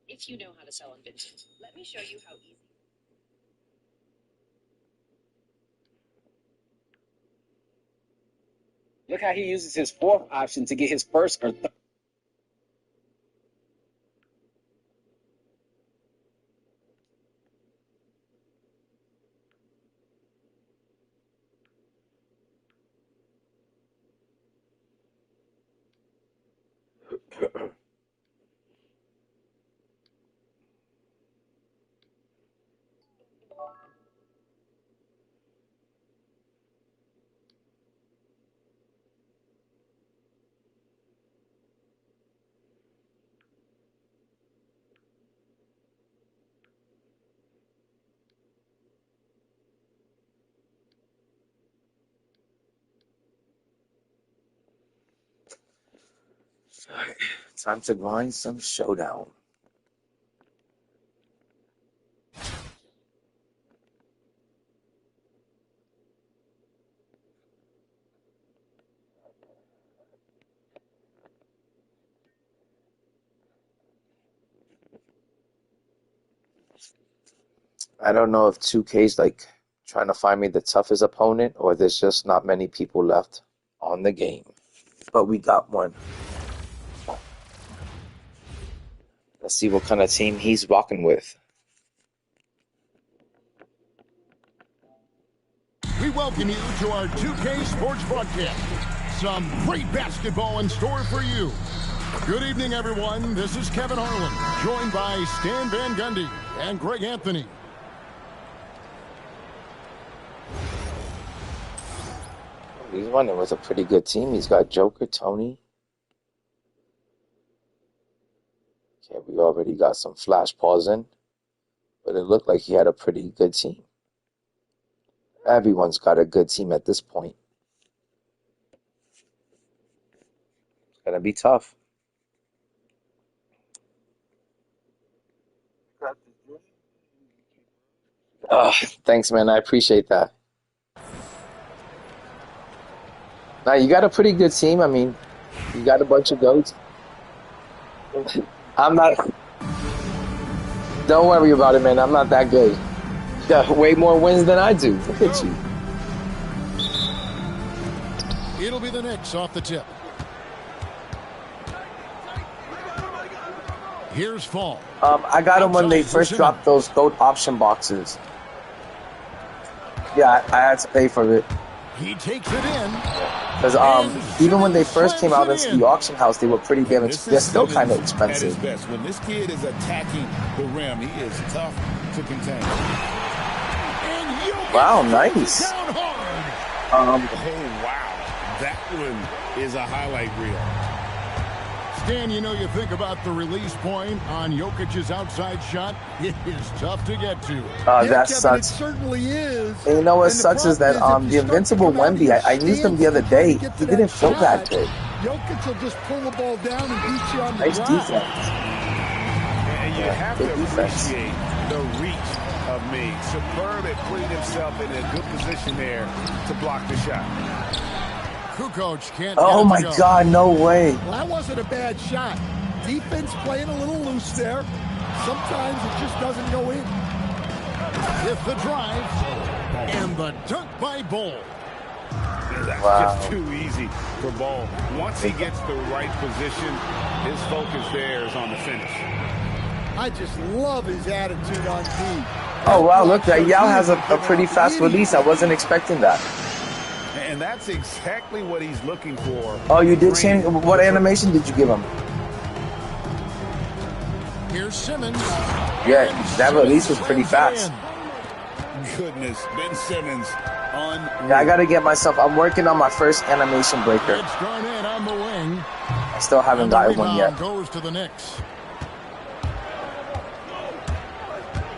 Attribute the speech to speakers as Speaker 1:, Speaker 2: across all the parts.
Speaker 1: If you know how to sell on Vinted, let me show you how easy.
Speaker 2: Look how he uses his fourth option to get his first or third. Time to grind some showdown. I don't know if 2K's like trying to find me the toughest opponent or there's just not many people left on the game. But we got one. Let's see what kind of team he's rocking with.
Speaker 3: We welcome you to our 2K Sports broadcast. Some great basketball in store for you. Good evening, everyone. This is Kevin Harlan, joined by Stan Van Gundy and Greg Anthony.
Speaker 2: He's running with a pretty good team. He's got Joker, Tony. Okay, we already got some flash pause in, but it looked like he had a pretty good team. Everyone's got a good team at this point. It's gonna be tough. Thanks, man. I appreciate that. Now, you got a pretty good team. I mean, you got a bunch of goats. I'm not... Don't worry about it, man. I'm not that good. You got way more wins than I do. Look at you.
Speaker 3: It'll be the Knicks off the tip. Here's Fall.
Speaker 2: I got them when they first dropped those goat option boxes. Yeah, I had to pay for it.
Speaker 3: He takes it in.
Speaker 2: Because even when they first came out into the auction house, they were pretty damn expensive. They're still kind of expensive.
Speaker 4: At his best. When this kid is attacking the rim, he is tough to contain.
Speaker 2: Wow, nice.
Speaker 4: Oh, wow. That one is a highlight reel.
Speaker 3: Stan, you know, you think about the release point on Jokic's outside shot. It is tough to get to.
Speaker 2: That sucks.
Speaker 3: It certainly is.
Speaker 2: And you know what sucks is that the Invincible Wemby, I used him the other day. He didn't feel that good.
Speaker 3: Jokic will just pull the ball down and beat you on the
Speaker 2: nice
Speaker 3: drive.
Speaker 2: defense.
Speaker 4: And you have to appreciate the reach of Meade. Superb at putting himself in a good position there to block the shot.
Speaker 3: Kukoc can't
Speaker 2: Oh my God, no way.
Speaker 3: Well, that wasn't a bad shot. Defense playing a little loose there. Sometimes it just doesn't go in. With the drive and the dunk by Ball.
Speaker 4: That's just too easy for Ball. Once he gets the right position, his focus there is on the finish.
Speaker 5: I just love his attitude on D.
Speaker 2: Oh, wow, look, that Yao has a pretty fast release. I wasn't expecting that.
Speaker 4: And that's exactly what he's looking for.
Speaker 2: Oh, you did change? What animation did you give him?
Speaker 3: Here's Simmons.
Speaker 2: Yeah, that release was pretty fast.
Speaker 4: Goodness, Ben Simmons.
Speaker 2: Yeah, I gotta get myself. I'm working on my first animation breaker.
Speaker 3: It's Garnett on the wing.
Speaker 2: I still haven't gotten one yet.
Speaker 3: Goes to the Knicks.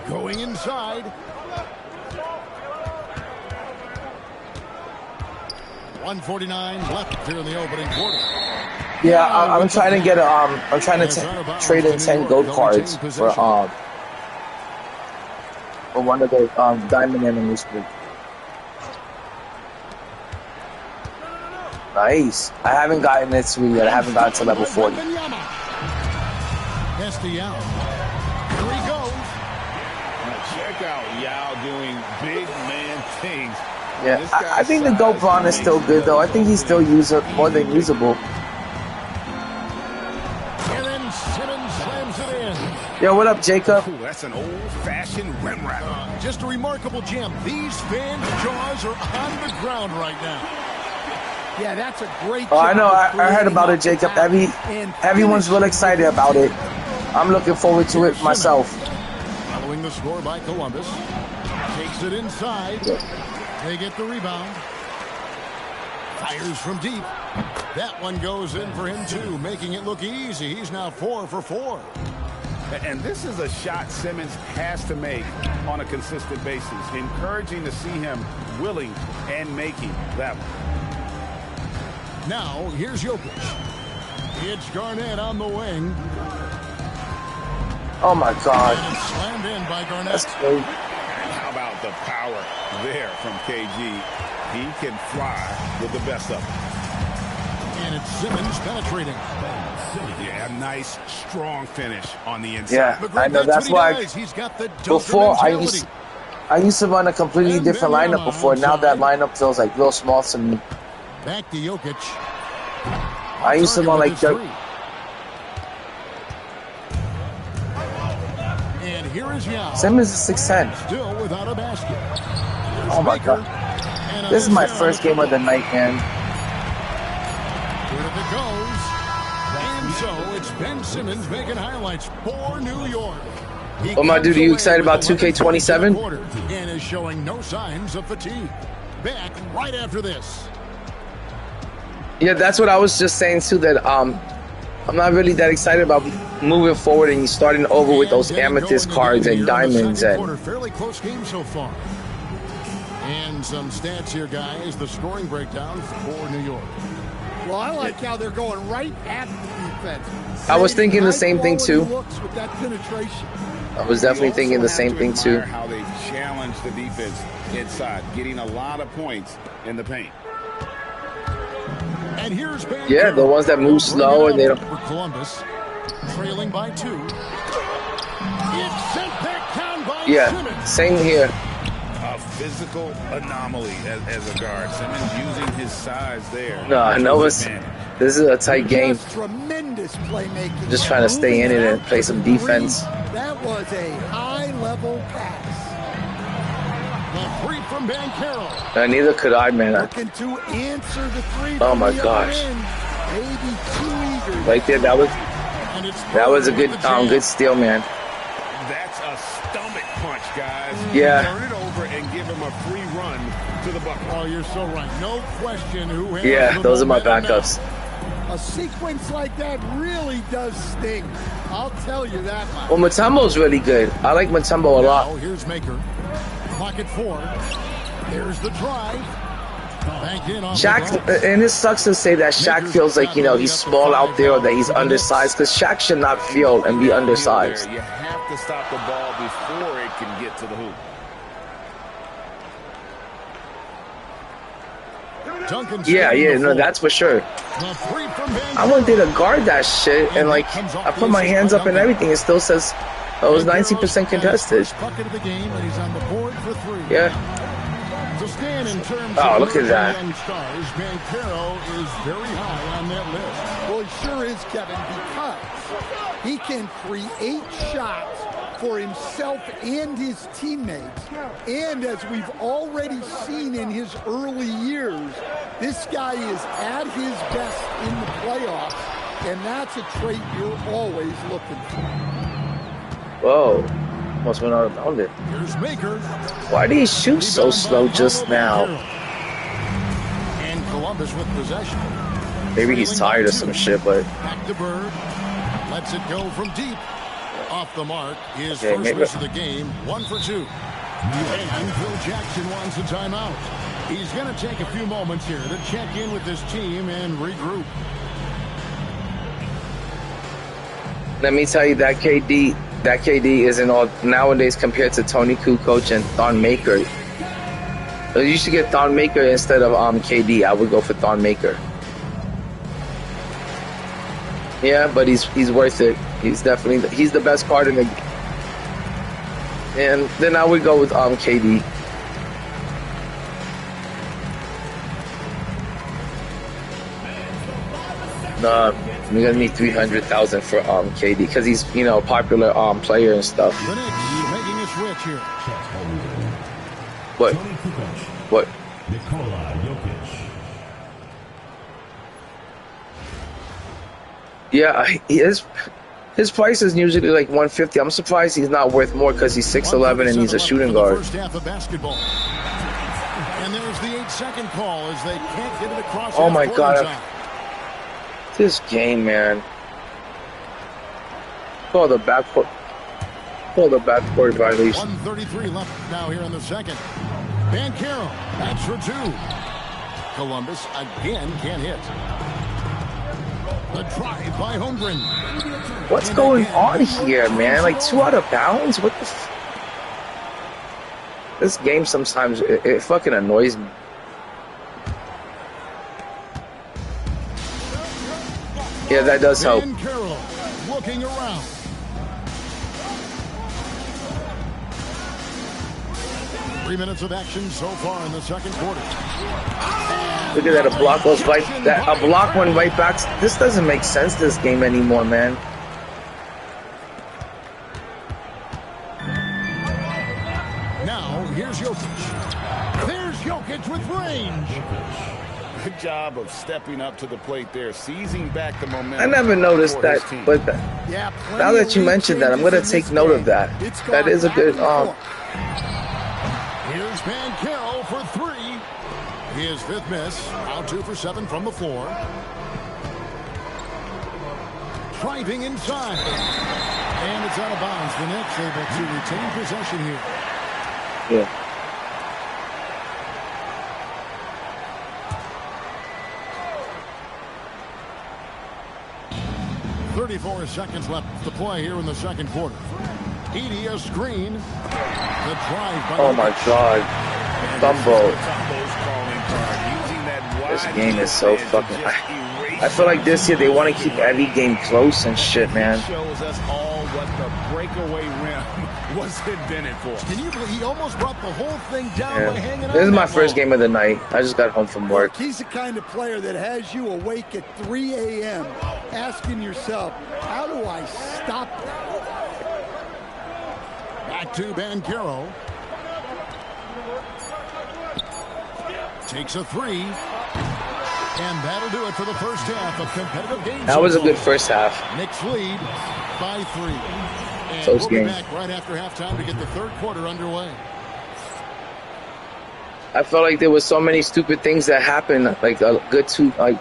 Speaker 3: Going inside. 1:49 left here in the opening quarter.
Speaker 2: Yeah, I'm trying to get I'm trying to trade in 10 gold cards for one of those diamond animation. Nice. I haven't gotten it to yet. I haven't gotten to level 40.
Speaker 3: That's to Yao. Here he goes.
Speaker 4: Check out Yao doing big man things.
Speaker 2: Yeah, I think the Gold Braun is still good though. I think he's still more than usable.
Speaker 3: And then Simmons slams it in.
Speaker 2: Yo, what up, Jacob?
Speaker 4: Ooh, that's an old-fashioned rim wrap.
Speaker 3: Just a remarkable jam. These fans' jaws are on the ground right now.
Speaker 5: Yeah, that's a great
Speaker 2: Oh, I know. I heard about it, Jacob. Everyone's real excited about it. I'm looking forward to it myself.
Speaker 3: Following the score by Columbus. Takes it inside. They get the rebound. Fires from deep. That one goes in for him, too, making it look easy. He's now 4 for 4.
Speaker 4: And this is a shot Simmons has to make on a consistent basis. Encouraging to see him willing and making that one.
Speaker 3: Now, here's Jokic. It's Garnett on the wing.
Speaker 2: Oh, my God.
Speaker 3: And slammed in by Garnett.
Speaker 2: That's great.
Speaker 4: How about the power there from KG? He can fly with the best of them.
Speaker 3: And it's Simmons penetrating.
Speaker 4: Yeah, nice, strong finish on the inside.
Speaker 2: Yeah, I know. That's why
Speaker 3: He's got the
Speaker 2: before I used to run a completely different lineup before. Now that lineup feels like real small to me.
Speaker 3: Back to Jokic.
Speaker 2: I used to run like dirt.
Speaker 3: And here is Yao.
Speaker 2: Simmons is 6'10".
Speaker 3: Still without a basket.
Speaker 2: Oh my God. This is my first game of the night, man.
Speaker 3: Here it goes. And so it's Ben Simmons making highlights for New York.
Speaker 2: Oh my dude, are you excited about 2K27?
Speaker 3: And is showing no signs of fatigue. Back right after this.
Speaker 2: Yeah, that's what I was just saying too, that I'm not really that excited about moving forward and starting over with those amethyst cards and diamonds. And
Speaker 3: fairly close game so far. And some stats here, guys. The scoring breakdown for New York.
Speaker 5: Well, I like how they're going right at the defense.
Speaker 2: I was thinking the same thing too.
Speaker 5: Looks with that penetration.
Speaker 2: I was definitely thinking the same thing too.
Speaker 4: How they challenge the defense inside, getting a lot of points in the paint.
Speaker 3: And here's
Speaker 2: yeah, the ones that move slow and they don't.
Speaker 3: For Columbus, trailing by 2. It's sent back down by Simmons.
Speaker 2: Same here.
Speaker 4: A physical anomaly as a guard. Simmons using his size there.
Speaker 2: No, I know this is a tight game.
Speaker 5: Tremendous playmaking.
Speaker 2: Just trying to stay in it and play some defense.
Speaker 5: That was a high-level pass.
Speaker 3: The 3 from Van Carroll.
Speaker 2: Neither could I, man.
Speaker 5: Looking to answer the 3.
Speaker 2: Oh my gosh.
Speaker 5: Maybe too eager.
Speaker 2: Right there, that was a good steal, man.
Speaker 4: That's a stomach punch, guys.
Speaker 2: Yeah.
Speaker 4: Turn it over and give him a free run to the bucket.
Speaker 3: Oh, you're so right. No question who has
Speaker 2: Yeah, those are my backups.
Speaker 5: A sequence like that really does sting. I'll tell you that much.
Speaker 2: Well, Mutombo's really good. I like Mutombo a lot.
Speaker 3: Now here's Maker. Pocket 4. There's the drive. Banked in off
Speaker 2: Shaq, and it sucks to say that Shaq feels like, he's small out there or that he's undersized, because Shaq should not feel and be undersized.
Speaker 4: You have to stop the ball before it can get to the hoop.
Speaker 2: Yeah, no, that's for sure. I wanted to guard that shit, and I put my hands up and everything. It still says it was 90% contested. Yeah.
Speaker 3: To stand in terms
Speaker 2: Oh,
Speaker 3: of
Speaker 2: look at that.
Speaker 3: young stars, Banchero is very high on that list.
Speaker 5: Well, he sure is, Kevin, because he can create shots for himself and his teammates. And as we've already seen in his early years, this guy is at his best in the playoffs, and that's a trait you're always looking for.
Speaker 2: Whoa. Almost went out of it.
Speaker 3: Here's Maker.
Speaker 2: Why did he shoot so slow just now?
Speaker 3: And Columbus with possession.
Speaker 2: Maybe he's tired of some shit, but...
Speaker 3: Back to Bird. Lets it go from deep. Off the mark. His
Speaker 2: Okay,
Speaker 3: first miss of the game. 1 for 2. And Phil Jackson wants a timeout. He's going to take a few moments here to check in with his team and regroup.
Speaker 2: Let me tell you that KD isn't all nowadays compared to Tony Kukoc and Thon Maker. You should get Thon Maker instead of KD. I would go for Thon Maker. Yeah, but he's worth it. He's definitely he's the best card in the. And then I would go with KD. We're gonna need 300,000 for KD because he's a popular player and stuff.
Speaker 3: The Knicks making a switch here.
Speaker 2: What? What? Yeah, his price is usually like 150. I'm surprised he's not worth more because he's 6'11" and he's a shooting guard.
Speaker 3: First half of basketball. And there's the 8-second call as they can't get it across.
Speaker 2: Oh my God. This game, man. Call the backcourt violation.
Speaker 3: 1:33 left now here in the second. Banchero, that's for 2. Columbus again can't hit. The drive by Holmgren.
Speaker 2: What's going on here, man? Like 2 out of bounds? What the This game sometimes, it fucking annoys me. Yeah, that does help.
Speaker 3: Banchero looking around. Three minutes of action so far in the second quarter.
Speaker 2: Look at that, a block goes right, a block went right back. This doesn't make sense, this game anymore, man.
Speaker 3: Now, here's Jokic. There's Jokic with range.
Speaker 4: Good job of stepping up to the plate there, seizing back the momentum.
Speaker 2: I never noticed that, but
Speaker 5: Yeah,
Speaker 2: now that you mentioned that, I'm going to take note of that. That is a good,
Speaker 3: Here's Banchero for 3. His 5th miss. Now 2 for 7 from the floor. Driving inside. And it's out of bounds. The Knicks able to retain possession here.
Speaker 2: Yeah.
Speaker 3: .34 seconds left to play here in the second quarter. Edie a screen. The drive by
Speaker 2: Oh my God. Dumbo. This game is so fucking... I feel like this year they want to keep every game close and shit, man.
Speaker 4: Shows us all what the breakaway rim was invented for.
Speaker 3: Can you believe he almost brought the whole thing down by hanging on?
Speaker 2: This is my
Speaker 3: that
Speaker 2: first
Speaker 3: ball.
Speaker 2: game of the night. I just got home from work.
Speaker 5: He's the kind of player that has you awake at 3 a.m. asking yourself, how do I stop that?
Speaker 3: Back to Banchero. Takes a 3. And that'll do it for the first half of competitive games.
Speaker 2: That was a good first half.
Speaker 3: Knicks lead by 3. And
Speaker 2: Close
Speaker 3: we'll
Speaker 2: game.
Speaker 3: be back right after halftime to get the third quarter underway.
Speaker 2: I felt like there was so many stupid things that happened. Like a good two. Like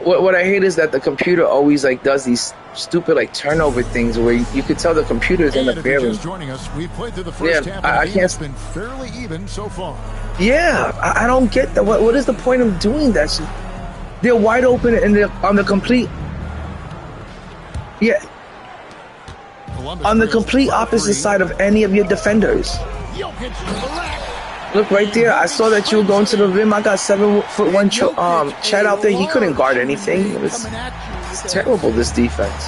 Speaker 2: what I hate is that the computer always like does these stupid like turnover things where you could tell the computer's
Speaker 3: And if you're
Speaker 2: interfering.
Speaker 3: just joining us, we've played through the first half.
Speaker 2: I
Speaker 3: Of the game.
Speaker 2: can't.
Speaker 3: It's been fairly even so far.
Speaker 2: Yeah, I don't get that. What is the point of doing that? They're wide open and they're on the complete. Yeah,
Speaker 3: Columbus
Speaker 2: on the
Speaker 3: trails
Speaker 2: complete
Speaker 3: by
Speaker 2: opposite
Speaker 3: 3.
Speaker 2: side of any of your defenders.
Speaker 3: Jokic to the rack.
Speaker 2: Look right there. I saw that you were going to the rim. I got 7'1" Chad out there. He couldn't guard anything. It's terrible, this defense.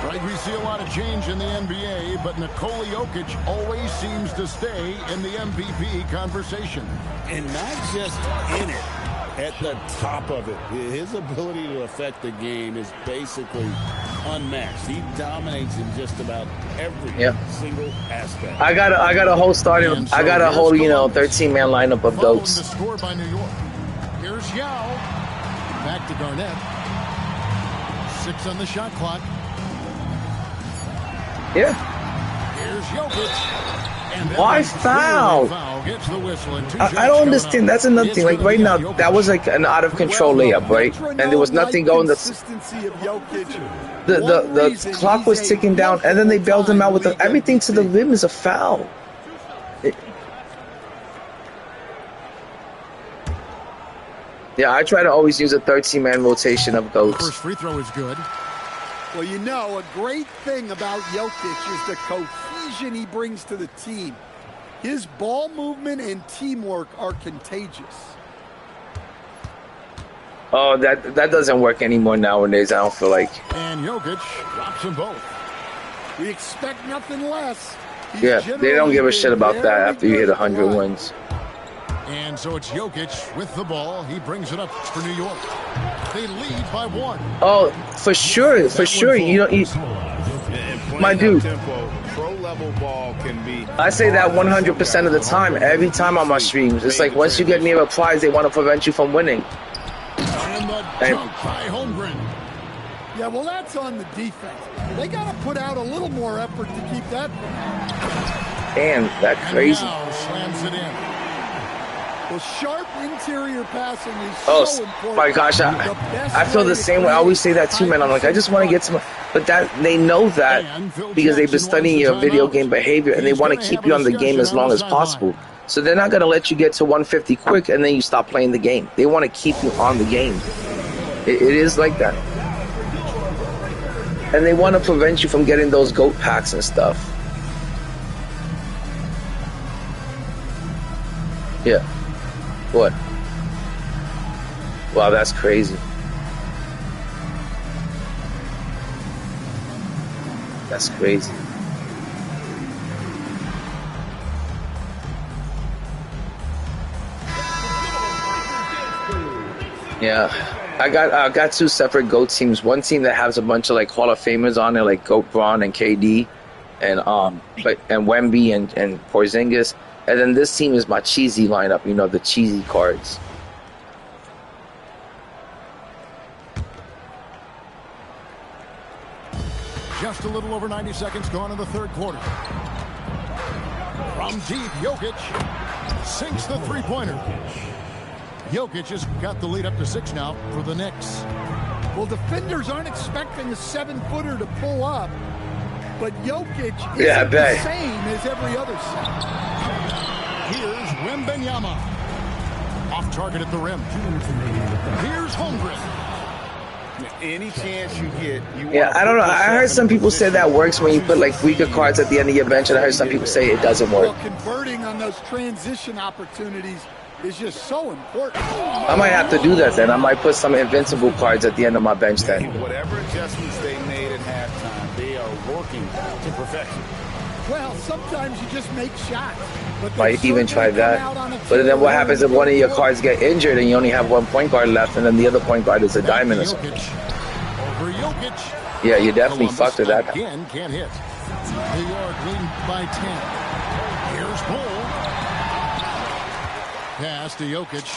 Speaker 3: Right think we see a lot of change in the NBA, but Nikola Jokic always seems to stay in the MVP conversation.
Speaker 4: And not just in it, at the top of it. His ability to affect the game is basically unmatched. He dominates in just about every single aspect.
Speaker 2: I got a whole starting. I got a whole 13-man lineup of goats.
Speaker 3: The score by New York. Here's Yao. Back to Garnett. 6 on the shot clock.
Speaker 2: Yeah.
Speaker 3: Here's Jokic.
Speaker 2: Why foul? I don't understand. That's another thing. Like right now, that was like an out of control layup, right? And there was nothing going. The clock was ticking down, and then they bailed him out with everything to the rim is a foul. Yeah, I try to always use a 13-man rotation of goats.
Speaker 3: First free throw is good.
Speaker 5: Well, a great thing about Jokic is the cohesion he brings to the team. His ball movement and teamwork are contagious.
Speaker 2: Oh, that doesn't work anymore nowadays, I don't feel like.
Speaker 3: And Jokic drops them both.
Speaker 5: We expect nothing less.
Speaker 2: Yeah, they don't give a shit about that after you hit 100 wins.
Speaker 3: And so it's Jokic with the ball. He brings it up for New York. They lead by 1.
Speaker 2: Oh, for sure. My dude.
Speaker 4: Pro-level ball can be.
Speaker 2: I say that 100% of the time, every time on my streams. It's like once you get near a prize, they want to prevent you from winning.
Speaker 3: And the dunk by Holmgren.
Speaker 5: Yeah, well, that's on the defense. They got to put out a little more effort to keep that.
Speaker 2: Damn, that crazy.
Speaker 3: And now slams it in.
Speaker 5: Well, sharp interior passing is so important.
Speaker 2: Oh my gosh, I feel the same way. I always say that too, man. I'm like, I just want to get some, but they know that because they've been studying your video game behavior and they want to keep you on the game as long as possible. So they're not going to let you get to 150 quick and then you stop playing the game. They want to keep you on the game. It is like that. And they want to prevent you from getting those GOAT packs and stuff. Yeah. What? Wow, that's crazy. That's crazy. Yeah, I got 2 separate GOAT teams. One team that has a bunch of like Hall of Famers on it, like GOAT Braun and KD, and Wemby and Porzingis. And then this team is my cheesy lineup, the cheesy cards.
Speaker 3: Just a little over 90 seconds gone in the third quarter. From deep, Jokic sinks the three-pointer. Jokic has got the lead up to 6 now for the Knicks.
Speaker 5: Well, defenders aren't expecting a 7-footer to pull up, but Jokic isn't the same as every other center.
Speaker 3: Here's Wembanyama. Off target at the rim. Here's Holmgren.
Speaker 4: Any chance you get,
Speaker 2: I don't know. I heard some people say that works when you put like weaker cards at the end of your bench, and I heard some people say it doesn't work.
Speaker 5: Well, converting on those transition opportunities is just so important.
Speaker 2: I might have to do that then. I might put some invincible cards at the end of my bench then.
Speaker 4: Whatever adjustments they made at halftime, they are working to perfection.
Speaker 5: Well, sometimes you just make shots.
Speaker 2: Might even try that. But then what happens if one of your cards get injured and you only have 1 point guard left and then the other point guard is a diamond or something? Yeah, you definitely fucked with that.
Speaker 3: Again, can't hit. New York leading by 10. Here's Bull. Pass to Jokic.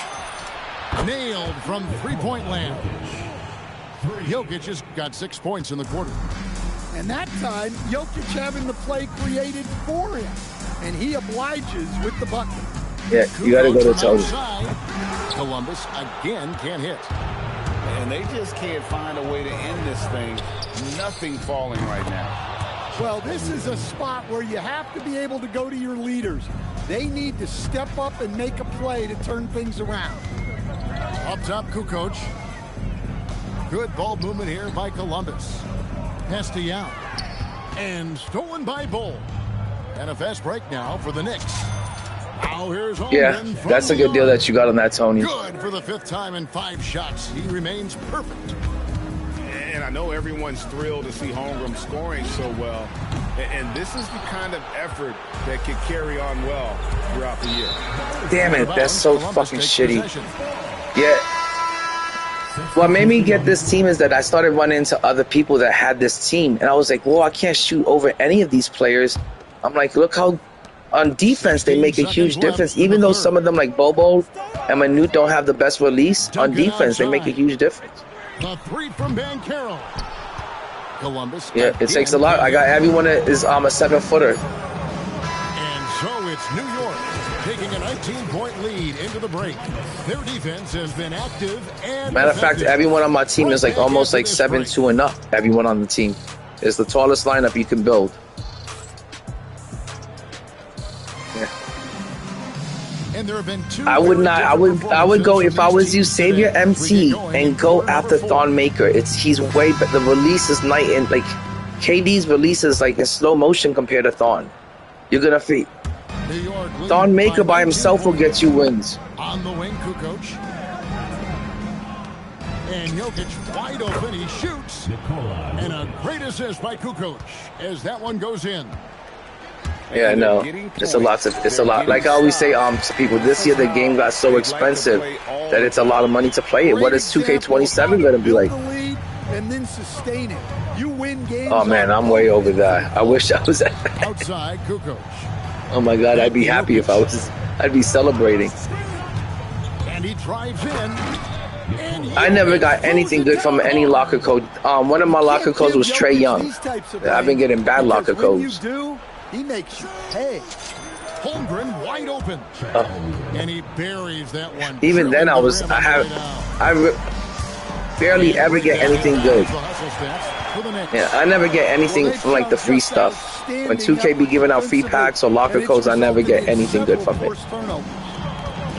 Speaker 3: Nailed from three-point land. Jokic has got 6 points in the quarter.
Speaker 5: And that time, Jokic having the play created for him. And he obliges with the bucket.
Speaker 2: Yeah, you got to go to Tony.
Speaker 3: Columbus again can't hit.
Speaker 4: And they just can't find a way to end this thing. Nothing falling right now.
Speaker 5: Well, this is a spot where you have to be able to go to your leaders. They need to step up and make a play to turn things around.
Speaker 3: Up top, Kukoc. Good ball movement here by Columbus. Pass to Yao. And stolen by Bull. And a fast break now for the Knicks. Now here's Holmgren.
Speaker 2: Yeah, that's a good deal that you got on that, Tony.
Speaker 3: Good for the 5th time in 5 shots. He remains perfect.
Speaker 4: And and I know everyone's thrilled to see Holmgren scoring so well. And this is the kind of effort that can carry on well throughout the year.
Speaker 2: Damn it, that's so fucking shitty. Yeah. What made me get this team is that I started running into other people that had this team, and I was like, whoa, I can't shoot over any of these players. I'm like, look how on defense they make a huge difference. Even though some of them like Bobo and Manute don't have the best release, on defense they make a huge difference.
Speaker 3: The three from Van Carroll. Columbus.
Speaker 2: Yeah, it takes a lot. I got everyone that is a 7-footer.
Speaker 3: And so it's New York taking a 19-point lead into the break. Their defense has been active and
Speaker 2: matter of fact, everyone on my team is like almost like 7'2" and up. Everyone on the team is the tallest lineup you can build. Yeah.
Speaker 3: And there have been two.
Speaker 2: I would go if I was you, save your MT and go after Thon Maker. He's way better. The release is night and like KD's release is like in slow motion compared to Thon. You're gonna feel Thon Maker by himself will get you wins.
Speaker 3: On the wing, Kukoc. And Jokic wide open, he shoots. And a great assist by Kukoc as that one goes in.
Speaker 2: Yeah, no, it's a lot. Like I always say, to people, this year the game got so expensive that it's a lot of money to play it. What is 2K27 gonna be like?
Speaker 5: And then sustain it. You win games.
Speaker 2: Oh man, I'm way over that. I wish I was at that.
Speaker 3: Outside, Kukoc.
Speaker 2: Oh my God, I'd be happy if I was. I'd be celebrating.
Speaker 3: And he drives in.
Speaker 2: I never got anything good from any locker code. One of my locker codes was Trae Young. I've been getting bad locker codes.
Speaker 5: He makes you pay.
Speaker 3: Holmgren wide open. And he buries that one.
Speaker 2: Even then, I barely ever get anything good. Yeah, I never get anything from like the free stuff. When 2K be giving out free packs or locker codes, I never get anything good from it.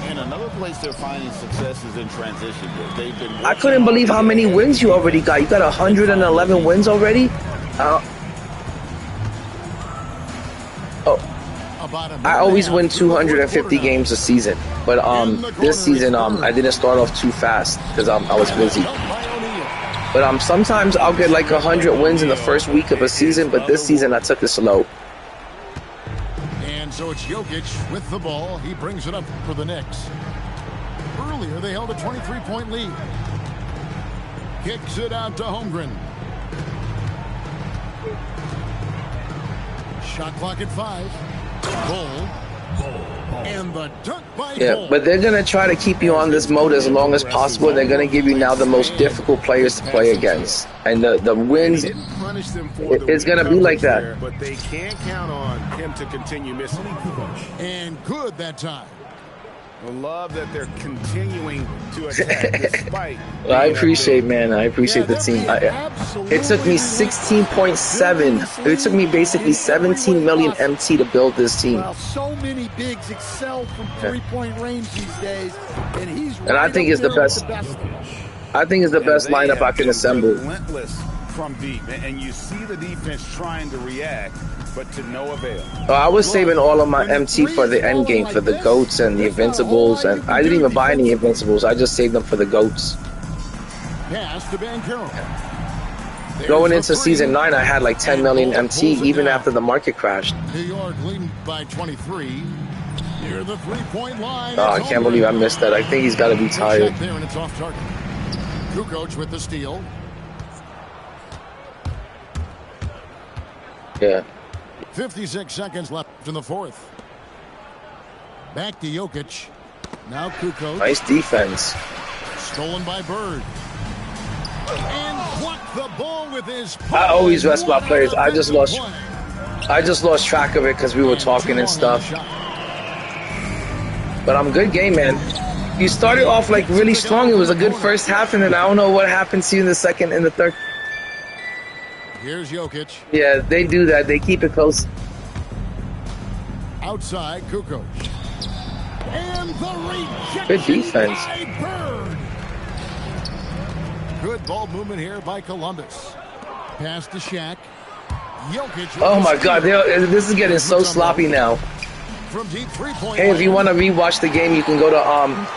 Speaker 4: And another place they're finding success is in transition. They've been.
Speaker 2: I couldn't believe how many wins you already got. You got 111 wins already. I always win 250 games a season, but this season I didn't start off too fast because I was busy. But sometimes I'll get like 100 wins in the first week of a season, but this season I took it slow.
Speaker 3: And so it's Jokic with the ball. He brings it up for the Knicks. Earlier they held a 23-point lead. Kicks it out to Holmgren. Shot clock at 5. Bull. And the dunk by Bull.
Speaker 2: But they're going to try to keep you on this mode as long as possible. They're going to give you now the most difficult players to play against. And the wins, it's going to be like that.
Speaker 4: But they can't count on him to continue missing.
Speaker 3: And good that time.
Speaker 4: I love that they're continuing to attack despite.
Speaker 2: Well, I appreciate the team. It took me 16.7. It took me basically 17 million MT to build this team.
Speaker 5: Well, so many bigs excel from three-point range these days, and
Speaker 2: I think it's the best. I think it's the best lineup I can assemble.
Speaker 4: Relentless from deep, and you see the defense trying to react, but to no avail.
Speaker 2: I was saving all of my MT for the end game, for the GOATs and the Invincibles, and I didn't even buy any Invincibles. I just saved them for the GOATs.
Speaker 3: Pass to Van Carroll.
Speaker 2: Going into season 9, I had like 10 million MT, even after the market crashed.
Speaker 3: New York leading by 23. Near the three-point line.
Speaker 2: Oh, I can't believe I missed that. I think he's got to be tired.
Speaker 3: There and it's off target. Kukoc with the steal.
Speaker 2: Yeah.
Speaker 3: 56 seconds left in the fourth. Back to Jokic. Now Kukoc.
Speaker 2: Nice defense.
Speaker 3: Stolen by Bird. And blocked the ball with his.
Speaker 2: I always rest my players. I just lost track of it because we were talking and stuff. But I'm good game, man. You started off like really strong. It was a good first half, and then I don't know what happened to you in the second and the third.
Speaker 3: Here's Jokic.
Speaker 2: Yeah, they do that. They keep it close.
Speaker 3: Outside, Kukoc. And the rejection
Speaker 2: good defense.
Speaker 3: by Bird. Good ball movement here by Columbus. Pass to Shaq. Jokic.
Speaker 2: Oh my God, this is getting so sloppy now.
Speaker 3: From deep three-point
Speaker 2: hey, if you want to rewatch the game, you can go to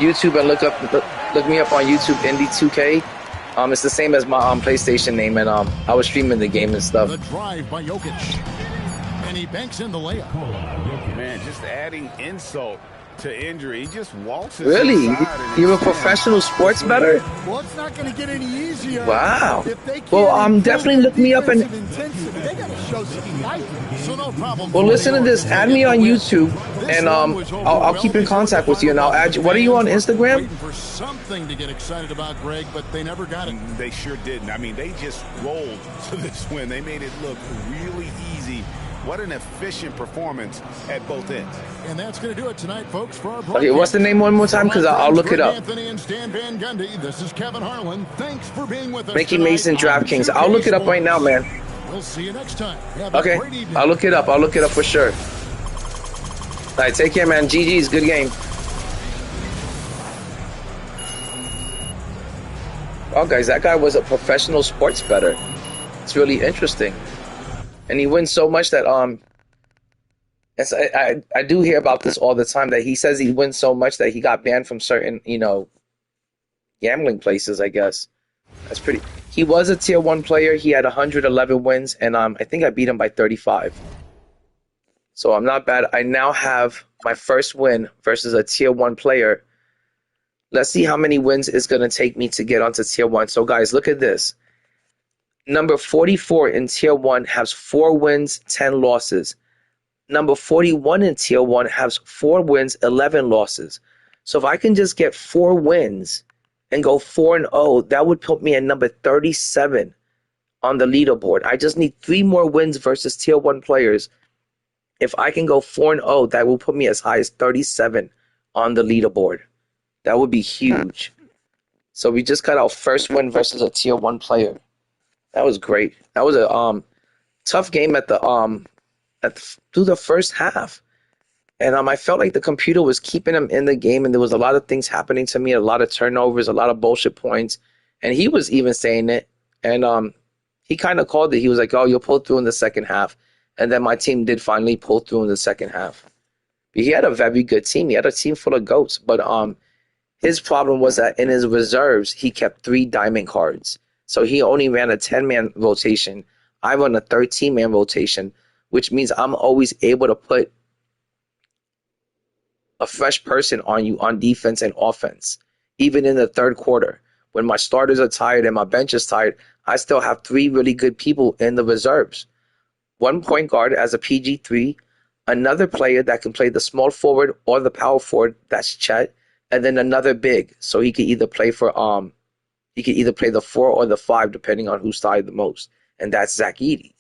Speaker 2: YouTube and look me up on YouTube, NBA2K It's the same as my PlayStation name, and I was streaming the game and stuff.
Speaker 3: The drive by Jokic. And he banks in the layup.
Speaker 4: Man, just adding insult to injury. He just waltzes.
Speaker 2: Really? You're a professional sports bettor?
Speaker 5: Well, it's not going to get any easier.
Speaker 2: Wow.
Speaker 5: If they can't
Speaker 2: Well, definitely look me up and.
Speaker 5: they got to show some fight.
Speaker 3: So no problem.
Speaker 2: Well, listen to this. Add me on YouTube, and I'll keep in contact with you, and I'll add you. What are you on Instagram?
Speaker 3: Waiting for something to get excited about, Greg, but they never got it.
Speaker 4: They sure didn't. I mean, they just rolled to this win. They made it look really easy. What an efficient performance at both ends.
Speaker 3: And that's going to do it tonight, folks, for our broadcast.
Speaker 2: Okay, what's the name one more time? Because I'll look it up.
Speaker 3: Anthony and Stan Van Gundy. This is Kevin Harlan. Thanks for being with us.
Speaker 2: Mickey Mason, DraftKings. I'll look it up right now, man.
Speaker 3: We'll see you next time.
Speaker 2: Okay, I'll look it up. I'll look it up for sure. All right, take care, man. GG's, good game. Oh, guys, that guy was a professional sports bettor. It's really interesting. And he wins so much that I do hear about this all the time, that he says he wins so much that he got banned from certain, gambling places, I guess. That's pretty. He was a tier 1 player. He had 111 wins, and I think I beat him by 35. So I'm not bad. I now have my first win versus a tier 1 player. Let's see how many wins it's going to take me to get onto tier 1. So guys, look at this. Number 44 in tier 1 has 4 wins, 10 losses. Number 41 in tier 1 has 4 wins, 11 losses. So if I can just get 4 wins and go 4-0, that would put me at number 37 on the leaderboard. I just need 3 more wins versus tier 1 players. If I can go 4-0, that will put me as high as 37 on the leaderboard. That would be huge. So we just got our first win versus a tier 1 player. That was great. That was a tough game through the first half. And I felt like the computer was keeping him in the game, and there was a lot of things happening to me, a lot of turnovers, a lot of bullshit points. And he was even saying it. And he kind of called it. He was like, oh, you'll pull through in the second half. And then my team did finally pull through in the second half. But he had a very good team. He had a team full of goats. But his problem was that in his reserves, he kept 3 diamond cards. So he only ran a 10-man rotation. I run a 13-man rotation, which means I'm always able to put a fresh person on you on defense and offense. Even in the third quarter, when my starters are tired and my bench is tired, I still have 3 really good people in the reserves. 1 point guard as a PG3, another player that can play the small forward or the power forward, that's Chet, and then another big, so he could either play for he could either play the 4 or the 5, depending on who's tired the most, and that's Zach Edey.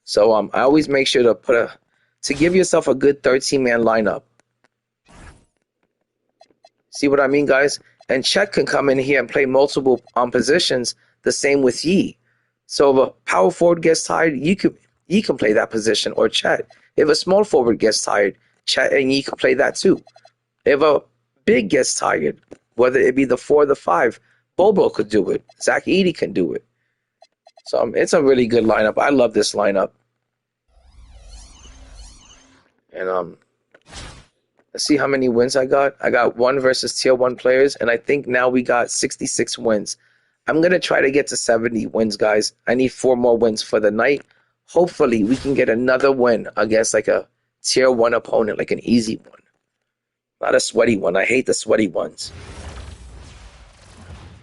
Speaker 2: So I always make sure to give yourself a good 13-man lineup. See what I mean, guys? And Chet can come in here and play multiple positions. The same with Yee. So if a power forward gets tired, Yee can play that position, or Chet. If a small forward gets tired, Chet and Yee can play that too. If a big gets tired, whether it be the 4 or the 5, Bobo could do it. Zach Edey can do it. So it's a really good lineup. I love this lineup. And let's see how many wins I got. I got 1 versus tier 1 players, and I think now we got 66 wins. I'm going to try to get to 70 wins, guys. I need 4 more wins for the night. Hopefully, we can get another win against like a tier 1 opponent, like an easy one. Not a sweaty one. I hate the sweaty ones.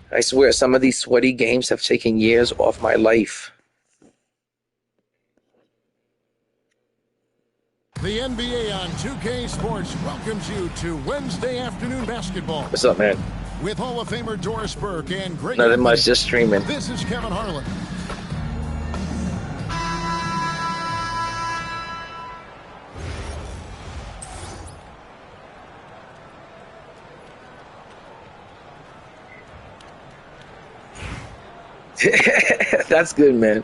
Speaker 2: I swear, some of these sweaty games have taken years off my life.
Speaker 3: The NBA on 2K Sports welcomes you to Wednesday afternoon basketball.
Speaker 2: What's up, man?
Speaker 3: With Hall of Famer Doris Burke and Greg.
Speaker 2: Nothing much, just streaming.
Speaker 3: This is Kevin Harlan.
Speaker 2: That's good, man.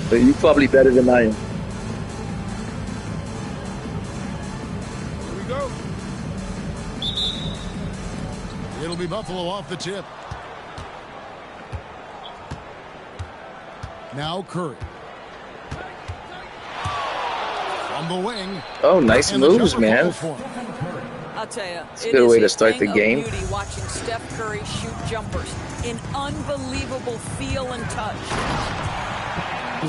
Speaker 2: But you're probably better than I am.
Speaker 3: Here we go. It'll be Buffalo off the tip. Now Curry. From the wing.
Speaker 2: Oh, nice moves, man.
Speaker 6: I'll tell you,
Speaker 2: It's a good way to start the game.
Speaker 6: Beauty watching Steph Curry shoot jumpers in unbelievable feel and touch.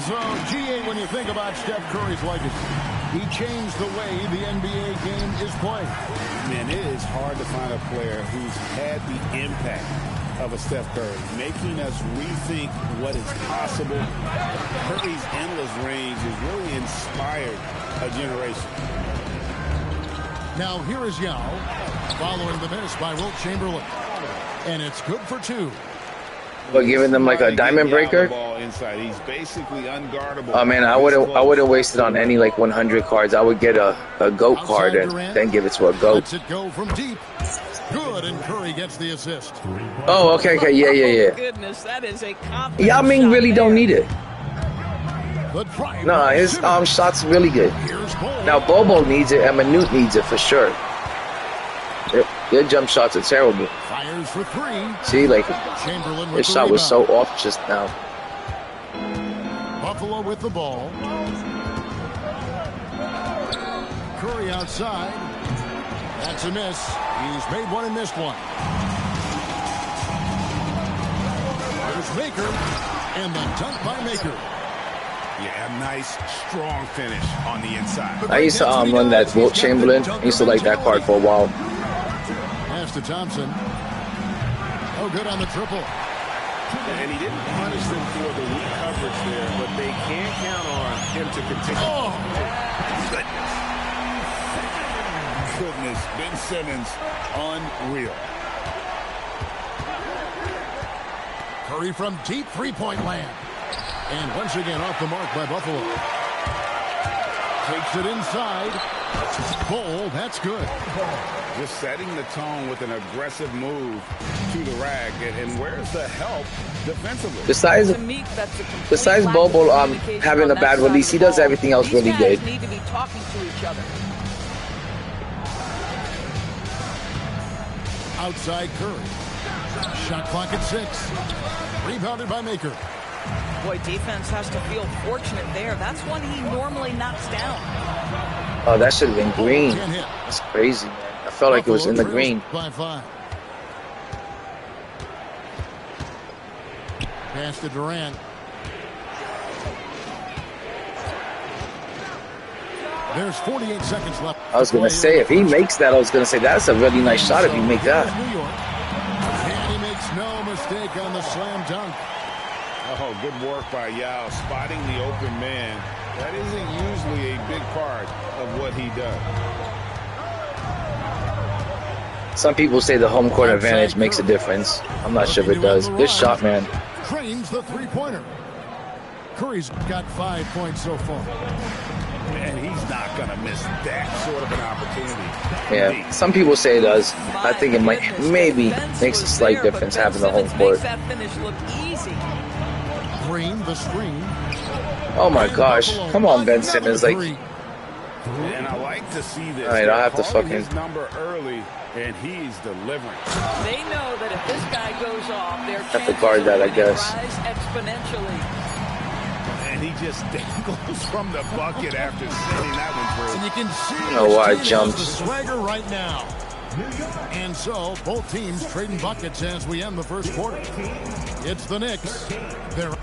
Speaker 3: So, GA, when you think about Steph Curry's legacy, he changed the way the NBA game is played.
Speaker 4: Man, it is hard to find a player who's had the impact of a Steph Curry, making us rethink what is possible. Curry's endless range has really inspired a generation.
Speaker 3: Now here is Yao, following the miss by Wilt Chamberlain. And it's good for 2.
Speaker 2: But giving them like a diamond breaker?
Speaker 4: He's basically unguardable.
Speaker 2: Oh man, I wouldn't waste it on any like 100 cards. I would get a GOAT card and then give it to a GOAT.
Speaker 3: Lets it go from deep. Good, and Curry gets the assist.
Speaker 2: Oh, okay, yeah.
Speaker 6: Oh, goodness, that is a confident
Speaker 2: Yao Ming really don't need it.
Speaker 3: No,
Speaker 2: his shot's really good. Now Bobo needs it and Manute needs it for sure. Their jump shots are terrible.
Speaker 3: Fires for 3.
Speaker 2: See, like
Speaker 3: Chamberlain
Speaker 2: his shot was so off just now.
Speaker 3: Buffalo with the ball. Curry outside. That's a miss. He's made one and missed one. There's Maker, and the dunk by Maker.
Speaker 7: Yeah, a nice, strong finish on the inside.
Speaker 2: I used to run that Wilt Chamberlain. I used to like that card for a while.
Speaker 3: Pass to Thompson. Oh, good on the triple.
Speaker 4: And he didn't punish them for the weak coverage there, but they can't count on him to continue.
Speaker 3: Oh!
Speaker 4: Goodness, Ben Simmons, unreal.
Speaker 3: Curry from deep three-point land. And once again off the mark by Buffalo. Takes it inside. Bowl, that's good.
Speaker 4: Just setting the tone with an aggressive move to the rack. And where's the help defensively?
Speaker 2: Besides Bobo having a bad release, he does everything else really good.
Speaker 6: Need to be talking to each other.
Speaker 3: Outside Curry. Shot clock at 6. Rebounded by Maker.
Speaker 6: Boy, defense has to feel fortunate there. That's one he normally knocks down.
Speaker 2: Oh, that should have been green. That's crazy, man. I felt like it was in the green.
Speaker 3: By 5. Pass to Durant. There's 48 seconds left.
Speaker 2: I was going to say, if he makes that, I was going to say, that's a really nice shot if he make that.
Speaker 3: And he makes no mistake on the slam dunk.
Speaker 4: Oh, good work by Yao, spotting the open man. That isn't usually a big part of what he does.
Speaker 2: Some people say the home court advantage makes a difference. I'm not sure if it does. Good shot, man.
Speaker 3: Cranes the three-pointer. Curry's got 5 points so far.
Speaker 4: And he's not going to miss that sort of an opportunity.
Speaker 2: Yeah, some people say it does. I think it maybe makes a slight difference having the home court.
Speaker 6: That finish look easy.
Speaker 3: Green the screen.
Speaker 2: Oh my gosh. Come on, Ben Simmons. Like,
Speaker 4: and I like to see this.
Speaker 2: All right, I'll have to fucking
Speaker 4: his number early, and he's delivering.
Speaker 6: They know that if this guy goes off, their
Speaker 2: have to guard that, I guess.
Speaker 6: rise exponentially.
Speaker 4: And he just dangles from the bucket after sending that one through.
Speaker 3: And you can see
Speaker 2: why I
Speaker 3: the
Speaker 2: jumped.
Speaker 3: swagger right now. And so both teams trading buckets as we end the first quarter. It's the Knicks. They're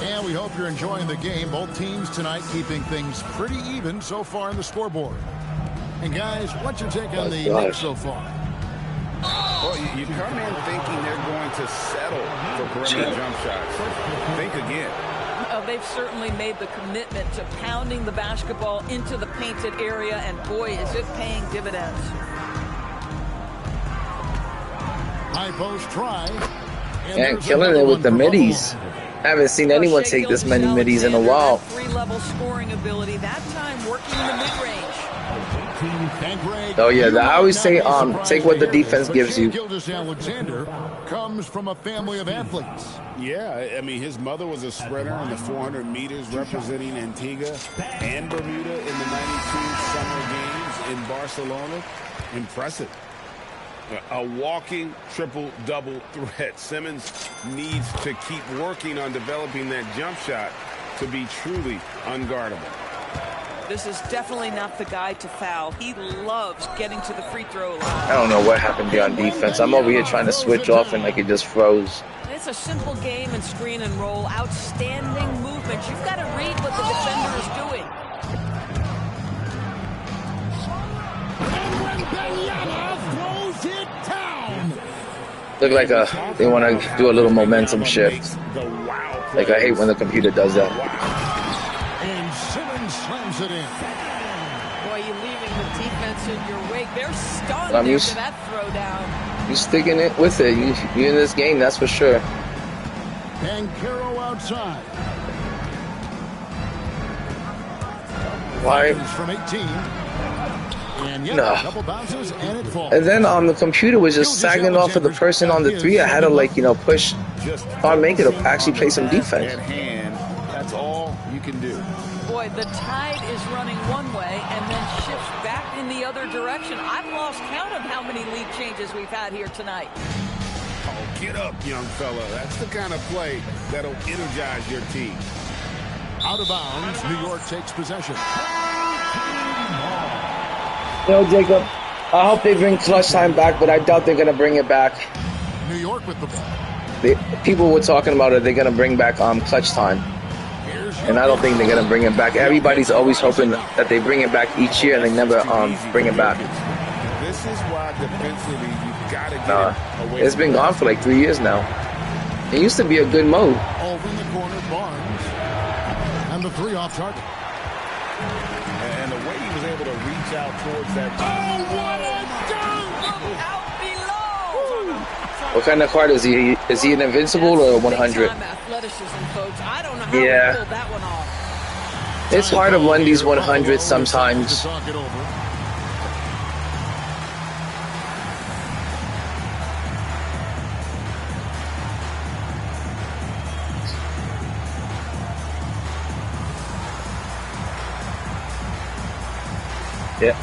Speaker 3: and we hope you're enjoying the game. Both teams tonight keeping things pretty even so far in the scoreboard. And guys, what's your take on the Knicks so far?
Speaker 4: Well, you come in thinking they're going to settle for perimeter jump shots. Think again.
Speaker 6: They've certainly made the commitment to pounding the basketball into the painted area, and boy, is it paying dividends.
Speaker 3: High post try.
Speaker 2: And killing it with the middies. I haven't seen anyone take this many middies in a while.
Speaker 6: Three-level scoring ability, that time working in the mid-range.
Speaker 2: Oh yeah, I always say take what the defense gives you.
Speaker 3: Alexander comes from a family of athletes.
Speaker 4: Yeah, I mean, his mother was a sprinter in the 400 meters representing Antigua and Bermuda in the 92 Summer Games in Barcelona. Impressive. A walking triple-double threat. Simmons needs to keep working on developing that jump shot to be truly unguardable.
Speaker 6: This is definitely not the guy to foul. He loves getting to the free throw line.
Speaker 2: I don't know what happened there on defense. I'm over here trying to switch off and like it just froze.
Speaker 6: It's a simple game in screen and roll. Outstanding movement. You've got to read what the defender is doing.
Speaker 3: And when Banyana throws it down.
Speaker 2: Look like they want to do a little momentum shift. Like I hate when the computer does that.
Speaker 3: And Simmons slams it in.
Speaker 6: Boy, you're leaving the defense in your wake. They're stunned
Speaker 2: I'm
Speaker 6: after that throwdown.
Speaker 2: You sticking it with it. You in this game, that's for sure.
Speaker 3: And Caro outside.
Speaker 2: Why?
Speaker 3: From 18. And yeah,
Speaker 2: No.
Speaker 3: couple bounces and it falls.
Speaker 2: And then the computer was just sagging off of the person on the three. I had to like push Thon Maker to actually play some defense.
Speaker 4: At hand, that's all you can do.
Speaker 6: Boy, the tide is running one way and then shifts back in the other direction. I've lost count of how many lead changes we've had here tonight.
Speaker 4: Oh, get up, young fella. That's the kind of play that'll energize your team.
Speaker 3: Out of bounds, New York takes possession.
Speaker 2: Jacob, I hope they bring clutch time back, but I doubt they're gonna bring it back.
Speaker 3: New York with the ball.
Speaker 2: People were talking about it. They're gonna bring back clutch time. And I don't think they're gonna bring it back. Everybody's always hoping that they bring it back each year, and they never bring it back.
Speaker 4: This is why defensively you've got to get it away.
Speaker 2: It's been gone for like 3 years now. It used to be a good mode.
Speaker 3: Over in the corner, Barnes. And the three off target.
Speaker 4: And the way he was able to reach out towards that.
Speaker 3: Oh, what a dunk!
Speaker 6: Look out below!
Speaker 2: What kind of card is he? Is he an invincible or a 100?
Speaker 6: Athleticism, folks. I don't know how
Speaker 2: Yeah.
Speaker 6: he pulled that one off.
Speaker 2: It's hard to run these 100s sometimes.
Speaker 3: Talk it over.
Speaker 2: Yeah.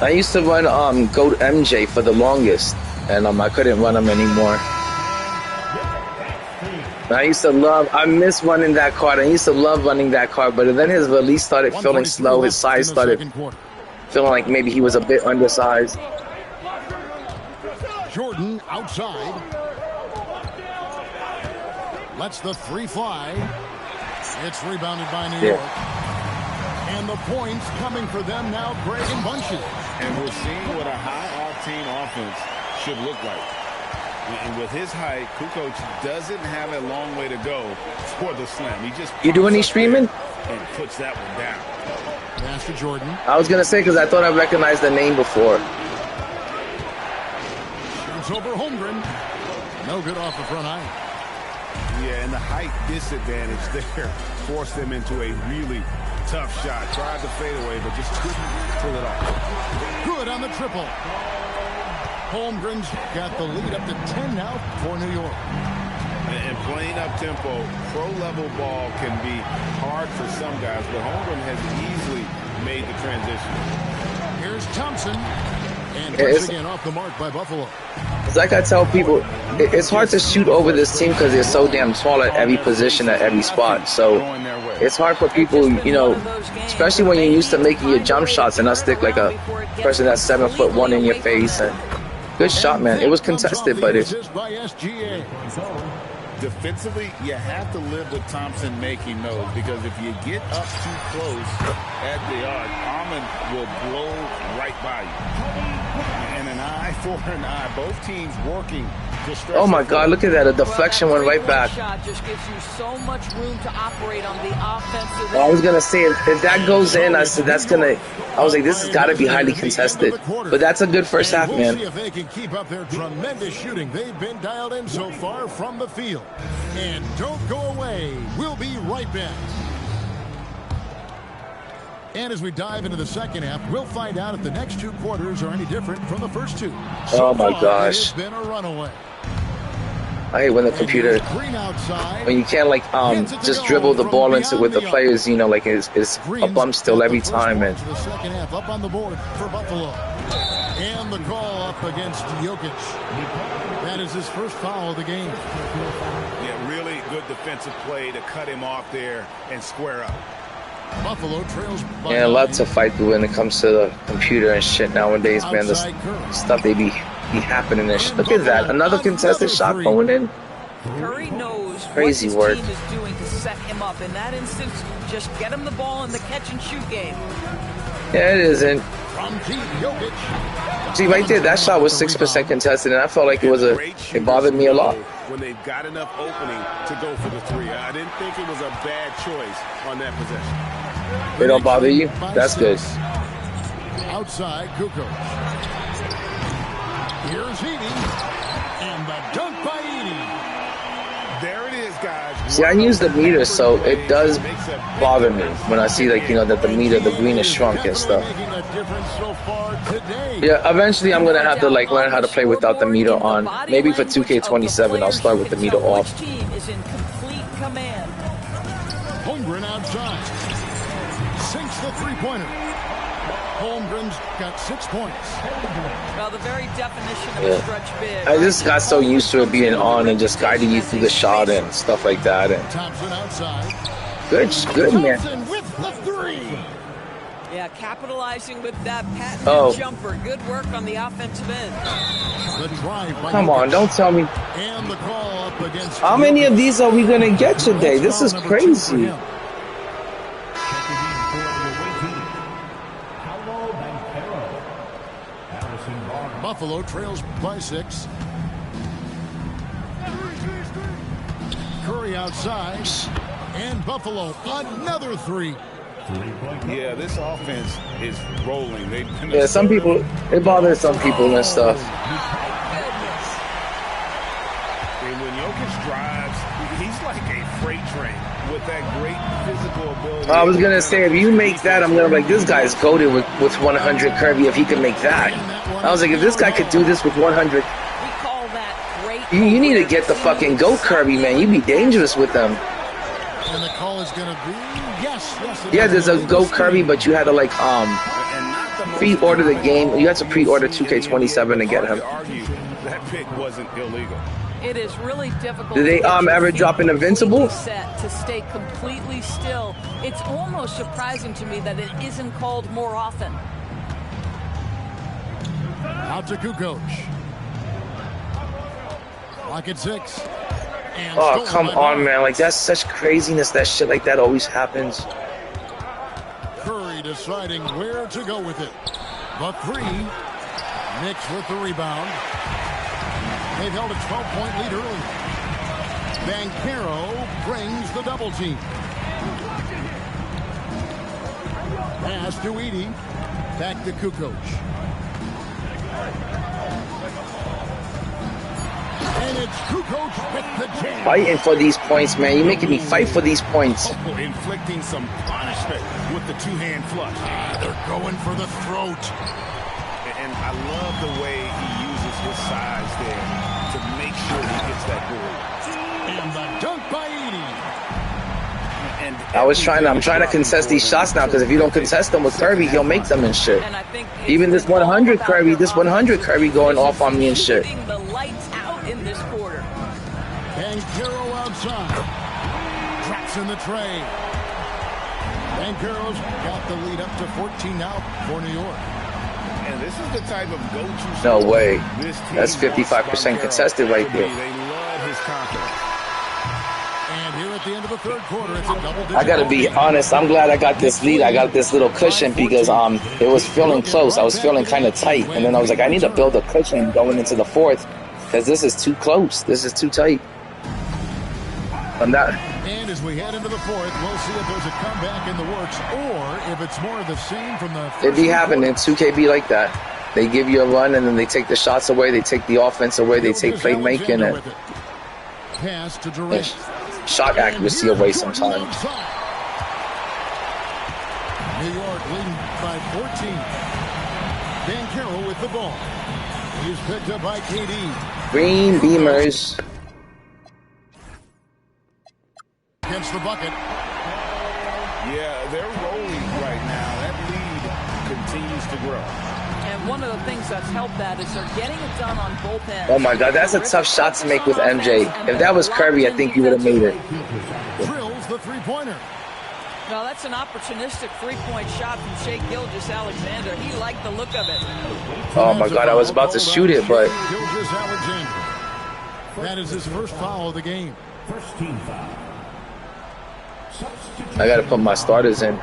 Speaker 2: I used to run Goat MJ for the longest, and I couldn't run him anymore. I miss running that card. I used to love running that card, but then his release started feeling slow. His size started feeling like maybe he was a bit undersized.
Speaker 3: Jordan outside. Lets the three fly. It's rebounded by New York. And the points coming for them now, Greg and Bunches.
Speaker 4: And we're seeing what a high-octane offense should look like. And with his height, Kukoc doesn't have a long way to go for the slam. He just
Speaker 2: You do any streaming?
Speaker 4: and puts that one down.
Speaker 3: Pass to Jordan.
Speaker 2: I was gonna say because I thought I recognized the name before.
Speaker 3: Shoots over Holmgren. No good off the front height.
Speaker 4: Yeah, and the height disadvantage there forced them into a really tough shot. Tried to fade away, but just couldn't pull it off.
Speaker 3: Good on the triple. Holmgren's got the lead up to 10 now for New York.
Speaker 4: And playing up-tempo, pro-level ball can be hard for some guys, but Holmgren has easily made the transition.
Speaker 3: Here's Thompson. And puts again off the mark by Buffalo.
Speaker 2: It's like I tell people, it's hard to shoot over this team because they're so damn tall at every position, at every spot. So it's hard for people, especially when you're used to making your jump shots and not stick like a person that's 7'1" in your face. And good shot, man. It was contested, but it's...
Speaker 4: Defensively, you have to live with Thompson making those, because if you get up too close at the arc, Almond will blow right by you. And an eye for an eye. Both teams working to stretch.
Speaker 2: Oh my God, look at that. A deflection went right back.
Speaker 6: Shot just gives you so much room to operate on the offensive.
Speaker 2: I was going to say, if that goes in, I said that's going to... I was like, this has got to be highly contested. But that's a good first half, man.
Speaker 3: See if they can keep up their tremendous shooting. They've been dialed in so far from the field. And don't go away. We'll be right back. And as we dive into the second half, we'll find out if the next two quarters are any different from the first two.
Speaker 2: Oh my gosh.
Speaker 3: It's been a runaway.
Speaker 2: I hate when the computer, when you can't like just dribble the ball into with the players, like it's a bump still every time, and
Speaker 3: the second half up on the board for Buffalo. And the call up against Jokic. That is his first foul of the game.
Speaker 7: Yeah, really good defensive play to cut him off there and square up.
Speaker 3: Buffalo trails by
Speaker 2: Yeah, a lot to fight through when it comes to the computer and shit nowadays, man. The stuff they be happening and shit. Look at that. Another contested shot going in.
Speaker 6: Curry knows
Speaker 2: Crazy
Speaker 6: what
Speaker 2: work.
Speaker 6: his team is doing to set him up. In that instance, just get him the ball in the catch-and-shoot game.
Speaker 2: Yeah, it isn't.
Speaker 3: from Jokic.
Speaker 2: See, right there, that shot was 6% contested, and I felt like it bothered me a lot.
Speaker 7: When they've got enough opening to go for the three. I didn't think it was a bad choice on that possession.
Speaker 2: They don't bother you? That's good.
Speaker 3: Outside, Kukoc. Here's Edie. And the dunk by Edie.
Speaker 7: There it is, guys.
Speaker 2: See, I use the meter, so it does bother me when I see, like, you know, that the meter, the green is shrunk and stuff. Yeah, eventually I'm going to have to, like, learn how to play without the meter on. Maybe for 2K27, I'll start with the meter off.
Speaker 6: Team is in complete command.
Speaker 3: Holmgren outside. Sinks the three-pointer. Holmgren's got 6 points.
Speaker 6: Well, the very definition of a stretch big.
Speaker 2: I just got so used to it being on and just guiding you through the shot and stuff like that. And
Speaker 3: Thompson outside.
Speaker 2: good, man.
Speaker 3: Thompson with the three.
Speaker 6: Yeah, capitalizing with that patented jumper. Good work on the offensive end.
Speaker 3: The drive by
Speaker 2: Come on, don't tell me.
Speaker 3: And the call up against
Speaker 2: How many of these are we going to get today? This is crazy.
Speaker 3: Buffalo trails by 6. Curry outside. And Buffalo, another three.
Speaker 7: Yeah, this offense is rolling.
Speaker 2: Yeah, some people, it bothers some people and stuff.
Speaker 7: And when Jokic drives, he's like a freight train with that great physical ability.
Speaker 2: I was going to say, if you make that, I'm going to be like, this guy's goated with 100 Kirby if he can make that. I was like, if this guy could do this with 100,
Speaker 6: We call that great.
Speaker 2: you need to get the fucking GOAT Kirby, man. You'd be dangerous with them.
Speaker 3: And the call is going to be yes.
Speaker 2: Yeah, there's a GOAT Kirby, but you had to, like, pre-order the game. You had to pre-order 2K27 to get him.
Speaker 7: That pick wasn't illegal.
Speaker 6: It is really difficult.
Speaker 2: Did they ever drop an Invincible?
Speaker 6: Set to stay completely still. It's almost surprising to me that it isn't called more often.
Speaker 3: Out to Kukoc. Lock at 6. And
Speaker 2: Oh, come on, man. Like, that's such craziness. That shit like that always happens.
Speaker 3: Curry deciding where to go with it. The three. Knicks with the rebound. They've held a 12-point lead early. Banchero brings the double team. Pass to Edie. Back to Kukoc. And it's Kukoc with the jam.
Speaker 2: Fighting for these points, man. You're making me fight for these points.
Speaker 7: Oh, inflicting some punishment with the two-hand flush.
Speaker 3: They're going for the throat.
Speaker 7: And I love the way he uses his size there to make sure he gets that goal.
Speaker 3: And the dunk by Edie.
Speaker 7: And
Speaker 2: I'm trying to contest these shots now, because if you don't contest them with Kirby, he'll make them and shit.
Speaker 6: And I think
Speaker 2: Even this 100 Kirby going off on me and shit.
Speaker 6: The lights out in this quarter.
Speaker 3: Banchero outside. Traps in the tray. Banchero's got the lead up to 14 now for New York.
Speaker 7: And this is the type of go-to.
Speaker 2: No way.
Speaker 7: This team
Speaker 2: That's 55% contested right there.
Speaker 7: They love his confidence.
Speaker 3: And here at the end of the third quarter, it's a double-digit.
Speaker 2: I gotta be honest, I'm glad I got this lead. I got this little cushion because it was feeling close. I was feeling kind of tight, and then I was like, I need to build a cushion going into the fourth, because this is too close. This is too tight. I'm not.
Speaker 3: And as we head into the fourth, we'll see if there's a comeback in the works, or if it's more of the same from the first.
Speaker 2: It be happening. 2KB like that. They give you a run, and then they take the shots away. They take the offense away. They take playmaking and
Speaker 3: pass to Durant.
Speaker 2: Shot accuracy away sometimes.
Speaker 3: New York leading by 14. Banchero with the ball. He's picked up by KD.
Speaker 2: Green Beamers.
Speaker 3: Against the bucket.
Speaker 7: Yeah, they're rolling right now. That lead continues to grow.
Speaker 6: And one of the things that's helped that is they're getting it done on both ends.
Speaker 2: Oh my God, that's a tough shot to make with MJ. If that was Curry, I think he would have made it.
Speaker 3: Drills the three-pointer.
Speaker 6: No, that's an opportunistic three-point shot from Shai Gilgeous-Alexander. He liked the look of it.
Speaker 2: Oh my God, I was about to shoot it, but
Speaker 3: Gilgeous-Alexander. That is his first foul of the game.
Speaker 8: First team foul.
Speaker 2: I got to put my starters in.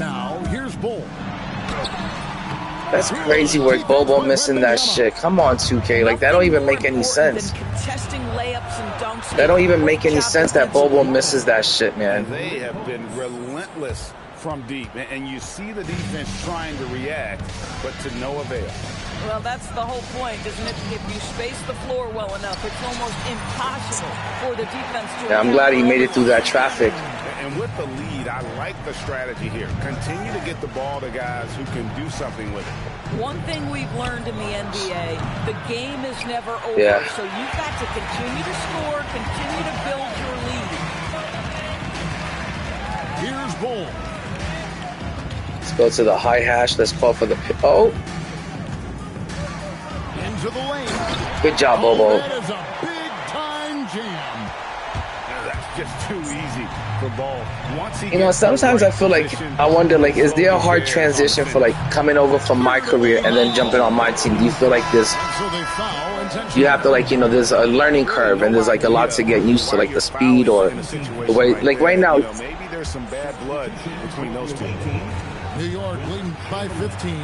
Speaker 3: Now, here's Bull.
Speaker 2: That's crazy work. Bobo missing that shit. Come on, 2K. Like, that don't even make any sense. That don't even make any sense that Bobo misses that shit, man.
Speaker 4: They have been relentless from deep, and you see the defense trying to react, but to no avail.
Speaker 6: Well, that's the whole point, isn't it? If you space the floor well enough, it's almost impossible for the defense to...
Speaker 2: Yeah, I'm glad he made it through that traffic.
Speaker 4: And with the lead, I like the strategy here. Continue to get the ball to guys who can do something with it.
Speaker 6: One thing we've learned in the NBA, the game is never over.
Speaker 2: Yeah.
Speaker 6: So you've got to continue to score, continue to build your lead.
Speaker 3: Here's Bull.
Speaker 2: Let's go to the high hash. Let's call for the... Oh!
Speaker 3: Into the lane.
Speaker 2: Good job, Bobo.
Speaker 3: That is a big-time jam.
Speaker 4: That's just too easy for Ball.
Speaker 2: You know, sometimes I feel like, I wonder, like, is there a hard transition for, like, coming over from my career and then jumping on my team? Do you feel like this, you have to, like, you know, there's a learning curve and there's, like, a lot to get used to, like, the speed or the way, like, right now.
Speaker 4: Maybe there's some bad blood between those two.
Speaker 3: New York leading by 15.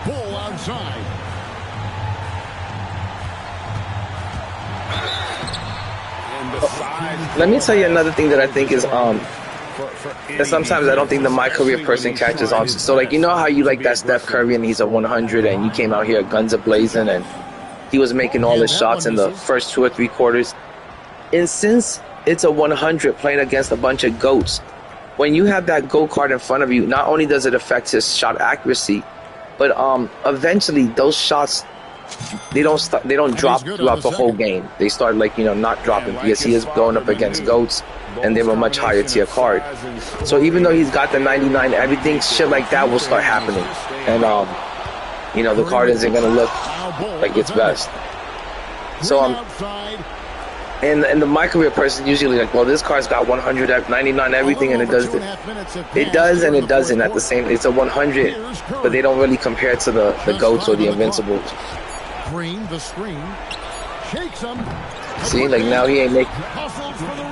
Speaker 3: Bull outside.
Speaker 2: Let me tell you another thing that I think is that sometimes I don't think the my career person catches on. So like, you know how you like that Steph Curry and he's a 100 and you came out here guns a-blazing and he was making all his shots in the first 2 or 3 quarters. And since it's a 100 playing against a bunch of GOATs, when you have that GOAT card in front of you, not only does it affect his shot accuracy, but eventually those shots, they don't drop throughout the whole game. They start, like, you know, not dropping because he is going up against GOATs and they have a much higher tier card. So even though he's got the 99, everything shit like that will start happening, and you know, the card isn't gonna look like its best. So and the my career person usually like, well, this card's got 100, 99, everything, and it does and it doesn't at the same. It's a 100, but they don't really compare to the GOATs or the Invincibles. See, like now he ain't making.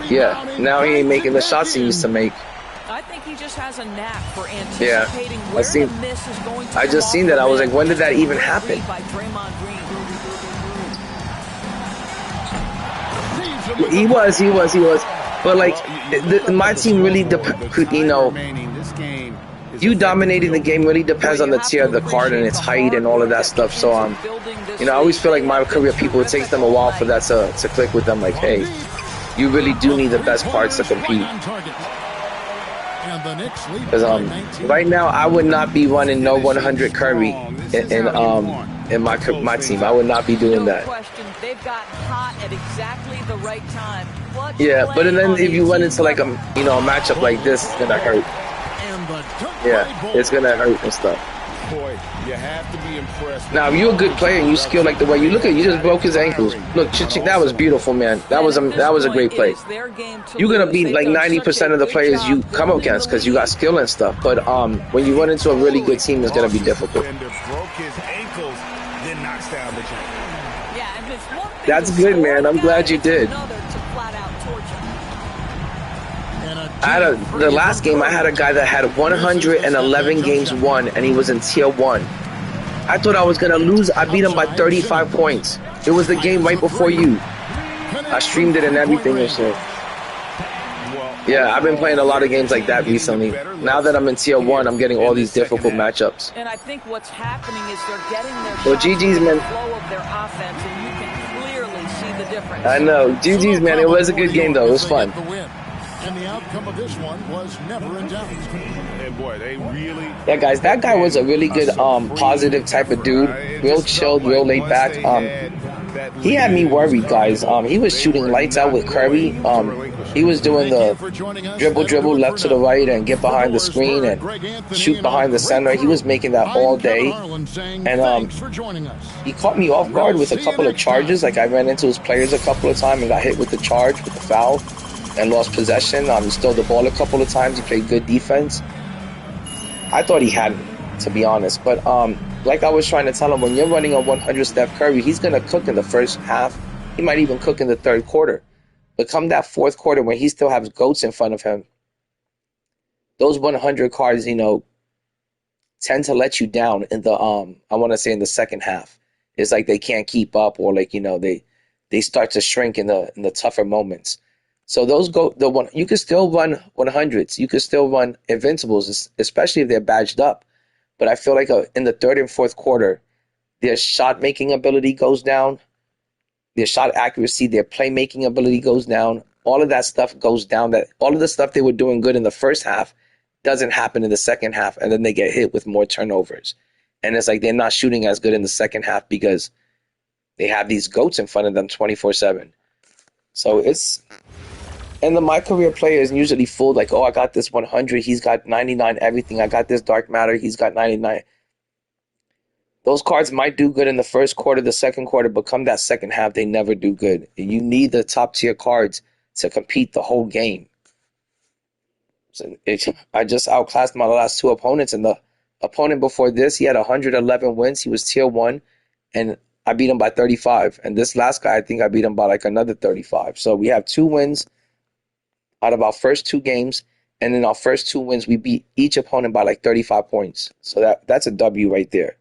Speaker 2: Yeah, now he ain't making the shots he used to make.
Speaker 6: I think he just has a knack for anticipating where the miss is going to.
Speaker 2: I just seen that. I was like, when did that even happen? He was. But like, my team really, you know, you dominating the game really depends on the tier of the card and its height and all of that stuff. So you know, I always feel like my career people, it takes them a while for that to click with them. Like, hey, you really do need the best cards to compete. Because right now I would not be running no 100 Curry in my team. I would not be doing that.
Speaker 6: They've gotten hot at exactly the right time.
Speaker 2: Yeah, but then if you run into like a matchup like this, it's gonna hurt. Yeah, it's gonna hurt and stuff.
Speaker 4: Boy, you have to be impressed.
Speaker 2: Now, if you're a good player and you skill like the way you look at, you just broke his ankles. Look, that was beautiful, man. That was a great play. You're gonna beat like 90% of the players you come up against because you got skill and stuff. But when you run into a really good team, it's gonna be difficult. That's good, man. I'm glad you did. The last game, I had a guy that had 111 games won, and he was in tier 1. I thought I was going to lose. I beat him by 35 points. It was the game right before you. I streamed it and everything and shit. Yeah, I've been playing a lot of games like that recently. Now that I'm in tier 1, I'm getting all these difficult matchups.
Speaker 6: And I think what's happening is they're getting their
Speaker 2: GG's, man.
Speaker 6: flow of their offense, and you can clearly see the difference.
Speaker 2: I know. GG's, man. It was a good game, though. It was fun.
Speaker 3: And the outcome of this one was never in doubt.
Speaker 4: And boy, they really...
Speaker 2: Yeah, guys, that guy was a really good, positive type of dude. Real chilled, real laid back. He had me worried, guys. He was shooting lights out with Curry. He was doing the dribble left to the right and get behind the screen and shoot behind the center. He was making that all day. And he caught me off guard with a couple of charges. Like I ran into his players a couple of times and got hit with the charge, with the foul, and lost possession. He stole the ball a couple of times. He played good defense. I thought he had me, to be honest. But like I was trying to tell him, when you're running a 100 Steph Curry, he's going to cook in the first half. He might even cook in the third quarter. But come that fourth quarter when he still has GOATs in front of him, those 100 cards, tend to let you down in the I want to say in the second half. It's like they can't keep up, or like they start to shrink in the tougher moments. So those you can still run 100s, you can still run invincibles, especially if they're badged up. But I feel like in the third and fourth quarter, their shot making ability goes down, their shot accuracy, their playmaking ability goes down. All of that stuff goes down. That all of the stuff they were doing good in the first half doesn't happen in the second half, and then they get hit with more turnovers. And it's like they're not shooting as good in the second half because they have these GOATs in front of them 24/7. So and my career player is usually fooled like, oh, I got this 100, he's got 99 everything. I got this dark matter, he's got 99. Those cards might do good in the first quarter, the second quarter, but come that second half, they never do good. You need the top tier cards to compete the whole game. So I just outclassed my last two opponents, and the opponent before this, he had 111 wins. He was tier 1, and I beat him by 35. And this last guy, I think I beat him by like another 35. So we have 2 wins out of our first 2 games, and in our first 2 wins, we beat each opponent by like 35 points. So that's a W right there.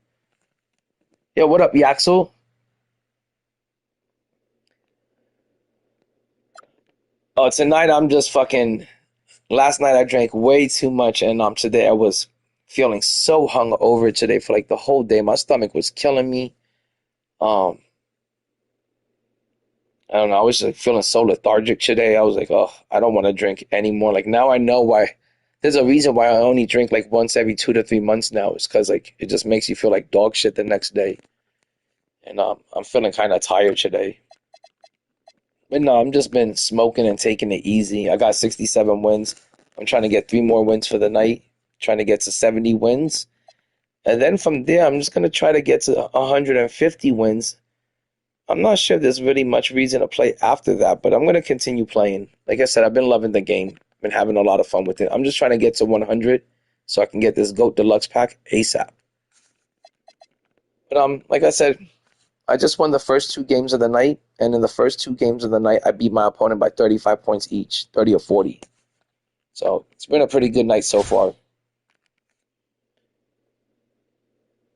Speaker 2: Yo, what up, Yaxel? Oh, tonight I'm just fucking... Last night I drank way too much, and today I was feeling so hungover today for like the whole day. My stomach was killing me. I don't know. I was like feeling so lethargic today. I was like, oh, I don't want to drink anymore. Like now I know why. There's a reason why I only drink like once every 2 to 3 months now. It's because like it just makes you feel like dog shit the next day. And I'm feeling kind of tired today. But no, I'm just been smoking and taking it easy. I got 67 wins. I'm trying to get 3 more wins for the night. Trying to get to 70 wins. And then from there, I'm just going to try to get to 150 wins. I'm not sure there's really much reason to play after that, but I'm going to continue playing. Like I said, I've been loving the game. Been having a lot of fun with it. I'm just trying to get to 100 so I can get this GOAT Deluxe pack ASAP. But like I said, I just won the first 2 games of the night, and in the first 2 games of the night, I beat my opponent by 35 points each, 30 or 40. So it's been a pretty good night so far.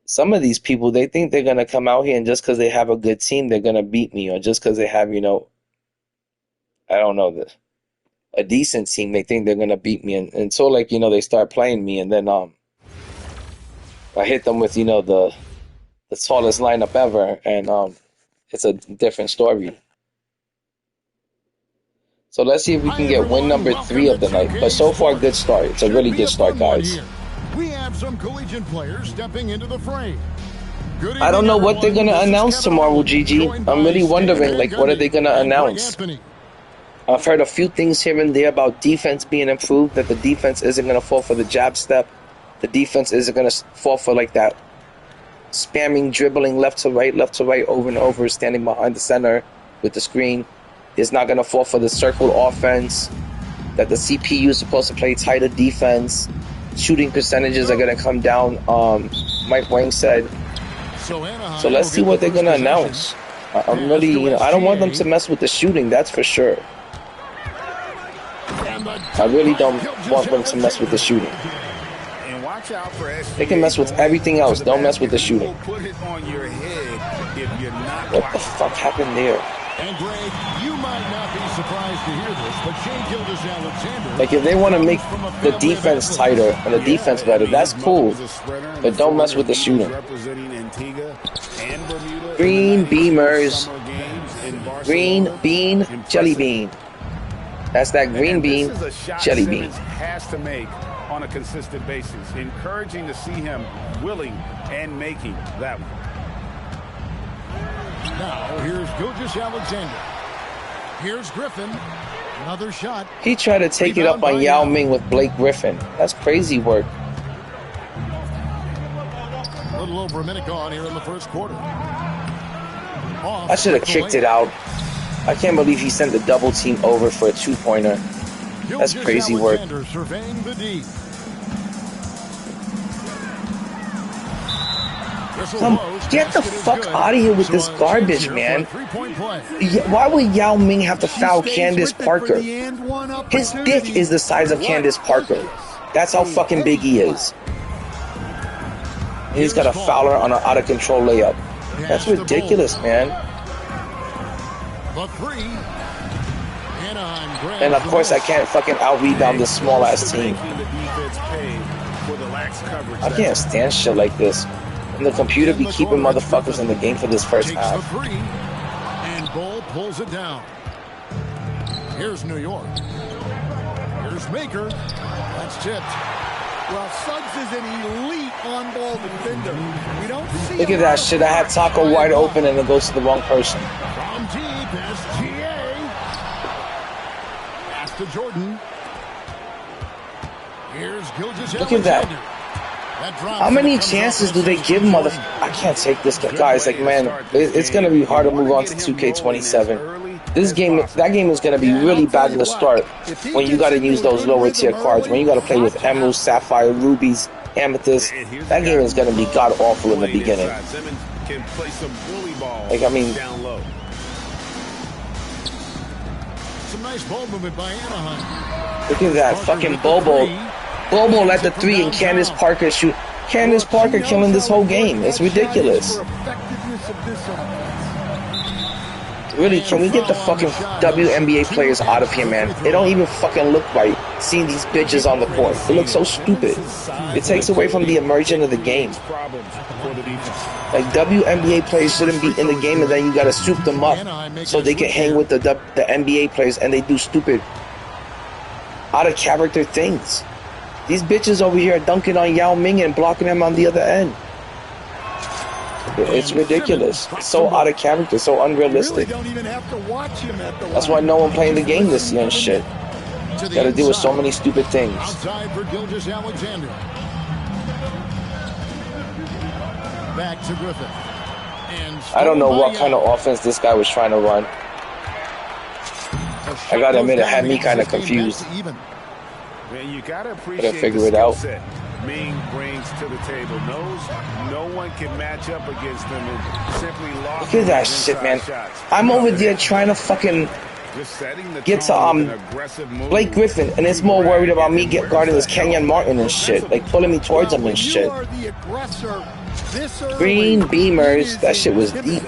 Speaker 2: Some of these people, they think they're going to come out here and just because they have a good team, they're going to beat me, or just because they have, I don't know, a decent team, they think they're going to beat me. And so, like, they start playing me, and then I hit them with, the tallest lineup ever, and it's a different story. So let's see if we can get win number 3 of the night. But so far, good start. It's a really good start, guys.
Speaker 3: We have some collegiate players stepping into the fray.
Speaker 2: I don't know what they're going to announce tomorrow, GG. I'm really wondering, like, what are they going to announce? I've heard a few things here and there about defense being improved, that the defense isn't going to fall for the jab step. The defense isn't going to fall for, like, that spamming, dribbling left to right over and over, standing behind the center with the screen. It's not going to fall for the circle offense, that the CPU is supposed to play tighter defense. Shooting percentages are going to come down, Mike Wang said. So let's see what they're going to announce. I'm really, I don't want them to mess with the shooting, that's for sure. I really don't want them to mess with the shooting. They can mess with everything else, don't mess with the shooting. What the fuck happened there?
Speaker 3: And Greg, you might not be surprised to hear this, but Shai Gilgeous-Alexander,
Speaker 2: like, if they want to make the defense tighter and the defense better, that's cool. But don't mess with the shooting. Green Beamers. Green Bean Jelly Bean. That's that green bean jelly bean.
Speaker 7: Has to make on a consistent basis. Encouraging to see him willing and making that one.
Speaker 3: Now, here's Gilgeous-Alexander. Here's Griffin. Another shot.
Speaker 2: He tried to take it up on Yao Ming with Blake Griffin. That's crazy work.
Speaker 3: A little over a minute gone here in the first quarter.
Speaker 2: I should have kicked it out. I can't believe he sent the double team over for a two-pointer. That's crazy work. Get the fuck out of here with this garbage, man. Why would Yao Ming have to foul Candace Parker? His dick is the size of Candace Parker. That's how fucking big he is. And he's got a foul her on an out-of-control layup. That's ridiculous, man. And of course I can't fucking out-rebound this small-ass team. I can't stand shit like this. And the computer be keeping motherfuckers in the game for this first half.
Speaker 3: And Bull pulls it down. Here's New York. Here's Maker. That's tipped.
Speaker 5: Well, Suggs is an elite on-ball defender. We don't see.
Speaker 2: Look at that shit. I had Taco wide open and it goes to the wrong person.
Speaker 3: From deep is GA. Pass to Jordan. Here's Gilgeous.
Speaker 2: Look at that. How many chances do they give I can't take this, guys. Like, man, it's going to be hard to move on to 2K27. That game is going to be really bad in the start when you got to use those lower tier cards, when you got to play with emeralds, sapphire, rubies, amethyst. That game is going to be god awful in the beginning. Like, I mean,
Speaker 3: some nice ball movement by Anaheim.
Speaker 2: Look at that fucking Bobo. Bobo let the three and Candace Parker shoot. Candace Parker killing this whole game. It's ridiculous. Really, can we get the fucking WNBA players out of here, man? It don't even fucking look right seeing these bitches on the court. It looks so stupid. It takes away from the immersion of the game. Like, WNBA players shouldn't be in the game and then you gotta soup them up so they can hang with the NBA players and they do stupid, out of character things. These bitches over here are dunking on Yao Ming and blocking him on the other end. It's ridiculous. It's so out of character, so unrealistic. That's why no one playing the game this year and shit. Got to deal with so many stupid things.
Speaker 3: Back to Griffin.
Speaker 2: I don't know what kind of offense this guy was trying to run. I gotta admit, it had me kind of confused.
Speaker 7: Man, you gotta
Speaker 2: appreciate figure it out.
Speaker 7: Ming brings to the table. No one can match up against them and simply lost.
Speaker 2: Look at that shit, man. I'm over there trying to fucking get to Blake Griffin, and it's more worried about me guarding this Kenyon Martin and shit, like pulling me towards him and shit. Green beamers, that shit was deep.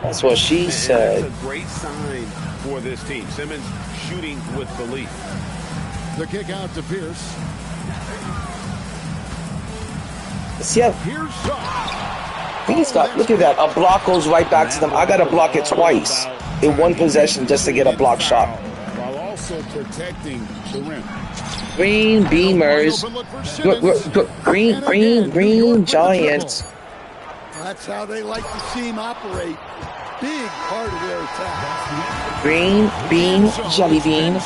Speaker 2: That's what she said.
Speaker 7: That's a great sign for this team. Simmons shooting with belief.
Speaker 3: The kick out to Pierce.
Speaker 2: See how he's got, look at that, a block goes right back to them. I gotta block it twice in one possession just to get a block shot.
Speaker 4: While also protecting the rim.
Speaker 2: Green beamers. Green Giants.
Speaker 5: That's how they like to see him operate. Big part of their attack.
Speaker 2: Green bean, jelly bean.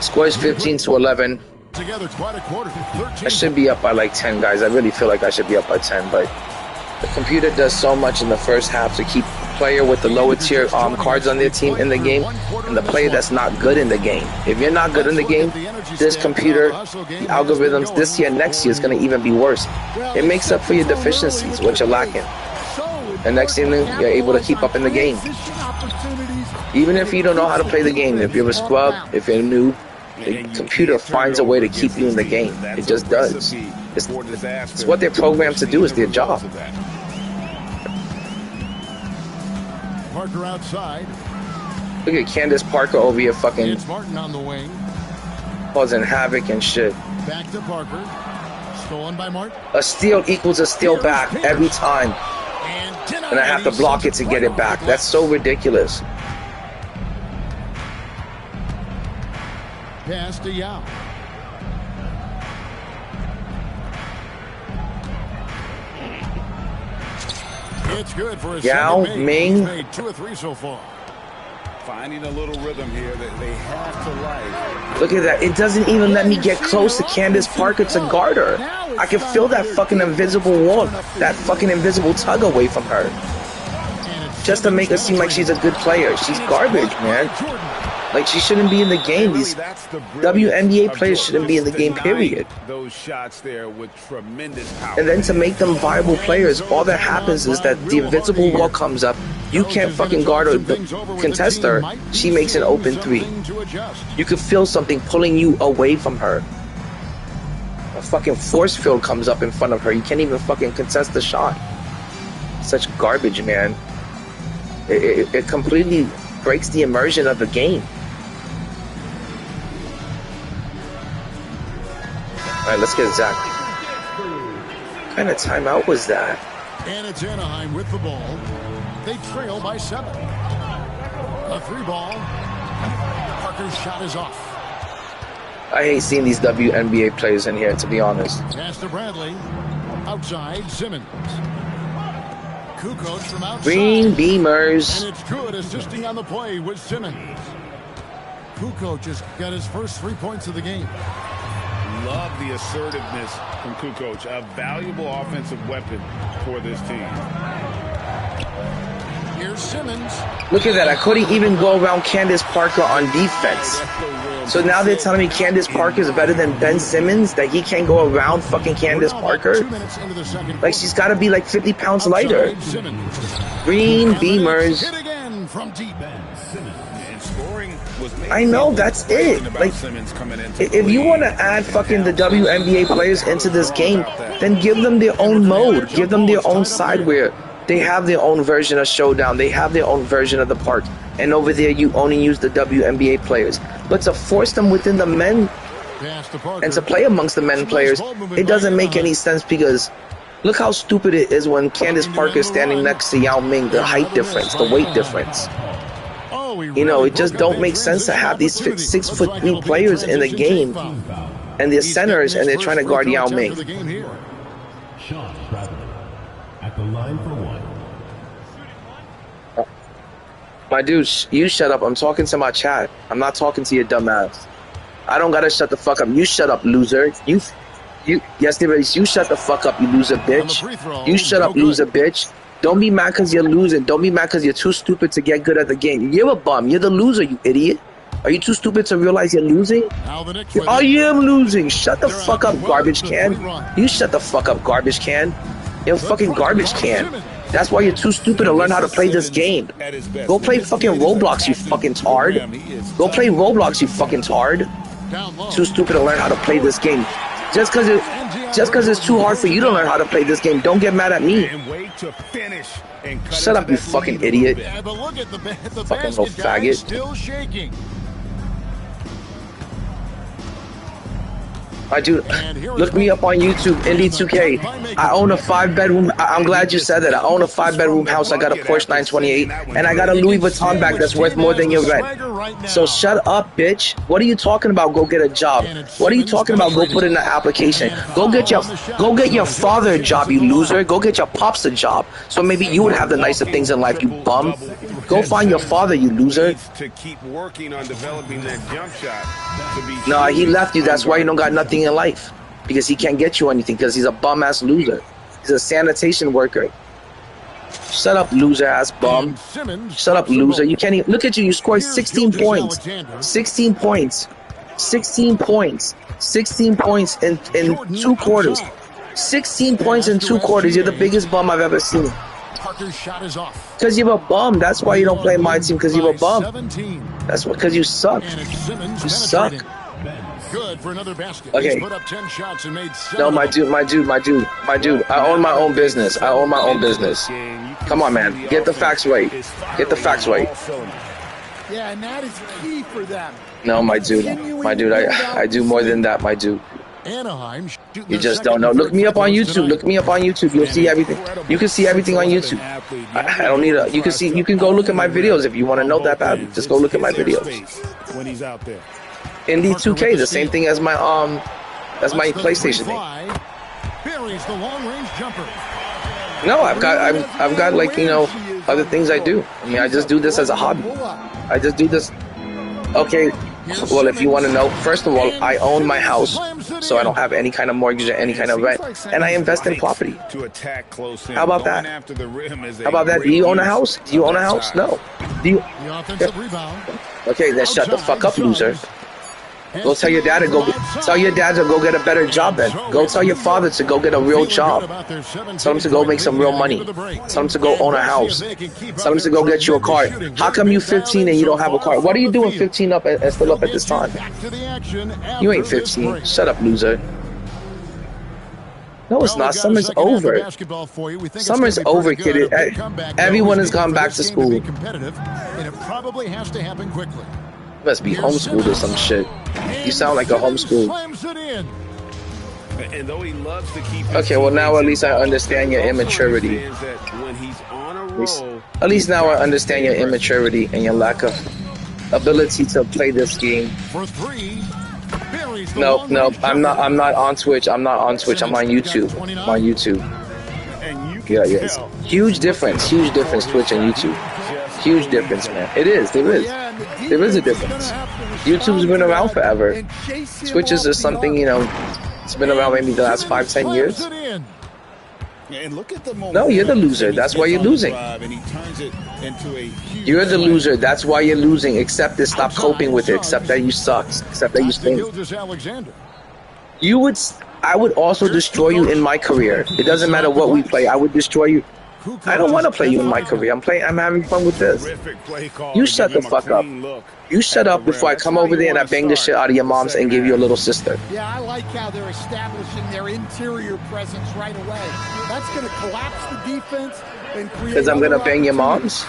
Speaker 2: Scores 15-11. I should be up by like 10, guys. I really feel like I should be up by 10, but the computer does so much in the first half to keep player with the lower tier cards on their team in the game and the player that's not good in the game. If you're not good in the game, this computer, the algorithms this year, next year is going to even be worse. It makes up for your deficiencies, what you're lacking. And next thing you're able to keep up in the game. Even if you don't know how to play the game, if you're a scrub, if you're new, the computer finds a way to keep you in the game. It just does. It's what they're programmed to do. It's their job.
Speaker 3: Parker outside.
Speaker 2: Look at Candace Parker over here fucking
Speaker 3: Martin on the wing.
Speaker 2: causing havoc and shit.
Speaker 3: Back to Parker. Stolen by Martin.
Speaker 2: A steal equals a steal back every time. And I have to block it to get it back. That's so ridiculous.
Speaker 3: Pass to Yao. It's good for a
Speaker 2: Yao Ming.
Speaker 3: Made 2 of 3 so far.
Speaker 4: finding a little rhythm here that they have to like.
Speaker 2: Look at that. It doesn't even let me get close to Candace Parker to guard her. I can feel that fucking invisible wall, that fucking invisible tug away from her. Just to make her seem like she's a good player. She's garbage, man. Like, she shouldn't be in the game. These WNBA players shouldn't be in the game, period.
Speaker 4: Those shots there with tremendous power.
Speaker 2: And then to make them viable players, all that happens is that the invisible wall comes up. You can't fucking guard or contest her. She makes an open three. You could feel something pulling you away from her. A fucking force field comes up in front of her. You can't even fucking contest the shot. Such garbage, man. It completely breaks the immersion of the game. Alright, let's get Zach. What kind of timeout was that?
Speaker 3: And it's Anaheim with the ball. They trail by 7. A 3-ball. Parker's shot is off.
Speaker 2: I hate seeing these WNBA players in here, to be honest.
Speaker 3: Pass to Bradley. Outside, Simmons. Kukoc from outside.
Speaker 2: Green Beamers.
Speaker 3: And it's good, assisting on the play with Simmons. Kukoc has got his first 3 points of the game.
Speaker 4: Love the assertiveness from Kukoc, a valuable offensive weapon for this team.
Speaker 3: Here's Simmons.
Speaker 2: Look at that. I couldn't even go around Candace Parker on defense. So now they're telling me Candace Parker is better than Ben Simmons, that he can't go around fucking Candace Parker? Like, she's got to be like 50 pounds lighter. Green Beamers. I know, that's it. Like, if you want to add fucking the WNBA players into this game, then give them their own mode. Give them their own side where they have their own version of Showdown. They have their own version of the park. And over there, you only use the WNBA players. But to force them within the men and to play amongst the men players, it doesn't make any sense, because look how stupid it is when Candace Parker is standing next to Yao Ming, the height difference, the weight difference. You know, it just don't make sense to have these 6'3" players in the game, and they're centers, and they're trying to guard Yao Ming.
Speaker 8: Sean Bradley at the line for 1.
Speaker 2: My dude, you shut up. I'm talking to my chat. I'm not talking to your dumb ass. I don't gotta shut the fuck up. You shut up, loser. Yesterday, you shut the fuck up, you loser bitch. You shut up, loser bitch. Don't be mad because you're losing. Don't be mad because you're too stupid to get good at the game. You're a bum. You're the loser, you idiot. Are you too stupid to realize you're losing? I am losing. Shut the fuck up, garbage can. You shut the fuck up, garbage can. You're a fucking garbage can. That's why you're too stupid to learn how to play this game. Go play fucking Roblox, you fucking tard. Go play Roblox, you fucking tard. Too stupid to learn how to play this game. Just because it's too hard for you to learn how to play this game, don't get mad at me. Shut up, you fucking idiot. Fucking little faggot. My dude, look me up on YouTube, NBA2K. I own a 5-bedroom. I'm glad you said that. I own a 5-bedroom house. I got a Porsche 928, and I got a Louis Vuitton bag that's worth more than your rent. So shut up, bitch. What are you talking about? Go get a job. What are you talking about? Go put in an application. Go get your father a job, you loser. Go get your pops a job. So maybe you would have the nicer things in life, you bum. Go find your father, you loser.
Speaker 7: To keep working on developing that jump shot.
Speaker 2: No, he left you. That's why you don't got nothing in life, because he can't get you anything, because he's a bum ass loser. He's a sanitation worker. Shut up, loser ass bum. Shut up, loser. You can't even look at you. You scored 16 points. 16 points. 16 points. 16 points in 2 quarters. 16 points in 2 quarters. You're the biggest bum I've ever seen. Because you're a bum. That's why you don't play my team, because you're a bum. That's because you suck. You suck.
Speaker 3: Good for another basket.
Speaker 2: Okay.
Speaker 3: Put up 10 shots and made 7.
Speaker 2: No, my dude. I own my own business. I own my own business. Come on, man. Get the facts right. Get the facts right.
Speaker 5: Yeah, and that is key for them.
Speaker 2: No, my dude. I do more than that, my dude. You just don't know. Look me up on YouTube. Look me up on YouTube. You'll see everything. You can see everything on YouTube. I don't need a. You can see. You can go look at my videos if you want to know that bad. Just go look at my videos.
Speaker 4: When he's out there.
Speaker 2: ND2K, the same thing as my PlayStation thing. No, I've got like, you know, other things I do. I mean, I just do this as a hobby. I just do this. Okay. Well, if you want to know, first of all, I own my house, so I don't have any kind of mortgage or any kind of rent, and I invest in property. How about that? How about that? Do you own a house? Do you own a house? No. Do you? Okay, then shut the fuck up, loser. Go tell your dad to go get a better job then. Go tell your father to go get a real job. Tell him to go make some real money. Tell him to go own a house. Tell him to go get you a car. How come you 15 and you don't have a car? What are you doing 15 up and still up at this time? You ain't 15. Shut up, loser. No, it's not. Summer's over. Summer's over, kid. Everyone has gone back to school.
Speaker 3: And it probably has to happen quickly.
Speaker 2: Must be homeschooled or some shit. You sound like a homeschool. Okay, well now at least I understand your immaturity. At least now I understand your immaturity and your lack of ability to play this game. No, I'm not on Twitch. I'm not on Twitch. I'm on YouTube. I'm on YouTube. Yeah, yes. Huge difference, Twitch and YouTube. Huge difference, man. It is. There is a difference. YouTube's been around forever. Twitch is just something, you know, it's been around maybe the last 5-10 years. No, you're the loser. That's why you're losing. You're the loser. That's why you're losing. Accept it. Stop coping with it. Accept that you suck. Accept that you stink. I would also destroy you in my career. It doesn't matter what we play. I would destroy you. I don't want to play you in my career. I'm having fun with this. You shut the fuck up. You shut up before I come over there and I bang the shit out of your moms and give you a little sister.
Speaker 5: Yeah, I like how they're establishing their interior presence right away. That's going to collapse the defense and create.
Speaker 2: Because I'm going to bang your moms?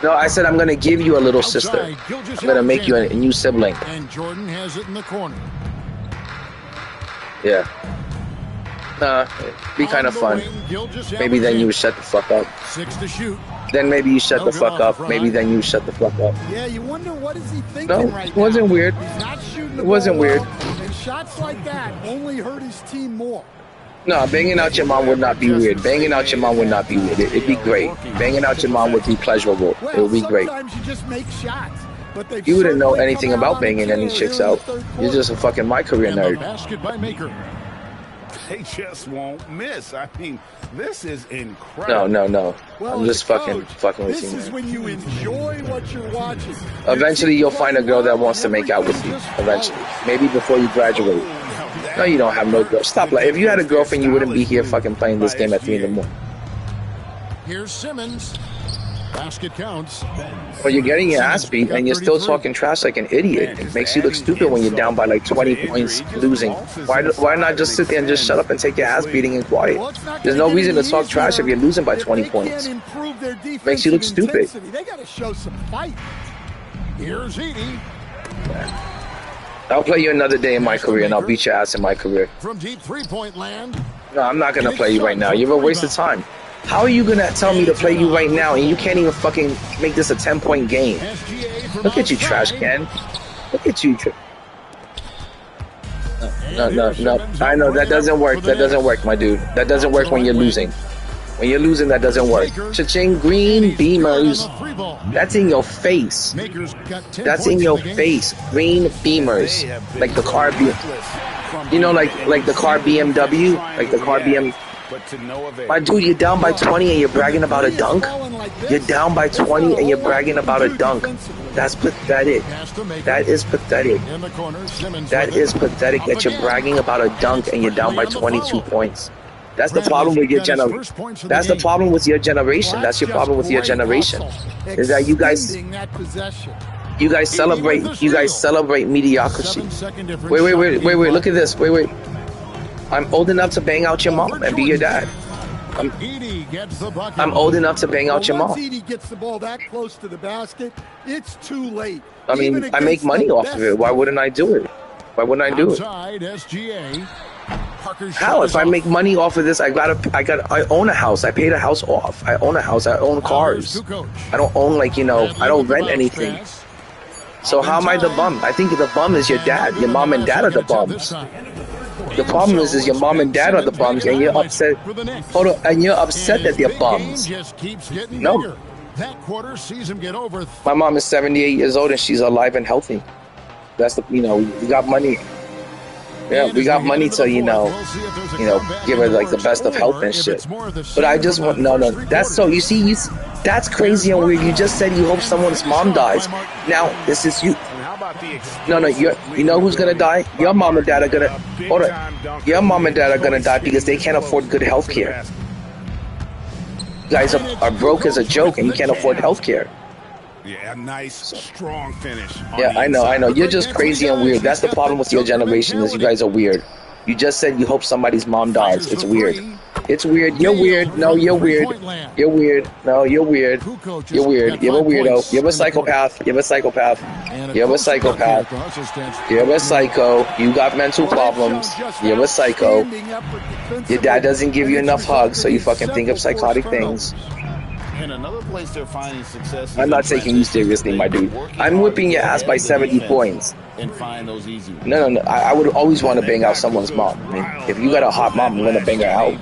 Speaker 2: No, I said I'm going to give you a little sister. I'm going to make you a new sibling.
Speaker 3: And Jordan has it in the corner.
Speaker 2: Yeah. Be kind of fun. Maybe then you would shut the fuck up.
Speaker 3: 6 to shoot.
Speaker 2: Then maybe you shut the fuck up. Maybe then you shut the fuck up.
Speaker 5: Yeah, you wonder what is he thinking
Speaker 2: no,
Speaker 5: right
Speaker 2: it wasn't
Speaker 5: now.
Speaker 2: weird.
Speaker 5: He's not shooting the
Speaker 2: it wasn't
Speaker 5: ball
Speaker 2: weird.
Speaker 5: well, and shots like that only hurt his team more.
Speaker 2: No, banging out your mom would not be weird. Banging out your mom would not be weird. It'd be great. Banging out your mom would be pleasurable. It would be great.
Speaker 5: Sometimes you just make shots.
Speaker 2: You wouldn't know anything about banging any chicks out. You're just a fucking my career nerd.
Speaker 3: Basket by Maker.
Speaker 7: They just won't miss. I mean, this is incredible.
Speaker 2: No.
Speaker 5: Well,
Speaker 2: I'm just fucking with you.
Speaker 5: This is when you enjoy what you're watching.
Speaker 2: Eventually, you'll find a girl that wants to make out with you. Eventually. Maybe before you graduate. No, you don't have no girl. Stop. Like, if you had a girlfriend, you wouldn't be here fucking playing this game at 3 in the morning.
Speaker 3: Here's Simmons. Basket counts.
Speaker 2: Well, you're getting your ass beat, and you're still talking trash like an idiot. It makes you look stupid when you're down by like 20 points losing. Why not just sit there and just shut up and take your ass beating and quiet? There's no reason to talk trash if you're losing by 20 points. Makes you look stupid.
Speaker 5: They got to show some fight.
Speaker 3: Here's Edie.
Speaker 2: I'll play you another day in my career, and I'll beat your ass in my career.
Speaker 3: From deep three-point land.
Speaker 2: No, I'm not gonna play you right now. You're a waste of time. How are you gonna tell me to play you right now and you can't even fucking make this a 10-point game? Look at you, trash can. Look at you. No. I know that doesn't work. That doesn't work, my dude. That doesn't work when you're losing. When you're losing, that doesn't work. Cha-ching, green beamers. That's in your face. That's in your face. Green beamers, like the car you know, like the car BMW, like the car BM. My dude, you're down by 20 and you're bragging about a dunk? You're down by 20 and you're bragging about a dunk. That's pathetic. That is pathetic. That is pathetic that you're bragging about a dunk and you're down by 22 points. That's the problem with your generation. That's the problem with your generation. That's your problem with your generation. Is that you guys celebrate mediocrity. Wait, look at this. Wait. I'm old enough to bang out your mom and be your dad. I'm old enough to bang out your mom.
Speaker 5: Once Edie gets the ball that close to the basket, it's too late.
Speaker 2: I mean, I make money off of it. Why wouldn't I do it? Why wouldn't I do it? How? If I make money off of this, I own a house. I paid a house off. I own a house. I own cars. I don't own, like, you know, I don't rent anything. So how am I the bum? I think the bum is your dad. Your mom and dad are the bums. The problem is your mom and dad are the bums, and you're upset. Hold on, and you're upset that they're bums. No,
Speaker 3: That quarter sees him get over.
Speaker 2: My mom is 78 years old and she's alive and healthy. That's the, we got money. Yeah, we got money to, give her like the best of health and shit. But I just want, no. That's so, that's crazy and weird. You just said you hope someone's mom dies. Now, this is you. No, you know who's gonna die? Your mom and dad are gonna, your mom and dad are gonna die because they can't afford good health care. You guys are broke as a joke and you can't afford health care.
Speaker 7: Yeah, a nice, strong finish.
Speaker 2: Yeah, I know. You're just crazy and weird. That's the problem with your generation is you guys are weird. You just said you hope somebody's mom dies. It's weird. It's weird. You're weird. No, you're weird. You're weird. No, you're weird. You're weird. You're a weirdo. You're a psychopath. You're a psychopath. You're a psychopath. You're a psycho. You got mental problems. You're a psycho. Your dad doesn't give you enough hugs, so you fucking think of psychotic things.
Speaker 4: And another place they're finding success.
Speaker 2: I'm not taking you seriously, my dude. I'm whipping your ass by 70 points.
Speaker 4: And find those easy.
Speaker 2: No. I would always want to bang out someone's mom. I mean, if you got a hot mom, I'm gonna bang her out.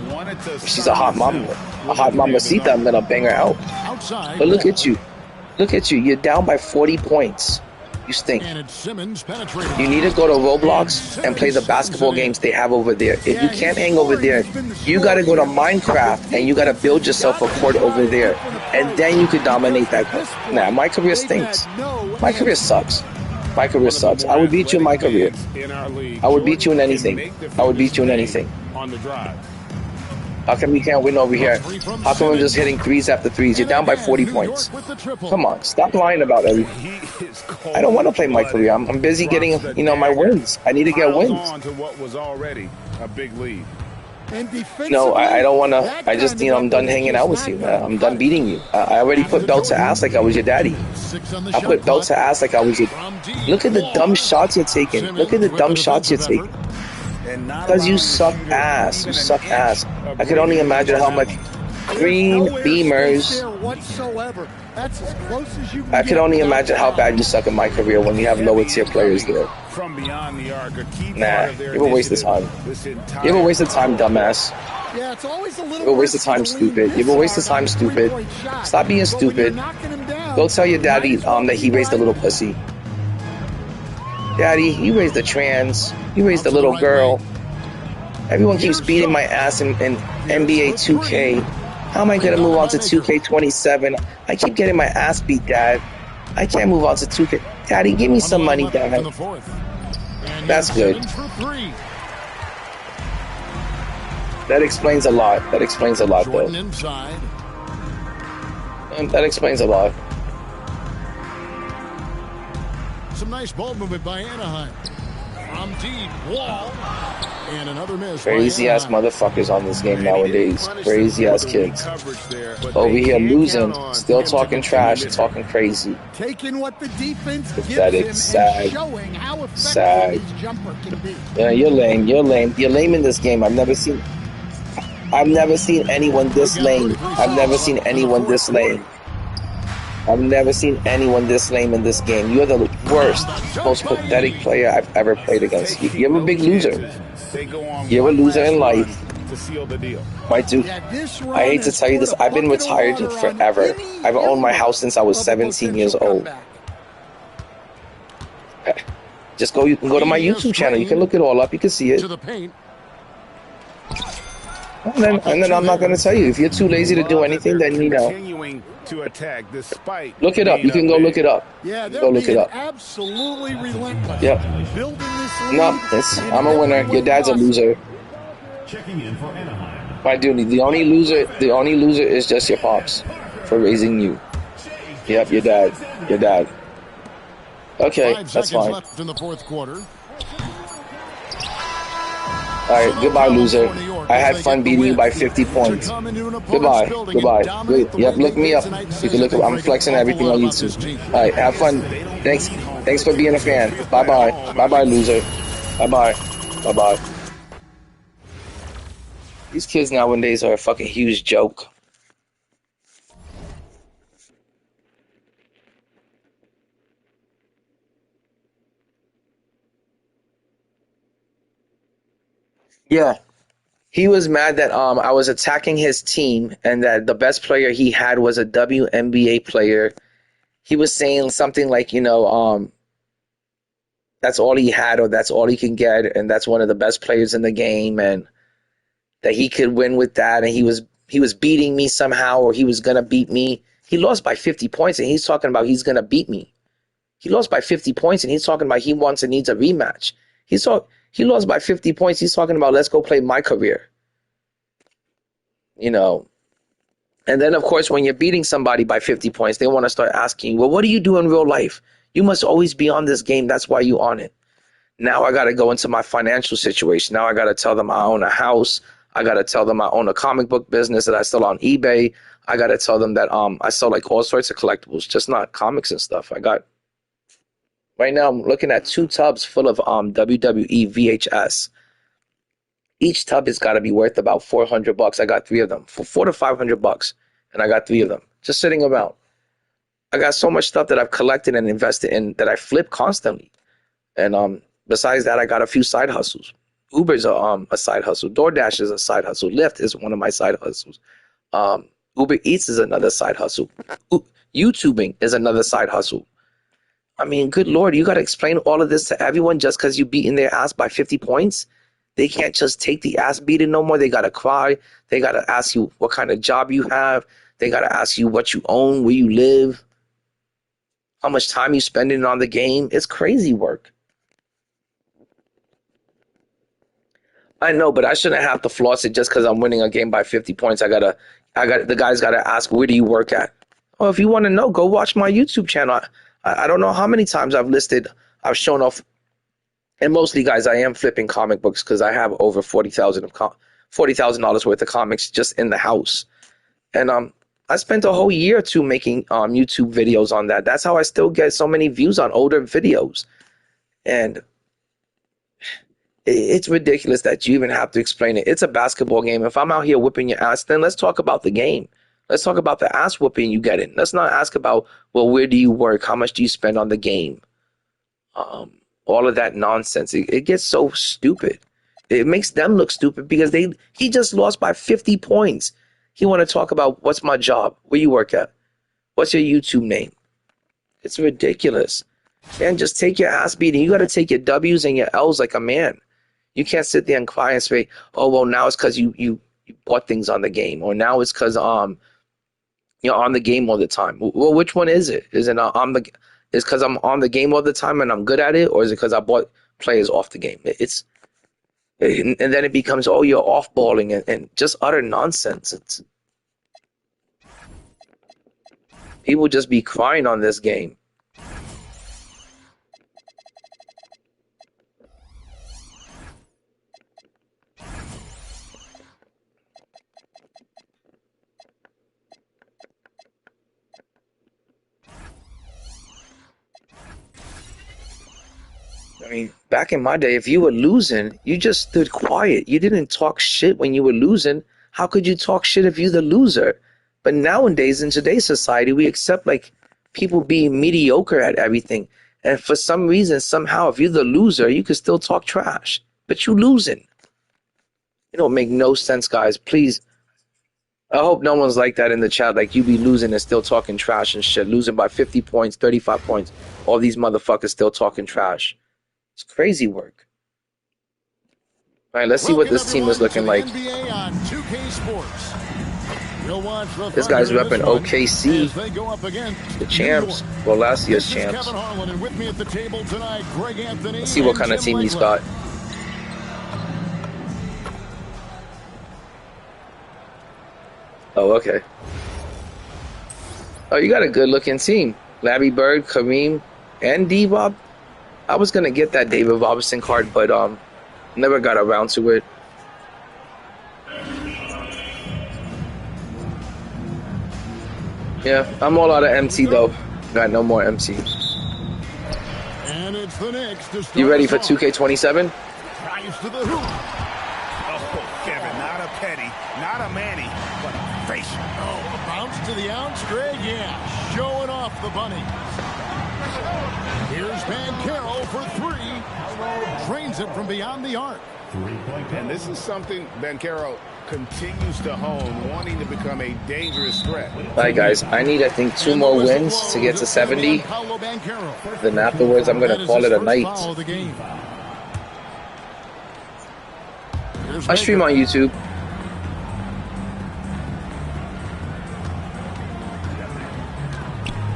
Speaker 2: If she's a hot mamacita, I'm gonna bang her out. But look at you. You're down by 40 points. You stink. You need to go to Roblox and play the basketball games they have over there. If you can't hang over there, you got to go to Minecraft and you got to build yourself a court over there. And then you could dominate that. Nah, my career stinks. My career sucks. I would beat you in my career. I would beat you in anything.
Speaker 4: On the drive.
Speaker 2: How come we can't win over here? How come I'm just hitting threes after threes? You're down by 40 points. Come on, stop lying about everything. I don't want to play my career. I'm busy getting, my wins. I need to get wins. No, I don't want to. I just, I'm done hanging out with you. I'm done beating you. I already put belt to ass like I was your daddy. I put belt to ass like I was your... Look at the dumb shots you're taking. Because you suck ass. I could only imagine how much green beamers. I could only imagine how bad you suck in my career when you have lower tier players there. Nah, you're a waste of time. You're a waste of time, dumbass. You're a waste of time, stupid. You're a waste of time, stupid. Stop being stupid. Go tell your daddy that he raised a little pussy. Daddy, you raised a trans. You raised a little girl. Everyone keeps beating my ass in NBA2K. How am I going to move on to 2K27? I keep getting my ass beat, Dad. I can't move on to 2K. Daddy, give me some money, Dad. That's good. That explains a lot. That explains a lot, though. That explains a lot.
Speaker 3: Some nice ball movement by Anaheim. From deep, Wall. And another miss.
Speaker 2: Crazy ass motherfuckers on this game nowadays. Crazy ass kids. Over here losing, still talking trash, talking crazy.
Speaker 5: Taking what the defense
Speaker 2: pathetic, sad. Sad. Yeah, you're lame. You're lame in this game. I've never seen anyone this lame. I've never seen anyone this lame in this game. You're the worst, most pathetic player I've ever played against. You're a big loser. You're a loser in life. My dude, I hate to tell you this, I've been retired forever. I've owned my house since I was 17 years old. Just go, you can go to my YouTube channel. You can look it all up. You can see it. And then I'm not going to tell you. If you're too lazy to do anything, then look it up. You can go look it up.
Speaker 5: Yeah,
Speaker 2: go look it up.
Speaker 5: Absolutely relentless.
Speaker 2: Yep. No, I'm a winner. Your dad's a loser. My dude, the only loser is just your pops for raising you. Yep, your dad. Okay, that's fine.
Speaker 3: Left in the fourth quarter.
Speaker 2: Alright, goodbye, loser. I had fun beating you by 50 points. Goodbye. Good. Yep, look me up. You can look up. I'm flexing everything on YouTube. Alright, have fun. Thanks for being a fan. Bye-bye. Bye-bye, loser. Bye-bye. Bye-bye. These kids nowadays are a fucking huge joke. Yeah. He was mad that I was attacking his team and that the best player he had was a WNBA player. He was saying something like, that's all he had or that's all he can get, and that's one of the best players in the game, and that he could win with that, and he was beating me somehow, or he was gonna beat me. He lost by 50 points, and he's talking about he's gonna beat me. He lost by 50 points, and he's talking about he wants and needs a rematch. He lost by 50 points. He's talking about let's go play my career. And then, of course, when you're beating somebody by 50 points, they want to start asking you, well, what do you do in real life? You must always be on this game. That's why you on it. Now I got to go into my financial situation. Now I got to tell them I own a house. I got to tell them I own a comic book business that I sell on eBay. I got to tell them that I sell like all sorts of collectibles, just not comics and stuff. Right now I'm looking at 2 tubs full of WWE VHS. Each tub has got to be worth about $400. I got 3 of them for $400 to $500, and I got 3 of them just sitting around. I got so much stuff that I've collected and invested in that I flip constantly. And besides that, I got a few side hustles. Uber's a side hustle. DoorDash is a side hustle. Lyft is one of my side hustles. Uber Eats is another side hustle. YouTubing is another side hustle. I mean, good Lord, you got to explain all of this to everyone just because you beating their ass by 50 points? They can't just take the ass beating no more. They got to cry. They got to ask you what kind of job you have. They got to ask you what you own, where you live, how much time you spending on the game. It's crazy work. I know, but I shouldn't have to floss it just because I'm winning a game by 50 points. The guy's got to ask, where do you work at? Oh, if you want to know, go watch my YouTube channel. I don't know how many times I've shown off, and mostly, guys, I am flipping comic books because I have over $40,000 worth of comics just in the house. And I spent a whole year or 2 making YouTube videos on that. That's how I still get so many views on older videos. And it's ridiculous that you even have to explain it. It's a basketball game. If I'm out here whipping your ass, then let's talk about the game. Let's talk about the ass whooping you get in. Let's not ask about, well, where do you work? How much do you spend on the game? All of that nonsense. It gets so stupid. It makes them look stupid because he just lost by 50 points. He want to talk about what's my job? Where you work at? What's your YouTube name? It's ridiculous. Man, just take your ass beating. You got to take your W's and your L's like a man. You can't sit there and cry and say, oh, well, now it's because you bought things on the game. Or now it's because you're on the game all the time. Well, which one is it? Is it is because I'm on the game all the time and I'm good at it? Or is it because I bought players off the game? And then it becomes, oh, you're off-balling and just utter nonsense. People just be crying on this game. I mean, back in my day, if you were losing, you just stood quiet. You didn't talk shit when you were losing. How could you talk shit if you're the loser? But nowadays, in today's society, we accept like people being mediocre at everything. And for some reason, somehow, if you're the loser, you can still talk trash. But you losing. It don't make no sense, guys. Please. I hope no one's like that in the chat. Like you be losing and still talking trash and shit. Losing by 50 points, 35 points. All these motherfuckers still talking trash. It's crazy work. All right, let's see what this team is looking like.
Speaker 3: NBA on 2K Sports. We'll watch the
Speaker 2: this guy's repping OKC, the champs. Well, last year's champs.
Speaker 3: Kevin Harlan, and with me at the table tonight, Greg Anthony.
Speaker 2: Let's see what kind of team he's got. Oh, okay. Oh, you got a good-looking team. Larry Bird, Kareem, and D-Bob. I was going to get that David Robinson card, but never got around to it. Yeah, I'm all out of MT, though. Got no more MT.
Speaker 3: And it's the Knicks.
Speaker 2: You ready for 2K27?
Speaker 3: Drives to the hoop.
Speaker 7: Oh, Kevin, not a Petty, not a Manny, but a facial.
Speaker 3: Oh, a bounce to the outs, Greg. Yeah, showing off the bunny. Here's Van Carroll for 3. Drains it from beyond the arc.
Speaker 4: And this is something Banchero continues to hone, wanting to become a dangerous threat.
Speaker 2: All right, guys, I need, I think, 2 more wins to get to 70. Then afterwards, I'm going to call it a night. I stream on YouTube.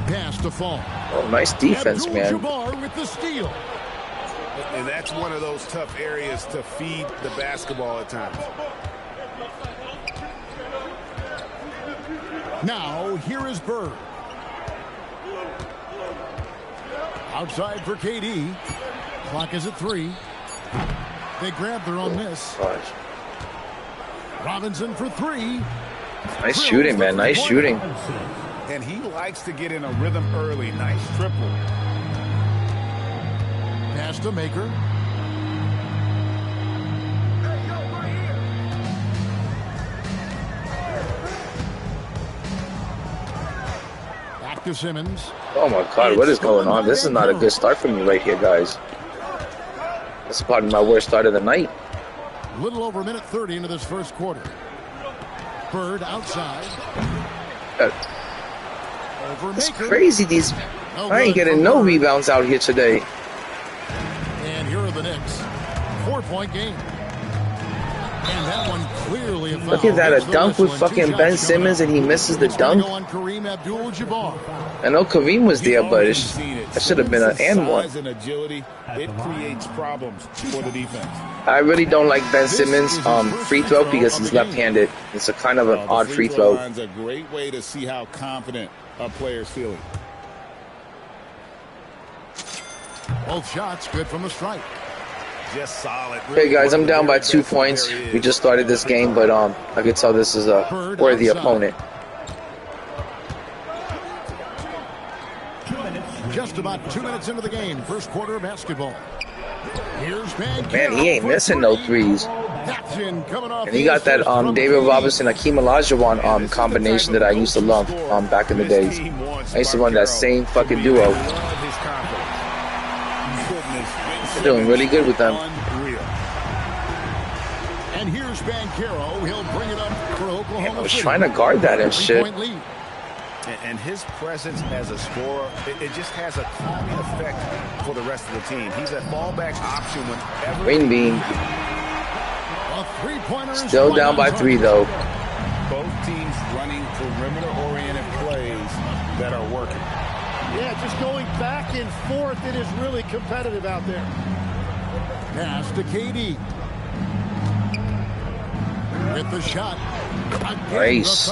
Speaker 3: Pass to fall.
Speaker 2: Oh, nice defense, man.
Speaker 3: With the steal.
Speaker 7: And that's one of those tough areas to feed the basketball at times.
Speaker 3: Now, here is Bird. Outside for KD. Clock is at 3. They grab their own miss.
Speaker 2: Gosh.
Speaker 3: Robinson for 3.
Speaker 2: Nice shooting, man. Nice shooting.
Speaker 7: And he likes to get in a rhythm early. Nice triple.
Speaker 3: Pass to Maker. Back to Simmons.
Speaker 2: Oh my God, what is going on? This is not a good start for me right here, guys. This is probably my worst start of the night.
Speaker 3: A little over a minute 30 into this first quarter. Bird outside.
Speaker 2: It's crazy. These I ain't getting no rebounds out here today.
Speaker 3: And here are the Knicks. 4-point game. And that one clearly a foul.
Speaker 2: Look at that, a dunk with fucking Ben Simmons and he misses the dunk. I know Kareem was there, but that should have been an and one.
Speaker 4: It creates problems for the defense.
Speaker 2: I really don't like Ben Simmons' free throw because he's left-handed. It's a kind of an odd free throw.
Speaker 4: It's a great way to see how confident a player's feeling.
Speaker 3: Both shots good from the strike.
Speaker 7: Just solid.
Speaker 2: Hey guys, I'm down by 2 points. We just started this game, but I could tell this is a worthy opponent.
Speaker 3: Just about 2 minutes into the game, first quarter of basketball. Here's
Speaker 2: Man, he ain't missing no threes. And he got that David Robinson, Hakeem Olajuwon combination that I used to love back in the days. I used to run that same fucking duo. They're doing really good with them.
Speaker 3: And here's Banchero. He'll bring it up for Oklahoma.
Speaker 2: I was trying to guard that and shit.
Speaker 7: And his presence as a scorer, it just has a calming effect for the rest of the team. He's a fallback option whenever.
Speaker 2: Green bean. Still down by 3, though.
Speaker 4: Both teams running perimeter-oriented plays that are working.
Speaker 9: Yeah, just going back and forth. It is really competitive out there.
Speaker 3: Pass to KD. With the shot.
Speaker 2: Nice.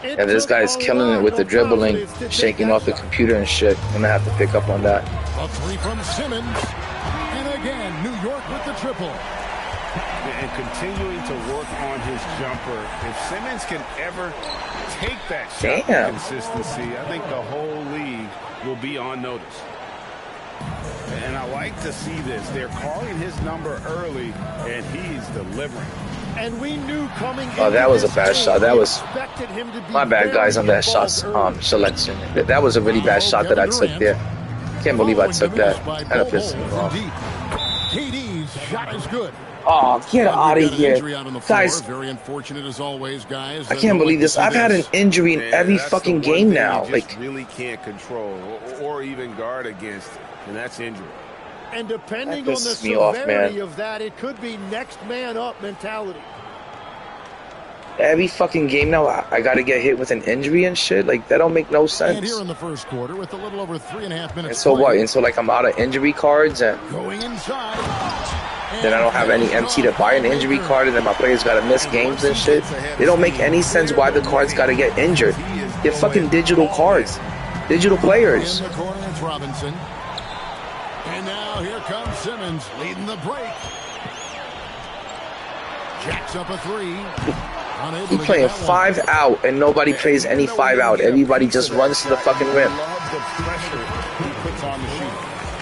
Speaker 2: And this guy's killing it with the dribbling, shaking off the computer and shit. I'm gonna have to pick up on that.
Speaker 3: A 3 from Simmons. And again, New York with the triple.
Speaker 7: And continuing to work on his jumper. If Simmons can ever take that shot with consistency, I think the whole league will be on notice. And I like to see this. They're calling his number early, and he's delivering.
Speaker 9: And we knew coming.
Speaker 2: Oh, that was a bad shot. That was my bad, guys, on that shot selection. That was a really bad shot that I took there. Can't believe I took that. Kind of pissed me off.
Speaker 3: KD's shot is good.
Speaker 2: Oh, get out of here. Guys,
Speaker 3: very unfortunate as always, guys.
Speaker 2: I can't believe this. I've had an injury in every fucking game now. Like,
Speaker 7: really can't control or even guard against, and that's injury.
Speaker 9: And depending on the severity of that, it could be next man up mentality.
Speaker 2: Every fucking game now, I gotta get hit with an injury and shit. Like, that don't make no sense.
Speaker 3: And here in the first quarter with a little over 3.5 minutes.
Speaker 2: And so what? And so, like, I'm out of injury cards, and
Speaker 3: going inside.
Speaker 2: Then I don't have any MT to buy an injury card, and then my players gotta miss games and shit. It don't make any sense why the cards gotta get injured. They're fucking digital cards, digital players.
Speaker 3: In the corner, it's Robinson. And now here comes Simmons leading the break. Jacks up a 3.
Speaker 2: He's playing 5 out, and nobody plays any 5 out. Everybody just runs to the fucking rim.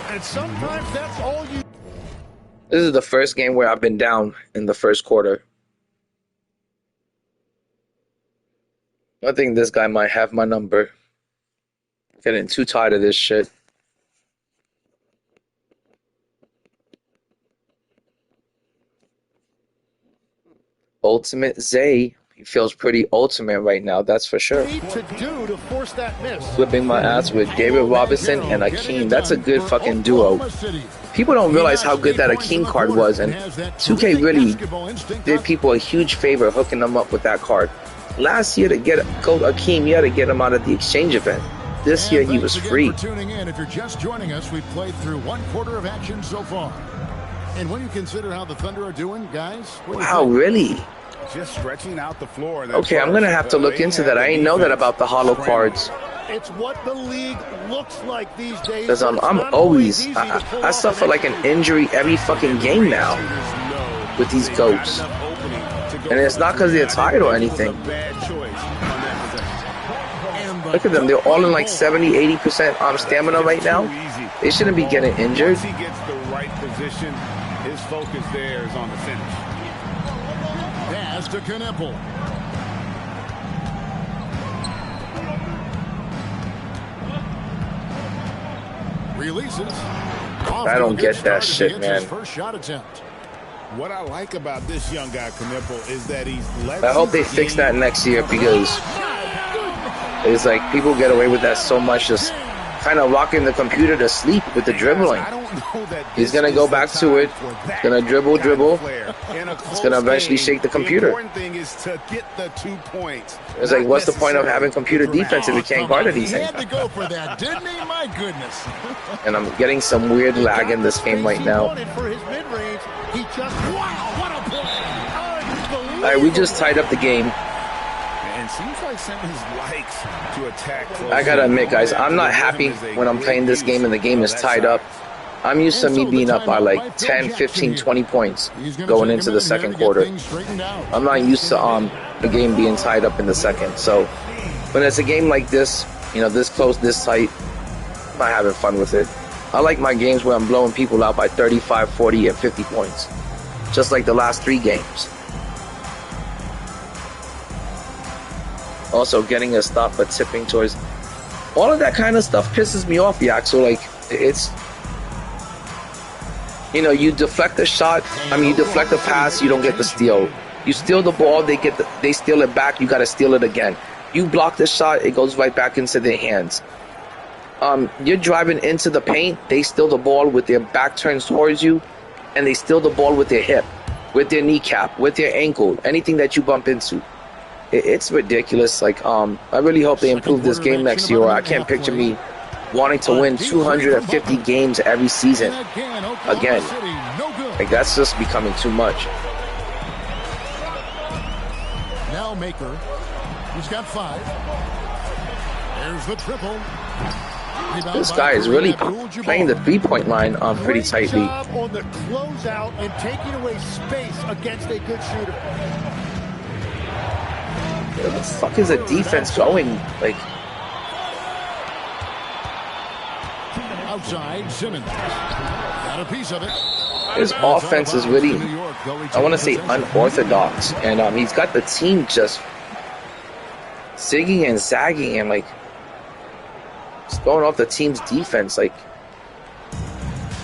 Speaker 9: And sometimes that's all you.
Speaker 2: This is the first game where I've been down in the first quarter. I think this guy might have my number. Getting too tired of this shit. Ultimate Zay. He feels pretty ultimate right now, that's for sure. Flipping my ass with David Robinson and Akeem. That's a good fucking duo. People don't realize how good that Akeem card was, and 2K really did people a huge favor hooking them up with that card. Last year to go Akeem, you had to get him out of the exchange event. This year he was free.
Speaker 3: Tuning in. If you're just joining us, we've played through 1/4 of action so far. And when you consider how the Thunder are doing, guys,
Speaker 2: wow, really?
Speaker 7: Just stretching out the floor.
Speaker 2: Okay, I'm gonna have to look into that. I didn't know that about the hollow cards.
Speaker 9: It's what the league looks like these days.
Speaker 2: Because I'm always, I suffer like an injury every fucking game now with these goats. And it's not because they're tired or anything. Look at them, they're all in like 70-80% stamina right now. They shouldn't be getting injured.
Speaker 7: Once he gets the right position, his focus there is on the finish.
Speaker 3: Pass to Knueppel. Releases.
Speaker 2: I don't get that shit, man.
Speaker 3: First shot attempt.
Speaker 4: What I like about this young guy, Knueppel, is that he's.
Speaker 2: I hope they fix that next year, because it's like people get away with that so much, just kind of rocking the computer to sleep with the dribbling. He's going to go back to it. He's going to dribble. It's going to eventually shake the computer. It's like, what's the point of having computer defense if you can't guard anything? And I'm getting some weird lag in this game right now. Alright, we just tied up the game.
Speaker 7: And seems like Simmons likes to attack.
Speaker 2: I gotta admit, guys, I'm not happy when I'm playing this game and the game is tied up. I'm used to me being up by like 10, 15, 20 points going into the second quarter. I'm not used to the game being tied up in the second. So when it's a game like this, you know, this close, this tight, I'm not having fun with it. I like my games where I'm blowing people out by 35, 40, and 50 points. Just like the last 3 games. Also getting a stop but tipping towards. All of that kind of stuff pisses me off, Yak. So like, it's, you know, you deflect a shot, you deflect a pass, you don't get the steal. You steal the ball, they steal it back, you gotta steal it again. You block the shot, it goes right back into their hands. You're driving into the paint, they steal the ball with their back turned towards you, and they steal the ball with their hip, with their kneecap, with their ankle, anything that you bump into. It's ridiculous. Like, I really hope they improve this game next year, or I can't picture me wanting to win 250 games every season again. Like, that's just becoming too much.
Speaker 3: Now Maker, he's got 5. There's the triple.
Speaker 2: This guy is really playing the 3-point line pretty tightly.
Speaker 9: On the closeout and taking away space against a good shooter.
Speaker 2: Where the fuck is the defense going? Like,
Speaker 3: outside, Simmons got a piece of it.
Speaker 2: His offense is really, I want to say, unorthodox, and he's got the team just zigging and zagging, and like, it's going off the team's defense. Like,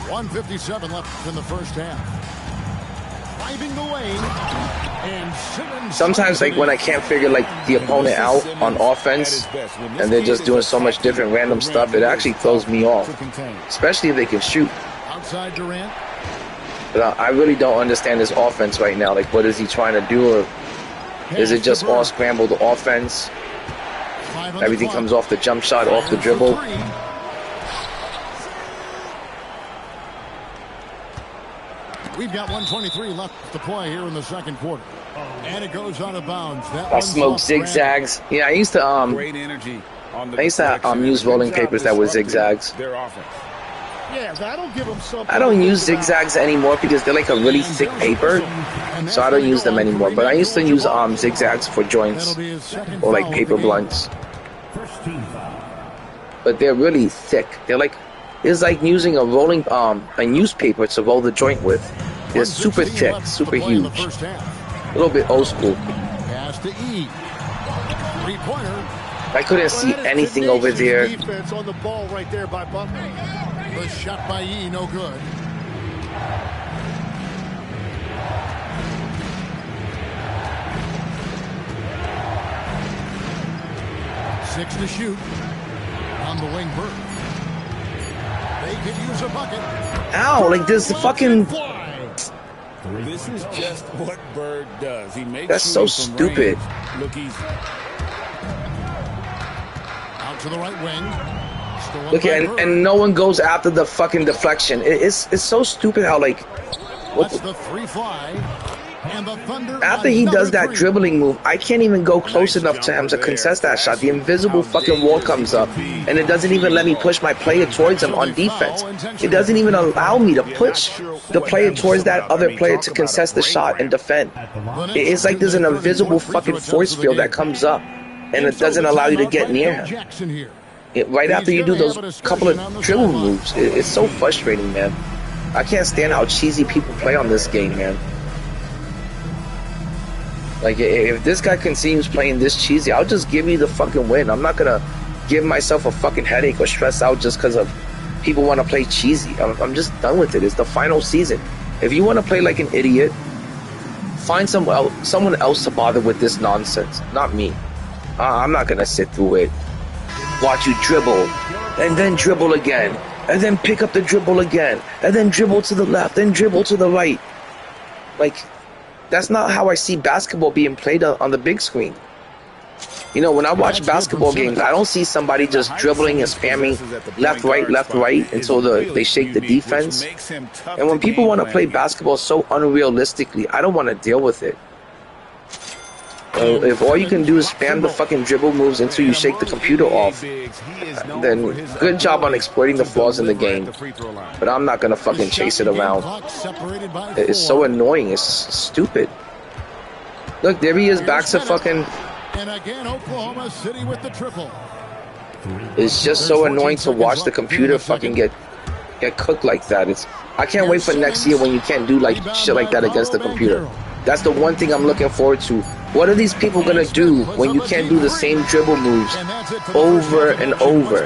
Speaker 3: 1:57 left in the first half. Driving the lane, and Simmons.
Speaker 2: Sometimes, like, when I can't figure like the opponent out on offense, and they're just doing so much different random stuff, it actually throws me off, especially if they can shoot.
Speaker 3: Outside Durant.
Speaker 2: But I really don't understand his offense right now. Like, what is he trying to do? Or is it just all scrambled offense? Everything comes off the jump shot, off the dribble.
Speaker 3: We've got 1:23 left to play here in the second quarter. And it goes out of bounds.
Speaker 2: I smoke zigzags. Yeah, I used to use rolling papers that were zigzags.
Speaker 9: Yeah, that'll give them something.
Speaker 2: I don't use zigzags anymore because they're like a really thick paper, so I don't use them anymore. But I used to use zigzags for joints or like paper blunts. But they're really thick. They're like, it's like using a rolling a newspaper to roll the joint with. They're super thick, super huge. A little bit old school. I couldn't see anything over there.
Speaker 9: Defense on the ball right there by Butler.
Speaker 3: The shot by E, no good. 6 to shoot. On the wing, Bird. They could use a bucket.
Speaker 2: Ow, like this fucking...
Speaker 4: This is just what Bird does. He makes
Speaker 2: That's so stupid.
Speaker 4: Look easy.
Speaker 3: Out to the right wing.
Speaker 2: Look, and no one goes after the fucking deflection. It's so stupid how, like...
Speaker 3: That's the 3 fly. And the Thunder
Speaker 2: after he does that dribbling move, I can't even go close enough to him to contest that shot. The invisible fucking wall comes up, and it doesn't even let me push my player towards him on defense. It doesn't even allow me to push the player towards that other player to contest the shot and defend. It's like there's an invisible fucking force field that comes up, and it doesn't allow you to get near him. Right after you do those couple of dribble moves, it's so frustrating, man. I can't stand how cheesy people play on this game, man. Like, if this guy continues playing this cheesy, I'll just give you the fucking win. I'm not gonna give myself a fucking headache or stress out just because of people want to play cheesy. I'm just done with it. It's the final season. If you want to play like an idiot, find someone else to bother with this nonsense, not me. I'm not gonna sit through it. Watch you dribble, and then dribble again, and then pick up the dribble again, and then dribble to the left, and dribble to the right. Like, that's not how I see basketball being played on the big screen. You know, when I watch basketball games, I don't see somebody just dribbling and spamming left, right until they shake the defense. And when people want to play basketball so unrealistically, I don't want to deal with it. If all you can do is spam the fucking dribble moves until you shake the computer off, then good job on exploiting the flaws in the game. But I'm not gonna fucking chase it around. It's so annoying. It's stupid. Look, there he is back to fucking...
Speaker 3: And again, Oklahoma City with the triple.
Speaker 2: It's just so annoying to watch the computer fucking get cooked like that. I can't wait for next year when you can't do like shit like that against the computer. That's the one thing I'm looking forward to. What are these people gonna do when you can't do the same dribble moves over and over?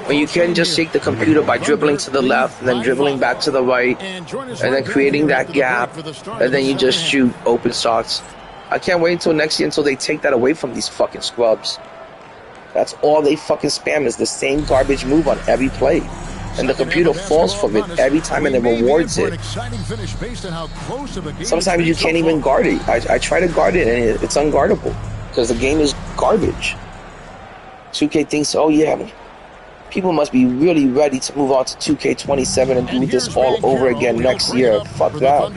Speaker 2: When you can just shake the computer by dribbling to the left and then dribbling back to the right and then creating that gap and then you just shoot open shots. I can't wait until next year until they take that away from these fucking scrubs. That's all they fucking spam is the same garbage move on every play. And the computer falls for it every time and it rewards it. Sometimes you can't even guard it. I try to guard it and it's unguardable because the game is garbage. 2K thinks, oh yeah, people must be really ready to move on to 2K27 and do this all over again next year. Fuck that.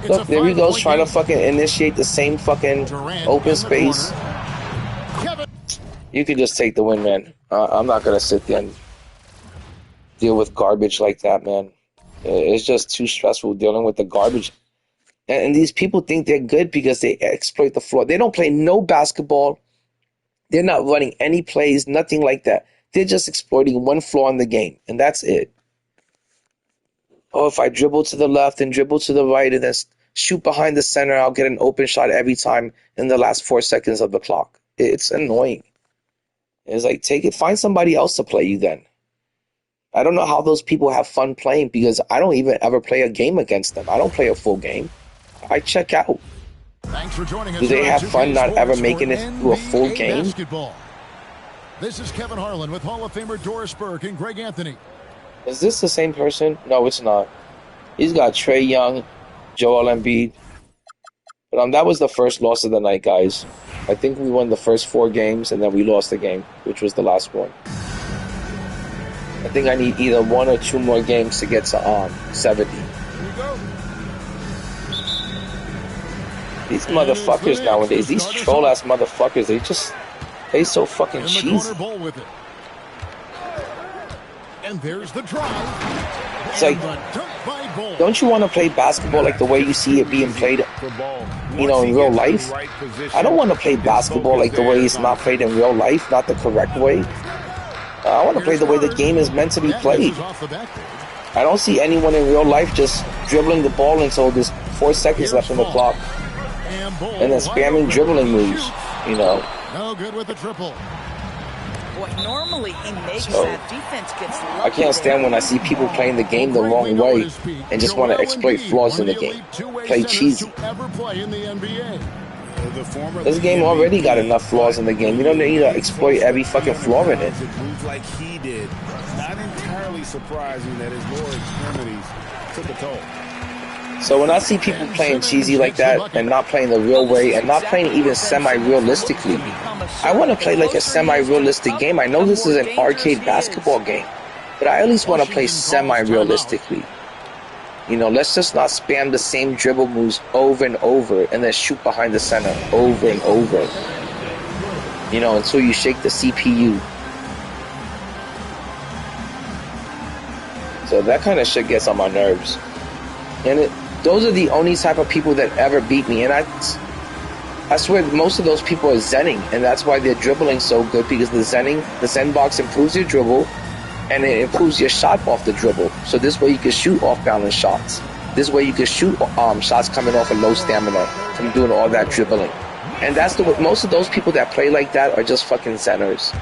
Speaker 2: Look, there he goes trying to fucking initiate the same fucking open space. You can just take the win, man. I'm not going to sit there and deal with garbage like that, man. It's just too stressful dealing with the garbage. And these people think they're good because they exploit the floor. They don't play no basketball. They're not running any plays, nothing like that. They're just exploiting one flaw in the game, and that's it. Oh, if I dribble to the left and dribble to the right and then shoot behind the center, I'll get an open shot every time in the last 4 seconds of the clock. It's annoying. It's like, take it, find somebody else to play you then. I don't know how those people have fun playing because I don't even ever play a game against them. I don't play a full game. I check out.
Speaker 3: Thanks for joining us.
Speaker 2: Do they have fun not ever making it through a full game?
Speaker 3: Basketball. This is Kevin Harlan with Hall of Famer Doris Burke and Greg Anthony.
Speaker 2: Is this the same person? No, it's not. He's got Trae Young, Joel Embiid. But that was the first loss of the night, guys. I think we won the first 4 games, and then we lost the game, which was the last one. I think I need either 1 or 2 more games to get to 70. These motherfuckers nowadays, these troll-ass motherfuckers, they just play so fucking cheesy.
Speaker 3: And there's the drive.
Speaker 2: It's like, don't you want to play basketball like the way you see it being played, you know, in real life? I don't want to play basketball like the way it's not played in real life, not the correct way. I want to play the way the game is meant to be played. I don't see anyone in real life just dribbling the ball until there's 4 seconds left on the clock and then spamming dribbling moves, you know.
Speaker 3: No good with the triple.
Speaker 6: Boy, normally he makes that defense gets lucky.
Speaker 2: I can't stand when I see people playing the game the wrong way and just want to exploit flaws in the game. Play cheesy. This game already got enough flaws in the game. You don't need to exploit every fucking flaw in it.
Speaker 4: Like he did. Not entirely surprising that his lower extremities took a toll.
Speaker 2: So when I see people playing cheesy like that and not playing the real way and not playing even semi-realistically, I want to play like a semi-realistic game. I know this is an arcade basketball game, but I at least want to play semi-realistically. You know, let's just not spam the same dribble moves over and over and then shoot behind the center over and over. You know, until you shake the CPU. So that kind of shit gets on my nerves. And those are the only type of people that ever beat me. And I swear most of those people are zenning, and that's why they're dribbling so good, because the zen box improves your dribble, and it improves your shot off the dribble. So this way you can shoot off-balance shots. This way you can shoot shots coming off of low stamina from doing all that dribbling. And that's the way most of those people that play like that are just fucking zenners.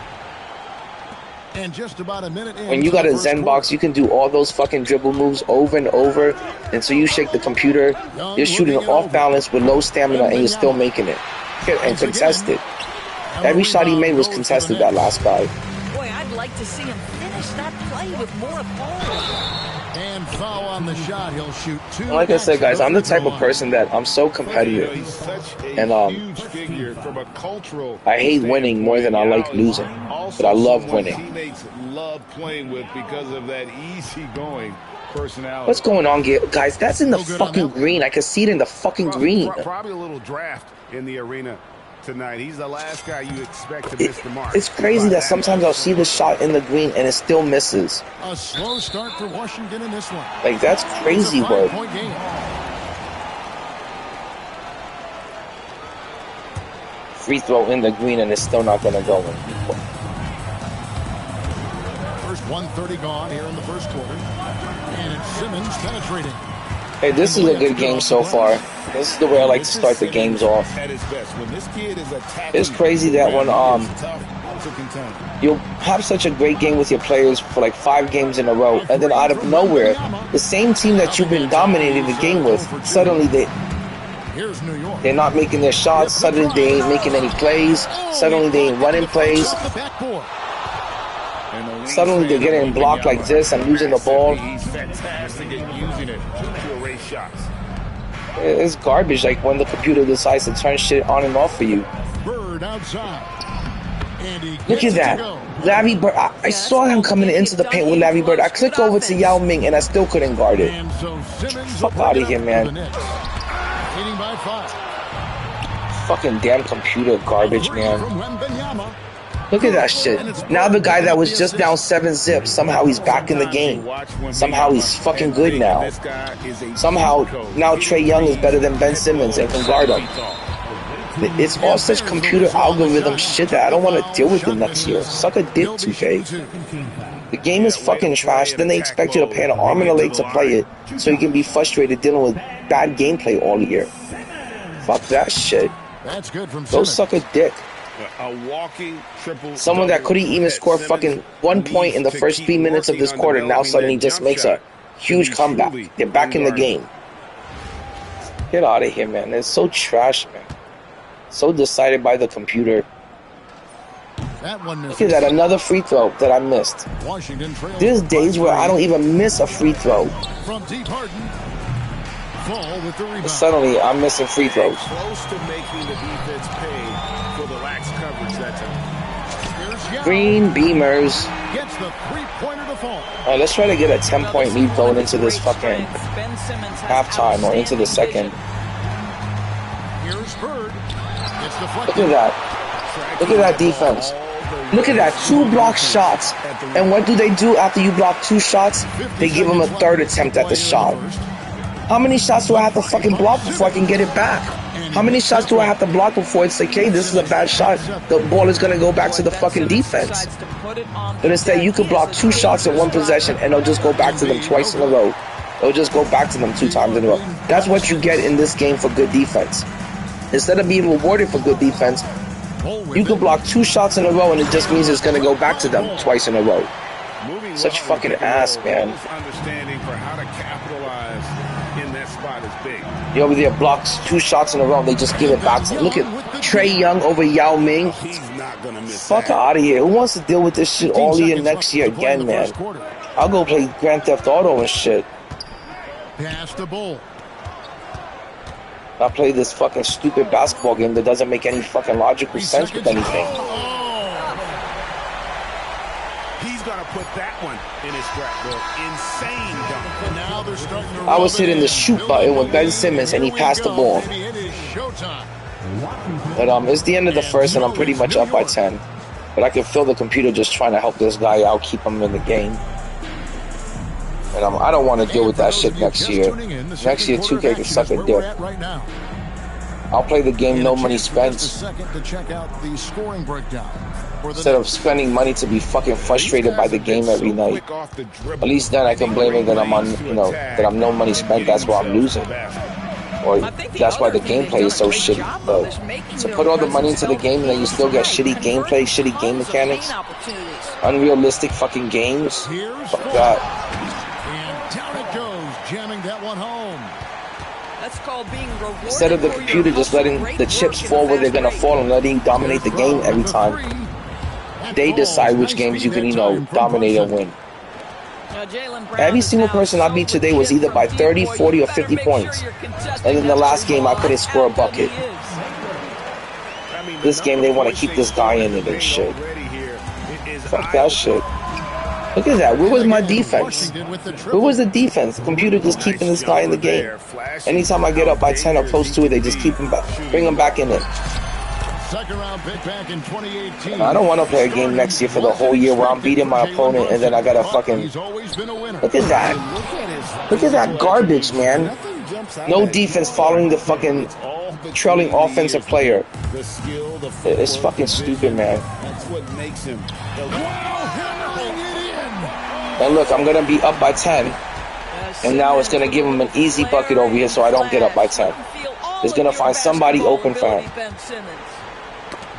Speaker 3: And just about a minute in,
Speaker 2: when you got a zen box, you can do all those fucking dribble moves over and over until you shake the computer. You're shooting off balance with low stamina and you're still making it. And contested. Every shot he made was contested, that last guy.
Speaker 6: Boy, I'd like to see him finish that play with more authority.
Speaker 3: And foul on the shot. He'll shoot two.
Speaker 2: Like I said, guys, I'm the type of person that I'm so competitive. And I hate winning more than I like losing. But I love winning.
Speaker 4: Teammates love playing with because of that easygoing personality.
Speaker 2: What's going on, guys? That's in the fucking green. I can see it in the fucking green.
Speaker 7: Probably a little draft in the arena tonight. He's the last guy you expect to miss the mark.
Speaker 2: It's crazy that sometimes I'll see the shot in the green and it still misses.
Speaker 3: A slow start for Washington in this one.
Speaker 2: Like, that's crazy work. Free throw in the green and it's still not going to go in.
Speaker 3: First 1:30 gone here in the first quarter. And it's Simmons penetrating.
Speaker 2: Hey, this is a good game so far. This is the way I like to start the games off. It's crazy that when you'll have such a great game with your players for like 5 games in a row, and then out of nowhere, the same team that you've been dominating the game with, suddenly they're not making their shots, suddenly they ain't making any plays, suddenly they ain't running plays, suddenly they're getting blocked like this and losing the ball. It's garbage, like when the computer decides to turn shit on and off for you. Look at that. Larry Bird. I saw him coming into the paint with Larry Bird. I clicked over to Yao Ming and I still couldn't guard it. Fuck out of here, man. Fucking damn computer garbage, man. Look at that shit. Now the guy that was just down 7-zip, somehow he's back in the game. Somehow he's fucking good now. Somehow now Trae Young is better than Ben Simmons and can guard him. It's all such computer algorithm shit that I don't want to deal with it next year. Suck a dick, 2K. The game is fucking trash, then they expect you to pay an arm and a leg to play it, so you can be frustrated dealing with bad gameplay all year. Fuck that shit. Go suck a dick. Someone that couldn't even score fucking 1 point in the first 3 minutes of this quarter now suddenly just makes a huge comeback. They're back in the game. Get out of here, man. It's so trash, man. So decided by the computer. Look at that, another free throw that I missed. There's days where I don't even miss a free throw. Suddenly, I'm missing free throws.
Speaker 4: Close to making the defense pay for the lax coverage that time.
Speaker 2: Green Beamers. Alright, let's try to get a 10-point lead going into this fucking halftime or into the second. Look at that. Look at that defense. Look at that. 2 block shots. And what do they do after you block 2 shots? They give them a 3rd attempt at the shot. How many shots do I have to fucking block before I can get it back? How many shots do I have to block before it's like, hey, this is a bad shot, the ball is going to go back to the fucking defense? But instead, you could block 2 shots in 1 possession and they'll just go back to them twice in a row. They'll just go back to them 2 times in a row. That's what you get in this game for good defense. Instead of being rewarded for good defense, you can block 2 shots in a row and it just means it's going to go back to them twice in a row. Such fucking ass, man.
Speaker 7: for how to capitalize in that spot is big.
Speaker 2: He over there blocks 2 shots in a row. And they just give it back to him. Look at Trae Young over Yao Ming.
Speaker 7: He's not going to miss
Speaker 2: Fuck
Speaker 7: that.
Speaker 2: out of here. Who wants to deal with this shit all year next year again, man? I'll go play Grand Theft Auto and shit.
Speaker 3: Pass the ball.
Speaker 2: I play this fucking stupid basketball game that doesn't make any fucking logical sense with anything.
Speaker 7: He's going to put that one in his scrapbook. Insane dunk.
Speaker 3: And now they're starting to
Speaker 2: I was hitting the shoot button with Ben Simmons and he passed the ball. But it's the end of the first and I'm pretty much up by 10. But I can feel the computer just trying to help this guy out, keep him in the game. And I don't want to deal with that shit next year. Next year, 2K can suck a dick. I'll play the game no money spent. Instead of spending money to be fucking frustrated by the game every night. At least then I can blame it that I'm on, that I'm no money spent. That's why I'm losing. Or that's why the gameplay is so shitty. But to put all the money into the game and then you still get shitty gameplay, shitty game mechanics, unrealistic fucking games. Fuck that.
Speaker 3: Jamming that one home.
Speaker 6: That's called being rewarded.
Speaker 2: Instead of the computer just letting the chips fall where they're gonna fall and letting you dominate the game every time, they decide which games you can, dominate and win. Every single person I beat today was either by 30, 40, or 50 points. And in the last game, I couldn't score a bucket. This game, they want to keep this guy in it and shit. Fuck that shit. Look at that. Where was my defense? Where was the defense? The computer just keeping this guy in the game. Anytime I get up by 10 or close to it, they just keep him back, bring him back in it.
Speaker 3: Second round pick back in 2018.
Speaker 2: I don't want to play a game next year for the whole year where I'm beating my opponent and then I gotta fucking... Look at that. Look at that garbage, man. No defense following the fucking trailing offensive player. It's fucking stupid, man.
Speaker 4: That's what makes him.
Speaker 2: And look, I'm gonna be up by 10. And now it's gonna give him an easy bucket over here so I don't get up by 10. It's gonna find somebody open for him.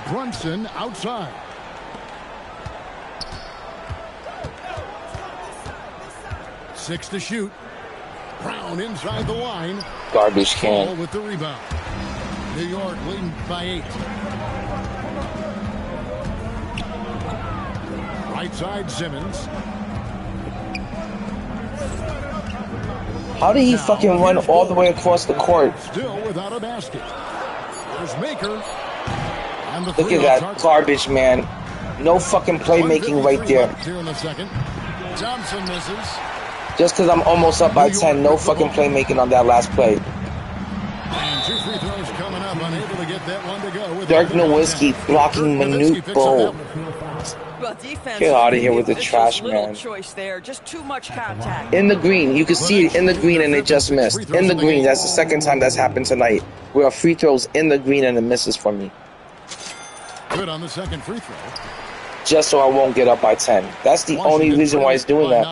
Speaker 3: Brunson outside. Six to shoot. Brown inside the line.
Speaker 2: Garbage can.
Speaker 3: Ball with the rebound. New York leading by 8. Right side Simmons.
Speaker 2: How did he fucking run all the way across the court?
Speaker 3: Still without a basket. There's Maker.
Speaker 2: Look at that garbage, man. No fucking playmaking right there.
Speaker 3: Here in the second. Johnson misses.
Speaker 2: Just because I'm almost up by 10, no fucking playmaking on that last play.
Speaker 3: And 2 free throws coming up, unable to get that one to go.
Speaker 2: Dirk Nowitzki blocking Manute Bol. Get out of here with the trash, man.
Speaker 6: Just too much contact.
Speaker 2: In the green, you can see it in the green and it just missed. In the green, that's the second time that's happened tonight. Where a free throw's in the green and it misses for me.
Speaker 3: Good on the second free throw.
Speaker 2: Just so I won't get up by 10. That's the only reason why he's doing that.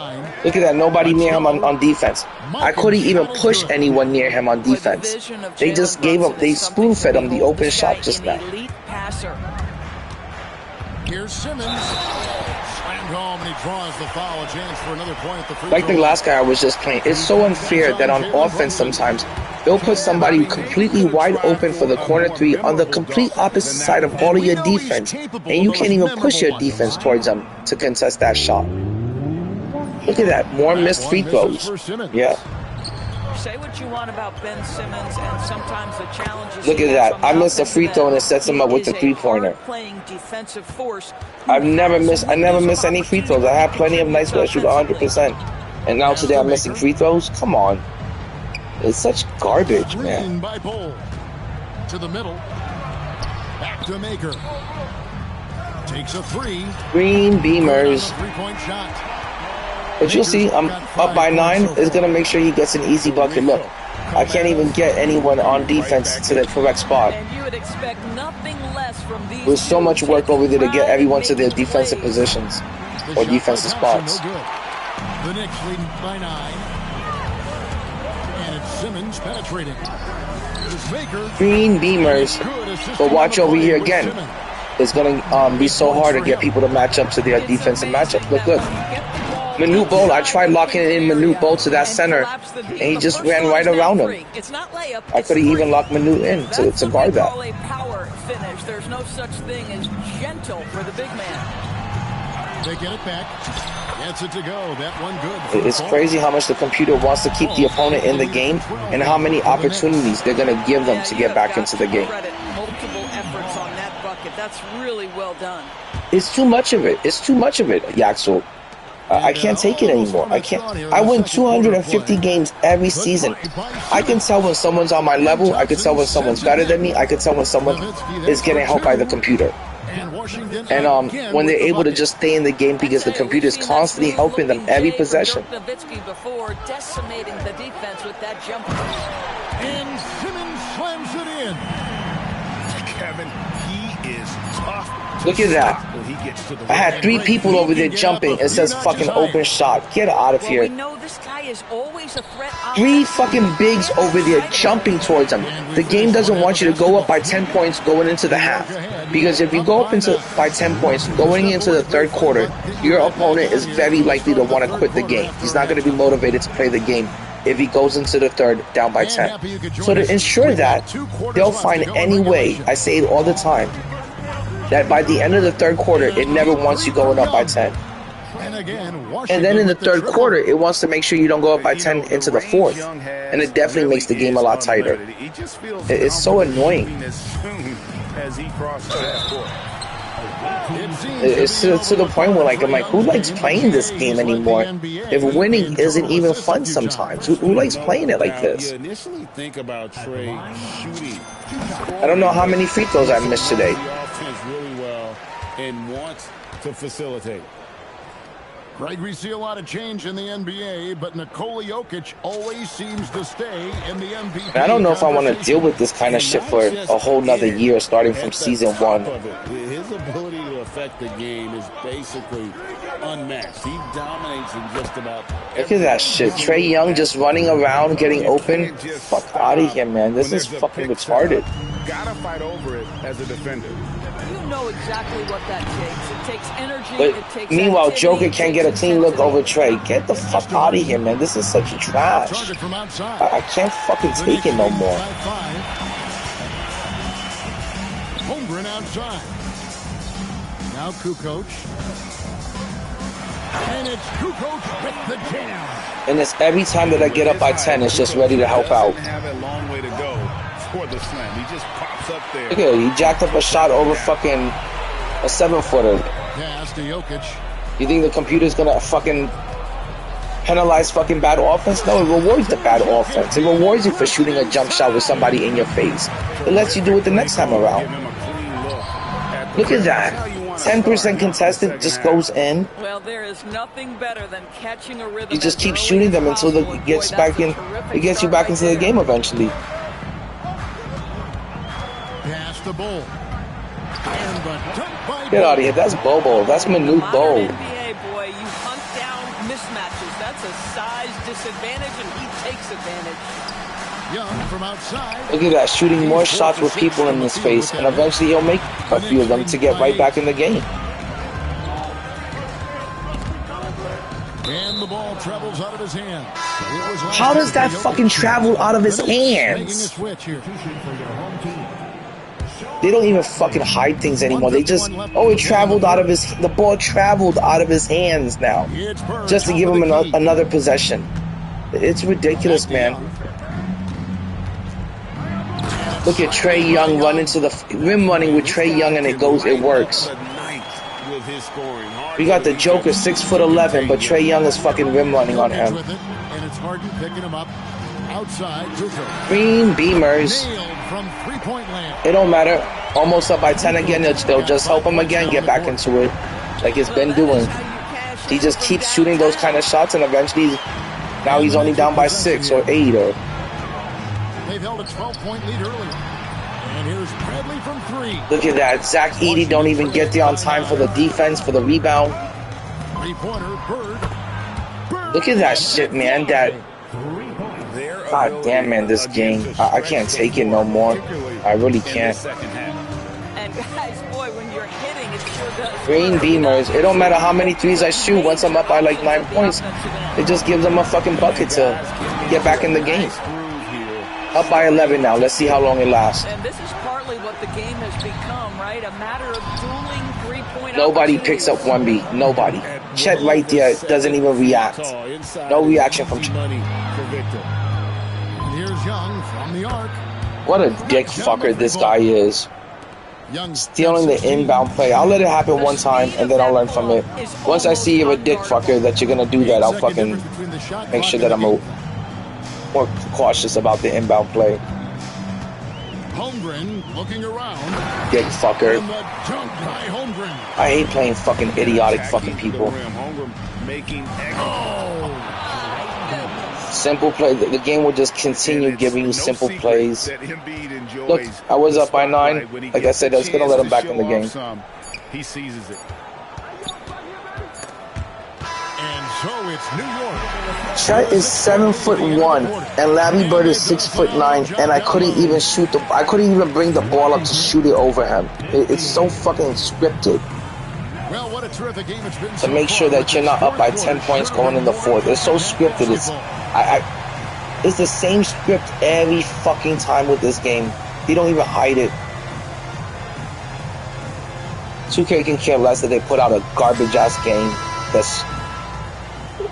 Speaker 2: Look at that, nobody near him on defense. I couldn't even push anyone near him on defense. They just gave him, they spoon-fed him the open shot just now.
Speaker 3: Here's Simmons. Slammed home and he draws the foul. A chance for another point at the free
Speaker 2: like the last guy I was just playing, it's so unfair that on offense sometimes they'll put somebody completely wide open for the corner 3 on the complete opposite side of all of your defense, and you can't even push your defense towards them to contest that shot. Look at that, more missed free throws. Yeah.
Speaker 6: Say what you want about Ben Simmons, and sometimes the challenges.
Speaker 2: Look at that. I missed a free throw and it sets him up with the 3-pointer. I never miss any free throws. I have plenty of nights where I shoot 100%. And now today I'm missing free throws? Come on. It's such garbage, man.
Speaker 3: By Bol. To the middle. Back to Maker. Takes a 3.
Speaker 2: Green Beamers.
Speaker 3: 3-point shot.
Speaker 2: But you'll see, I'm up by 9. It's going to make sure he gets an easy bucket. Look, I can't even get anyone on defense to the correct spot. There's so much work over there to get everyone to their defensive positions or defensive spots.
Speaker 3: The Knicks leading by 9. And it's Simmons penetrating.
Speaker 2: Green Beamers. But watch over here again. It's going to be so hard to get people to match up to their defensive matchup. Look. Manute Bol, I tried locking in Manute Bol to that center, and he just ran right around him. I could have even locked Manute in to guard that.
Speaker 6: A power finish. There's no such thing as gentle for the big man.
Speaker 3: They get it back. Gets it to go. That one good.
Speaker 2: It's crazy how much the computer wants to keep the opponent in the game and how many opportunities they're going to give them to get back into the game.
Speaker 6: Multiple efforts on that bucket. That's really well done.
Speaker 2: It's too much of it. It's too much of it, Yaxel. I can't take it anymore. I can't. I win 250 games every season. I can tell when someone's on my level. I can tell when someone's better than me. I can tell when someone is getting helped by the computer. And when they're able to just stay in the game because the computer is constantly helping them every possession.
Speaker 6: Before decimating the defense with that jumper.
Speaker 3: And Simmons slams it in.
Speaker 7: Kevin, he is tough.
Speaker 2: Look at that. I had 3 people over there jumping. It says fucking open shot. Get out of here. 3 fucking bigs over there jumping towards them. The game doesn't want you to go up by 10 points going into the half. Because if you go up by 10 points going into the third quarter, your opponent is very likely to want to quit the game. He's not going to be motivated to play the game if he goes into the third down by 10. So to ensure that, they'll find any way, I say it all the time, that by the end of the third quarter, it never wants you going up by 10. And then in the third quarter, it wants to make sure you don't go up by 10 into the fourth. And it definitely makes the game a lot tighter. It's so annoying. It's to the point where, like, I'm like, who likes playing this game anymore? If winning isn't even fun sometimes, who likes playing it like this? I don't know how many free throws I missed today.
Speaker 4: And wants to facilitate.
Speaker 3: Greg, we see a lot of change in the NBA, but Nikola Jokic always seems to stay in the MVP.
Speaker 2: I don't know if I want to deal with this kind of shit for a whole nother year starting from season 1.
Speaker 4: His ability to affect the game is basically unmatched. He dominates in just about every.
Speaker 2: Look at that shit. Trae Young just running around, getting open. Fuck out of here, man. This is fucking retarded.
Speaker 7: Gotta fight over it as a defender.
Speaker 6: You know exactly what that takes. It takes energy.
Speaker 2: But
Speaker 6: it takes
Speaker 2: meanwhile,
Speaker 6: activity,
Speaker 2: Joker can't get a clean look over Trae. Get the fuck out of here, man. This is such trash. I can't fucking take it no more.
Speaker 3: Holmgren outside. Now Kukoc. And it's Kukoc with the jam.
Speaker 2: And it's every time that I get up by 10, it's just ready to help out.
Speaker 7: Have a long way to go for the slam. He just pops up there.
Speaker 2: Look at it. He jacked up a shot over fucking a 7-footer.
Speaker 3: Pass to Jokic.
Speaker 2: You think the computer's gonna fucking penalize fucking bad offense? No, it rewards the bad offense. It rewards you for shooting a jump shot with somebody in your face. It lets you do it the next time around. Look at that. 10% contested just goes in.
Speaker 6: Well, there is nothing better than catching a rhythm.
Speaker 2: You just keep shooting them until it gets back in. It gets you back into the game eventually.
Speaker 3: Pass the Bol.
Speaker 2: Get out of here. That's Bobo. That's Manute Bol.
Speaker 6: NBA boy, you hunt down mismatches. That's a size disadvantage, and he takes advantage.
Speaker 3: Young from outside.
Speaker 2: Look at that, shooting more shots with people in his face, and eventually he'll make a few of them to get right back in the game.
Speaker 3: And the ball travels out of his hands.
Speaker 2: How does that fucking travel out of his hands? They don't even fucking hide things anymore. They just, it traveled out of the ball traveled out of his hands now. Just to give him another possession. It's ridiculous, man. Look at Trae Young run into the rim running with Trae Young, and it works. We got the Joker 6'11", but Trae Young is fucking rim running on him.
Speaker 3: And it's hard picking him up outside.
Speaker 2: Green Beamers. It don't matter. Almost up by 10 again. They'll just help him again get back into it, like it's been doing. He just keeps shooting those kind of shots, and eventually, now he's only down by 6 or 8 or.
Speaker 3: They've held a 12-point lead earlier. And here's Bradley from 3.
Speaker 2: Look at that. Zach Edey don't even get there on time for the defense, for the rebound.
Speaker 3: Three-pointer, Bird.
Speaker 2: Look at that shit, man. God damn, man, this game. I can't take it no more. I really can't.
Speaker 6: And guys, boy, when you're hitting, it's
Speaker 2: Green beamers. It don't matter how many threes I shoot. Once I'm up by like 9 points, it just gives them a fucking bucket to get back in the game. Up by 11 now. Let's see how long it lasts.
Speaker 6: And this is partly what the game has become, right? A matter of dueling three-point.
Speaker 2: Nobody picks up 1B. Nobody. Chet right there doesn't even react. No reaction from Chet.
Speaker 3: Here's Young from the arc.
Speaker 2: What a dick fucker this guy is. Stealing the inbound play. I'll let it happen one time and then I'll learn from it. Once I see you're a dick fucker that you're gonna do that, I'll fucking make sure that I'm more cautious about the inbound play.
Speaker 3: Holmgren looking around.
Speaker 2: Dick fucker. I hate playing fucking idiotic fucking people. Simple play. The game will just continue giving you simple plays. Look, I was up by 9. Like I said, I was gonna let him back in the game.
Speaker 7: He seizes it.
Speaker 3: And so it's New York.
Speaker 2: Chet is 7'1" and Larry Bird is 6'9", and I couldn't even I couldn't even bring the ball up to shoot it over him. It's so fucking scripted.
Speaker 3: Well, what a terrific game it's been
Speaker 2: To make sure that you're not up by 10 points going in the fourth. It's so scripted. It's the same script every fucking time with this game. They don't even hide it. 2K can care less that they put out a garbage ass game.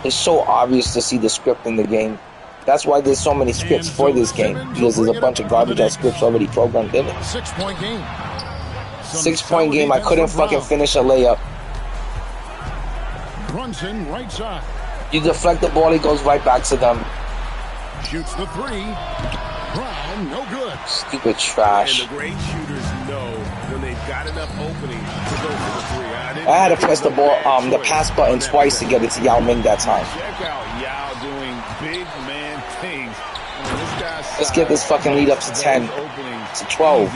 Speaker 2: It's so obvious to see the script in the game. That's why there's so many scripts for this game, because there's a bunch of garbage ass scripts already programmed in it.
Speaker 3: 6-point game.
Speaker 2: 6-point game. I couldn't fucking finish a layup.
Speaker 3: Brunson right side.
Speaker 2: You deflect the ball, it goes right back to them.
Speaker 3: Shoots the 3. Brown, no good.
Speaker 2: Stupid trash.
Speaker 7: And the great shooters know when they've got enough opening to go for the 3.
Speaker 2: I had to press the ball, the pass button twice to get it to Yao Ming that time.
Speaker 7: Check out Yao doing big man things.
Speaker 2: Let's get this fucking lead up to 10. To 12.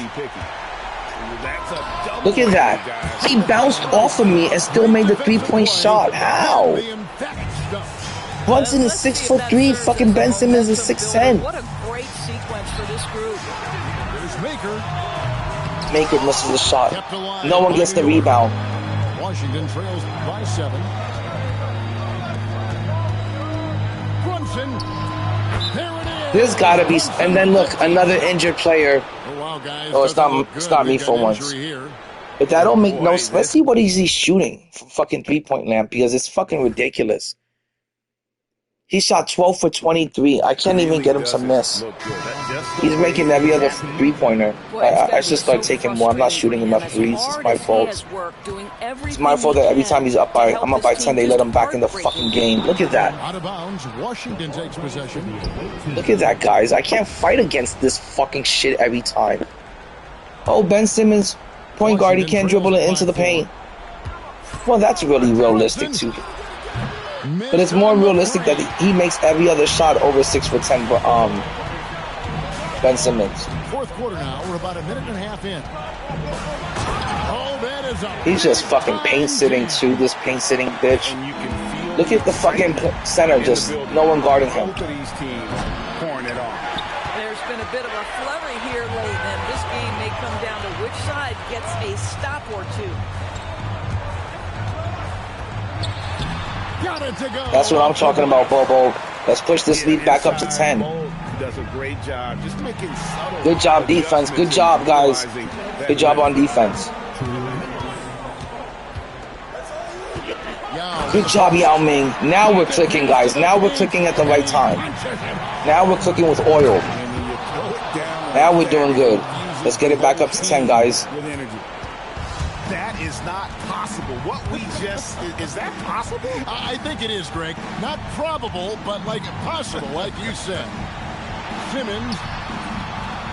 Speaker 2: Look at that. He bounced off of me and still made the 3-point shot. How? Brunson is 6'3". Fucking Ben Simmons is 6'10".
Speaker 6: What a great sequence for this group.
Speaker 2: Maker misses the shot. No one gets the rebound.
Speaker 3: Washington trails by 7. Brunson. There it is.
Speaker 2: There's gotta be, and then look, another injured player. Oh, it's not me for once. But that don't make no sense. Let's see what he's shooting for fucking 3-point land, because it's fucking ridiculous. He shot 12 for 23. I can't even get him to miss. He's making every other 3-pointer. I should start taking more. I'm not shooting enough threes. It's my fault. It's my fault that every time I'm up by 10, they let him back in the fucking game. Look at that.
Speaker 3: Out of bounds, Washington takes possession.
Speaker 2: Look at that, guys. I can't fight against this fucking shit every time. Oh, Ben Simmons, point guard, he can't dribble it into the paint. Well, that's really realistic, too. But it's more realistic that he makes every other shot over 6 for 10. Ben Simmons.
Speaker 3: Fourth quarter now. We're about a minute and a half in. Oh, that is
Speaker 2: He's just fucking paint sitting too. This paint sitting bitch. Look at the fucking center. Just no one guarding him.
Speaker 6: There's been a bit of a flurry here late, and this game may come down to which side gets a stop or two.
Speaker 2: That's what I'm talking about, Bobo. Let's push this lead back up to 10.
Speaker 7: Does a great job just making subtle.
Speaker 2: Good job, defense. Good job, guys. Good job on defense. Good job, Yao Ming. Now we're clicking, guys. Now we're clicking at the right time. Now we're clicking with oil. Now we're doing good. Let's get it back up to 10, guys.
Speaker 7: That is not possible. What we just... Is that possible?
Speaker 3: I think it is, Greg. Not probable, but like possible, like you said. Simmons.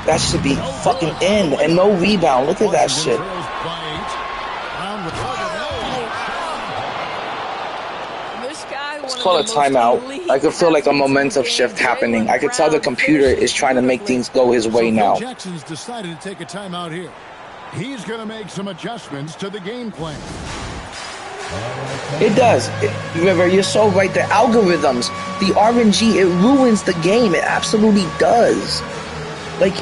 Speaker 2: That should be fucking in. And no rebound. Look at that shit. Let's call a timeout. I could feel like a momentum shift happening. I could tell the computer is trying to make things go his way now.
Speaker 3: Jackson's decided to take a timeout here. He's going to make some adjustments to the game plan.
Speaker 2: It does. River, you're so right. The algorithms, the RNG, it ruins the game. It absolutely does. Like,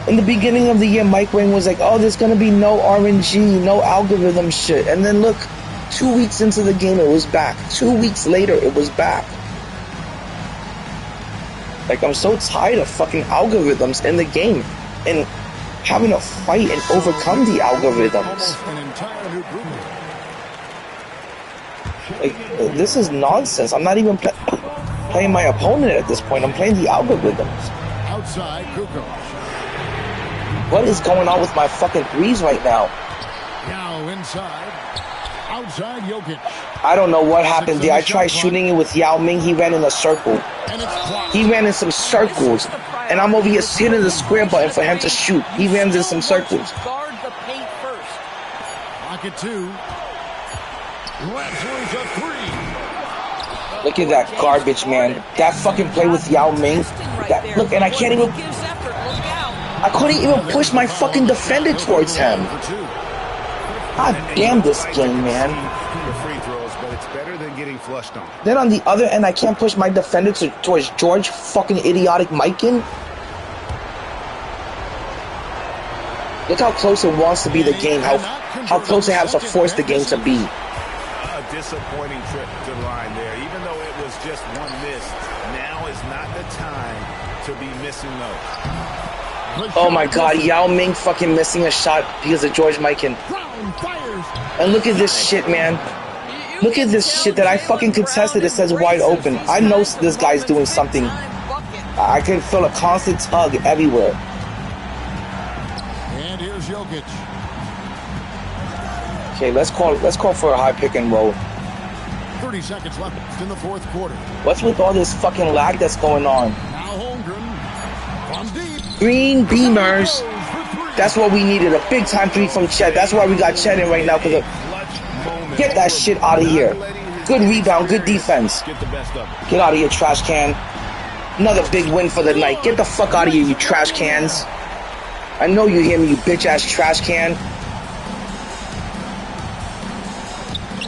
Speaker 2: In the beginning of the year, Mike Wang was like, oh, there's going to be no RNG, no algorithm shit. And then look, 2 weeks into the game, it was back. 2 weeks later, it was back. Like, I'm so tired of fucking algorithms in the game and having to fight and overcome the algorithms. Like, this is nonsense. I'm not even playing my opponent at this point. I'm playing the algorithms.
Speaker 3: Outside, Kukoc.
Speaker 2: What is going on with my fucking threes right now?
Speaker 3: Now inside. Outside Jokic.
Speaker 2: I don't know what happened there. I tried shooting it with Yao Ming. He ran in a circle. He ran in some circles. And I'm over here hitting the square button for him to shoot. He ran in some circles.
Speaker 6: Guard the paint first.
Speaker 3: Pocket 2. Wrestler's a 3.
Speaker 2: Look at that garbage, man. That fucking play with Yao Ming. Look, and I can't even... I couldn't even push my fucking defender towards him. God damn this game, man. Then on the other end, I can't push my defender towards George fucking idiotic Mikan. Look how close it wants to be the game. How close it has to force the game to be.
Speaker 7: A disappointing trip to the line there. Even though it was just one miss, now is not the time to be missing those.
Speaker 2: Oh my god, Yao Ming fucking missing a shot because of George Mikan. And look at this shit, man. Look at this shit that I fucking contested. It says wide open. I know this guy's doing something. I can feel a constant tug everywhere.
Speaker 3: And here's Jokic.
Speaker 2: Okay, let's call for a high pick and roll.
Speaker 3: 30 seconds left in the fourth quarter.
Speaker 2: What's with all this fucking lag that's going on?
Speaker 3: Now Holmgren from deep.
Speaker 2: Green beamers. That's what we needed. A big time three from Chet. That's why we got Chet in right now. Get that shit out of here. Good rebound. Good defense. Get out of here, trash can. Another big win for the night. Get the fuck out of here, you trash cans. I know you hear me, you bitch ass trash can.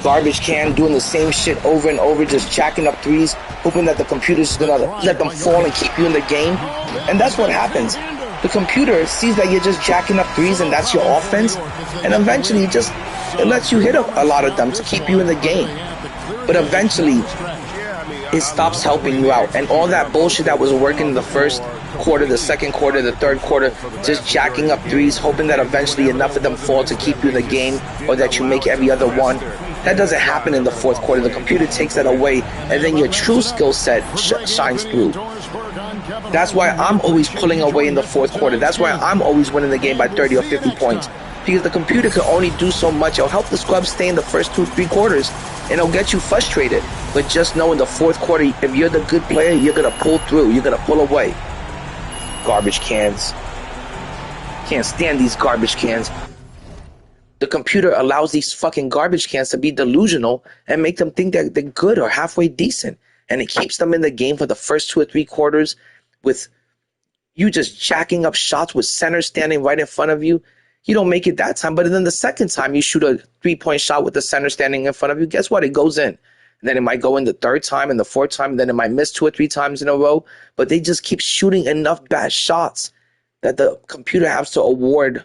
Speaker 2: Garbage can doing the same shit over and over, just jacking up threes, hoping that the computer's gonna let them fall and keep you in the game. And that's what happens. The computer sees that you're just jacking up threes and that's your offense, and eventually it lets you hit a lot of them to keep you in the game. But eventually it stops helping you out, and all that bullshit that was working in the first quarter, the second quarter, the third quarter, just jacking up threes, hoping that eventually enough of them fall to keep you in the game, or that you make every other one. That doesn't happen in the fourth quarter. The computer takes that away, and then your true skill set shines through. That's why I'm always pulling away in the fourth quarter. That's why I'm always winning the game by 30 or 50 points. Because the computer can only do so much. It'll help the scrub stay in the first 2-3 quarters, and it'll get you frustrated. But just know in the fourth quarter, if you're the good player, you're going to pull through. You're going to pull away. Garbage cans. Can't stand these garbage cans. The computer allows these fucking garbage cans to be delusional and make them think that they're good or halfway decent. And it keeps them in the game for the first 2 or 3 quarters with you just jacking up shots with center standing right in front of you. You don't make it that time, but then the second time you shoot a 3-point shot with the center standing in front of you, guess what? It goes in. And then it might go in the third time and the fourth time, and then it might miss 2 or 3 times in a row. But they just keep shooting enough bad shots that the computer has to award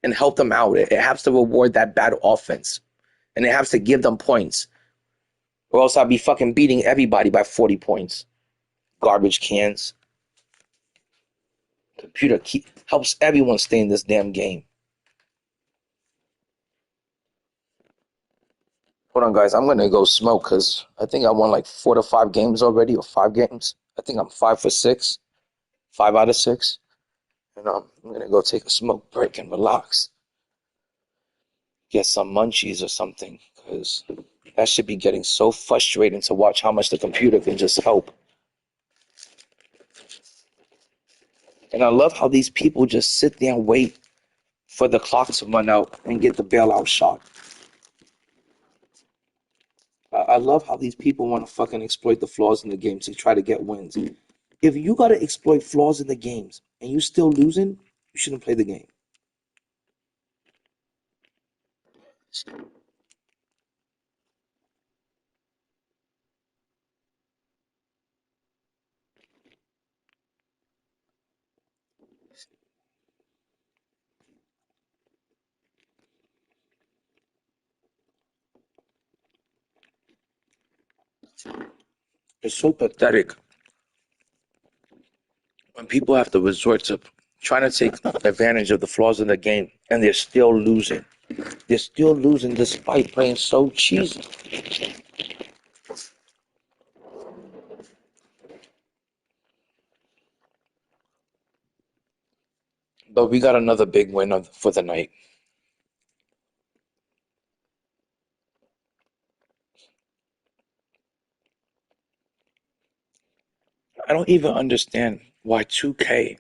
Speaker 2: and help them out. It has to reward that bad offense. And it has to give them points. Or else I'll be fucking beating everybody by 40 points. Garbage cans. Computer helps everyone stay in this damn game. Hold on, guys. I'm going to go smoke because I think I won like 4 to 5 games already, or 5 games. I think I'm 5 for 6. 5 out of 6. And I'm going to go take a smoke break and relax. Get some munchies or something, because that should be getting so frustrating to watch how much the computer can just help. And I love how these people just sit there and wait for the clock to run out and get the bailout shot. I love how these people want to fucking exploit the flaws in the game to try to get wins. If you got to exploit flaws in the games and you still losing, you shouldn't play the game. It's so pathetic when people have to resort to trying to take advantage of the flaws in the game, and they're still losing. They're still losing despite playing so cheesy. But we got another big win for the night. I don't even understand why 2K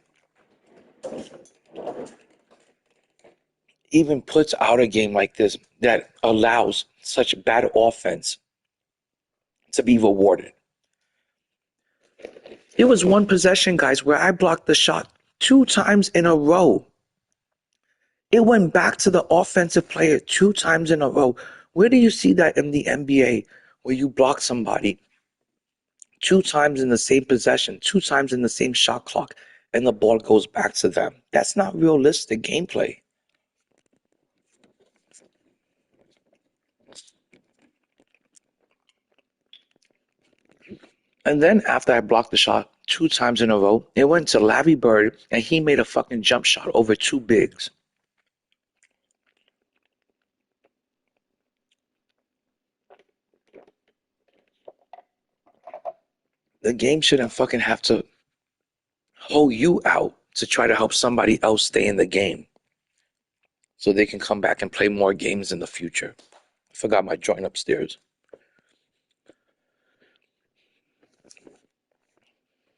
Speaker 2: even puts out a game like this that allows such bad offense to be rewarded. It was one possession, guys, where I blocked the shot 2 times in a row. It went back to the offensive player 2 times in a row. Where do you see that in the NBA where you block somebody 2 times in the same possession, 2 times in the same shot clock, and the ball goes back to them? That's not realistic gameplay. And then after I blocked the shot 2 times in a row, it went to Larry Bird, and he made a fucking jump shot over 2 bigs. The game shouldn't fucking have to hold you out to try to help somebody else stay in the game so they can come back and play more games in the future. I forgot my joint upstairs.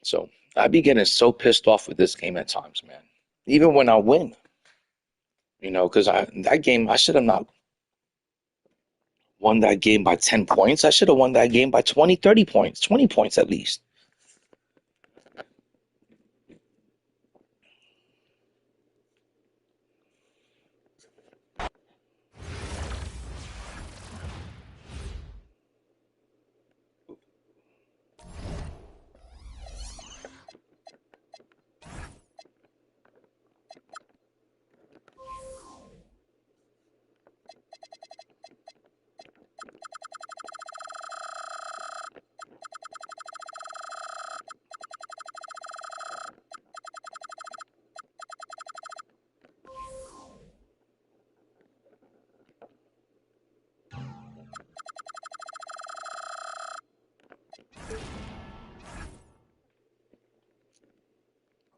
Speaker 2: So I be getting so pissed off with this game at times, man. Even when I win, because that game, I should have not won that game by 10 points. I should have won that game by 20, 30 points, 20 points at least.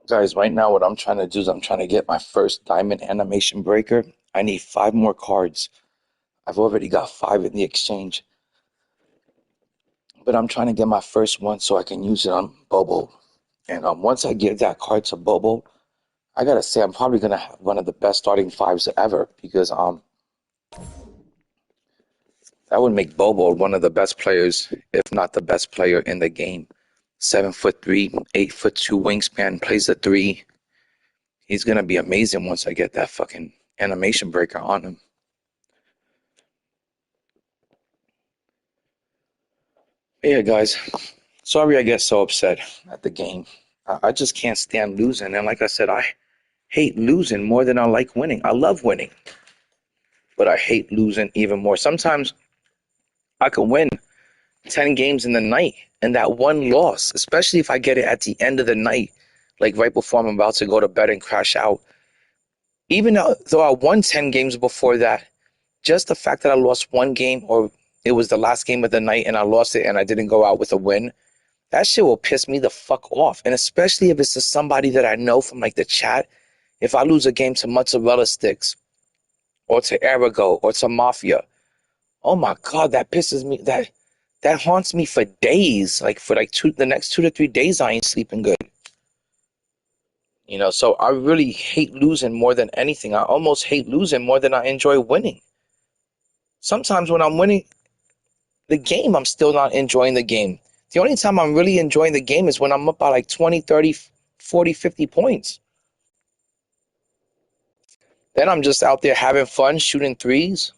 Speaker 2: Guys, right now what I'm trying to do is I'm trying to get my first diamond animation breaker. I need 5 more cards. I've already got 5 in the exchange. But I'm trying to get my first one so I can use it on Bobo. And once I give that card to Bobo, I gotta say I'm probably gonna have one of the best starting 5s ever, because that would make Bobo one of the best players, if not the best player in the game. 7'3", 8'2" wingspan, plays the 3. He's gonna be amazing once I get that fucking animation breaker on him. Yeah, guys, sorry I get so upset at the game. I just can't stand losing, and like I said, I hate losing more than I like winning. I love winning, but I hate losing even more. Sometimes I could win 10 games in the night, and that one loss, especially if I get it at the end of the night, like right before I'm about to go to bed and crash out, even though I won 10 games before that, just the fact that I lost one game, or it was the last game of the night and I lost it and I didn't go out with a win, that shit will piss me the fuck off. And especially if it's to somebody that I know from like the chat. If I lose a game to Mozzarella Sticks or to Arago or to Mafia, oh my God, that pisses me, that haunts me for days. Like for like the next 2 to 3 days, I ain't sleeping good. So I really hate losing more than anything. I almost hate losing more than I enjoy winning. Sometimes when I'm winning the game, I'm still not enjoying the game. The only time I'm really enjoying the game is when I'm up by like 20, 30, 40, 50 points. Then I'm just out there having fun, shooting threes,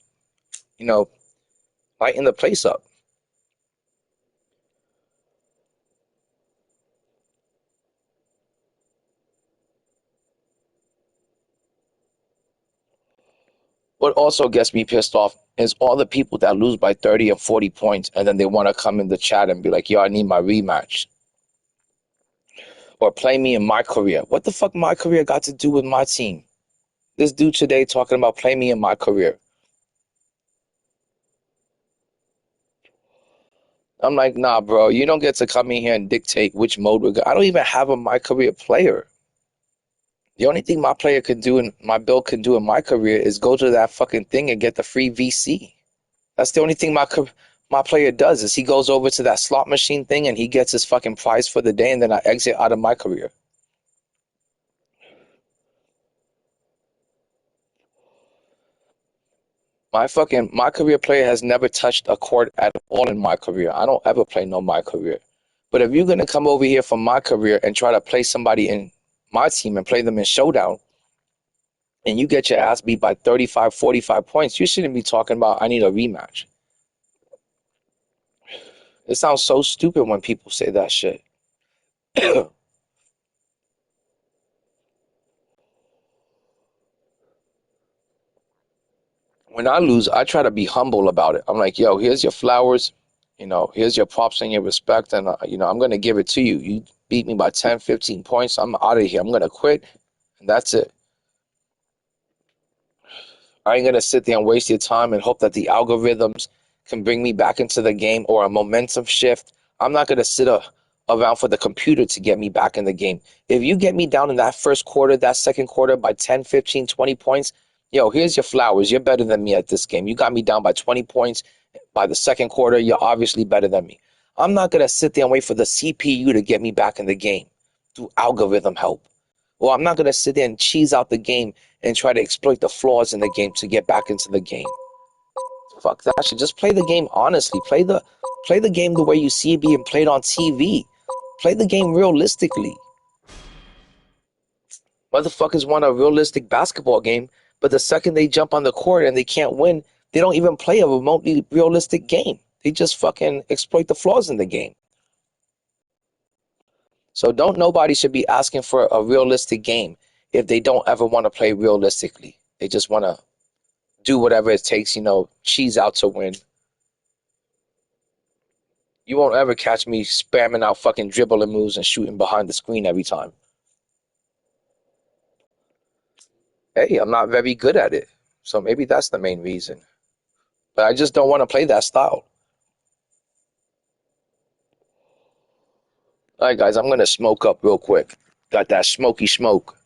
Speaker 2: lighting the place up. What also gets me pissed off is all the people that lose by 30 or 40 points and then they want to come in the chat and be like, yo, I need my rematch. Or play me in my career. What the fuck my career got to do with my team? This dude today talking about play me in my career. I'm like, nah, bro, you don't get to come in here and dictate which mode we're going. I don't even have a my career player. The only thing my player could do and my build can do in my career is go to that fucking thing and get the free VC. That's the only thing my player does is he goes over to that slot machine thing and he gets his fucking prize for the day, and then I exit out of my career. My career player has never touched a court at all in my career. I don't ever play no my career. But if you're gonna come over here from my career and try to play somebody in my team and play them in Showdown, and you get your ass beat by 35, 45 points, you shouldn't be talking about I need a rematch. It sounds so stupid when people say that shit. When I lose, I try to be humble about it. I'm like, yo, here's your flowers. Here's your props and your respect. And, I'm going to give it to you. You beat me by 10, 15 points. I'm out of here. I'm going to quit. And that's it. I ain't going to sit there and waste your time and hope that the algorithms can bring me back into the game or a momentum shift. I'm not going to sit around for the computer to get me back in the game. If you get me down in that first quarter, that second quarter by 10, 15, 20 points, yo, here's your flowers. You're better than me at this game. You got me down by 20 points by the second quarter. You're obviously better than me. I'm not going to sit there and wait for the CPU to get me back in the game through algorithm help. Or I'm not going to sit there and cheese out the game and try to exploit the flaws in the game to get back into the game. Fuck that shit. Just play the game honestly. Play the game the way you see it being played on TV. Play the game realistically. Motherfuckers want a realistic basketball game, but the second they jump on the court and they can't win, they don't even play a remotely realistic game. They just fucking exploit the flaws in the game. So nobody should be asking for a realistic game if they don't ever want to play realistically. They just want to do whatever it takes, cheese out to win. You won't ever catch me spamming out fucking dribbling moves and shooting behind the screen every time. Hey, I'm not very good at it. So maybe that's the main reason. But I just don't want to play that style. All right, guys, I'm going to smoke up real quick. Got that smoky smoke.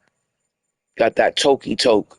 Speaker 2: Got that tokey toke.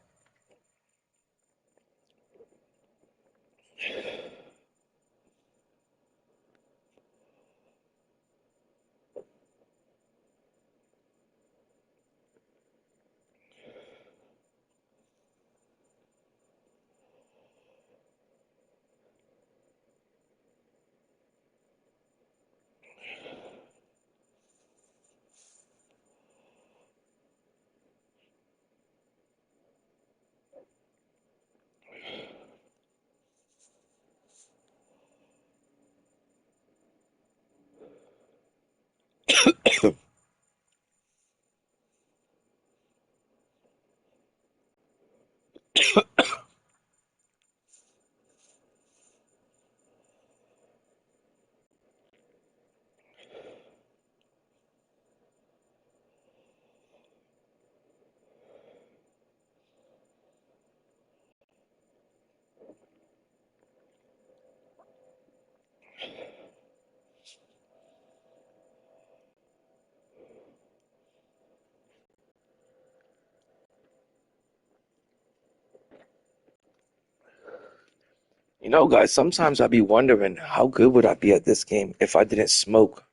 Speaker 2: Guys, sometimes I be wondering how good would I be at this game if I didn't smoke.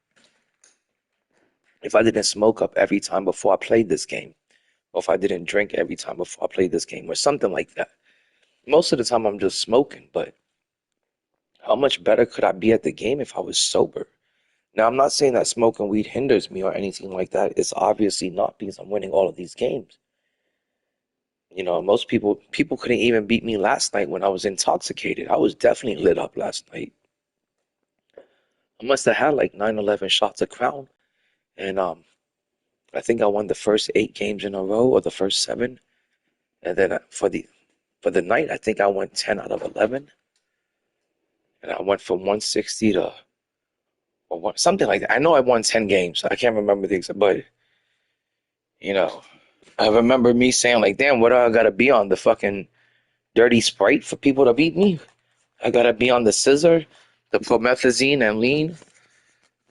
Speaker 2: If I didn't smoke up every time before I played this game. Or if I didn't drink every time before I played this game or something like that. Most of the time I'm just smoking, but how much better could I be at the game if I was sober? Now, I'm not saying that smoking weed hinders me or anything like that. It's obviously not, because I'm winning all of these games. Most people couldn't even beat me last night when I was intoxicated. I was definitely lit up last night. I must have had like 9, 11 shots of Crown. And I think I won the first 8 games in a row, or the first 7. And then For the night, I think I went 10 out of 11. And I went from 160 to something like that. I know I won 10 games. I can't remember the exact, but, you know, I remember me saying, like, damn, what do I got to be on? The fucking dirty Sprite for people to beat me? I got to be on the scissor, the promethazine and lean.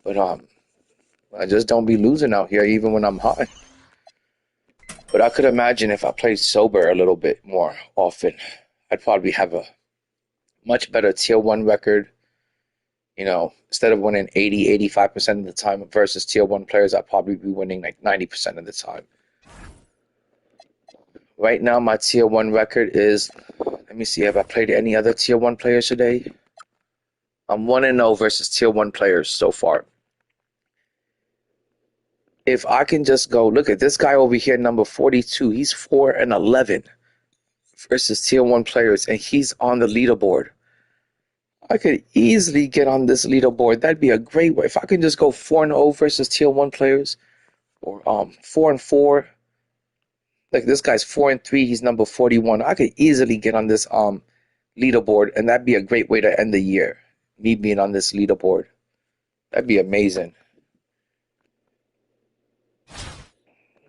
Speaker 2: But I just don't be losing out here even when I'm high. But I could imagine if I played sober a little bit more often, I'd probably have a much better tier 1 record. You know, instead of winning 80, 85% of the time versus tier 1 players, I'd probably be winning like 90% of the time. Right now, my tier 1 record is, let me see, have I played any other tier 1 players today? I'm 1-0 versus tier 1 players so far. If I can just go, look at this guy over here, number 42. He's 4-11 versus tier 1 players, and he's on the leaderboard. I could easily get on this leaderboard. That'd be a great way. If I can just go 4-0 versus tier 1 players, or 4-4. Like this guy's 4-3. He's number 41. I could easily get on this leaderboard, and that'd be a great way to end the year. Me being on this leaderboard, that'd be amazing.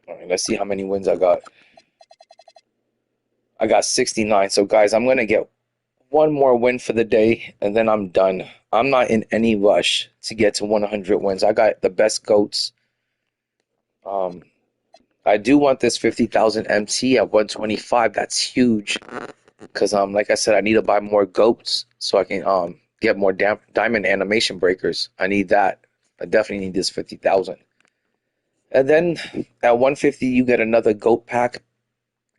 Speaker 2: All right, let's see how many wins I got. I got 69. So, guys, I'm going to get one more win for the day, and then I'm done. I'm not in any rush to get to 100 wins. I got the best goats. I do want this 50,000 MT at 125. That's huge because, like I said, I need to buy more goats so I can get more diamond animation breakers. I need that. I definitely need this 50,000. And then at 150, you get another goat pack.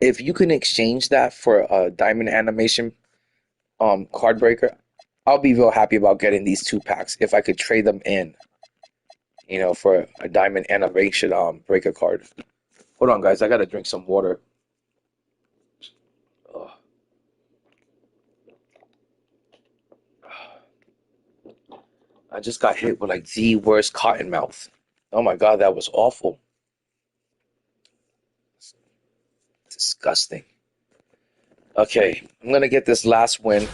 Speaker 2: If you can exchange that for a diamond animation card breaker, I'll be real happy about getting these 2 packs if I could trade them in, you know, for a diamond animation breaker card. Hold on, guys. I got to drink some water. Ugh. I just got hit with like the worst cotton mouth. Oh my God, that was awful. Disgusting. Okay, I'm going to get this last win.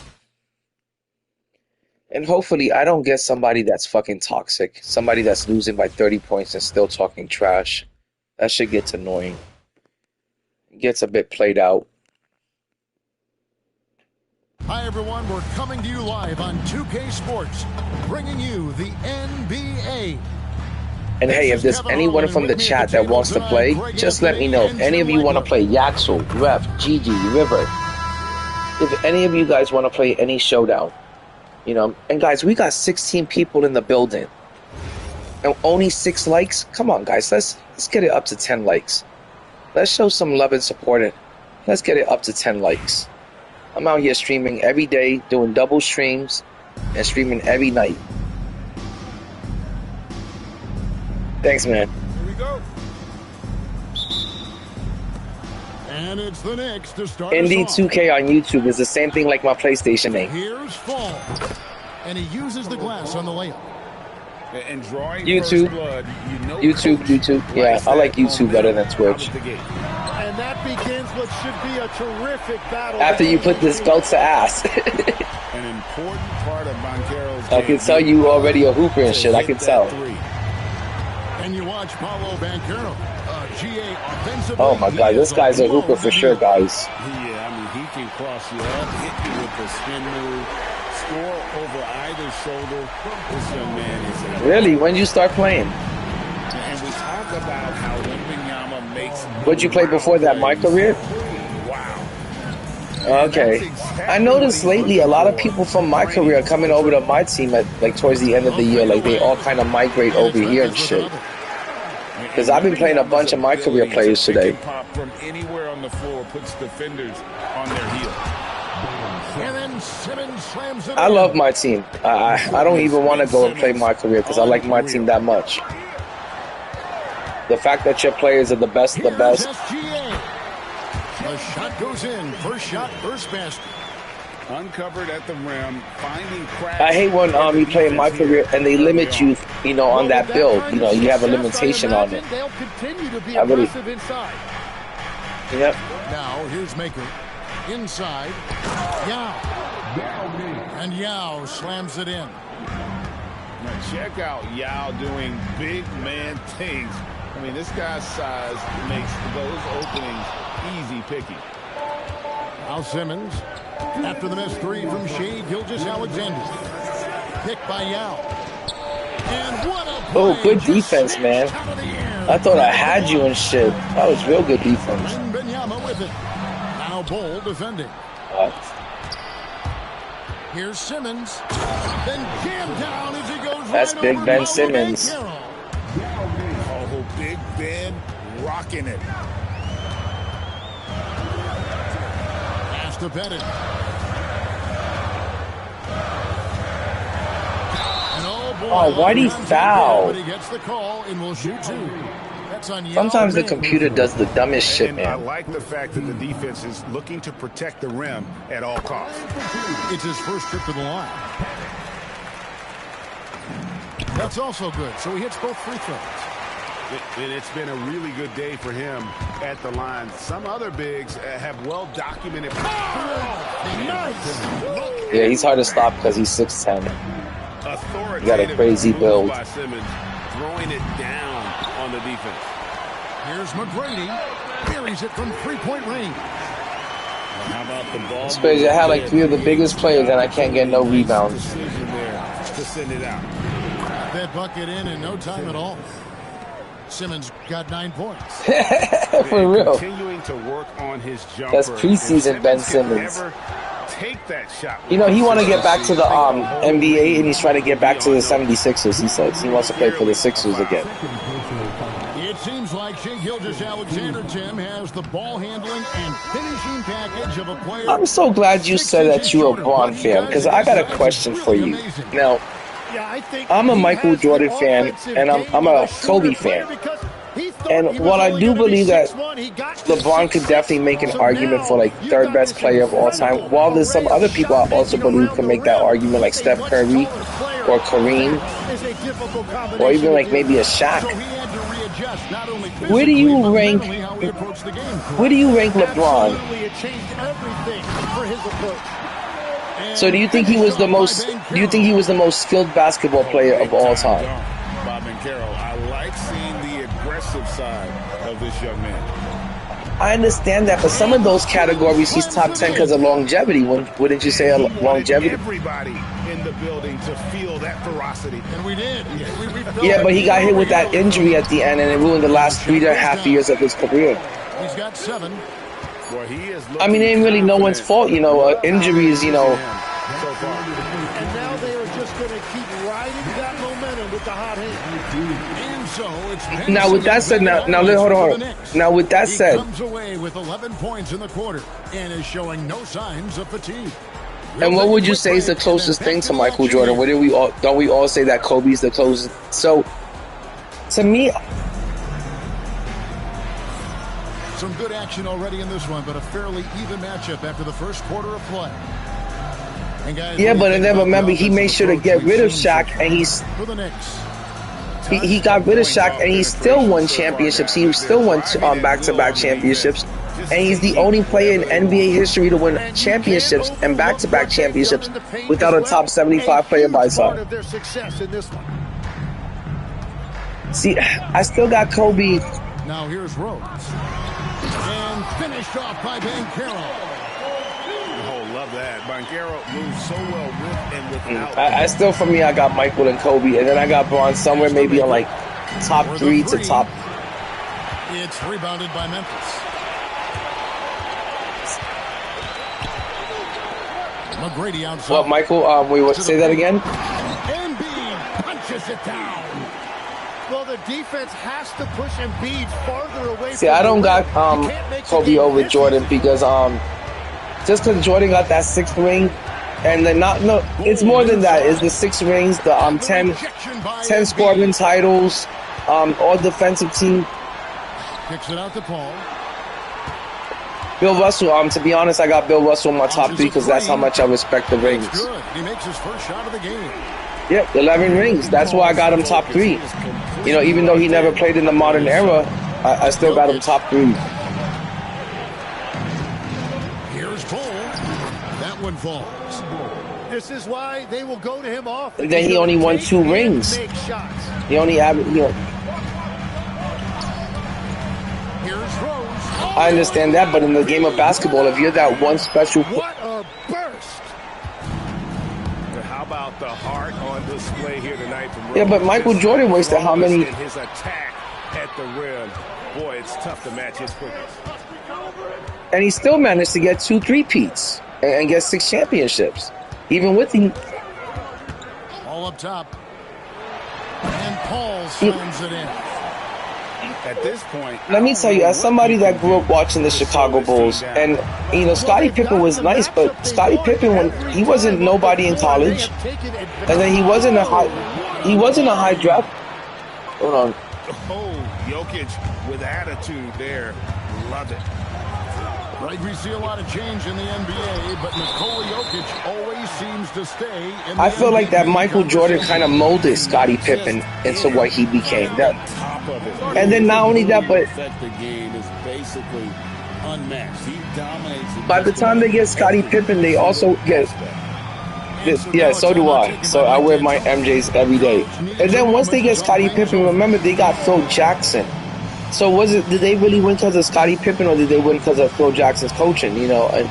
Speaker 2: And hopefully I don't get somebody that's fucking toxic. Somebody that's losing by 30 points and still talking trash. That shit gets annoying. It gets a bit played out.
Speaker 3: Hi, everyone. We're coming to you live on 2K Sports, bringing you the NBA.
Speaker 2: And hey, if there's anyone from the chat that wants to play, just let me know. If any of you want to play Yaxel, Ref, Gigi, River, if any of you guys want to play any showdown, you know, and guys, we got 16 people in the building and only 6 likes. Come on, guys, let's get it up to 10 likes. Let's show some love and support. Let's get it up to 10 likes. I'm out here streaming every day, doing double streams, and streaming every night. Thanks, man.
Speaker 3: Here we go. And it's the Knicks to start.
Speaker 2: NBA2K on YouTube is the same thing like my PlayStation name.
Speaker 3: Here's Fall, and he uses the glass on the layup.
Speaker 7: And drawing
Speaker 2: YouTube,
Speaker 7: blood, you know,
Speaker 2: YouTube. Yeah, I like YouTube better than Twitch.
Speaker 9: And that begins what should be a terrific battle.
Speaker 2: After you put this belt to ass.
Speaker 7: An important part of Banchero's
Speaker 2: I can tell you already a hooper and shit. I can tell.
Speaker 3: And you watch Paulo Banchero, GA offensively.
Speaker 2: Oh my God, this guy's a hooper for sure, guys.
Speaker 4: Yeah, I mean, he can cross you up, hit you with the spin move, score over either shoulder. This young man is a...
Speaker 2: Really? When did you start playing?
Speaker 4: And we talk about how Wembanyama makes...
Speaker 2: What'd you play before that, my career?
Speaker 4: Wow.
Speaker 2: Okay. I noticed lately a lot of people from my career are coming over to my team at like towards the end of the year. Like they all kind of migrate over here and shit. Because I've been playing a bunch of my career players today.
Speaker 4: Pop from anywhere on the floor puts defenders on their heel.
Speaker 3: And then Simmons slams it.
Speaker 2: I love my team. I don't even want to go and play my career because I like my team that much. The fact that your players are the best of the best.
Speaker 3: The shot goes in. First shot, first basket.
Speaker 4: Uncovered at the rim, finding cracks.
Speaker 2: I hate when you play in my career and they limit you, you know, on that build. You know, you have a limitation on it.
Speaker 9: They'll continue to be
Speaker 2: I really.
Speaker 9: aggressive inside.
Speaker 2: Yep.
Speaker 3: Now here's Maker. Inside. Yao. And Yao slams it in.
Speaker 4: Now check out Yao doing big man things. I mean, this guy's size makes those openings easy picking.
Speaker 3: Al Simmons, after the missed three from Shea Gilgeous-Alexander. Picked by Yao. And what a play.
Speaker 2: Oh, good defense, man. I thought I had you and shit. That was real good defense.
Speaker 3: Benyama with it. Now Bol defending.
Speaker 2: What?
Speaker 3: Here's Simmons. Then jammed down as he goes.
Speaker 2: That's
Speaker 3: right
Speaker 2: Big
Speaker 3: over
Speaker 2: Ben Simmons.
Speaker 4: Oh, Big Ben rocking it.
Speaker 3: Pass to Pettit.
Speaker 2: Oh, why'd he foul?
Speaker 3: But he gets the call and will shoot two. That's on
Speaker 2: Sometimes the computer does the dumbest shit,
Speaker 7: And
Speaker 2: man.
Speaker 7: I like the fact that the defense is looking to protect the rim at all costs.
Speaker 3: It's his first trip to the line. That's also good. So he hits both free throws.
Speaker 7: And it's been a really good day for him at the line. Some other bigs have well-documented.
Speaker 3: Nice.
Speaker 2: Yeah, he's hard to stop because he's 6'10".
Speaker 7: Authoritative
Speaker 2: You got a crazy build.
Speaker 7: by Simmons, throwing it down on the defense.
Speaker 3: Here's McGrady. Buries it from three-point range.
Speaker 4: How about the ball?
Speaker 2: It's crazy. I had like 3 of the biggest players and I can't get no rebounds.
Speaker 4: Decision there to send it out.
Speaker 3: That bucket in no time at all. Simmons got 9 points.
Speaker 2: For real.
Speaker 7: Continuing to work on his jumper.
Speaker 2: That's preseason Ben Simmons.
Speaker 7: Take that shot.
Speaker 2: You know, he want to get back to the NBA, and he's trying to get back to the 76ers, he says. He wants to play for the Sixers again.
Speaker 3: It seems like Shea Gilgeous-Alexander, Tim, has the ball handling and finishing package of a player.
Speaker 2: I'm so glad you said that you're a Bron fan, because I got a question for you. Now, I'm a Michael Jordan fan, and I'm a Kobe fan. And while I do believe that LeBron could definitely make an argument for like third best player of all time, while there's some other people I also believe can make that argument, like Steph Curry or Kareem, or even like maybe a Shaq. Where do you rank LeBron? So do you think he was the most skilled basketball player of all time?
Speaker 4: Bob and Carroll, I like seeing the aggressive side of this young man.
Speaker 2: I understand that, but some of those categories he's top 10 because of longevity. Wouldn't you say longevity?
Speaker 7: Everybody in the building to feel that ferocity,
Speaker 3: and we did.
Speaker 2: Yeah, but he got hit with that injury at the end, and it ruined the last 3.5 years of his career.
Speaker 3: He's got 7.
Speaker 7: Well, he is.
Speaker 2: I mean, it ain't really no one's fault, you know. Injuries, you know.
Speaker 9: And now they are just going to keep riding that momentum with the hot hand.
Speaker 3: And so it's
Speaker 2: now with that said, now hold on. Now with that said,
Speaker 3: he comes away with 11 points in the quarter and is showing no signs of fatigue.
Speaker 2: And what would you say is the closest thing to Michael Jordan? Don't we all say that Kobe's the closest? So, to me,
Speaker 3: some good action already in this one, but a fairly even matchup after the first quarter of play. And guys,
Speaker 2: yeah, but then remember, he made sure to get rid of Shaq, and he got rid of Shaq, and he still won championships. He still won back-to-back championships, and he's the only player in NBA history to win championships and back-to-back championships without a top 75 player by his side. See, I still got Kobe.
Speaker 3: Now here's Rhodes, and finished off by Banchero.
Speaker 7: Love that. Banchero moves so well with and without.
Speaker 2: I still, for me, I got Michael and Kobe, and then I got Bron somewhere maybe on like top 3 to top.
Speaker 3: It's rebounded by Memphis. McGrady outside.
Speaker 2: What, Michael? Wait, say that again?
Speaker 9: Embiid punches it down. Well, the defense has to push Embiid farther away.
Speaker 2: See, I don't got Kobe over Jordan because just because Jordan got that 6th ring, and then it's more than that. It's the 6 rings, the 10 scoring titles, all defensive team.
Speaker 3: Kicks it out to Paul.
Speaker 2: Bill Russell. To be honest, I got Bill Russell in my top 3 because that's how much I respect the rings.
Speaker 3: Good. He makes his first shot of the game.
Speaker 2: Yeah, 11 rings. That's why I got him top 3. You know, even though he never played in the modern era, I still got him top 3.
Speaker 3: one falls.
Speaker 9: This is why they will go to him off.
Speaker 2: And then he only won 2 rings. He only had, I understand that, but in the game of basketball, if you're that one special...
Speaker 9: What a burst!
Speaker 7: How about the heart on display here tonight? From
Speaker 2: yeah, but Michael Jordan wasted how many...
Speaker 7: His attack at the rim. Boy, it's tough to match his quickness.
Speaker 2: And he still managed to get 2 3-peats and get 6 championships. Even with the...
Speaker 3: All up top. And Paul slams it in.
Speaker 7: At this point,
Speaker 2: let me tell you, as somebody that grew up watching the Chicago Bulls, and you know, Scottie Pippen was nice, but Scottie Pippen, when he wasn't nobody in college, and then he wasn't a high draft. Hold on.
Speaker 7: Oh, Jokic with attitude there. Love it.
Speaker 3: Right, we see a lot of change in the NBA, but Nikola Jokic always seems to stay in the
Speaker 2: I feel like that
Speaker 3: MVP
Speaker 2: Michael Jordan kind of molded Scottie Pippen into what he became. That, and then not only that, but
Speaker 4: the game is basically unmatched. He dominates.
Speaker 2: by the time they get Scottie Pippen, they also get... Yeah, so do I. So I wear my MJs every day. And then once they get Scottie Pippen, remember they got Phil Jackson. So did they really win because of Scottie Pippen, or did they win because of Phil Jackson's coaching? You know, and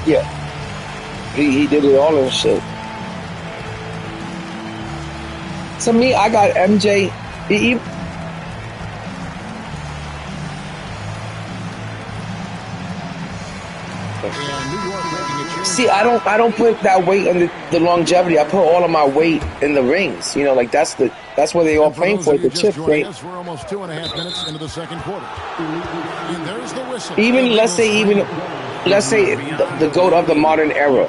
Speaker 2: yeah, he did it all and shit. To me, I got MJ. See, I don't put that weight in the longevity. I put all of my weight in the rings. You know, like that's what they all playing for, the chip.
Speaker 3: We're almost 2.5 minutes into the second quarter. And there's the whistle.
Speaker 2: Even let's say the GOAT of the modern era.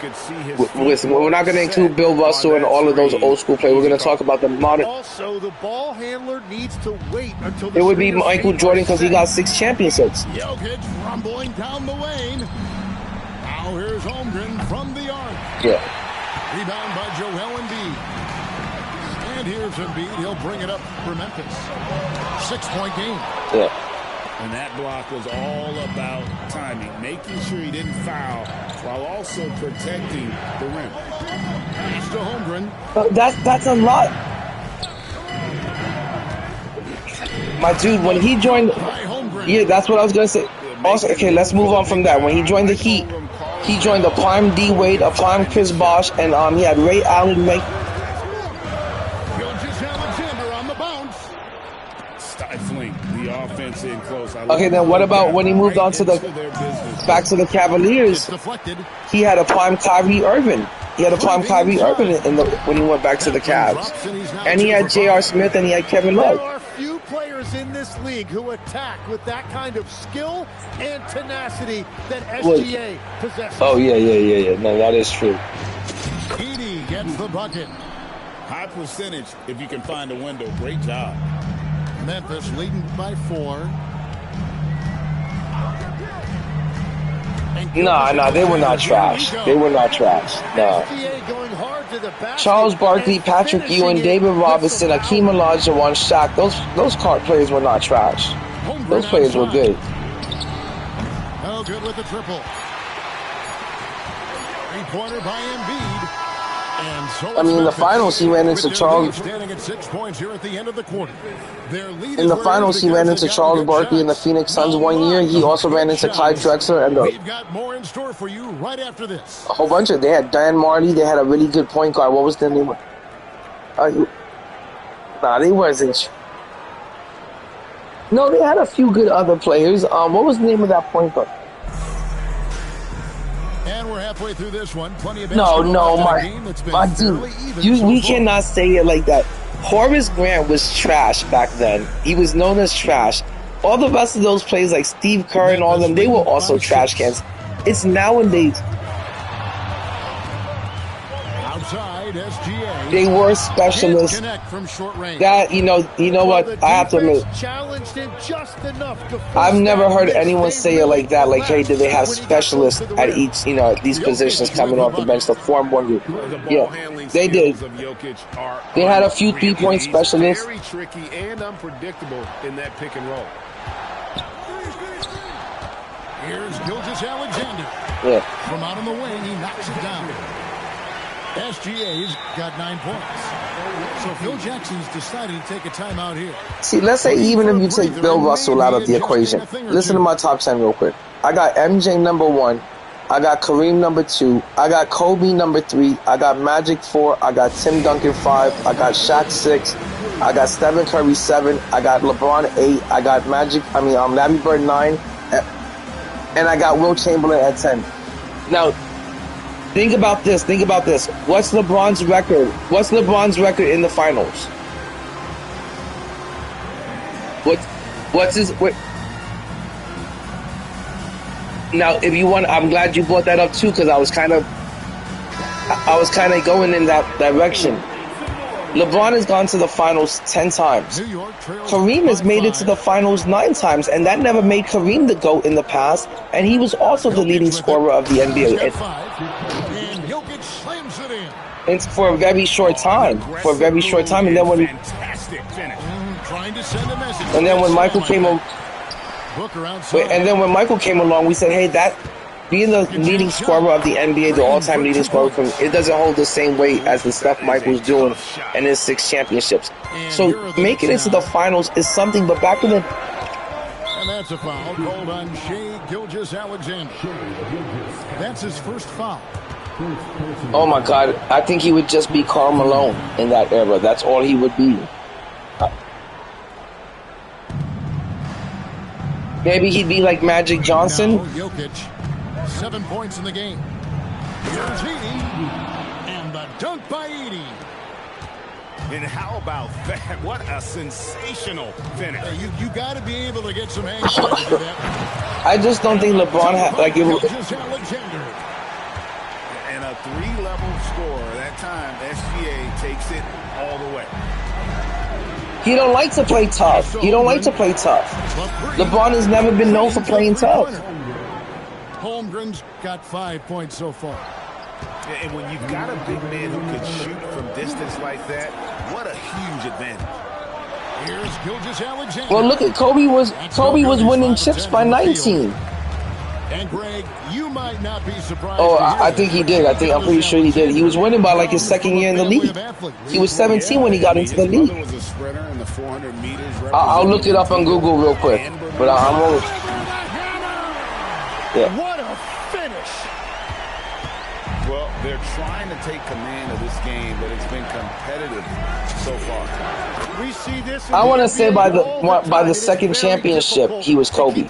Speaker 2: We're not going to include Bill Russell and all of those old school players. We're going to talk about the modern.
Speaker 9: Also, the ball handler needs to wait until
Speaker 2: it would be Michael Jordan because he got 6 championships.
Speaker 3: Jokic rumbling down the lane. Now here's Holmgren from the arc.
Speaker 2: Yeah.
Speaker 3: Rebound by Joel Embiid. And here's Embiid. He'll bring it up for Memphis. 6-point game.
Speaker 2: Yeah.
Speaker 4: And that block was all about timing, making sure he didn't foul while also protecting the rim.
Speaker 3: Pass to Holmgren.
Speaker 2: That's a lot. My dude, when he joined... Yeah, that's what I was going to say. Also, okay, let's move on from that. When he joined the Heat, he joined a prime D Wade, a prime Chris Bosh, and he had Ray Allen make.
Speaker 3: Alexander on the bounce.
Speaker 4: Stifling the offense in close.
Speaker 2: Okay, then what about when he moved on to back to the Cavaliers? He had a prime Kyrie Irving. He had a prime Kyrie Irving when he went back to the Cavs, and he had J.R. Smith and he had Kevin Love.
Speaker 9: There are few players in this league who attack with that kind of skill and tenacity that SGA possesses.
Speaker 2: Oh yeah. No, that is true.
Speaker 3: Edie gets the bucket.
Speaker 4: High percentage if you can find a window. Great job.
Speaker 3: Memphis leading by 4.
Speaker 2: No, they were not trash. They were not trash. No. Charles Barkley, Patrick Ewing, David Robinson, Akeem Olajuwon, Shaq. Those card players were not trash. Those players were good.
Speaker 3: Oh, good with the triple. 3-pointer by Embiid. And so
Speaker 2: I mean, in the finals, he ran into Charles.
Speaker 3: Standing at 6 points here at the end of the quarter.
Speaker 2: In the finals, he ran into Charles Barkley in the Phoenix Suns one year. He also ran into Clyde Drexler and
Speaker 3: we've got more in store for you right after this.
Speaker 2: A whole bunch of. They had Dan Marley. They had a really good point guard. What was their name? They wasn't. No, they had a few good other players. What was the name of that point guard?
Speaker 3: And we're halfway through this one. Plenty of
Speaker 2: my dude, we cannot say it like that. Horace Grant was trash back then. He was known as trash. All the rest of those players, like Steve Kerr and all of them, they were also trash cans. It's nowadays.
Speaker 3: Outside SGA.
Speaker 2: They were specialists. That you know what? I have to admit, I've never heard anyone say it like that. Like, hey, did they have specialists at each, these positions coming off the bench to form one group? Yeah, they did. They had a few 3-point specialists.
Speaker 7: Very tricky and unpredictable in that pick and roll.
Speaker 3: Here's Gilgeous-Alexander.
Speaker 2: Yeah.
Speaker 3: From out on the wing, he knocks it down. SGA's got 9 points. So Phil Jackson's decided to take a timeout here.
Speaker 2: See, let's say even if you take Bill Russell out of the equation, listen to my top 10 real quick. I got MJ number 1. I got Kareem number 2. I got Kobe number 3. I got Magic 4. I got Tim Duncan 5. I got Shaq 6. I got Stephen Curry 7. I got LeBron 8. I got Larry Bird 9. And I got Will Chamberlain at 10. Now, think about this. What's LeBron's record? What's LeBron's record in the finals? What's his? Now, if you want, I'm glad you brought that up too, because I was kind of going in that direction. LeBron has gone to the finals 10 times. Kareem has made it to the finals 9 times, and that never made Kareem the GOAT in the past. And he was also the leading scorer of the NBA. And for a very short time. And then when Michael came along, we said, hey, that being the leading scorer of the NBA, the all-time leading scorer, it doesn't hold the same weight as the stuff Mike was doing in his 6 championships. So making it to the finals is something, but back in the...
Speaker 3: And that's a foul called on Shai Gilgeous-Alexander. That's his first foul.
Speaker 2: Oh my God, I think he would just be Karl Malone in that era. That's all he would be. Maybe he'd be like Magic Johnson.
Speaker 3: Now, Jokic, 7 points in the game. Here's Edie, and the dunk by Edie.
Speaker 7: And how about that? What a sensational finish.
Speaker 3: You got to be able to get some action to do that.
Speaker 2: I just don't think LeBron had like it.
Speaker 7: And a 3-level score. That time, SGA takes it all the way.
Speaker 2: He don't like to play tough. LeBron has never been known for playing tough.
Speaker 3: Holmgren's got 5 points so far.
Speaker 7: And when you've got a big man who can shoot from distance like that, what a huge advantage.
Speaker 3: Here's Gilgeous-Alexander.
Speaker 2: Well, look at Kobe was winning chips by 19.
Speaker 3: And Greg, you might not be surprised.
Speaker 2: Oh, I think he did. I'm pretty sure he did. He was winning by like his second year in the league. He was 17 when he got into the league. I'll look it up on Google real quick. But I'm always... Yeah.
Speaker 9: What a finish!
Speaker 7: Well, they're trying to take command of this game, but it's been competitive so far.
Speaker 9: We see this.
Speaker 2: I want to say by the second championship, he was Kobe.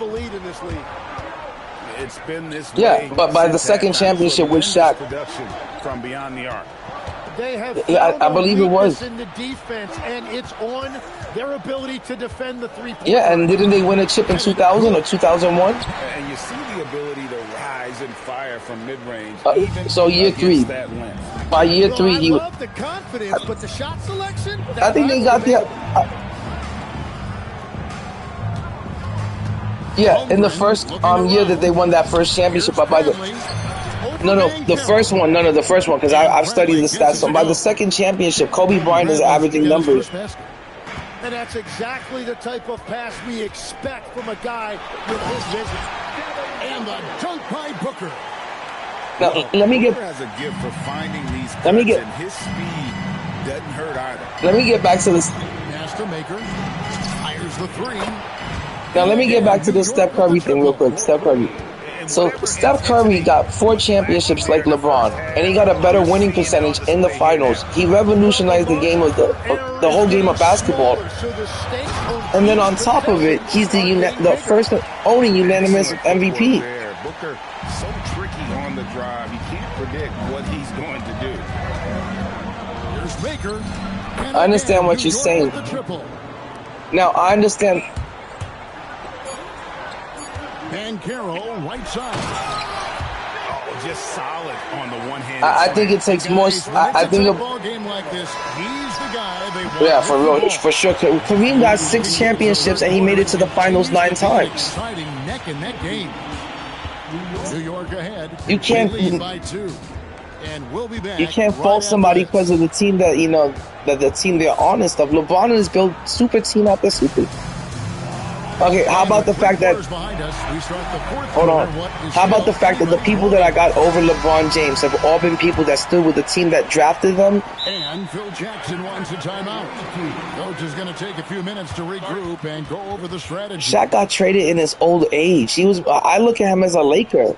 Speaker 7: It's been this way.
Speaker 2: Yeah, but by the second championship with Shaq.
Speaker 7: From beyond the arc.
Speaker 9: They have
Speaker 2: I believe it was.
Speaker 9: in the defense, and it's on their ability to defend the three-point.
Speaker 2: Yeah, and didn't they win a chip in 2000 or 2001?
Speaker 7: And you see the ability to rise and fire from mid-range.
Speaker 2: So year 3. By year 3, he.
Speaker 9: I love the confidence, but the shot selection.
Speaker 2: I think they got the. Yeah, in the first year that they won that first championship, but by the first one, because I've studied the stats. So by the second championship, Kobe Bryant is averaging numbers.
Speaker 9: And that's exactly the type of pass we expect from a guy with his vision.
Speaker 3: And the dunk by Booker.
Speaker 2: Now, let me get.
Speaker 7: Has a gift for finding these
Speaker 2: Let me get.
Speaker 7: and his speed doesn't hurt either.
Speaker 2: Let me get back to this.
Speaker 3: Master-maker fires the 3.
Speaker 2: Now let me get back to this Steph Curry thing real quick. Steph Curry. So Steph Curry got 4 championships like LeBron, and he got a better winning percentage in the finals. He revolutionized the game of the whole game of basketball. And then on top of it, he's the first and only unanimous MVP.
Speaker 7: Booker so tricky on the drive. You can't predict what he's going to do.
Speaker 3: Here's Baker.
Speaker 2: I understand what you're saying. Now I understand.
Speaker 3: And Carroll, right side.
Speaker 7: Oh, just solid on the one hand.
Speaker 2: I think it takes more. I think
Speaker 3: a ball game like this, he's the guy they want.
Speaker 2: Yeah, for real, for sure. Kareem got 6 championships and he made it to the finals 9 times.
Speaker 3: Exciting neck in that game. New York ahead.
Speaker 2: You can't.
Speaker 3: By 2. And we'll be back.
Speaker 2: You can't fault somebody because of the team that that the team they're on and stuff. LeBron has built super team after super. Okay, how about the fact that... Hold on. How about the fact that the people that I got over LeBron James have all been people that stood with the team that drafted them?
Speaker 3: And Phil Jackson wants a timeout. Coach is going to take a few minutes to regroup and go over the strategy.
Speaker 2: Shaq got traded in his old age. He was. I look at him as a Laker.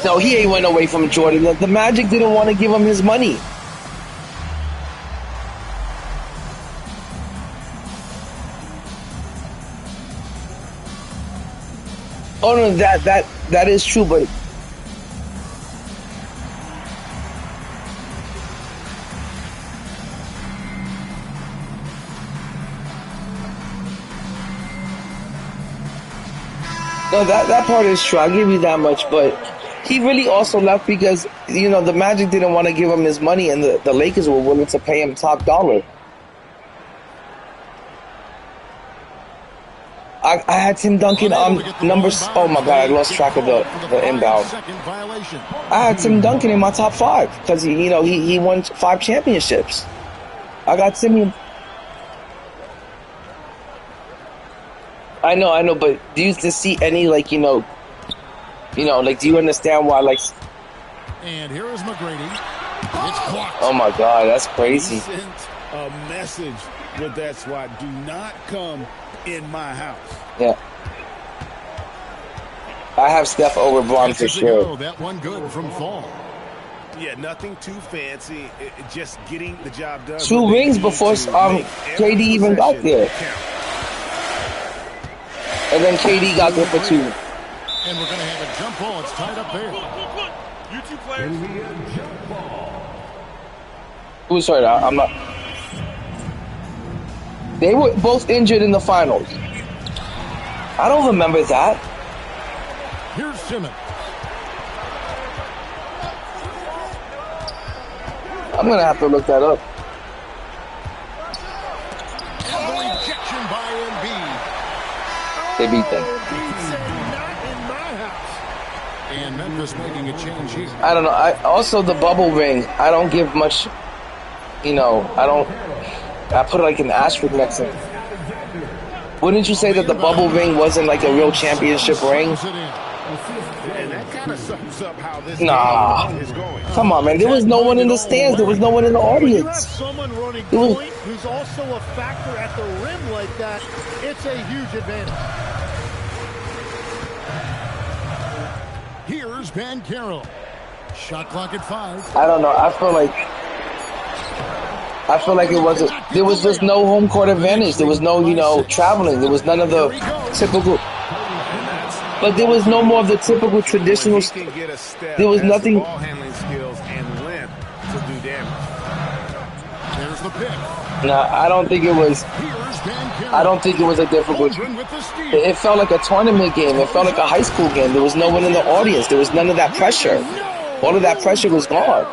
Speaker 2: No, he ain't went away from Jordan. The Magic didn't want to give him his money. Oh no, that is true, but no, that part is true. I'll give you that much, but he really also left because, you know, the Magic didn't want to give him his money and the Lakers were willing to pay him top dollar. I had Tim Duncan on numbers. Oh my God, I lost track of the inbound. I had Tim Duncan in my top 5 because he won 5 championships. I got Tim. I know, but do you see any like do you understand why like?
Speaker 3: And here is McGrady. It's clocked.
Speaker 2: Oh my God, that's crazy.
Speaker 4: He sent a message with that swat. Do not come in my house.
Speaker 2: Yeah. I have Steph over Bron for sure.
Speaker 3: That one good from Fall.
Speaker 7: Yeah, nothing too fancy. Just getting the job done.
Speaker 2: 2 rings before KD even got there. And then KD got there for 2.
Speaker 3: And we're going to have a jump ball. It's tied up there.
Speaker 7: You 2 players.
Speaker 2: Who's hurt? I'm not. They were both injured in the finals. I don't remember that.
Speaker 3: Here's Simmons.
Speaker 2: I'm going to have to look that up.
Speaker 3: And the rejection by Embiid.
Speaker 2: They beat them.
Speaker 3: And Memphis making a change here.
Speaker 2: I don't know. Also, the bubble ring, I don't give much, I put like an asterisk next to it. Wouldn't you say that the bubble ring wasn't like a real championship ring?
Speaker 7: And that kind of sums up how this
Speaker 2: Nah.
Speaker 7: game is going.
Speaker 2: Come on, man. There was no one in the stands. There was no one in the audience.
Speaker 9: You have someone running point who's also a factor at the rim like that. It's a huge advantage.
Speaker 3: Here's Van Carroll. Shot clock at 5.
Speaker 2: I don't know. I feel like it wasn't. There was just no home court advantage. There was no, traveling. There was none of the typical. But there was no more of the typical traditional. There was nothing.
Speaker 7: Ball handling skills and length to do damage.
Speaker 3: There's the pick.
Speaker 2: Nah, I don't think it was. I don't think it was a difficult. It felt like a tournament game. It felt like a high school game. There was no one in the audience. There was none of that pressure. All of that pressure was gone.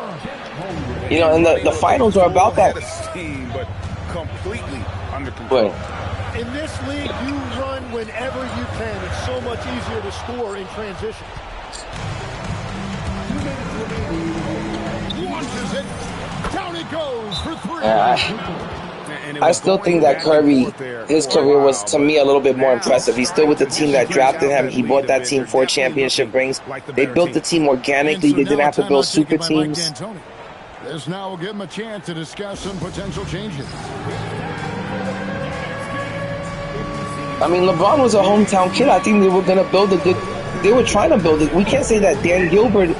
Speaker 2: And the finals are about that.
Speaker 7: But completely under control.
Speaker 9: In this league, you run whenever you can. It's so much easier to score in transition.
Speaker 3: Launches it. Down it goes for 3.
Speaker 2: I still think that Curry, his career was, to me, a little bit more impressive. He's still with the team that drafted him. He bought that team 4 championship rings. They built the team organically. They didn't have to build super teams.
Speaker 3: This now will give him a chance to discuss some potential changes.
Speaker 2: I mean, LeBron was a hometown kid. I think they were going to build a good... They were trying to build it. We can't say that Dan Gilbert...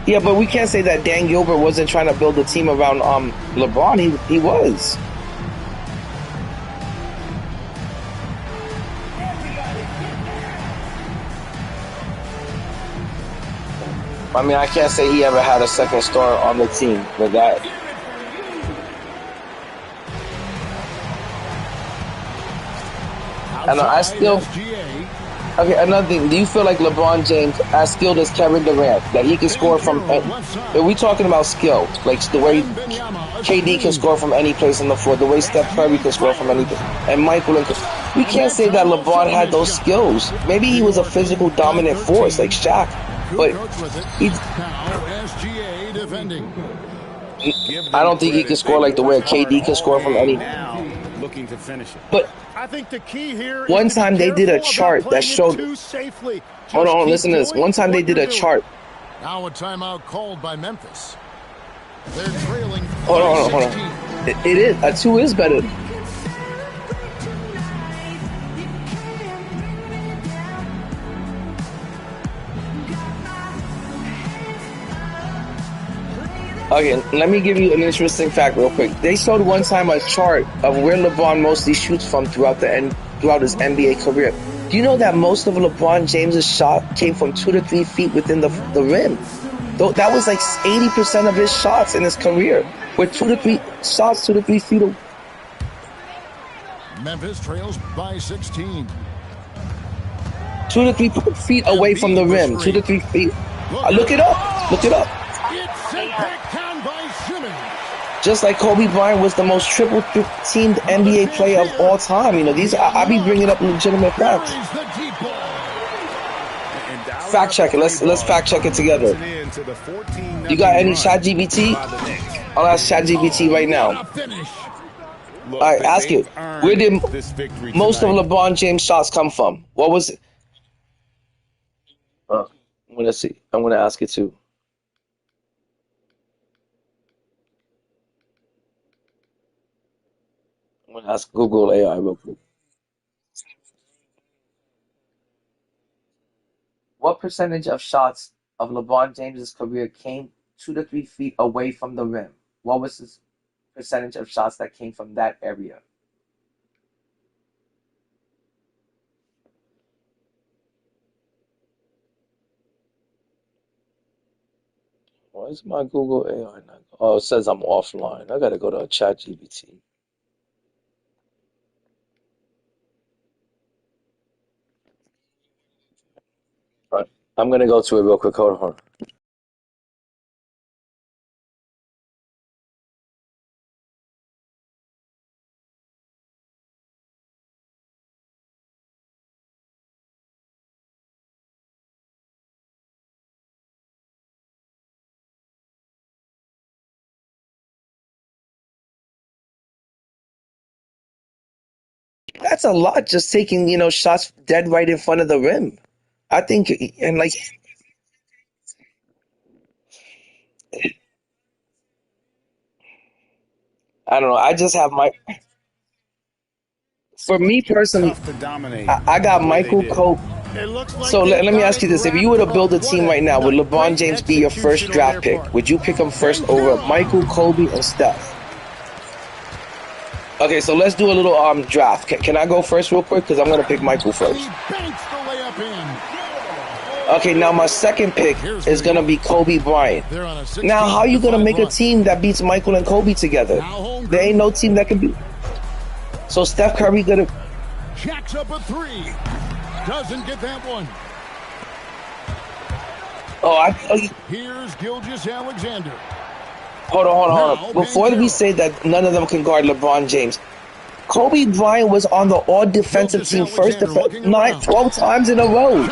Speaker 2: Yeah, but we can't say that Dan Gilbert wasn't trying to build a team around LeBron. He was. I mean, I can't say he ever had a second star on the team with that. And I still... Okay, another thing. Do you feel like LeBron James, as skilled as Kevin Durant, that he can score from... Are we talking about skill? Like the way KD can score from any place on the floor, the way Steph Curry can score from anything, and Michael... We can't say that LeBron had those skills. Maybe he was a physical dominant force like Shaq, but he...
Speaker 3: Now SGA defending.
Speaker 2: I don't think he can score like the way KD can score from any.
Speaker 7: Looking to finish it.
Speaker 2: But
Speaker 9: I think the key here
Speaker 2: one
Speaker 9: is to be
Speaker 2: time they did a
Speaker 9: careful
Speaker 2: chart
Speaker 9: about
Speaker 2: that
Speaker 9: playing it
Speaker 2: showed.
Speaker 9: too safely.
Speaker 2: Hold
Speaker 9: Just
Speaker 2: on,
Speaker 9: keep
Speaker 2: listen to this.
Speaker 9: doing
Speaker 2: One time they
Speaker 9: what
Speaker 2: did a
Speaker 9: you're doing.
Speaker 2: chart.
Speaker 3: Now a timeout called by Memphis. They're trailing.
Speaker 2: Hold on. It is. A 2 is better. Okay, let me give you an interesting fact real quick. They showed one time a chart of where LeBron mostly shoots from throughout his NBA career. Do you know that most of LeBron James's shot came from 2 to 3 feet within the rim? That was like 80% of his shots in his career were 2 to 3 shots, 2 to 3 feet.
Speaker 3: Memphis trails by 16.
Speaker 2: 2 to 3 feet away from the rim. 2 to 3 feet. Look it up. Look it up.
Speaker 3: It's impact down by Simmons.
Speaker 2: Just like Kobe Bryant was the most triple-teamed NBA player of all time. You know, these I be bringing up legitimate facts. Fact check it. Let's fact check it together. You got any ChatGPT? I'll ask ChatGPT right now. All right, ask it. Where did most of LeBron James' shots come from? What was it? I'm gonna see. I'm gonna ask it too. I'm gonna ask Google AI real quick. What percentage of shots of LeBron James's career came 2 to 3 feet away from the rim? What was the percentage of shots that came from that area? Why is my Google AI not? Oh, it says I'm offline. I gotta go to ChatGPT. All right, I'm gonna go to it real quick. Hold on. That's a lot, just taking, shots dead right in front of the rim. I think, and like, I don't know. I just have for me personally,
Speaker 7: Tough to dominate
Speaker 2: I got
Speaker 7: the way they
Speaker 2: Michael
Speaker 7: did.
Speaker 2: Kobe. So let me ask you this. If you were to build a team right now, would LeBron James be your first draft pick? Would you pick him first over Michael, Kobe, and Steph? Okay, so let's do a little draft. Can I go first real quick? Because I'm going to pick Michael first. Okay, now my second pick is going to be Kobe Bryant. Now, how are you going to make a team that beats Michael and Kobe together? There ain't no team that can be. So Steph Curry going to...
Speaker 3: Jacks up a 3. Doesn't get that one. Here's Gilgeous Alexander.
Speaker 2: Hold on. Before we say that none of them can guard LeBron James, Kobe Bryant was on the all-defensive team first 12 times in a row.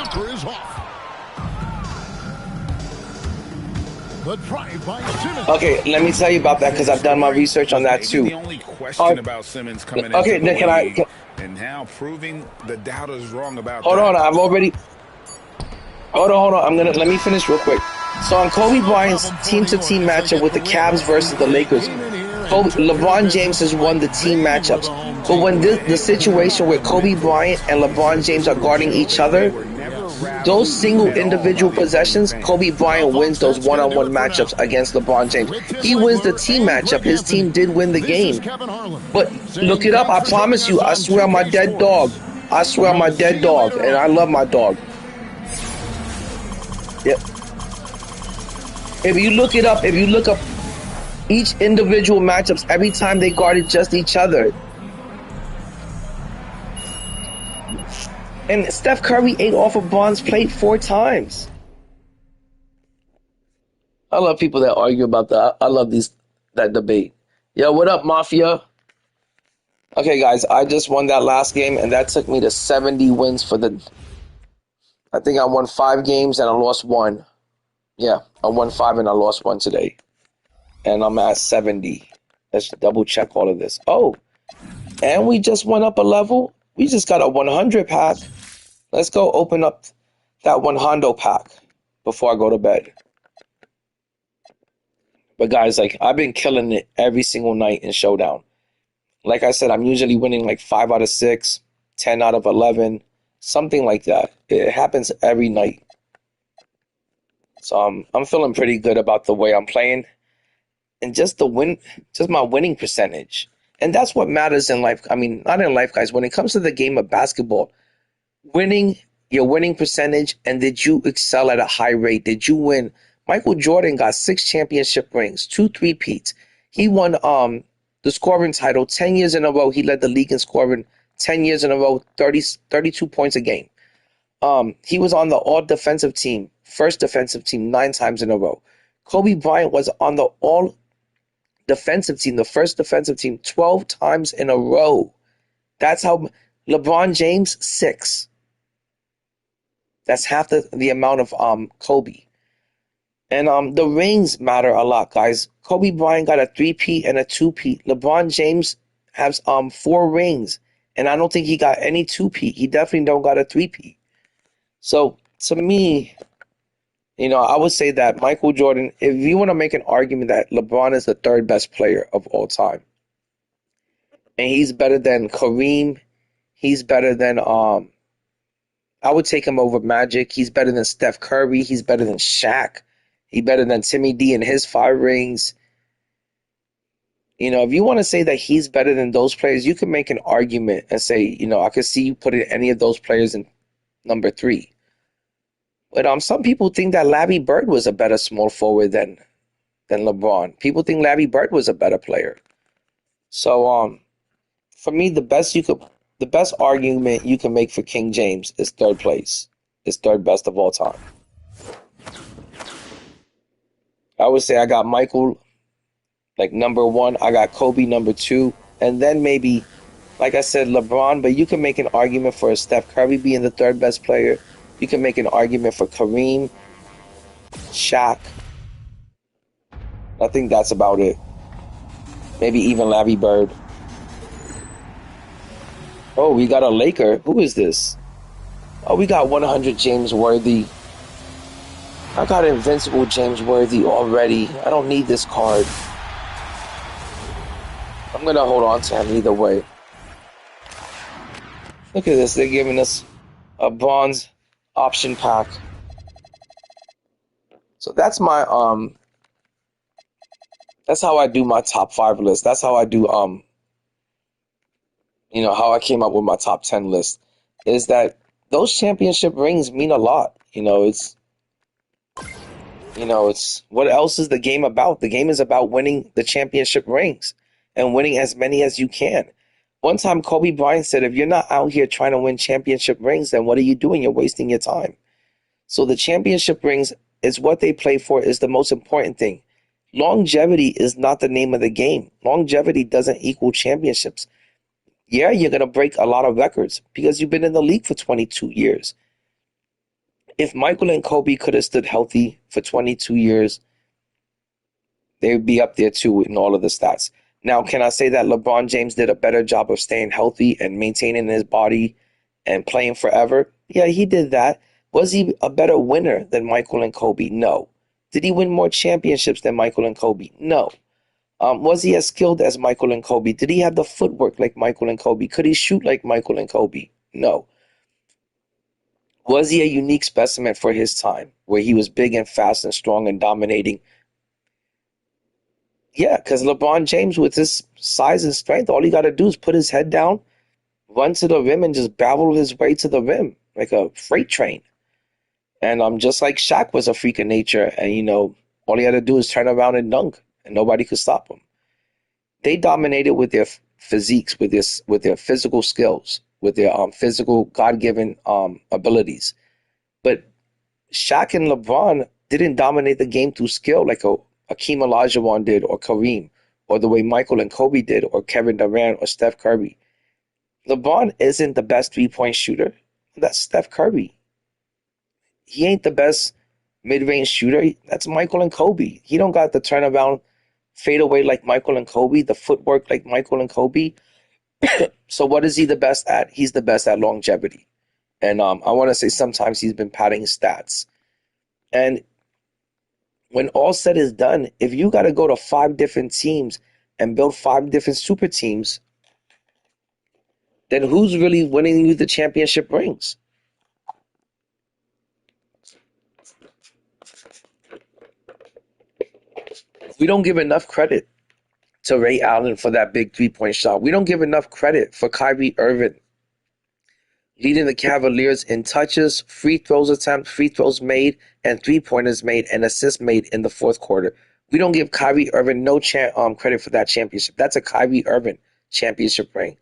Speaker 2: Okay, let me tell you about that because I've done my research on that too.
Speaker 7: The only question about Simmons coming into the league and now proving the doubters wrong about
Speaker 2: Hold on, let me finish real quick. So on Kobe Bryant's team-to-team matchup with the Cavs versus the Lakers, LeBron James has won the team matchups. But when the situation where Kobe Bryant and LeBron James are guarding each other, those single individual possessions, Kobe Bryant wins those one-on-one matchups against LeBron James. He wins the team matchup. His team did win the game. But look it up. I promise you. I swear on my dead dog. I swear on my dead dog. And I love my dog. Yep. If you look it up, if you look up each individual matchups, every time they guarded just each other. And Steph Curry ate off of Bron's plate 4 times. I love people that argue about that. I love that debate. Yo, what up, Mafia? Okay, guys, I just won that last game, and that took me to 70 wins for I think I won 5 games and I lost 1. Yeah, I won 5 and I lost 1 today. And I'm at 70. Let's double check all of this. Oh, and we just went up a level. We just got a 100 pack. Let's go open up that 100 pack before I go to bed. But guys, like, I've been killing it every single night in Showdown. Like I said, I'm usually winning like 5 out of 6, 10 out of 11, something like that. It happens every night. So I'm feeling pretty good about the way I'm playing. And just my winning percentage. And that's what matters in life. I mean, not in life, guys. When it comes to the game of basketball, your winning percentage, and did you excel at a high rate? Did you win? Michael Jordan got 6 championship rings, 2 three-peats. He won the scoring title 10 years in a row. He led the league in scoring 10 years in a row, 32 points a game. He was on the all-defensive team, first defensive team 9 times in a row. Kobe Bryant was on the all-defensive team, the first defensive team, 12 times in a row. That's how LeBron James, 6. That's half the amount of Kobe. And the rings matter a lot, guys. Kobe Bryant got a 3-peat and a 2-peat. LeBron James has 4 rings, and I don't think he got any 2-peat. He definitely don't got a 3-peat. So to me, I would say that Michael Jordan, if you want to make an argument that LeBron is the 3rd best player of all time, and he's better than Kareem, he's better than I would take him over Magic. He's better than Steph Curry. He's better than Shaq. He's better than Timmy D and his 5 rings. If you want to say that he's better than those players, you can make an argument and say, I could see you putting any of those players in number 3. But some people think that Larry Bird was a better small forward than LeBron. People think Larry Bird was a better player. So for me, the best argument you can make for King James is 3rd place. Is 3rd best of all time. I would say I got Michael like number 1. I got Kobe number 2. And then maybe, like I said, LeBron. But you can make an argument for Steph Curry being the 3rd best player. You can make an argument for Kareem, Shaq. I think that's about it. Maybe even Larry Bird. Oh, we got a Laker. Who is this? Oh, we got 100 James Worthy. I got Invincible James Worthy already. I don't need this card. I'm going to hold on to him either way. Look at this. They're giving us a bronze option pack. So that's my that's how I do my top 5 list. That's how I do how I came up with my top 10 list. Is that those championship rings mean a lot. It's what else is the game about? The game is about winning the championship rings and winning as many as you can. One time Kobe Bryant said, if you're not out here trying to win championship rings, then what are you doing? You're wasting your time. So the championship rings is what they play for, is the most important thing. Longevity is not the name of the game. Longevity doesn't equal championships. Yeah, you're going to break a lot of records because you've been in the league for 22 years. If Michael and Kobe could have stood healthy for 22 years, they would be up there too in all of the stats. Now, can I say that LeBron James did a better job of staying healthy and maintaining his body and playing forever? Yeah, he did that. Was he a better winner than Michael and Kobe? No. Did he win more championships than Michael and Kobe? No. Was he as skilled as Michael and Kobe? Did he have the footwork like Michael and Kobe? Could he shoot like Michael and Kobe? No. Was he a unique specimen for his time, where he was big and fast and strong and dominating? Yeah, because LeBron James, with his size and strength, all he got to do is put his head down, run to the rim, and just barrel his way to the rim like a freight train. And just like Shaq was a freak of nature, and all he had to do is turn around and dunk, and nobody could stop him. They dominated with their physiques, with their physical skills, with their physical God-given abilities. But Shaq and LeBron didn't dominate the game through skill like Hakeem Olajuwon did, or Kareem, or the way Michael and Kobe did, or Kevin Durant, or Steph Curry. LeBron isn't the best three-point shooter. That's Steph Curry. He ain't the best mid-range shooter. That's Michael and Kobe. He don't got the turnaround fade away like Michael and Kobe, the footwork like Michael and Kobe. So what is he the best at? He's the best at longevity. And I want to say sometimes he's been padding his stats. And when all said is done, if you got to go to 5 different teams and build 5 different super teams, then who's really winning you the championship rings? We don't give enough credit to Ray Allen for that big 3-point shot. We don't give enough credit for Kyrie Irving leading the Cavaliers in touches, free throws attempt, free throws made, and 3-pointers made, and assists made in the fourth quarter. We don't give Kyrie Irving no credit for that championship. That's a Kyrie Irving championship ring.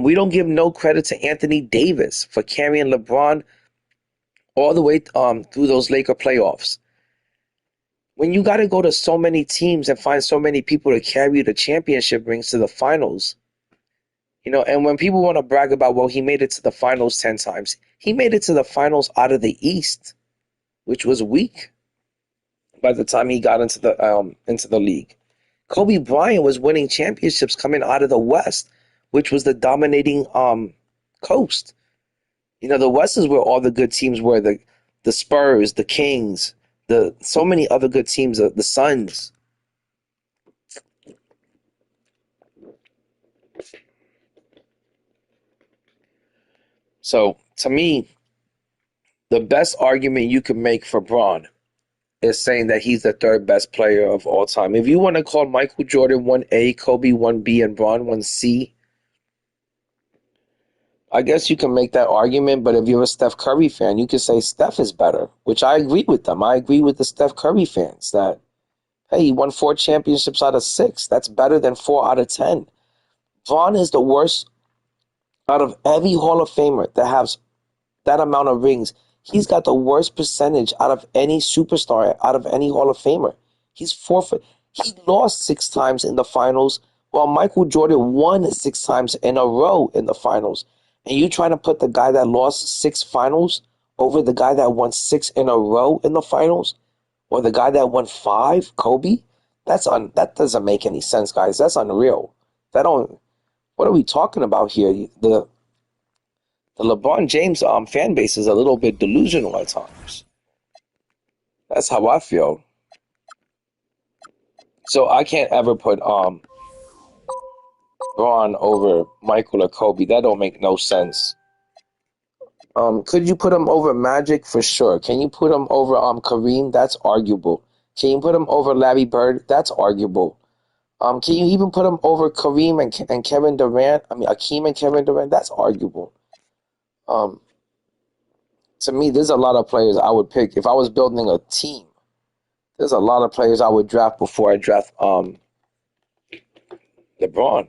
Speaker 2: We don't give no credit to Anthony Davis for carrying LeBron all the way through those Laker playoffs. When you got to go to so many teams and find so many people to carry the championship rings to the finals, and when people want to brag about, well, he made it to the finals 10 times, he made it to the finals out of the East, which was weak by the time he got into the league. Kobe Bryant was winning championships coming out of the West, which was the dominating coast. The West is where all the good teams were, the Spurs, the Kings, so many other good teams, the Suns. So, to me, the best argument you can make for Bron is saying that he's the third best player of all time. If you want to call Michael Jordan 1A, Kobe 1B, and Bron 1C, I guess you can make that argument, but if you're a Steph Curry fan, you can say Steph is better, which I agree with them. I agree with the Steph Curry fans that, hey, he won 4 championships out of 6. That's better than 4 out of 10. Bron is the worst out of every Hall of Famer that has that amount of rings. He's got the worst percentage out of any superstar, out of any Hall of Famer. He lost 6 times in the finals, while Michael Jordan won 6 times in a row in the finals. And you trying to put the guy that lost 6 finals over the guy that won 6 in a row in the finals, or the guy that won 5, Kobe? That doesn't make any sense, guys. That's unreal. What are we talking about here? The LeBron James fan base is a little bit delusional at times. That's how I feel. So I can't ever put Bron over Michael or Kobe. That don't make no sense. Could you put him over Magic? For sure. Can you put him over Kareem? That's arguable. Can you put him over Larry Bird? That's arguable. Can you even put him over Kareem and Kevin Durant? Akeem and Kevin Durant? That's arguable. To me, there's a lot of players I would pick. If I was building a team, there's a lot of players I would draft before I draft LeBron.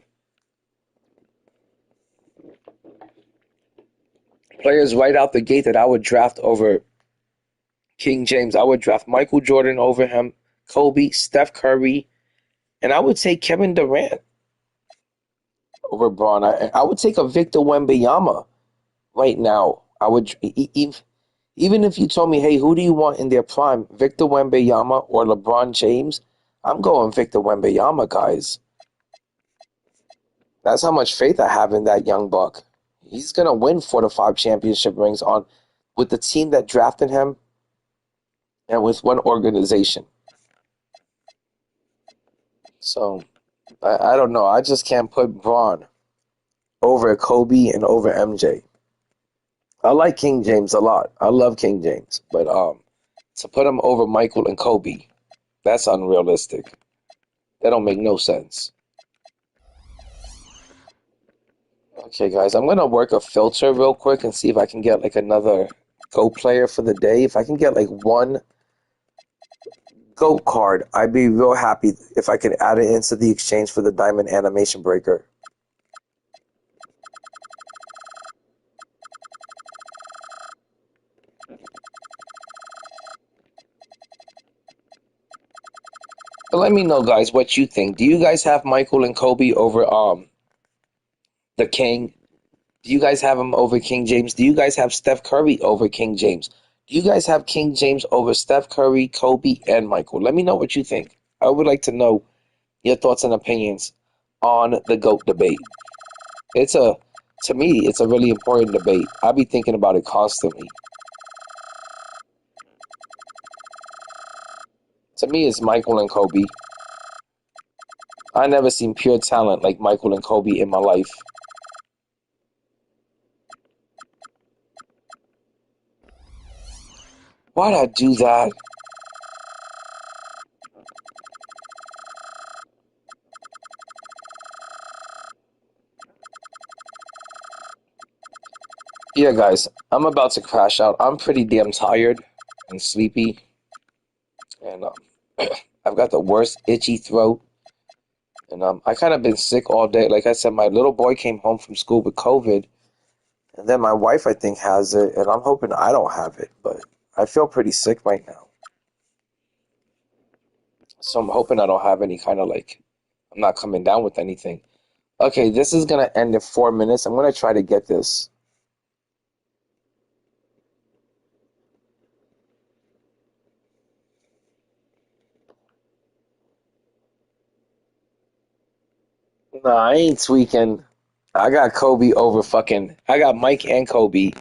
Speaker 2: Players right out the gate that I would draft over King James. I would draft Michael Jordan over him, Kobe, Steph Curry, and I would take Kevin Durant over Bron. I would take a Victor Wembanyama right now. I would, even if you told me, hey, who do you want in their prime, Victor Wembanyama or LeBron James? I'm going Victor Wembanyama, guys. That's how much faith I have in that young buck. He's going to win 4 to 5 championship rings with the team that drafted him and with one organization. So, I don't know. I just can't put Bron over Kobe and over MJ. I like King James a lot. I love King James. But to put him over Michael and Kobe, that's unrealistic. That don't make no sense. Okay, guys, I'm going to work a filter real quick and see if I can get like another GOAT player for the day. If I can get like one GOAT card, I'd be real happy if I could add it into the exchange for the Diamond Animation Breaker. But let me know, guys, what you think. Do you guys have Michael and Kobe over the King? Do you guys have him over King James? Do you guys have Steph Curry over King James? Do you guys have King James over Steph Curry, Kobe, and Michael? Let me know what you think. I would like to know your thoughts and opinions on the GOAT debate. To me, it's a really important debate. I'll be thinking about it constantly. To me, it's Michael and Kobe. I never seen pure talent like Michael and Kobe in my life. Why'd I do that? Yeah, guys, I'm about to crash out. I'm pretty damn tired and sleepy. And I've got the worst itchy throat. And I kind of been sick all day. Like I said, my little boy came home from school with COVID. And then my wife, I think, has it. And I'm hoping I don't have it. But I feel pretty sick right now. So I'm hoping I don't have any kind of I'm not coming down with anything. Okay, this is going to end in 4 minutes. I'm going to try to get this. Nah, I ain't tweaking. I got Kobe over I got Mike and Kobe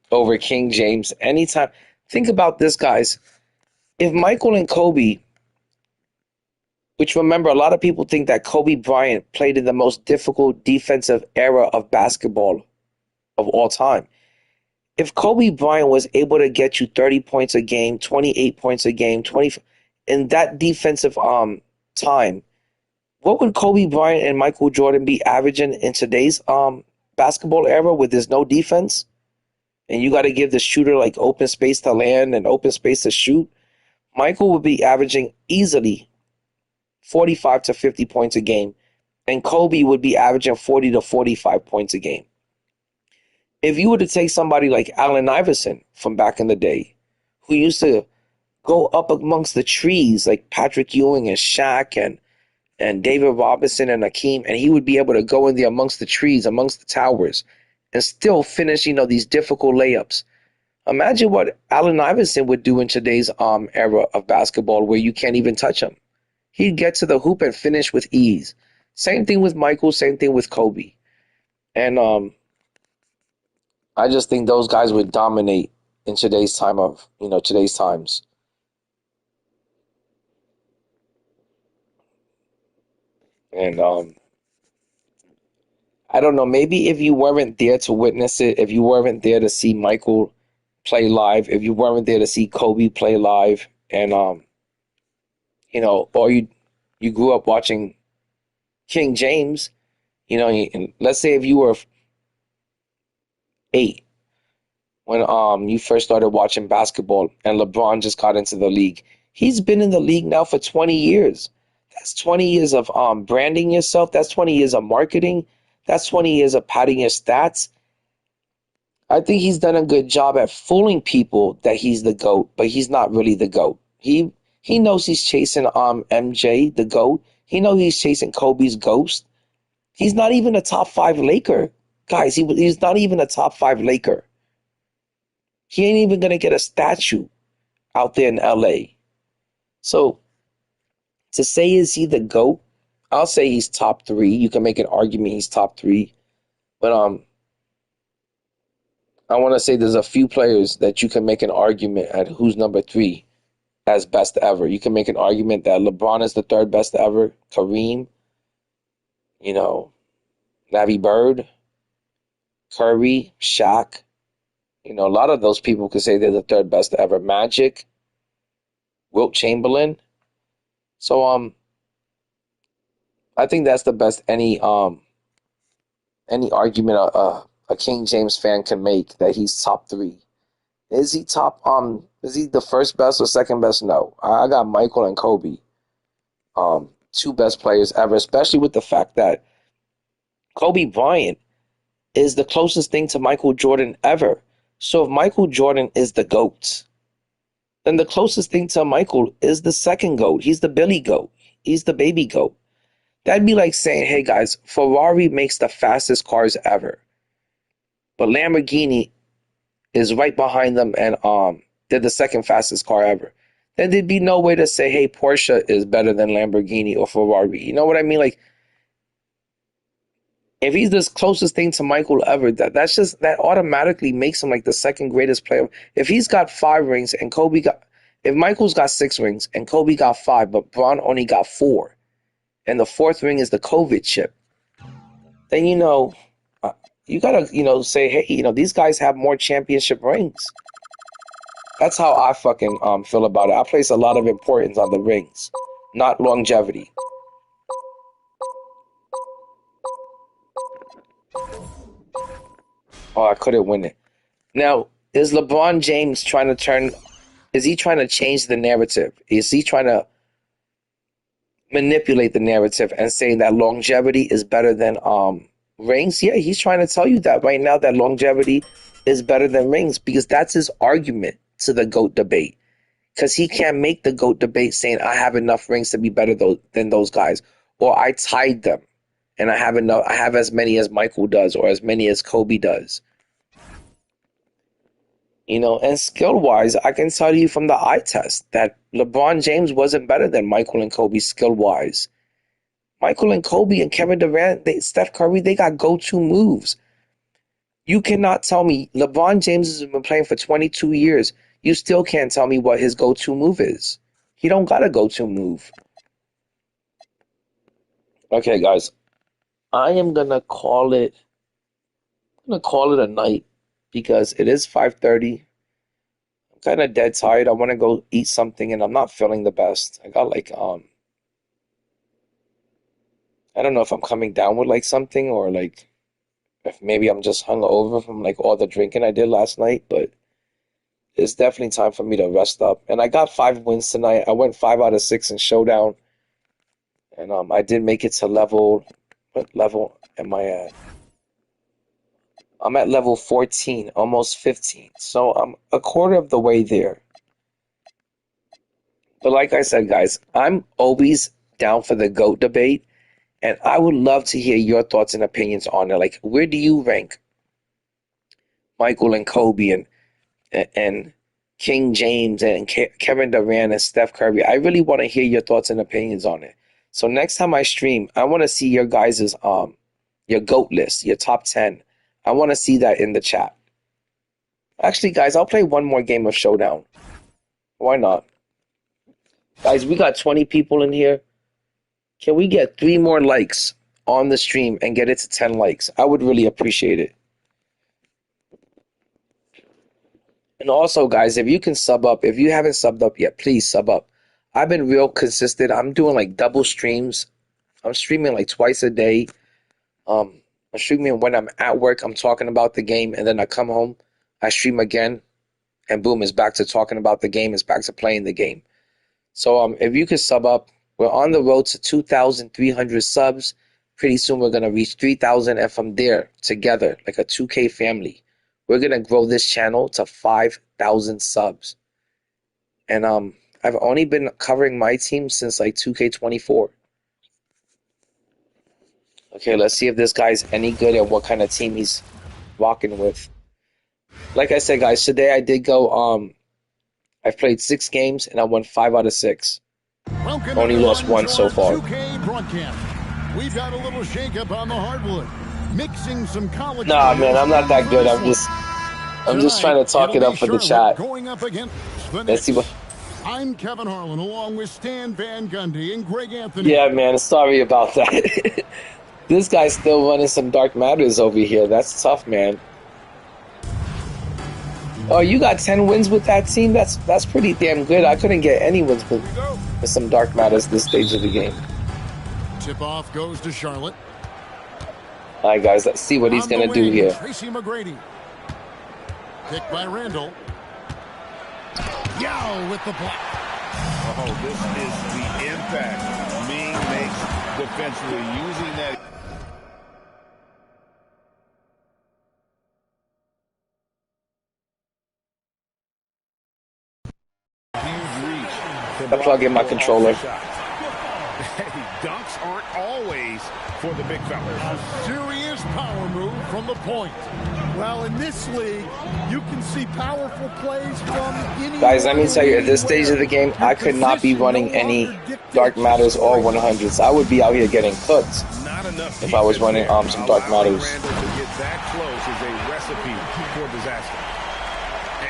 Speaker 2: over King James anytime. Think about this, guys. If Michael and Kobe, which remember, a lot of people think that Kobe Bryant played in the most difficult defensive era of basketball of all time. If Kobe Bryant was able to get you 30 points a game, 28 points a game, 20 in that defensive time, what would Kobe Bryant and Michael Jordan be averaging in today's basketball era with there's no defense? And you got to give the shooter open space to land and open space to shoot. Michael would be averaging easily 45 to 50 points a game, and Kobe would be averaging 40 to 45 points a game. If you were to take somebody like Allen Iverson from back in the day, who used to go up amongst the trees like Patrick Ewing and Shaq and David Robinson and Hakeem, and he would be able to go in there amongst the trees, amongst the towers, and still finish, these difficult layups. Imagine what Allen Iverson would do in today's era of basketball where you can't even touch him. He'd get to the hoop and finish with ease. Same thing with Michael, same thing with Kobe. And I just think those guys would dominate in today's times. And I don't know, maybe if you weren't there to witness it, if you weren't there to see Michael play live, if you weren't there to see Kobe play live, and or you grew up watching King James, and let's say if you were 8 when you first started watching basketball and LeBron just got into the league. He's been in the league now for 20 years. That's 20 years of branding yourself. That's 20 years of marketing. That's 20 years of padding your stats. I think he's done a good job at fooling people that he's the GOAT, but he's not really the GOAT. He knows he's chasing MJ, the GOAT. He knows he's chasing Kobe's ghost. He's not even a top 5 Laker. Guys, he's not even a top 5 Laker. He ain't even going to get a statue out there in LA. So to say is he the GOAT, I'll say he's top 3. You can make an argument he's top 3. But I want to say there's a few players that you can make an argument at who's number 3 as best ever. You can make an argument that LeBron is the 3rd best ever. Kareem, Larry Bird, Curry, Shaq. A lot of those people could say they're the 3rd best ever. Magic, Wilt Chamberlain. So I think that's the best any argument a King James fan can make that he's top 3. Is he is he the 1st best or 2nd best? No. I got Michael and Kobe. 2 best players ever, especially with the fact that Kobe Bryant is the closest thing to Michael Jordan ever. So if Michael Jordan is the GOAT, then the closest thing to Michael is the 2nd GOAT. He's the Billy GOAT. He's the baby GOAT. That'd be like saying, hey guys, Ferrari makes the fastest cars ever, but Lamborghini is right behind them, and they're the 2nd fastest car ever. then there'd be no way to say, hey, Porsche is better than Lamborghini or Ferrari. You know what I mean? Like, if he's the closest thing to Michael ever, that automatically makes him like the second greatest player. If he's got 5 rings and if Michael's got 6 rings and Kobe got 5, but Bron only got 4, and the 4th ring is the COVID chip, then, you gotta, say, hey, these guys have more championship rings. That's how I fucking feel about it. I place a lot of importance on the rings, not longevity. Oh, I couldn't win it. Now, is LeBron James trying to change the narrative? Is he trying to manipulate the narrative and saying that longevity is better than rings? Yeah, he's trying to tell you that right now, that longevity is better than rings, because that's his argument to the GOAT debate. Because he can't make the GOAT debate saying, I have enough rings to be better than those guys, or I tied them and I have as many as Michael does or as many as Kobe does. And skill-wise, I can tell you from the eye test that LeBron James wasn't better than Michael and Kobe skill-wise. Michael and Kobe and Kevin Durant, Steph Curry, they got go-to moves. You cannot tell me, LeBron James has been playing for 22 years. You still can't tell me what his go-to move is. He don't got a go-to move. Okay, guys. I am going to call it a night because it is 5:30. I'm kind of dead tired. I want to go eat something and I'm not feeling the best. I got I don't know if I'm coming down with something or if maybe I'm just hungover from all the drinking I did last night, but it's definitely time for me to rest up. And I got 5 wins tonight. I went 5 out of 6 in Showdown. And I did make it to level. What level am I at? I'm at level 14, almost 15. So I'm a quarter of the way there. But like I said, guys, I'm always down for the GOAT debate. And I would love to hear your thoughts and opinions on it. Where do you rank Michael and Kobe and King James and Kevin Durant and Steph Curry? I really want to hear your thoughts and opinions on it. So next time I stream, I want to see your guys' your GOAT list, your top 10. I want to see that in the chat. Actually, guys, I'll play one more game of Showdown. Why not? Guys, we got 20 people in here. Can we get 3 more likes on the stream and get it to 10 likes? I would really appreciate it. And also, guys, if you can sub up, if you haven't subbed up yet, please sub up. I've been real consistent. I'm doing double streams. I'm streaming twice a day. I'm streaming when I'm at work. I'm talking about the game, and then I come home. I stream again, and boom, it's back to talking about the game. It's back to playing the game. So if you could sub up, we're on the road to 2,300 subs. Pretty soon we're going to reach 3,000, and from there, together, like a 2K family, we're going to grow this channel to 5,000 subs. And I've only been covering MyTEAM since 2K24. Okay, let's see if this guy's any good and what kind of team he's rocking with. Like I said, guys, today I did go, I've played 6 games and I won 5 out of 6. Only lost 1 so far.
Speaker 3: 2K broadcast. We've got a little shakeup on the hardwood. Mixing some college.
Speaker 2: Nah, man, I'm not that good. I'm just trying to talk it up for the chat.
Speaker 3: Going up against the
Speaker 2: Let's see what.
Speaker 3: I'm Kevin Harlan, along with Stan Van Gundy and Greg Anthony.
Speaker 2: Yeah, man, sorry about that. This guy's still running some Dark Matters over here. That's tough, man. Oh, you got 10 wins with that team? That's pretty damn good. I couldn't get any wins with some Dark Matters this stage of the game.
Speaker 3: Tip-off goes to Charlotte.
Speaker 2: All right, guys, let's see what he's going to do here.
Speaker 3: Tracy McGrady. Picked by Randall. Yao with the block.
Speaker 4: Oh, this is the impact Ming makes defensively using that. Huge reach.
Speaker 2: I plug in my controller.
Speaker 7: Dunks aren't always for the big fellas.
Speaker 3: A serious power move from the point.
Speaker 5: Well, in this league, you can see powerful plays from any.
Speaker 2: Guys, let me tell you, at this stage of the game, I could not be running any Dark Matters or 100s. I would be out here getting cooked if I was running some Dark Matters.
Speaker 7: To get that close is a recipe for disaster.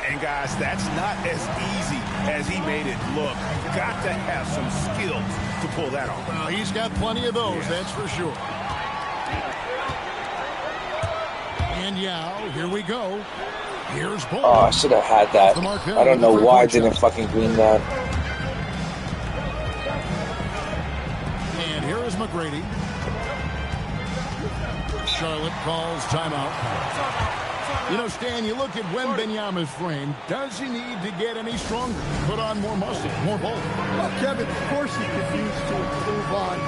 Speaker 7: And guys, that's not as easy as he made it look. Got to have some skill to pull that off.
Speaker 3: Well, he's got plenty of those, that's for sure. And Yao, here we go. Here's Ball.
Speaker 2: Oh, I should have had that. I don't know why I didn't fucking green that.
Speaker 3: And here is McGrady. Charlotte calls timeout. You know, Stan, you look at Wembanyama's frame. Does he need to get any stronger? Put on more muscle, more bulk?
Speaker 5: Well, Kevin, of course he could use to improve on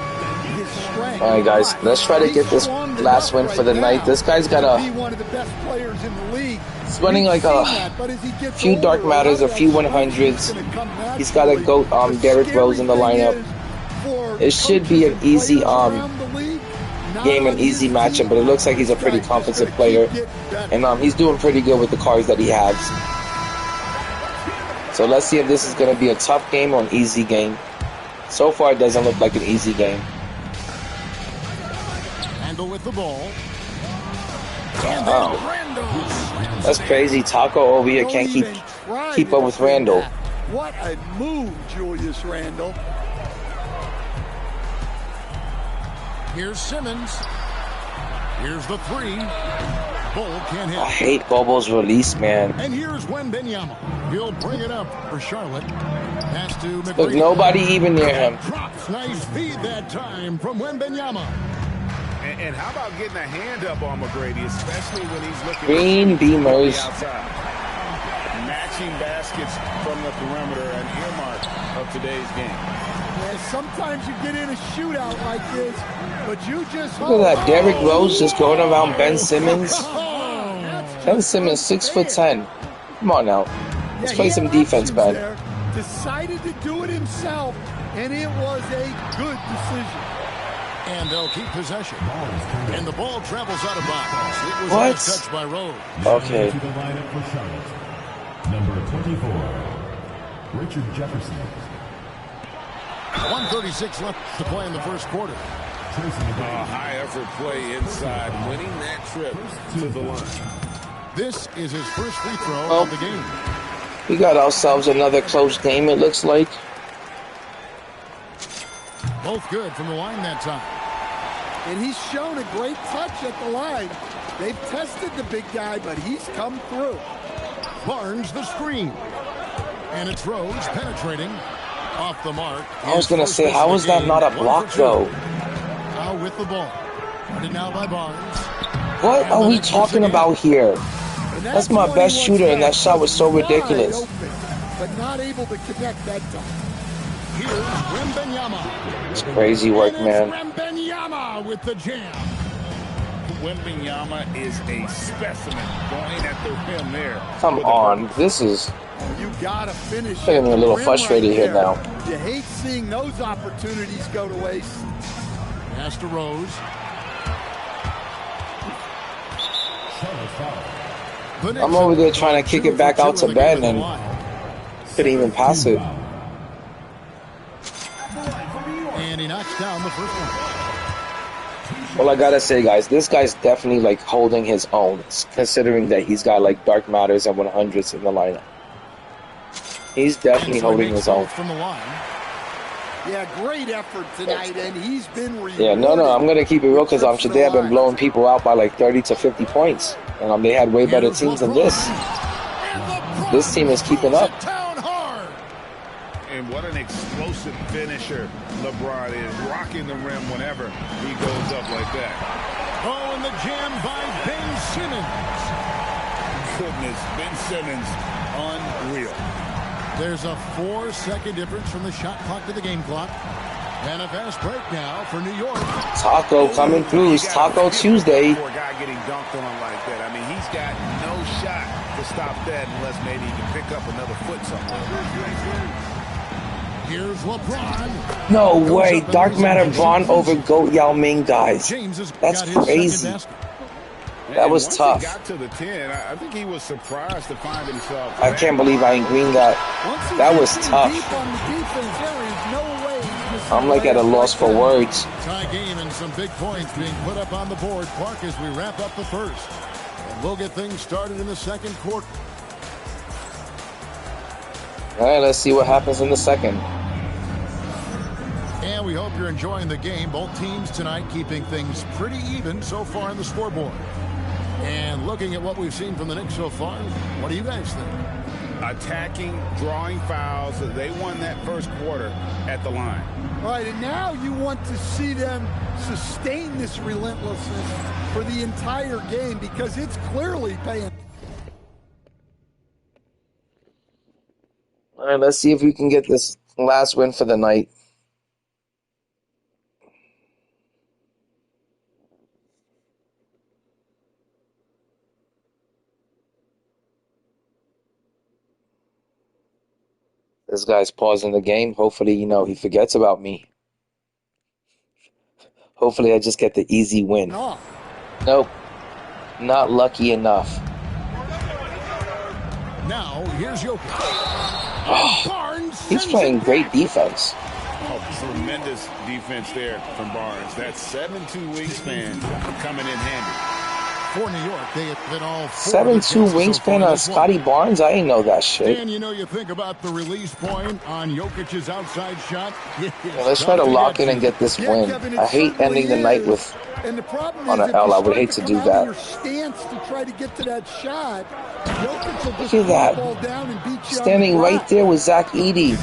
Speaker 5: his strength.
Speaker 2: All right, guys, let's try to get this last win for the night. This guy's got
Speaker 5: be one of the best players in the league.
Speaker 2: He's running like a few Dark Matters, a few 100s. He's got a GOAT Derrick Rose in the lineup. It should be an easy game, an easy matchup, but it looks like he's a pretty competent player, and he's doing pretty good with the cards that he has. So let's see if this is going to be a tough game or an easy game. So far, it doesn't look like an easy game.
Speaker 3: Handle with the ball.
Speaker 2: Wow. That's crazy. Taco over here can't keep up with Randall.
Speaker 5: What a move, Julius Randle.
Speaker 3: Here's Simmons. Here's the three. Bull can't hit.
Speaker 2: I hate Bobo's release, man.
Speaker 3: And here's Wembanyama. He'll bring it up for Charlotte. Pass to McGrady.
Speaker 2: Look, nobody even near him.
Speaker 3: Drops. Nice feed that time from Wembanyama.
Speaker 7: And how about getting a hand up on McGrady, especially when he's looking
Speaker 2: Green Beamers.
Speaker 4: Matching baskets from the perimeter, an earmark of today's game.
Speaker 5: Yeah, sometimes you get in a shootout like this, but you just
Speaker 2: look at that. Derrick Rose just going around Ben Simmons. Ben Simmons, 6'10". Come on now. Let's play some defense, Ben.
Speaker 5: Decided to do it himself, and it was a good decision.
Speaker 3: And they'll keep possession. And the ball travels out of bounds. It was
Speaker 2: what?
Speaker 3: touched by Rose.
Speaker 2: Okay.
Speaker 8: To the lineup for Charlotte. Number 24, Richard Jefferson.
Speaker 3: 1:36 left to play in the first quarter.
Speaker 4: High effort play inside, winning that trip to the line.
Speaker 3: This is his first free throw of the game.
Speaker 2: We got ourselves another close game, it looks like.
Speaker 3: Both good from the line that time.
Speaker 5: And he's shown a great touch at the line. They've tested the big guy, but he's come through.
Speaker 3: Barnes the screen. And it's Rose penetrating. Off the mark.
Speaker 2: I was going to say, how is that not a block, though?
Speaker 3: Now with the ball. Started now by Barnes.
Speaker 2: What are we talking about here? That's my best shooter, and that shot was so ridiculous.
Speaker 5: But not able to connect that time.
Speaker 3: Here's Wembanyama.
Speaker 2: It's crazy work, man.
Speaker 3: Wembanyama with the jam.
Speaker 4: Wembanyama is a specimen going at the rim there.
Speaker 2: Come on, this is...
Speaker 5: You gotta finish.
Speaker 2: I'm getting a little frustrated here now.
Speaker 5: You hate seeing those opportunities go to waste.
Speaker 3: Pass to Rose.
Speaker 2: I'm over there trying to kick it back out to Ben and couldn't even pass it.
Speaker 3: And he knocks down the first one.
Speaker 2: Well, I gotta say, guys, this guy's definitely like holding his own, considering that he's got like Dark Matters and 100s in the lineup. He's definitely holding his own.
Speaker 3: From the line.
Speaker 5: Yeah, great effort tonight, and he's been rewarded.
Speaker 2: Yeah, no, I'm gonna keep it real because they have been blowing people out by like 30 to 50 points, and they had way better teams than this. This team is keeping up.
Speaker 7: And what an explosive finisher LeBron is, rocking the rim whenever he goes up like that.
Speaker 3: Oh, and the jam by Ben Simmons.
Speaker 4: Goodness, Ben Simmons, unreal.
Speaker 3: There's a 4-second difference from the shot clock to the game clock. And a fast break now for New York.
Speaker 2: Taco coming through. It's Taco Tuesday.
Speaker 7: For a guy getting dunked on like that, I mean, he's got no shot to stop that unless maybe he can pick up another foot somewhere.
Speaker 3: Here's LeBron.
Speaker 2: No way. Dark Matter Braun over GOAT Yao Ming, guys. That's crazy. That was
Speaker 7: once
Speaker 2: tough.
Speaker 7: He got to the 10, I think he was surprised to find himself.
Speaker 2: I can't believe I ain't green that. That was tough. I'm like at a loss for words.
Speaker 3: Tie game and some big points being put up on the board. Clark, as we wrap up the first. And we'll get things started in the second quarter.
Speaker 2: All right, let's see what happens in the second.
Speaker 3: And we hope you're enjoying the game. Both teams tonight keeping things pretty even so far on the scoreboard. And looking at what we've seen from the Knicks so far, what do you guys think?
Speaker 7: Attacking, drawing fouls. They won that first quarter at the line.
Speaker 5: All right, and now you want to see them sustain this relentlessness for the entire game because it's clearly paying.
Speaker 2: All right, let's see if we can get this last win for the night. This guy's pausing the game. Hopefully, he forgets about me. Hopefully, I just get the easy win. Nope. Not lucky enough.
Speaker 3: Now, here's Jokic.
Speaker 2: Oh, he's playing great defense.
Speaker 7: Oh, tremendous defense there from Barnes. That 7'2" wingspan coming in handy.
Speaker 3: For New York, they have been all
Speaker 2: 7'2" wingspan on Scotty Barnes? I ain't know that shit.
Speaker 3: And you think about the release point on Jokic's outside shot.
Speaker 2: Let's try to lock in and get this win. I hate ending the night with on an L. I would hate to do that. Look at that. Standing right there with Zach Edey.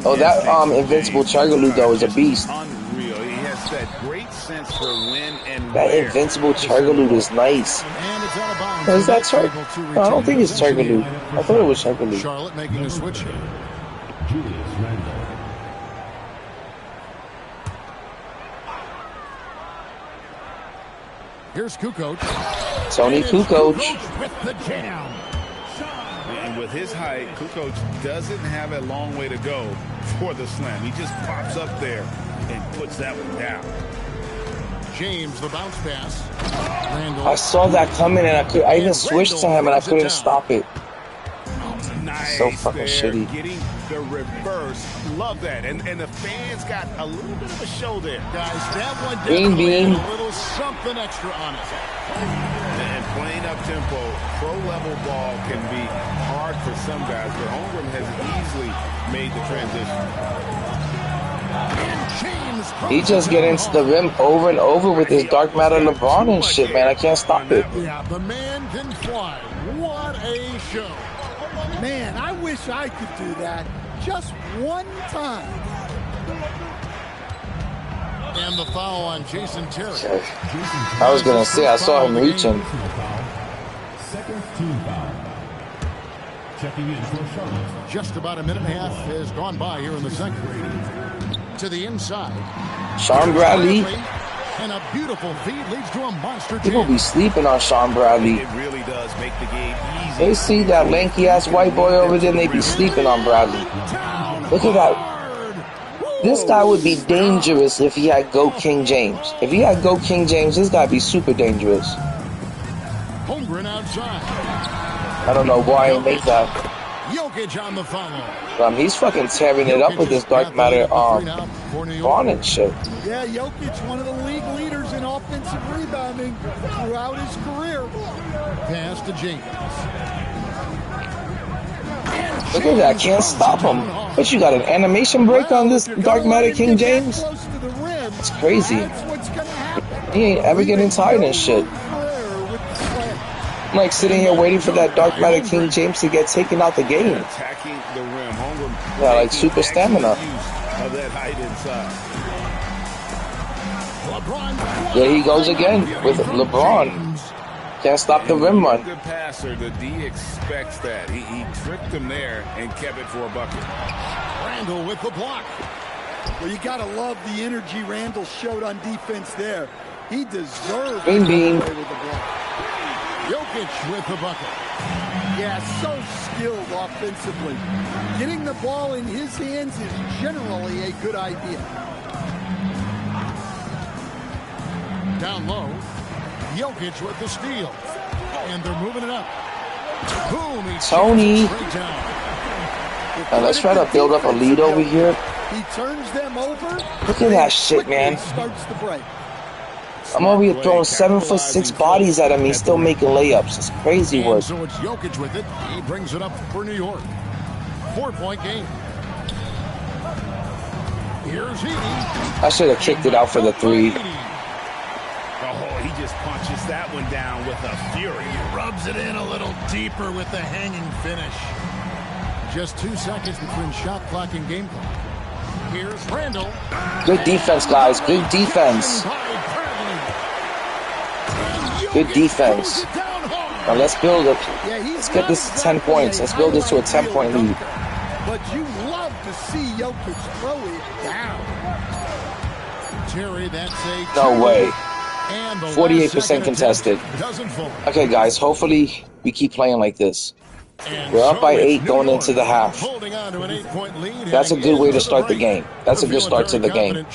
Speaker 2: Oh, that Invincible Chargaloo, though, is a beast.
Speaker 7: Unreal. He has that great sense for when and
Speaker 2: that
Speaker 7: where.
Speaker 2: Invincible Chargaloo is nice. Oh, is that Chargaloo? No, I don't think it's Chargaloo. I thought it was Chargaloo.
Speaker 3: Charlotte making a switch here.
Speaker 8: Julius Randle.
Speaker 3: Here's Kukoc.
Speaker 2: Tony Kukoc.
Speaker 3: With the jam.
Speaker 7: And with his height, Kukoc doesn't have a long way to go for the slam. He just pops up there and puts that one down.
Speaker 3: James, the bounce pass.
Speaker 2: I saw that coming and I even switched to him and I couldn't stop it.
Speaker 7: Nice.
Speaker 2: So fucking
Speaker 7: there,
Speaker 2: shitty.
Speaker 7: Getting the reverse. Love that. And the fans got a little bit of a show there.
Speaker 3: Guys, that one
Speaker 2: Green bean.
Speaker 3: a little something extra on it.
Speaker 7: And playing up tempo, pro level ball can be hard for some guys, but Holmgren has easily made the transition.
Speaker 2: He just get into the rim over and over with his dark matter LeBron and shit, man. I can't stop it.
Speaker 3: Yeah, the man can fly. What a show.
Speaker 5: Man, I wish I could do that just one time.
Speaker 3: And the foul on Jason Terry.
Speaker 2: I was going to say, I saw him reaching.
Speaker 8: Second team foul. Checking in for Charlotte.
Speaker 3: Just about a minute and a half has gone by here in the second. To the inside.
Speaker 2: Sean Bradley.
Speaker 3: And a beautiful feed leads to a monster.
Speaker 2: People be sleeping on Sean Bradley.
Speaker 7: It really does make the game easy.
Speaker 2: They see that lanky ass white boy over there and they be sleeping on Bradley. Look at that. This guy would be dangerous if he had GOAT King James. If he had GOAT King James, this guy would be super dangerous.
Speaker 3: Holmgren outside.
Speaker 2: I don't know why he make that.
Speaker 3: Jokic on the follow.
Speaker 2: He's fucking tearing it up with this dark matter Braun and shit.
Speaker 5: Yeah, Jokic, one of the league leaders in offensive rebounding throughout his career.
Speaker 3: Pass to James.
Speaker 2: Look at that, can't stop him. But you got an animation break on this dark matter King James? It's crazy. He ain't ever getting tired and shit. I'm like sitting here waiting for that dark matter King James to get taken out the game.
Speaker 7: Attacking the rim. Holmgren,
Speaker 2: yeah, like super stamina.
Speaker 7: Of that height inside.
Speaker 2: There he goes again with LeBron. Can't stop the rim run.
Speaker 7: Good passer. The D expects that. He tricked him there and kept it for a bucket.
Speaker 3: Randle with the block.
Speaker 5: Well, you got to love the energy Randle showed on defense there. He deserved
Speaker 2: Green bean.
Speaker 5: with the block.
Speaker 3: Jokic with the bucket.
Speaker 5: Yeah, so skilled offensively. Getting the ball in his hands is generally a good idea.
Speaker 3: Down low. Jokic with the steal. And they're moving it up. Boom,
Speaker 2: Tony. Now let's try to build up a lead over here.
Speaker 5: He turns them over.
Speaker 2: Look at that shit, man.
Speaker 5: Starts the break.
Speaker 2: I'm over here throwing 7'6" bodies at him. He's still making layups. It's crazy work.
Speaker 3: So it's Jokic with it. He brings it up for New York. 4-point game. Here's Heaney.
Speaker 2: I should have kicked it out for the three.
Speaker 7: Oh, he just punches that one down with a fury.
Speaker 3: He rubs it in a little deeper with the hanging finish. Just 2 seconds between shot clock and game clock. Here's Randall.
Speaker 2: Good defense, guys. Good defense. Good defense. Now let's build it. Let's get this to 10 points. Let's build this to a 10-point lead.
Speaker 5: But you love to see Jokic throw it down.
Speaker 3: Terry, that's a
Speaker 2: no way. 48% contested. Okay, guys. Hopefully we keep playing like this. We're up by 8 going into the half. That's a good way to start the game. That's a good start to the game.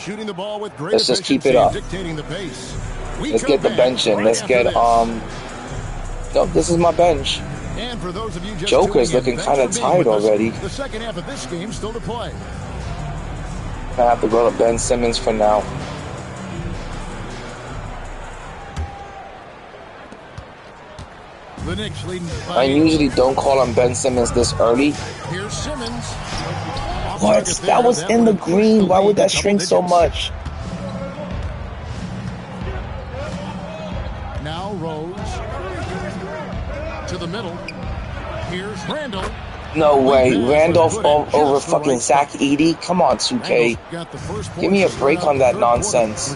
Speaker 2: Let's just keep it up. Let's get the bench in. Let's get, no, this is my bench. Joker's looking kind of tired already.
Speaker 3: The second half of this game still to play.
Speaker 2: I have to go to Ben Simmons for now.
Speaker 3: The Knicks leading
Speaker 2: I usually don't call on Ben Simmons this early.
Speaker 3: Here's Simmons.
Speaker 2: What? That was in the green. Why would that shrink so much?
Speaker 3: Now Rose to the middle. Here's Randall.
Speaker 2: No way. Randolph over fucking Zach Edey? Come on, 2K. Give me a break on that nonsense.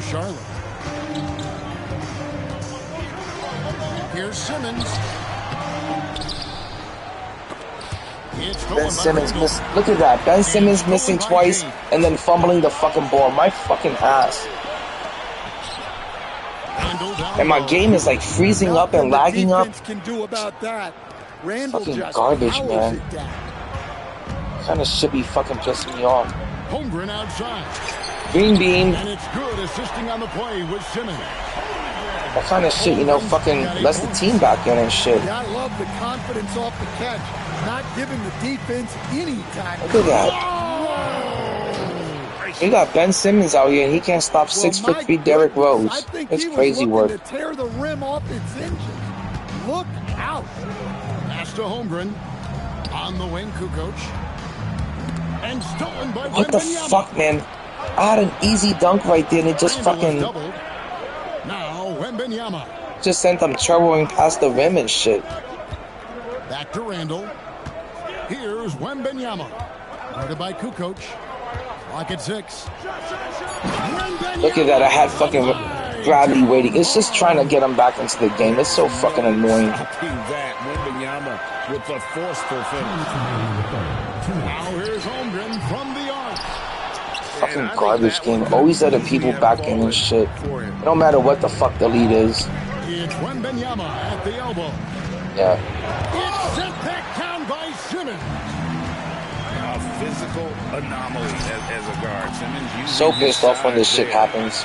Speaker 3: Here's Simmons.
Speaker 2: Ben Simmons missed. Look at that. Ben Simmons missing twice and then fumbling the fucking ball. My fucking ass. And my game is like freezing up and lagging up. Fucking garbage, man. Kind of should be fucking pissing me off.
Speaker 3: Holmgren outside.
Speaker 2: Green beam.
Speaker 3: And it's good assisting on the play with Simmons.
Speaker 2: That kind of shit, you know, fucking lets the team back in and shit.
Speaker 5: Yeah, I love the confidence off the catch. Not giving the defense any time.
Speaker 2: Look at that. You got Ben Simmons out here and he can't stop 6'3" Derrick Rose. It's crazy work.
Speaker 5: To tear the rim off its hinges. Look out.
Speaker 3: Pass to Holmgren. On the wing, Kukoc. And stolen by
Speaker 2: what the fuck, man? I had an easy dunk right there and it just fucking...
Speaker 3: Now, Wembenyama.
Speaker 2: Just sent them traveling past the rim and shit.
Speaker 3: Back to Randall. Here's Wembenyama. Guarded by Kukoc. Clock at 6.
Speaker 2: Look at that. I had fucking Bradley waiting. It's just trying to get him back into the game. It's so fucking annoying.
Speaker 4: Wembenyama with the forceful finish.
Speaker 3: Now here's Holmgren from the arc.
Speaker 2: Fucking garbage game. Always letting people back in and shit. No matter what the fuck the lead is.
Speaker 3: It's Wembenyama at the elbow.
Speaker 2: Yeah.
Speaker 3: It's sent back down by Simmons.
Speaker 7: A physical anomaly as a guard. Simmons
Speaker 2: so pissed off when this shit happens.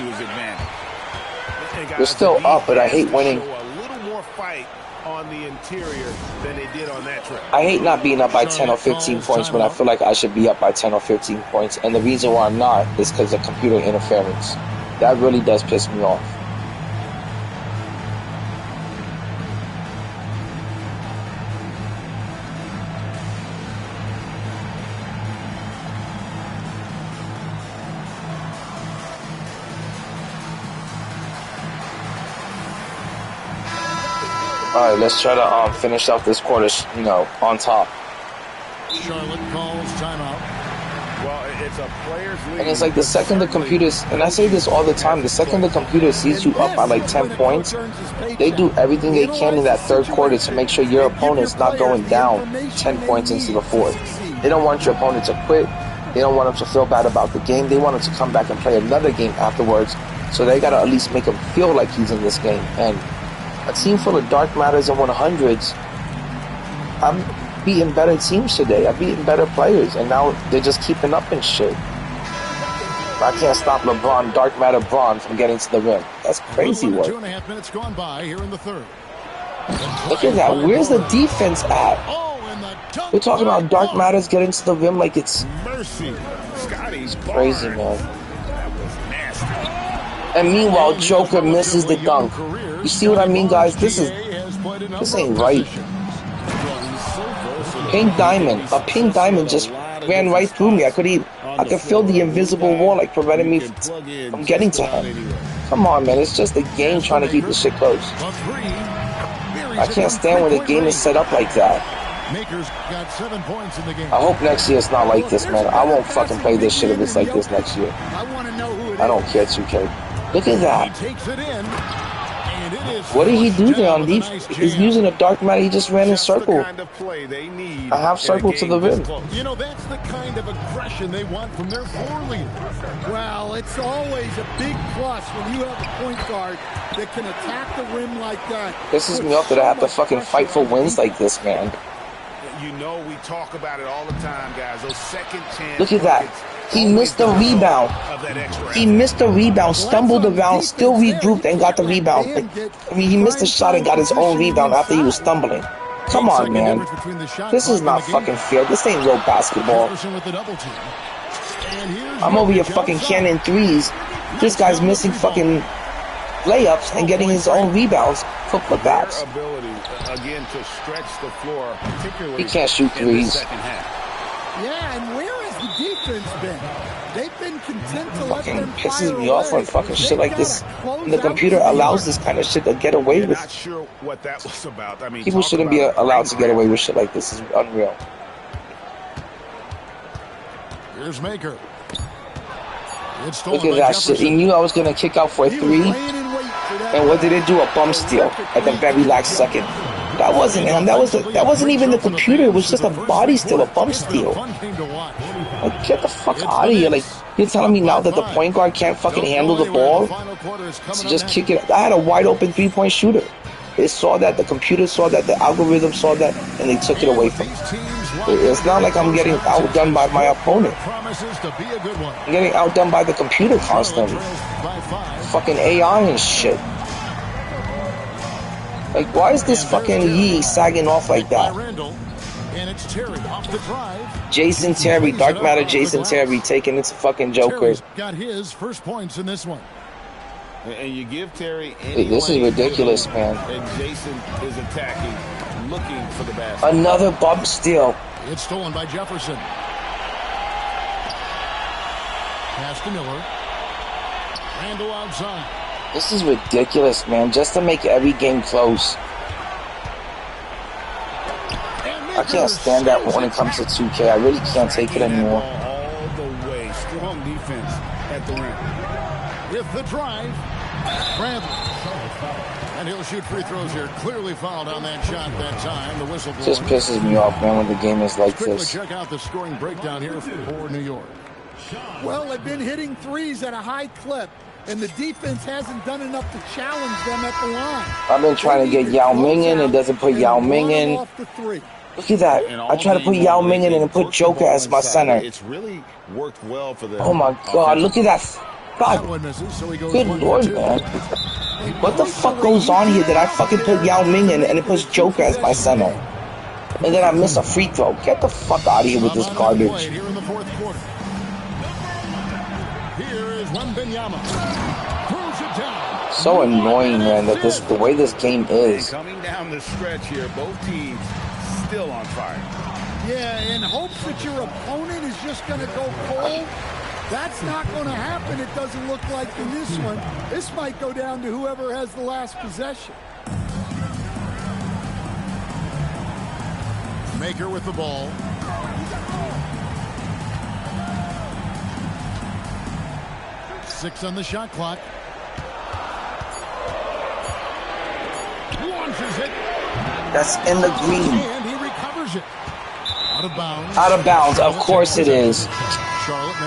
Speaker 2: We're still up, but I hate winning.
Speaker 7: A little more fight on the interior than they did on that trip.
Speaker 2: I hate not being up by 10 or 15 points when I feel like I should be up by 10 or 15 points. And the reason why I'm not is because of computer interference. That really does piss me off. All right, let's try to finish out this quarter, you know, on top.
Speaker 3: Charlotte calls timeout.
Speaker 7: Well, it's a player's league.
Speaker 2: And it's like the second the computers, and I say this all the time, the second the computer sees you up by like 10 points, they do everything they can in that third quarter to make sure your opponent's not going down 10 points into the fourth. They don't want your opponent to quit. They don't want them to feel bad about the game. They want him to come back and play another game afterwards. So they got to at least make him feel like he's in this game. And a team full of dark matters and 100s, I'm beating better teams today. I'm beating better players, and now they're just keeping up and shit. I can't stop LeBron, Dark Matter Braun, from getting to the rim. That's crazy work.
Speaker 3: 2.5 minutes gone by here in the third.
Speaker 2: Look at that. Where's the defense at? We're talking about Dark Matters getting to the rim like it's crazy, man. And meanwhile, Joker misses the dunk. You see what I mean, guys? This ain't right. Pink Diamond just ran right through me. I could feel the invisible wall like preventing me from getting to him. Come on, man. It's just a game trying to keep this shit close. I can't stand when the game is set up like that. I hope next year it's not like this, man. I won't fucking play this shit if it's like this next year. I don't care, 2K. Look at that. What did he do there on defense? He's using a dark matter. He just ran in circle. A half circle to the rim.
Speaker 3: You know, that's the kind of aggression they want from their floor leader.
Speaker 5: Well, it's always a big plus when you have a point guard that can attack the rim like that.
Speaker 2: Pisses me off that I have to fucking fight for wins like this, man.
Speaker 7: You know, we talk about it all the time, guys. Those second chance.
Speaker 2: Look at that. He missed the rebound. He missed the rebound, stumbled around, still regrouped and got the rebound. I mean, he missed a shot and got his own rebound after he was stumbling. Come on, man. This is not fucking fair. This ain't real basketball. I'm over here fucking cannon threes. This guy's missing fucking layups and getting his own rebounds for putbacks. He can't shoot threes.
Speaker 5: Yeah, and where has the defense been? They've been content to let them
Speaker 2: pisses me off on fucking shit like this. And the computer allows this kind of shit to get away with.
Speaker 7: Not sure what that was about. I mean,
Speaker 2: people shouldn't be allowed to get away with shit like this. It's unreal.
Speaker 3: Here's Maker.
Speaker 2: Look at that shit. He knew I was gonna kick out for a three. And what did it do? A bum steal at the very last second. That wasn't him. That wasn't even the computer. It was just a body steal, a bum steal. Like, get the fuck out of here. Like, you're telling me now that the point guard can't fucking handle the ball? So just kick it. I had a wide open 3-point shooter. They saw that, the computer saw that, the algorithm saw that, and they took it away from me. It's not like I'm getting outdone by my opponent. I'm getting outdone by the computer constantly. Fucking AI and shit. Like, why is this fucking Yee sagging off like that? Jason Terry, Dark Matter Jason Terry taking it to fucking Joker.
Speaker 3: Got his first points in this one.
Speaker 4: And you give Terry
Speaker 2: this is ridiculous, man.
Speaker 4: And Jason is attacking, looking for the basket.
Speaker 2: Another bump steal.
Speaker 3: It's stolen by Jefferson. Pass to Miller. Randall outside.
Speaker 2: This is ridiculous, man. Just to make every game close. I can't stand that when it comes to 2K. I really can't take it anymore.
Speaker 4: All the way. Strong defense at the rim.
Speaker 3: With the drive, Bradley. And he'll shoot free throws here. Clearly fouled on that shot that time. The whistle blows.
Speaker 2: Just pisses me off, man, when the game is like this.
Speaker 3: Check out the scoring breakdown here for New York.
Speaker 5: Well, they've been hitting threes at a high clip, and the defense hasn't done enough to challenge them at the line.
Speaker 2: I've been trying to get Yao Ming in. It doesn't put Yao Ming in. Look at that. I try to put Yao Ming in and put Joker as my center.
Speaker 4: It's really worked well for them.
Speaker 2: Oh my God, look at that. God, good Lord, man. What the fuck goes on here that I fucking put Yao Ming in and it puts Joker as my center? And then I miss a free throw. Get the fuck out of here with this garbage.
Speaker 3: Here in the fourth quarter. Here is Wembanyama. Throws it down.
Speaker 2: So annoying, man, that the way this game is.
Speaker 7: Coming down the stretch here, both teams still on fire.
Speaker 5: Yeah, in hopes that your opponent is just going to go cold. That's not going to happen, it doesn't look like in this one. This might go down to whoever has the last possession.
Speaker 3: Maker with the ball. Six on the shot clock. Launches it.
Speaker 2: That's in the green.
Speaker 3: And he recovers it. Out of bounds.
Speaker 2: Out of bounds, of course it is.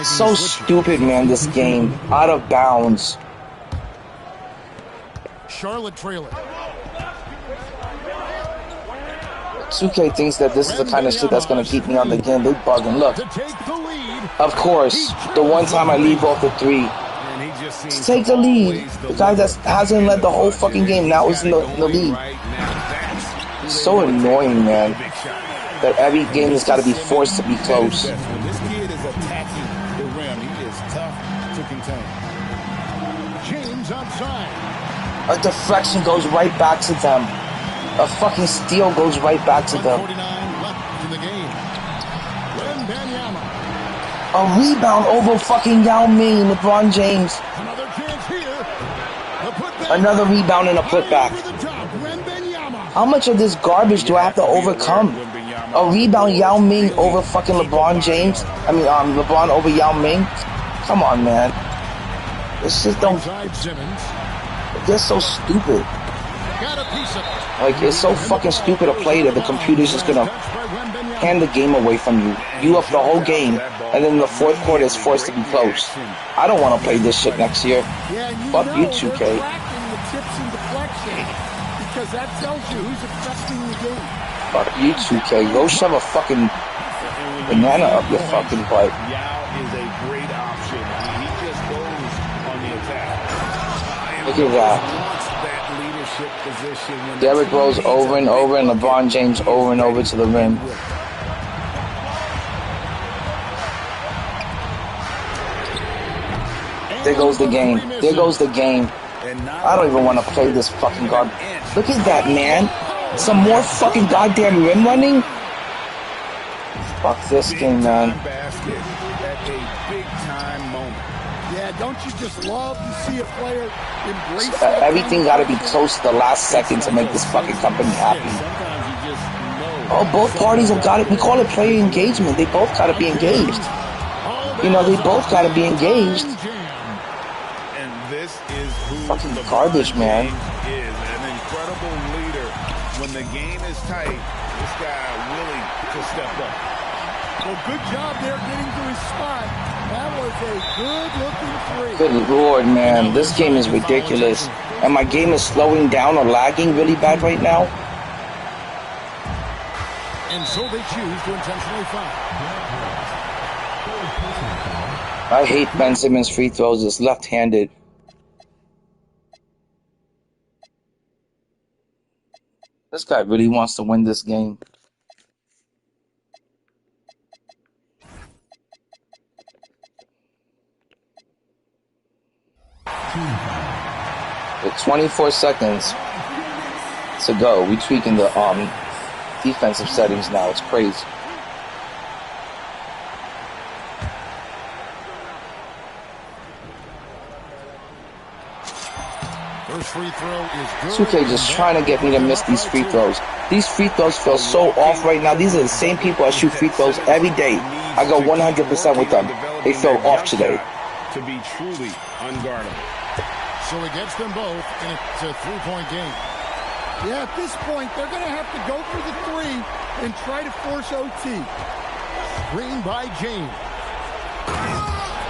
Speaker 2: So stupid, man, this game. Out of bounds.
Speaker 3: Charlotte trailing.
Speaker 2: 2K thinks that this is the kind of shit that's going to keep me on the game. They bugging. Look.
Speaker 3: To take the lead
Speaker 2: Of course, the one time I leave off the 3. Just take the lead. The guy that hasn't led the whole fucking game now is in the lead. It's so annoying, man. That every game has got to be forced to be close.
Speaker 4: When this kid is attacking the rim, he is tough to contain.
Speaker 3: James outside.
Speaker 2: A deflection goes right back to them. A fucking steal goes right back to them.
Speaker 3: 49 left in the game.
Speaker 2: A rebound over fucking Yao Ming, LeBron James.
Speaker 3: Another chance here.
Speaker 2: Another rebound and a putback. How much of this garbage do I have to overcome? A rebound Yao Ming over fucking LeBron James? I mean, LeBron over Yao Ming? Come on, man. This shit don't... They're so stupid. Like, it's so fucking stupid to play that the computer's just gonna hand the game away from you. You up the whole game, and then the fourth quarter is forced to be close. I don't want to play this shit next year. Fuck you, 2K.
Speaker 5: Because that tells you who's affecting the game.
Speaker 2: Fuck you, 2K. Go shove a fucking banana up your fucking butt.
Speaker 4: Yao is a great option. He just goes on the attack.
Speaker 2: Look at that. Derrick Rose over and over, and LeBron James over and over to the rim. There goes the game. There goes the game. I don't even want to play this fucking garbage. Look at that, man. Some more fucking goddamn rim running? Fuck this game, man.
Speaker 5: Yeah, don't you just love to see a player embrace
Speaker 2: everything got to be close to the last second to make this fucking company happy. Oh, both parties have got it. We call it player engagement. They both got to be engaged. You know, they both got to be engaged. Fucking garbage, man.
Speaker 4: Is an incredible leader. When the game is tight, this guy willing to step up.
Speaker 5: Well, good job there getting to his spot. That was a good-looking three.
Speaker 2: Good lord, man. This game is ridiculous. And my game is slowing down or lagging really bad right now.
Speaker 3: And so they choose to intentionally foul.
Speaker 2: I hate Ben Simmons' free throws. It's left-handed. This guy really wants to win this game. With 24 seconds to go, we tweaking the defensive settings now. It's crazy.
Speaker 3: First free throw is good.
Speaker 2: 2K just trying to get me to miss these free throws. These free throws feel so off right now. These are the same people I shoot free throws every day. I go 100% with them. They feel off today.
Speaker 4: To be truly unguardable.
Speaker 3: So he gets them both, and it's a three-point game.
Speaker 5: Yeah, at this point, they're going to have to go for the three and try to force OT.
Speaker 3: Screen by James.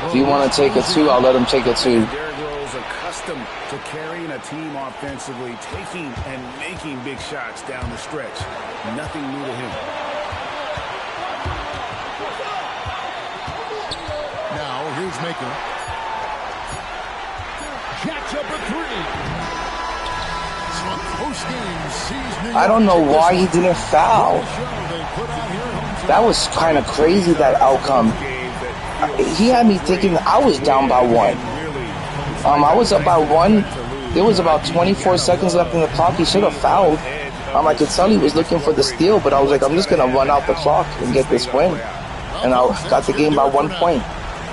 Speaker 2: If you want to take a two, I'll let him take a two.
Speaker 4: Derrick Rose accustomed to carrying a team offensively, taking and making big shots down the stretch. Nothing new to him.
Speaker 3: Now, here's Maker. Jacks up a three.
Speaker 2: I don't know why he didn't foul. That was kind of crazy, that outcome. He had me thinking I was down by one. I was up by one. There was about 24 seconds left in the clock. He should have fouled. I could tell he was looking for the steal, but I was like, I'm just going to run out the clock and get this win. And I got the game by 1 point.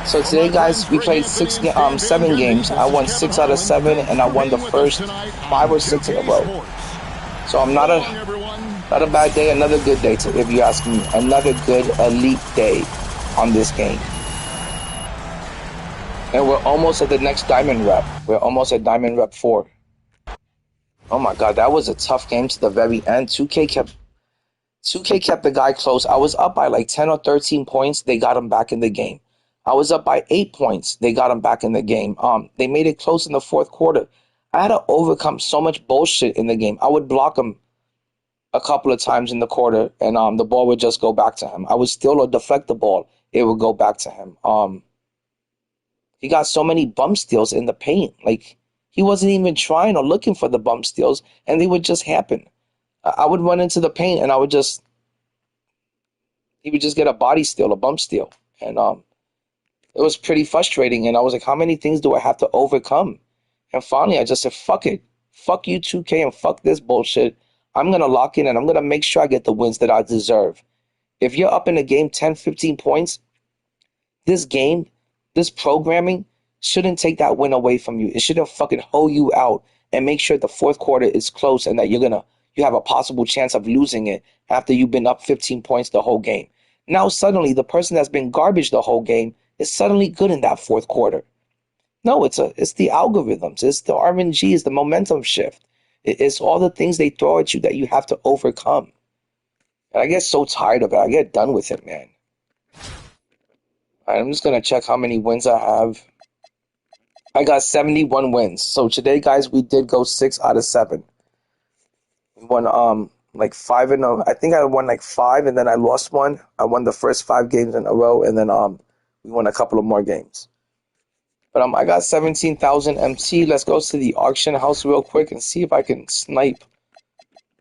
Speaker 2: So today, guys, we played 7 games. I won 6 out of 7, and I won the first 5 or 6 in a row. So I'm not a bad day, another good day, if you ask me. Another good elite day on this game. And we're almost at the next diamond rep. We're almost at diamond rep 4. Oh my God, that was a tough game to the very end. 2K kept the guy close. I was up by like 10 or 13 points. They got him back in the game. I was up by 8 points. They got him back in the game. They made it close in the fourth quarter. I had to overcome so much bullshit in the game. I would block him a couple of times in the quarter, and the ball would just go back to him. I would still deflect the ball it would go back to him. He got so many bump steals in the paint. Like, he wasn't even trying or looking for the bump steals, and they would just happen. I would run into the paint, and he would just get a body steal, a bump steal. And it was pretty frustrating. And I was like, how many things do I have to overcome? And finally, I just said, fuck it. Fuck you, 2K, and fuck this bullshit. I'm going to lock in, and I'm going to make sure I get the wins that I deserve. If you're up in a game 10, 15 points, this game, this programming shouldn't take that win away from you. It shouldn't fucking hold you out and make sure the fourth quarter is close and that you have a possible chance of losing it after you've been up 15 points the whole game. Now suddenly the person that's been garbage the whole game is suddenly good in that fourth quarter. No, it's the algorithms, it's the RNG, it's the momentum shift. It's all the things they throw at you that you have to overcome. And I get so tired of it. I get done with it, man. I'm just going to check how many wins I have. I got 71 wins. So today, guys, we did go 6 out of 7. We won like 5 in a, I think I won like 5 and then I lost 1. I won the first 5 games in a row and then we won a couple of more games. But I got 17,000 MT. Let's go to the auction house real quick and see if I can snipe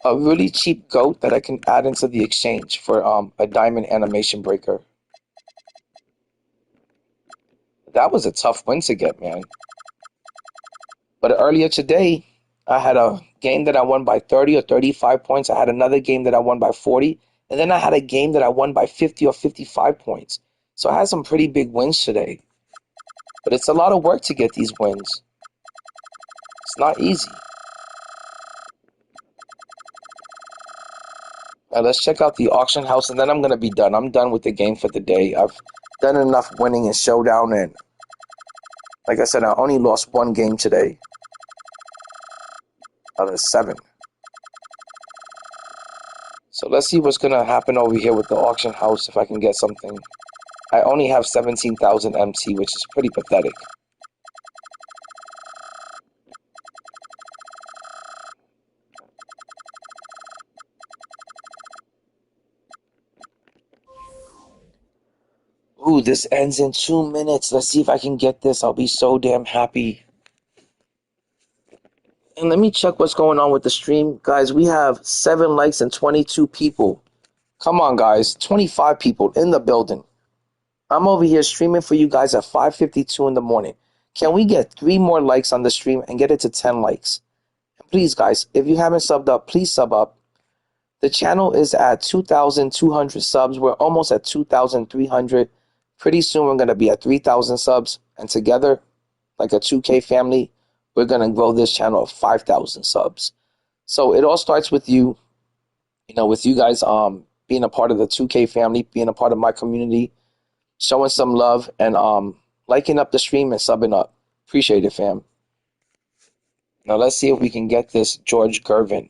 Speaker 2: a really cheap goat that I can add into the exchange for a diamond animation breaker. That was a tough win to get, man. But earlier today, I had a game that I won by 30 or 35 points. I had another game that I won by 40. And then I had a game that I won by 50 or 55 points. So I had some pretty big wins today. But it's a lot of work to get these wins. It's not easy. Now let's check out the auction house and then I'm going to be done. I'm done with the game for the day. I've done enough winning in Showdown, and like I said, I only lost 1 game today out of 7. So let's see what's going to happen over here with the auction house if I can get something. I only have 17,000 MT, which is pretty pathetic. Ooh, this ends in 2 minutes. Let's see if I can get this. I'll be so damn happy. And let me check what's going on with the stream. Guys, we have 7 likes and 22 people. Come on, guys. 25 people in the building. I'm over here streaming for you guys at 5:52 in the morning. Can we get 3 more likes on the stream and get it to 10 likes? And please, guys, if you haven't subbed up, please sub up. The channel is at 2,200 subs. We're almost at 2,300. Pretty soon we're going to be at 3,000 subs. And together, like a 2K family, we're going to grow this channel to 5,000 subs. So it all starts with you, with you guys being a part of the 2K family, being a part of my community, showing some love, and liking up the stream and subbing up. Appreciate it, fam. Now let's see if we can get this George Gervin.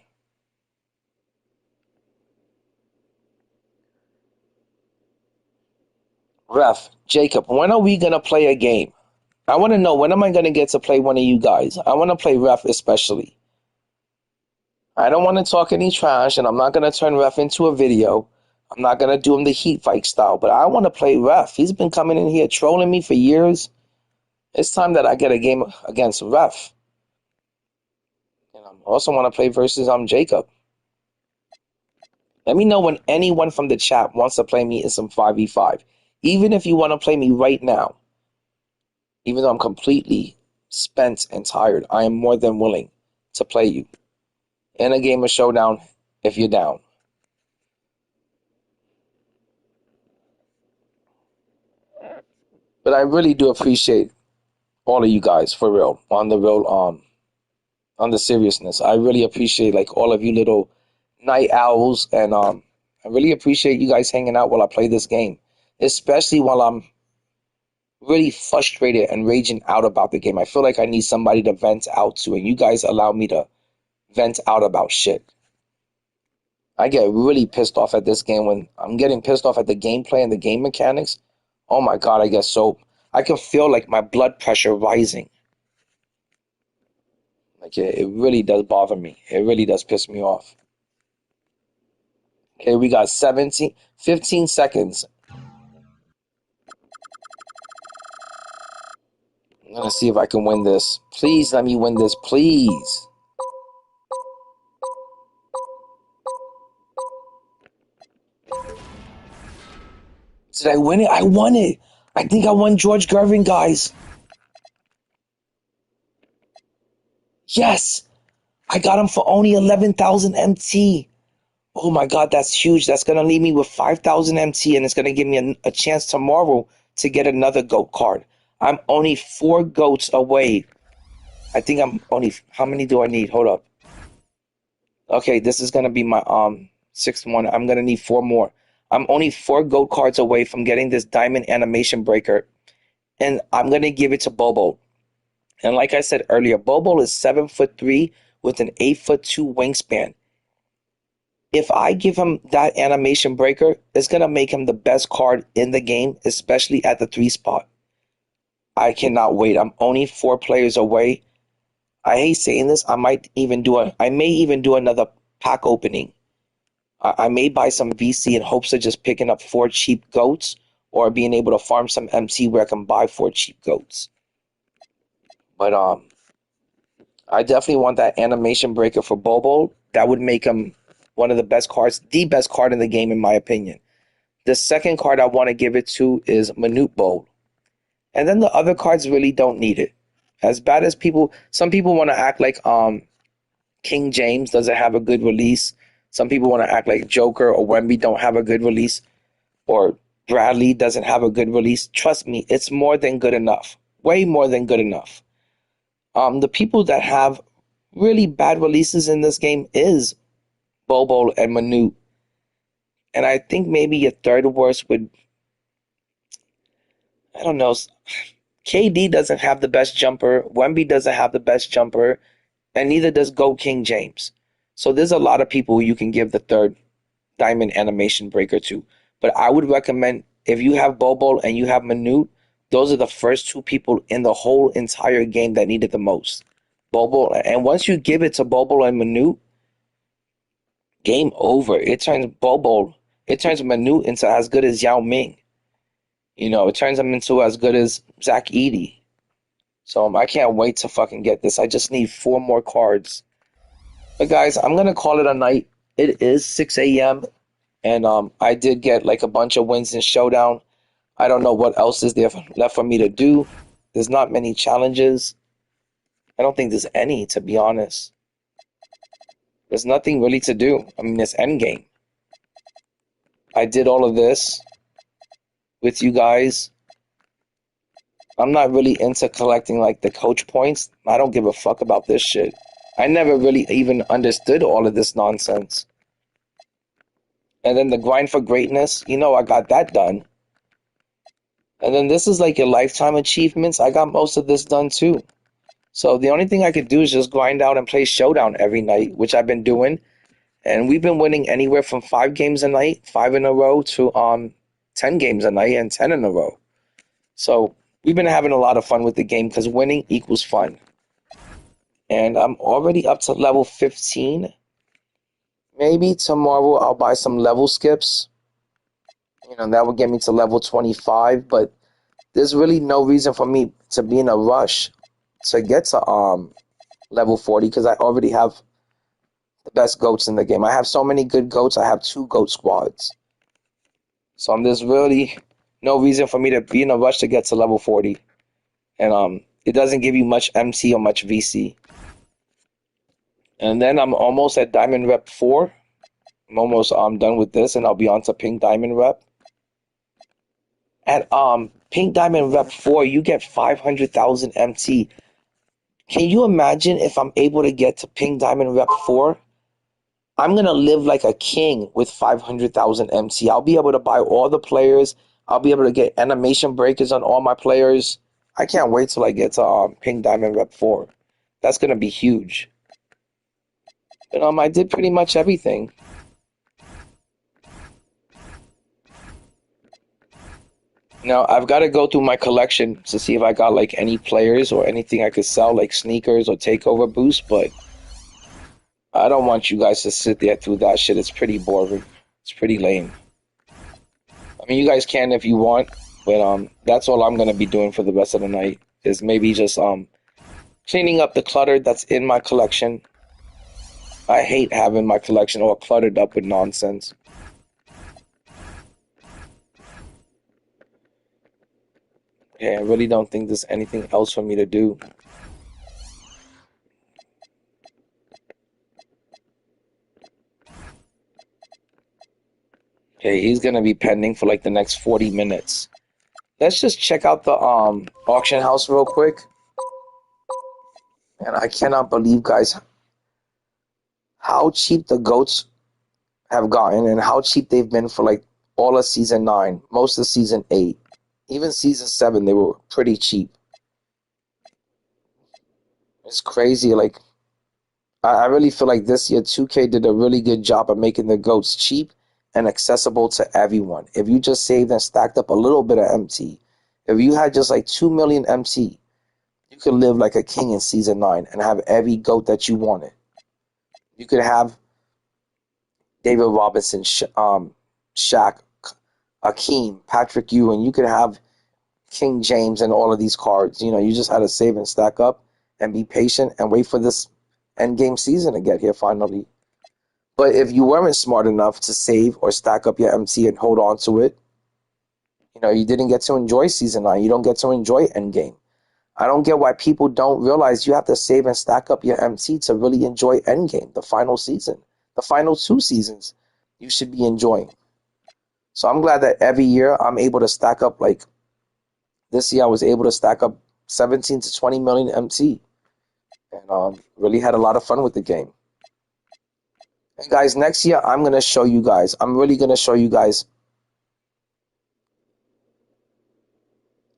Speaker 2: Ref, Jacob, when are we going to play a game? I want to know, when am I going to get to play one of you guys? I want to play Ref especially. I don't want to talk any trash, and I'm not going to turn Ref into a video. I'm not going to do him the heat fight style, but I want to play Ref. He's been coming in here trolling me for years. It's time that I get a game against Ref. And I also want to play versus Jacob. Let me know when anyone from the chat wants to play me in some 5v5. Even if you want to play me right now, even though I'm completely spent and tired, I am more than willing to play you in a game of Showdown if you're down. But I really do appreciate all of you guys, for real, on the seriousness. I really appreciate all of you little night owls, and I really appreciate you guys hanging out while I play this game, especially while I'm really frustrated and raging out about the game. I feel like I need somebody to vent out to, and you guys allow me to vent out about shit. I get really pissed off at this game when I'm getting pissed off at the gameplay and the game mechanics. Oh my God, I can feel my blood pressure rising. It really does bother me. It really does piss me off. Okay, we got 15 seconds. gonna see if I can win this. Please let me win this, please. Did I win it? I won it. I think I won George Gervin, guys. Yes. I got him for only 11,000 MT. Oh my God, that's huge. That's gonna leave me with 5,000 MT, and it's gonna give me a chance tomorrow to get another GOAT card. I'm only 4 GOATs away. I think I'm only, how many do I need? Hold up. Okay, this is gonna be my 6th one. I'm gonna need 4 more. I'm only 4 GOAT cards away from getting this diamond animation breaker, and I'm gonna give it to Bobo. And like I said earlier, Bobo is 7'3" with an 8'2" wingspan. If I give him that animation breaker, it's gonna make him the best card in the game, especially at the 3 spot. I cannot wait. I'm only 4 players away. I hate saying this. I may even do another pack opening. I may buy some VC in hopes of just picking up 4 cheap GOATs, or being able to farm some MC where I can buy 4 cheap GOATs. But I definitely want that animation breaker for Bobo. That would make him one of the best cards, the best card in the game, in my opinion. The second card I want to give it to is Manute Bol. And then the other cards really don't need it. As bad as some people want to act like King James doesn't have a good release. Some people want to act like Joker or Wemby don't have a good release, or Bradley doesn't have a good release. Trust me, it's more than good enough. Way more than good enough. The people that have really bad releases in this game is Bobo and Manute. And I think maybe your third worst would, I don't know. KD doesn't have the best jumper. Wemby doesn't have the best jumper. And neither does Go King James. So there's a lot of people who you can give the third diamond animation breaker to. But I would recommend, if you have Bobo and you have Manute, those are the first 2 people in the whole entire game that need it the most. Bobo, and once you give it to Bobo and Manute, game over. It turns Manute into as good as Yao Ming. You know, it turns him into as good as Zach Edey. So I can't wait to fucking get this. I just need 4 more cards. But guys, I'm going to call it a night. It is 6 a.m. And I did get like a bunch of wins in Showdown. I don't know what else is there left for me to do. There's not many challenges. I don't think there's any, to be honest. There's nothing really to do. I mean, it's endgame. I did all of this with you guys. I'm not really into collecting like the coach points. I don't give a fuck about this shit. I never really even understood all of this nonsense. And then the grind for greatness, I got that done. And then this is like your lifetime achievements. I got most of this done too. So the only thing I could do is just grind out and play Showdown every night, which I've been doing. And we've been winning anywhere from 5 games a night, 5 in a row, to 10 games a night and 10 in a row. So we've been having a lot of fun with the game because winning equals fun. And I'm already up to level 15. Maybe tomorrow I'll buy some level skips. That would get me to level 25. But there's really no reason for me to be in a rush to get to level 40 because I already have the best GOATs in the game. I have so many good GOATs. I have 2 GOAT squads. So there's really no reason for me to be in a rush to get to level 40. And it doesn't give you much MC or much VC. And then I'm almost at Diamond Rep 4. I'm almost done with this, and I'll be on to Pink Diamond Rep. At Pink Diamond Rep 4, you get 500,000 MT. Can you imagine if I'm able to get to Pink Diamond Rep 4? I'm going to live like a king with 500,000 MT. I'll be able to buy all the players. I'll be able to get animation breakers on all my players. I can't wait till I get to Pink Diamond Rep 4. That's going to be huge. But I did pretty much everything. Now, I've got to go through my collection to see if I got like any players or anything I could sell, like sneakers or takeover boost, but I don't want you guys to sit there through that shit. It's pretty boring. It's pretty lame. I mean, you guys can if you want, but that's all I'm going to be doing for the rest of the night. is maybe just cleaning up the clutter that's in my collection. I hate having my collection all cluttered up with nonsense. Okay, I really don't think there's anything else for me to do. Okay, he's gonna be pending for like the next 40 minutes. Let's just check out the auction house real quick. And I cannot believe, guys, how cheap the GOATs have gotten and how cheap they've been for like all of season 9, most of season 8. Even season 7, they were pretty cheap. It's crazy. Like, I really feel like this year 2K did a really good job of making the GOATs cheap and accessible to everyone. If you just saved and stacked up a little bit of MT, if you had just like 2 million MT, you could live like a king in season 9 and have every GOAT that you wanted. You could have David Robinson, Shaq, Akeem, Patrick Ewing. You could have King James and all of these cards. You know, you just had to save and stack up and be patient and wait for this end game season to get here finally. But if you weren't smart enough to save or stack up your MT and hold on to it, you know, you didn't get to enjoy season 9. You don't get to enjoy end game. I don't get why people don't realize you have to save and stack up your MT to really enjoy Endgame, the final season. The final 2 seasons you should be enjoying. So I'm glad that every year I'm able to stack up, like this year I was able to stack up 17 to 20 million MT. And really had a lot of fun with the game. And guys, next year I'm going to show you guys. I'm really going to show you guys.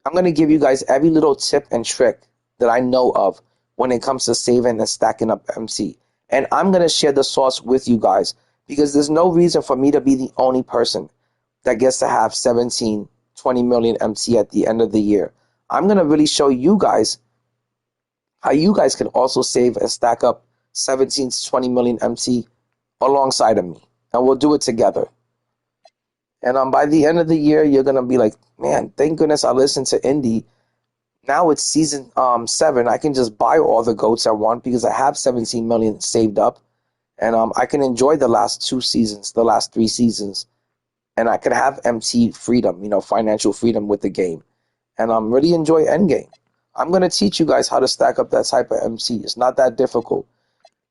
Speaker 2: I'm going to give you guys every little tip and trick that I know of when it comes to saving and stacking up MC. And I'm going to share the sauce with you guys because there's no reason for me to be the only person that gets to have 17, 20 million MC at the end of the year. I'm going to really show you guys how you guys can also save and stack up 17 to 20 million MC alongside of me. And we'll do it together. And by the end of the year, you're going to be like, man, thank goodness I listened to Indy. Now it's season 7. I can just buy all the GOATs I want because I have 17 million saved up. And I can enjoy the last 2 seasons, the last 3 seasons. And I can have MT freedom, you know, financial freedom with the game. And really enjoy Endgame. I'm going to teach you guys how to stack up that type of MC. It's not that difficult.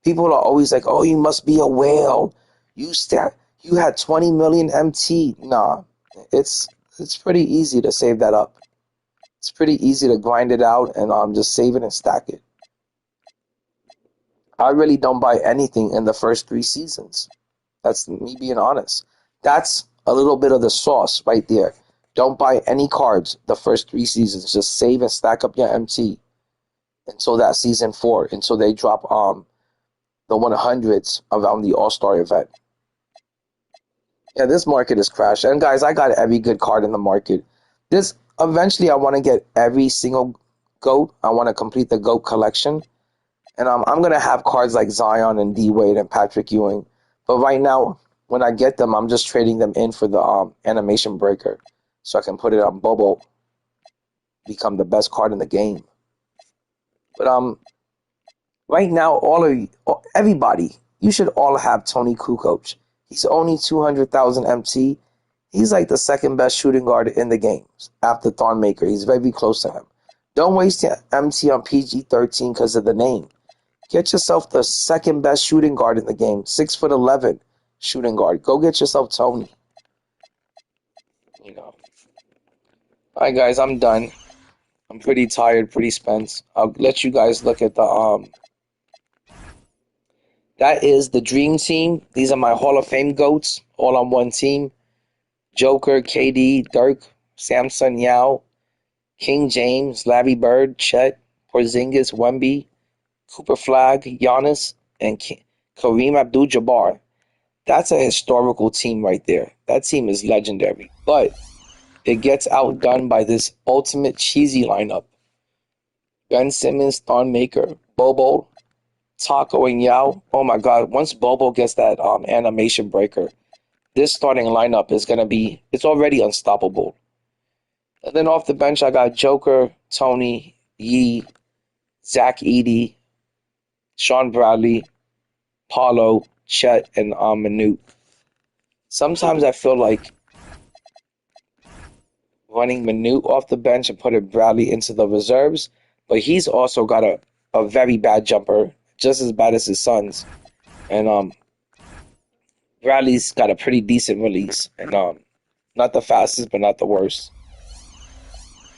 Speaker 2: People are always like, oh, you must be a whale. You had 20 million MT. Nah, it's pretty easy to save that up. It's pretty easy to grind it out and just save it and stack it. I really don't buy anything in the first 3 seasons. That's me being honest. That's a little bit of the sauce right there. Don't buy any cards the first 3 seasons. Just save and stack up your MT until that season 4, until they drop the 100s around the All-Star event. Yeah, this market is crashed. And guys, I got every good card in the market. Eventually I want to get every single GOAT. I want to complete the GOAT collection. And I'm going to have cards like Zion and D-Wade and Patrick Ewing. But right now, when I get them, I'm just trading them in for the animation breaker. So I can put it on Bobo. Become the best card in the game. But right now, everybody, you should all have Tony Kukoc. He's only 200,000 MT. He's like the second best shooting guard in the games after Thornmaker. He's very close to him. Don't waste your MT on PG-13 because of the name. Get yourself the second best shooting guard in the game. 6'11" shooting guard. Go get yourself Tony. You know. Alright guys, I'm done. I'm pretty tired, pretty spent. I'll let you guys look at the that is the Dream Team. These are my Hall of Fame GOATs, all on one team. Joker, KD, Dirk, Samson, Yao, King James, Larry Bird, Chet, Porzingis, Wemby, Cooper Flag, Giannis, and Kareem Abdul-Jabbar. That's a historical team right there. That team is legendary. But it gets outdone by this ultimate cheesy lineup. Ben Simmons, Thornmaker, Bobo, Taco, and Yao. Oh my God, once Bobo gets that animation breaker, this starting lineup is going to it's already unstoppable. And then off the bench, I got Joker, Tony, Yee, Zach Edey, Sean Bradley, Paulo, Chet, and Manute. Sometimes I feel like running Manute off the bench and putting Bradley into the reserves, but he's also got a very bad jumper, just as bad as his sons. And Bradley's got a pretty decent release, and not the fastest, but not the worst.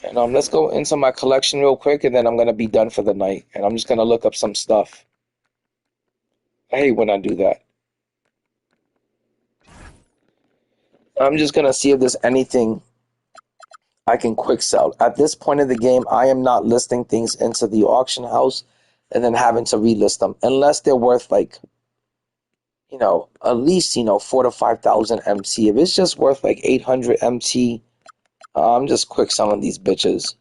Speaker 2: And let's go into my collection real quick, and then I'm gonna be done for the night. And I'm just gonna look up some stuff. I hate when I do that. I'm just gonna see if there's anything I can quick sell. At this point in the game, I am not listing things into the auction house and then having to relist them unless they're worth like, at least 4,000 to 5,000 MT. If it's just worth like 800 MT, I'm just quick selling these bitches.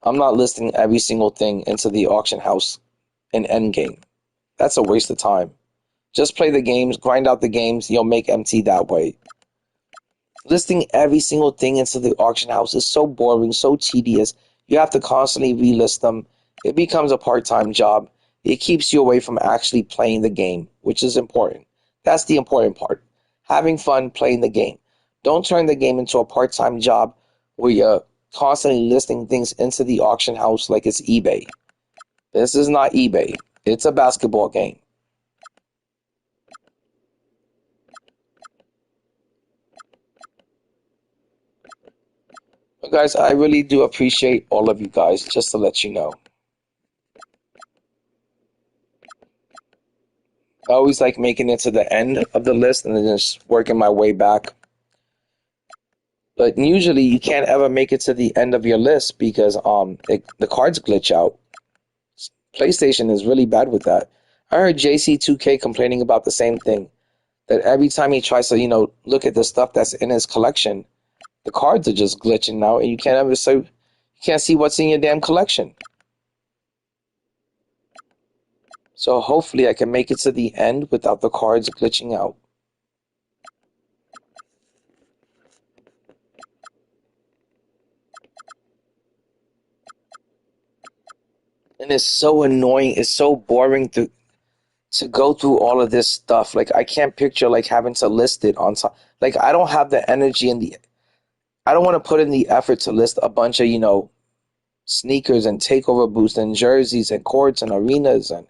Speaker 2: I'm not listing every single thing into the auction house in endgame. That's a waste of time. Just play the games, grind out the games, you'll make MT that way. Listing every single thing into the auction house is so boring, so tedious. You have to constantly relist them. It becomes a part-time job. It keeps you away from actually playing the game, which is important. That's the important part. Having fun playing the game. Don't turn the game into a part-time job where you're constantly listing things into the auction house like it's eBay. This is not eBay. It's a basketball game. But guys, I really do appreciate all of you guys, just to let you know. I always like making it to the end of the list and then just working my way back. But usually you can't ever make it to the end of your list because the cards glitch out. PlayStation is really bad with that. I heard JC2K complaining about the same thing. That every time he tries to, look at the stuff that's in his collection, the cards are just glitching out and you can't see what's in your damn collection. So hopefully I can make it to the end without the cards glitching out. And it's so annoying, it's so boring to go through all of this stuff. Like, I can't picture having to list it on top. Like, I don't have the energy I don't want to put in the effort to list a bunch of, sneakers and takeover boosts and jerseys and courts and arenas, and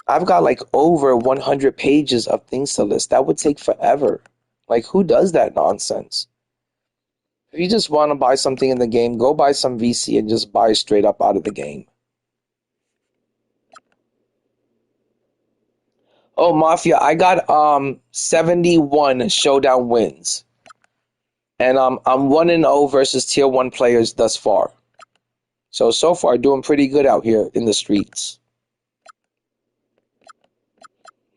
Speaker 2: I've got over 100 pages of things to list. That would take forever. Who does that nonsense? If you just want to buy something in the game, go buy some VC and just buy straight up out of the game. Oh, Mafia, I got 71 showdown wins. And I'm 1-0 versus tier 1 players thus far. So far doing pretty good out here in the streets.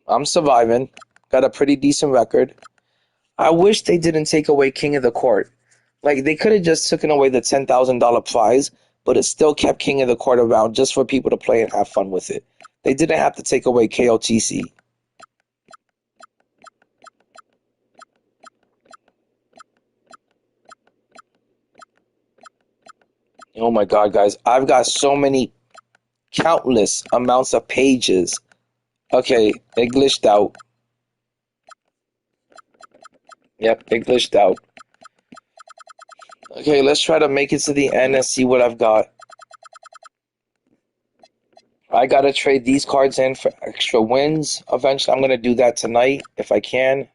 Speaker 2: I'm surviving. Got a pretty decent record. I wish they didn't take away King of the Court. They could have just taken away the $10,000 prize, but it still kept King of the Court around just for people to play and have fun with it. They didn't have to take away KOTC. Oh my God, guys. I've got so many, countless amounts of pages. Okay, it glitched out. Yep, it glitched out. Okay, let's try to make it to the end and see what I've got. I gotta trade these cards in for extra wins. Eventually, I'm gonna do that tonight if I can.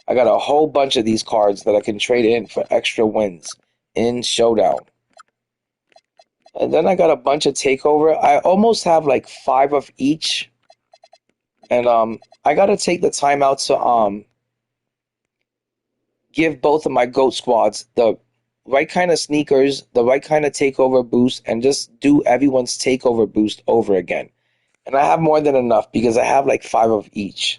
Speaker 2: I got a whole bunch of these cards that I can trade in for extra wins in Showdown. And then I got a bunch of takeover. I almost have 5 of each. And I gotta take the time out to give both of my GOAT squads the right kind of sneakers, the right kind of takeover boost, and just do everyone's takeover boost over again. And I have more than enough because I have 5 of each.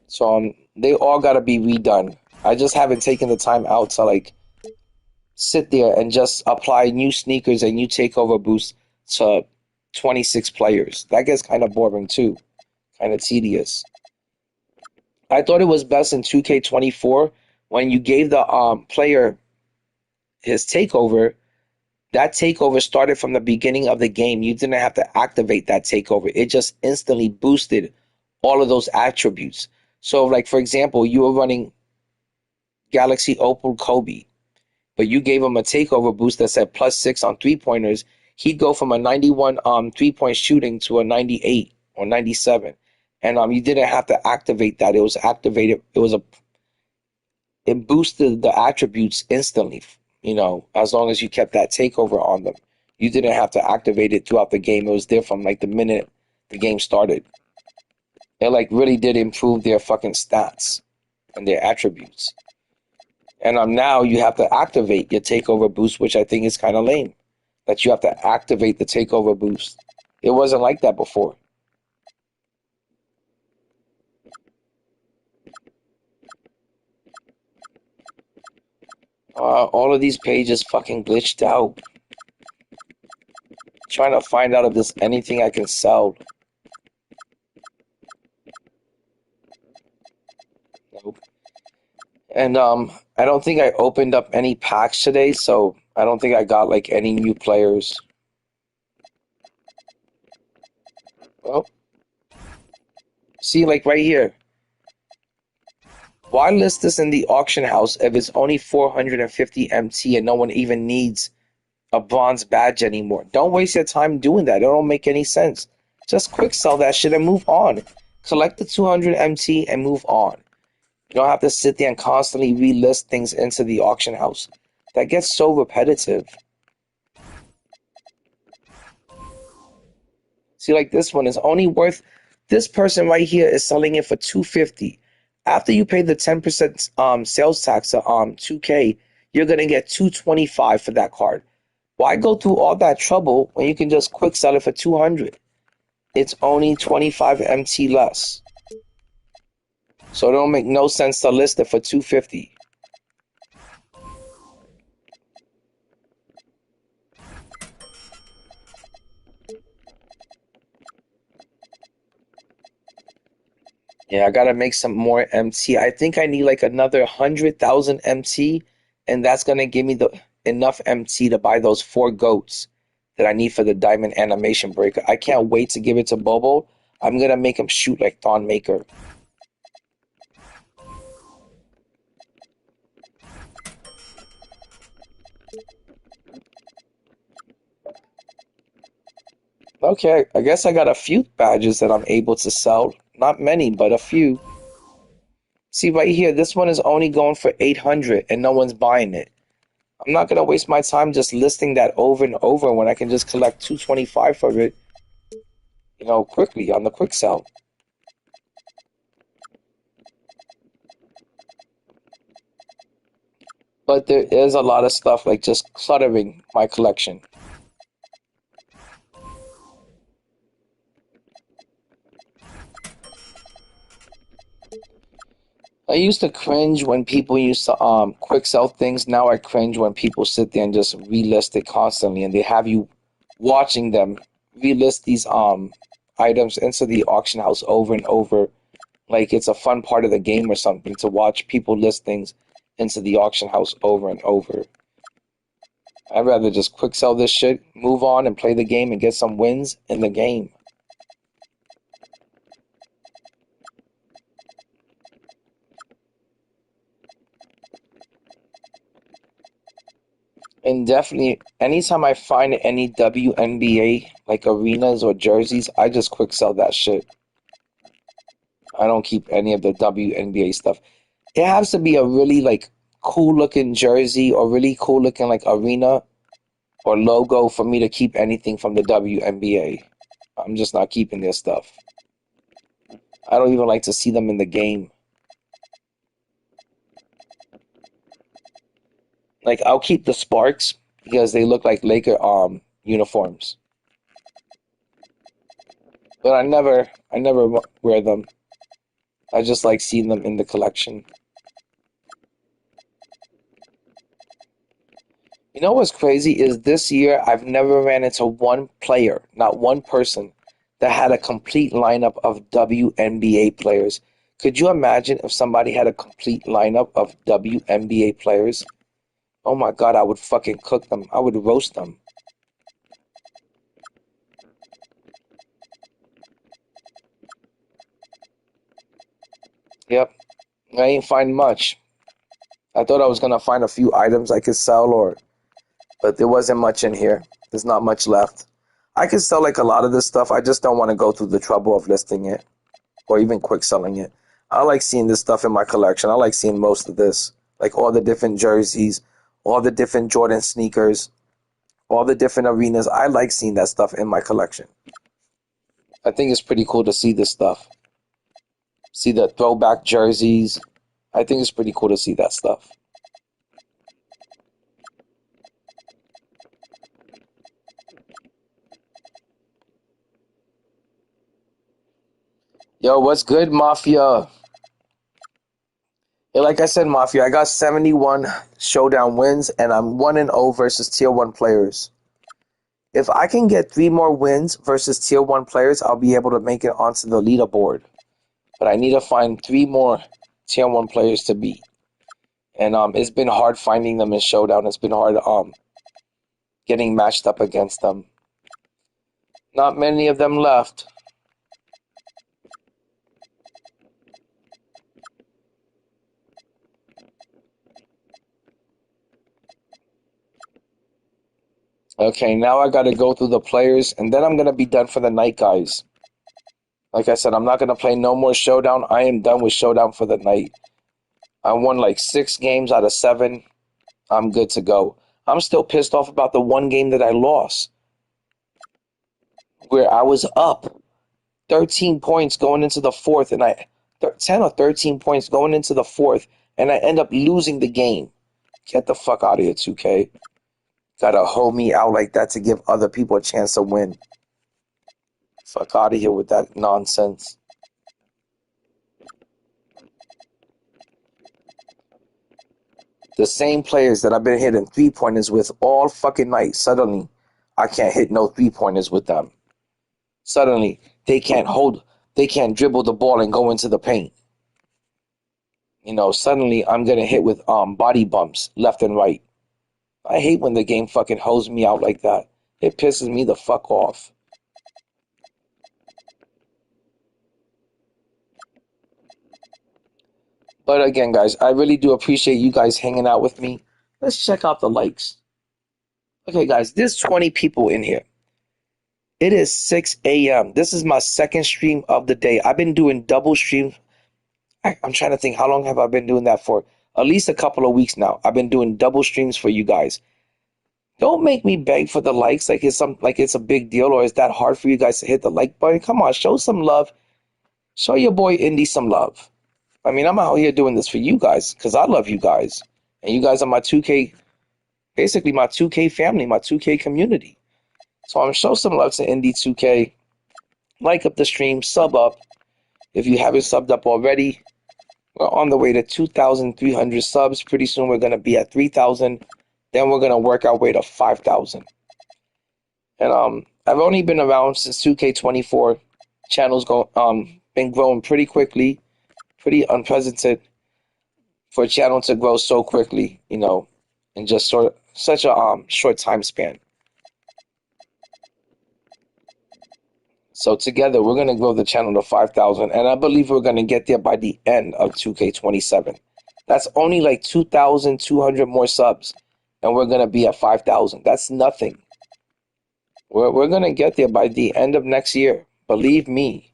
Speaker 2: So they all gotta be redone. I just haven't taken the time out to sit there and just apply new sneakers and new takeover boosts to 26 players. That gets kind of boring too, kind of tedious. I thought it was best in 2K24 when you gave the player his takeover, That takeover started from the beginning of the game. You didn't have to activate that takeover. It just instantly boosted all of those attributes. So, like, for example, you were running Galaxy Opal Kobe, but you gave him a takeover boost that said +6 on three-pointers. He'd go from a 91 three-point shooting to a 98 or 97. And you didn't have to activate that. It was activated. It boosted the attributes instantly, as long as you kept that takeover on them. You didn't have to activate it throughout the game. It was there from like the minute the game started. It like really did improve their fucking stats and their attributes. And now you have to activate your takeover boost, which I think is kind of lame. That you have to activate the takeover boost. It wasn't like that before. All of these pages fucking glitched out. Trying to find out if there's anything I can sell. Nope. And I don't think I opened up any packs today, so I don't think I got like any new players. Well, see, like right here. Why list this in the auction house if it's only 450 MT and no one even needs a bronze badge anymore? Don't waste your time doing that. It don't make any sense. Just quick sell that shit and move on. Collect the 200 MT and move on. You don't have to sit there and constantly relist things into the auction house. That gets so repetitive. See, like this one is only worth, this person right here is selling it for 250. After you pay the 10% sales tax of 2K, you're going to get 225 for that card. Why go through all that trouble when you can just quick sell it for 200? It's only 25 MT less. So it don't make no sense to list it for 250. Yeah, I gotta make some more MT. I think I need like another 100,000 MT, and that's gonna give me enough MT to buy those 4 goats that I need for the diamond animation breaker. I can't wait to give it to Bobo. I'm gonna make him shoot like Thon Maker. Okay, I guess I got a few badges that I'm able to sell. Not many, but a few. See right here, this one is only going for 800 and no one's buying it. I'm not going to waste my time just listing that over and over when I can just collect 225 for it, quickly on the quick sell. But there is a lot of stuff like just cluttering my collection. I used to cringe when people used to quick sell things. Now I cringe when people sit there and just relist it constantly, and they have you watching them relist these items into the auction house over and over, like it's a fun part of the game or something to watch people list things into the auction house over and over. I'd rather just quick sell this shit, move on, and play the game and get some wins in the game. And definitely, anytime I find any WNBA, like arenas or jerseys, I just quick sell that shit. I don't keep any of the WNBA stuff. It has to be a really, like, cool-looking jersey or really cool-looking, like, arena or logo for me to keep anything from the WNBA. I'm just not keeping their stuff. I don't even like to see them in the game. Like, I'll keep the Sparks because they look like Laker uniforms. But I never wear them. I just like seeing them in the collection. You know what's crazy is this year I've never ran into one player, not one person, that had a complete lineup of WNBA players. Could you imagine if somebody had a complete lineup of WNBA players? Oh my God, I would fucking cook them. I would roast them. Yep. I ain't find much. I thought I was gonna find a few items I could sell, but there wasn't much in here. There's not much left. I could sell like a lot of this stuff. I just don't want to go through the trouble of listing it or even quick selling it. I like seeing this stuff in my collection. I like seeing most of this, like all the different jerseys, all the different Jordan sneakers, all the different arenas. I like seeing that stuff in my collection. I think it's pretty cool to see this stuff. See the throwback jerseys. I think it's pretty cool to see that stuff. Yo, what's good, Mafia? Yeah, like I said, Mafia, I got 71 showdown wins, and I'm 1-0 versus Tier 1 players. If I can get 3 more wins versus Tier 1 players, I'll be able to make it onto the leaderboard. But I need to find 3 more Tier 1 players to beat. And it's been hard finding them in Showdown. It's been hard getting matched up against them. Not many of them left. Okay, now I got to go through the players, and then I'm going to be done for the night, guys. Like I said, I'm not going to play no more Showdown. I am done with Showdown for the night. I won like 6 games out of 7. I'm good to go. I'm still pissed off about the one game that I lost, where I was up 13 points going into the fourth, and 10 or 13 points going into the fourth, and I end up losing the game. Get the fuck out of here, 2K. Gotta hold me out like that to give other people a chance to win. Fuck out of here with that nonsense. The same players that I've been hitting 3-pointers with all fucking night, suddenly I can't hit no 3-pointers with them. Suddenly they can't dribble the ball and go into the paint. You know, suddenly I'm getting hit with body bumps left and right. I hate when the game fucking holds me out like that. It pisses me the fuck off. But again, guys, I really do appreciate you guys hanging out with me. Let's check out the likes. Okay, guys, there's 20 people in here. It is 6 a.m. This is my second stream of the day. I've been doing double streams. I'm trying to think, how long have I been doing that for? At least a couple of weeks now. I've been doing double streams for you guys. Don't make me beg for the likes like it's a big deal, or is that hard for you guys to hit the like button? Come on, show some love. Show your boy Indy some love. I mean, I'm out here doing this for you guys because I love you guys. And you guys are my 2K, basically my 2K family, my 2K community. So I'm going to show some love to Indy 2K. Like up the stream, sub up. If you haven't subbed up already, we're on the way to 2,300 subs. Pretty soon we're going to be at 3,000. Then we're going to work our way to 5,000. And I've only been around since 2K24. Channel's been growing pretty quickly. Pretty unprecedented for a channel to grow so quickly, you know, in just such a short time span. So together, we're going to grow the channel to 5,000, and I believe we're going to get there by the end of 2K27. That's only like 2,200 more subs, and we're going to be at 5,000. That's nothing. We're going to get there by the end of next year. Believe me.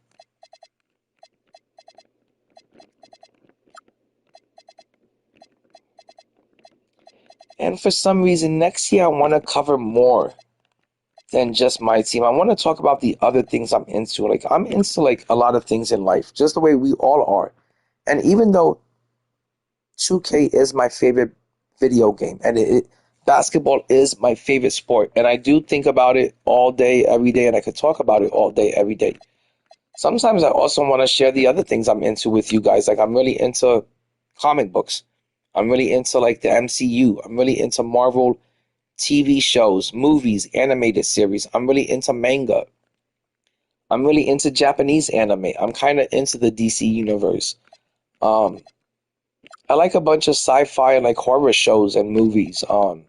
Speaker 2: And for some reason, next year I want to cover more than just my team. I want to talk about the other things I'm into. Like, I'm into like a lot of things in life, just the way we all are. And even though 2K is my favorite video game, and basketball is my favorite sport, and I do think about it all day, every day, and I could talk about it all day, every day. Sometimes I also want to share the other things I'm into with you guys. Like, I'm really into comic books. I'm really into like the MCU. I'm really into Marvel TV shows, movies, animated series. I'm really into manga. I'm really into Japanese anime. I'm kind of into the DC universe. I like a bunch of sci-fi and like horror shows and movies. I'm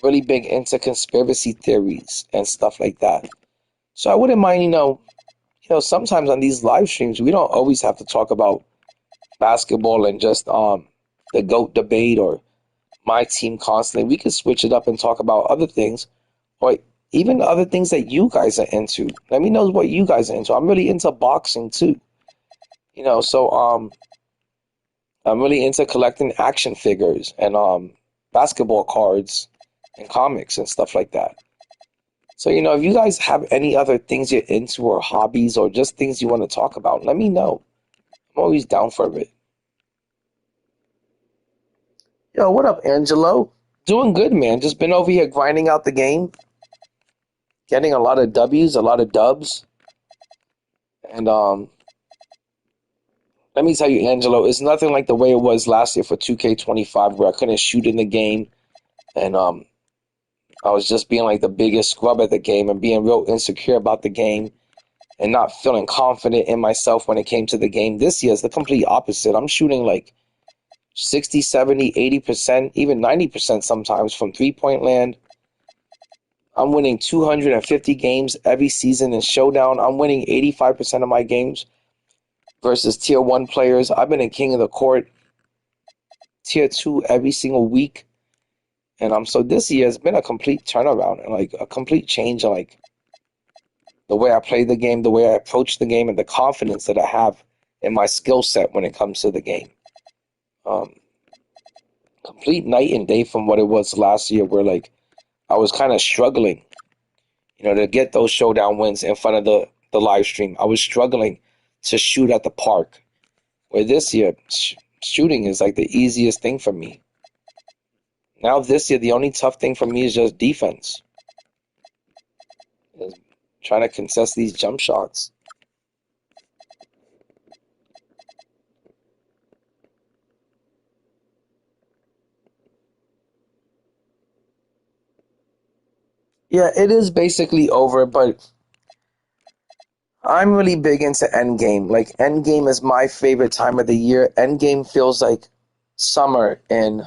Speaker 2: really big into conspiracy theories and stuff like that. So I wouldn't mind, you know, sometimes on these live streams, we don't always have to talk about basketball and just the GOAT debate or my team constantly. We could switch it up and talk about other things, or even other things that you guys are into. Let me know what you guys are into. I'm really into boxing too. So I'm really into collecting action figures and basketball cards and comics and stuff like that. So, if you guys have any other things you're into or hobbies or just things you want to talk about, let me know. I'm always down for it. Yo, what up, Angelo? Doing good, man. Just been over here grinding out the game. Getting a lot of W's, a lot of dubs. And let me tell you, Angelo, it's nothing like the way it was last year for 2K25 where I couldn't shoot in the game. And I was just being like the biggest scrub at the game and being real insecure about the game and not feeling confident in myself when it came to the game. This year is the complete opposite. I'm shooting like 60, 70, 80%, even 90% sometimes from three-point land. I'm winning 250 games every season in Showdown. I'm winning 85% of my games versus Tier 1 players. I've been in King of the Court, Tier 2 every single week. And so this year has been a complete turnaround and like a complete change in like the way I play the game, the way I approach the game, and the confidence that I have in my skill set when it comes to the game. Complete night and day from what it was last year, where like I was kind of struggling, to get those showdown wins in front of the live stream. I was struggling to shoot at the park, where this year shooting is like the easiest thing for me. Now this year, the only tough thing for me is just defense. Is trying to contest these jump shots. Yeah, it is basically over, but I'm really big into Endgame. Like, Endgame is my favorite time of the year. Endgame feels like summer in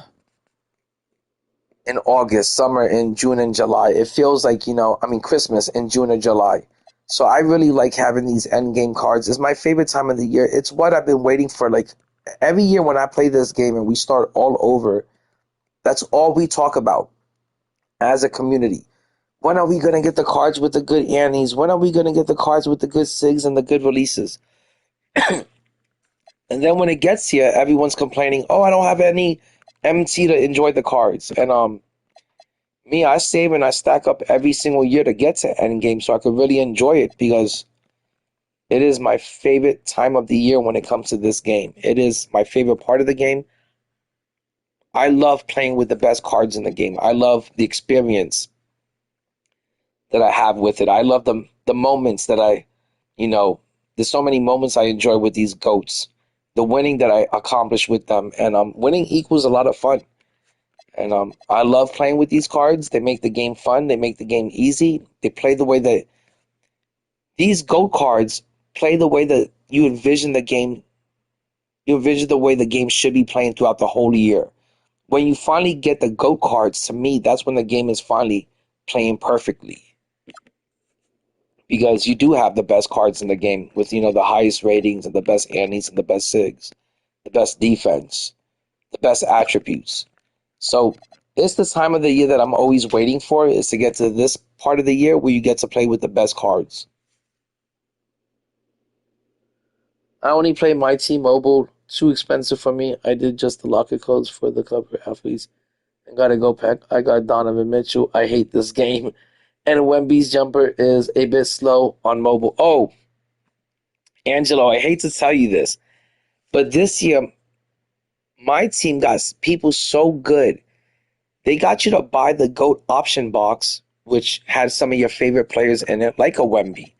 Speaker 2: August, summer in June and July. It feels like, Christmas in June or July. So I really like having these Endgame cards. It's my favorite time of the year. It's what I've been waiting for. Like, every year when I play this game and we start all over, that's all we talk about as a community. When are we going to get the cards with the good Annies? When are we going to get the cards with the good SIGs and the good releases? And then when it gets here, everyone's complaining, oh, I don't have any MT to enjoy the cards. And me, I save and I stack up every single year to get to Endgame so I could really enjoy it, because it is my favorite time of the year when it comes to this game. It is my favorite part of the game. I love playing with the best cards in the game. I love the experience that I have with it. I love the moments that there's so many moments I enjoy with these GOATs. The winning that I accomplish with them. And winning equals a lot of fun. And I love playing with these cards. They make the game fun. They make the game easy. They play the way that these GOAT cards play the way that you envision the game. You envision the way the game should be playing throughout the whole year. When you finally get the GOAT cards, to me, that's when the game is finally playing perfectly. Because you do have the best cards in the game with, the highest ratings and the best Annies and the best SIGs, the best defense, the best attributes. So it's the time of the year that I'm always waiting for, is to get to this part of the year where you get to play with the best cards. I only play MyTEAM Mobile. Too expensive for me. I did just the locker codes for the club athletes. I gotta go pack. I got Donovan Mitchell. I hate this game. And Wemby's jumper is a bit slow on mobile. Oh, Angelo, I hate to tell you this, but this year, my team got people so good. They got you to buy the GOAT option box, which had some of your favorite players in it, like a Wemby.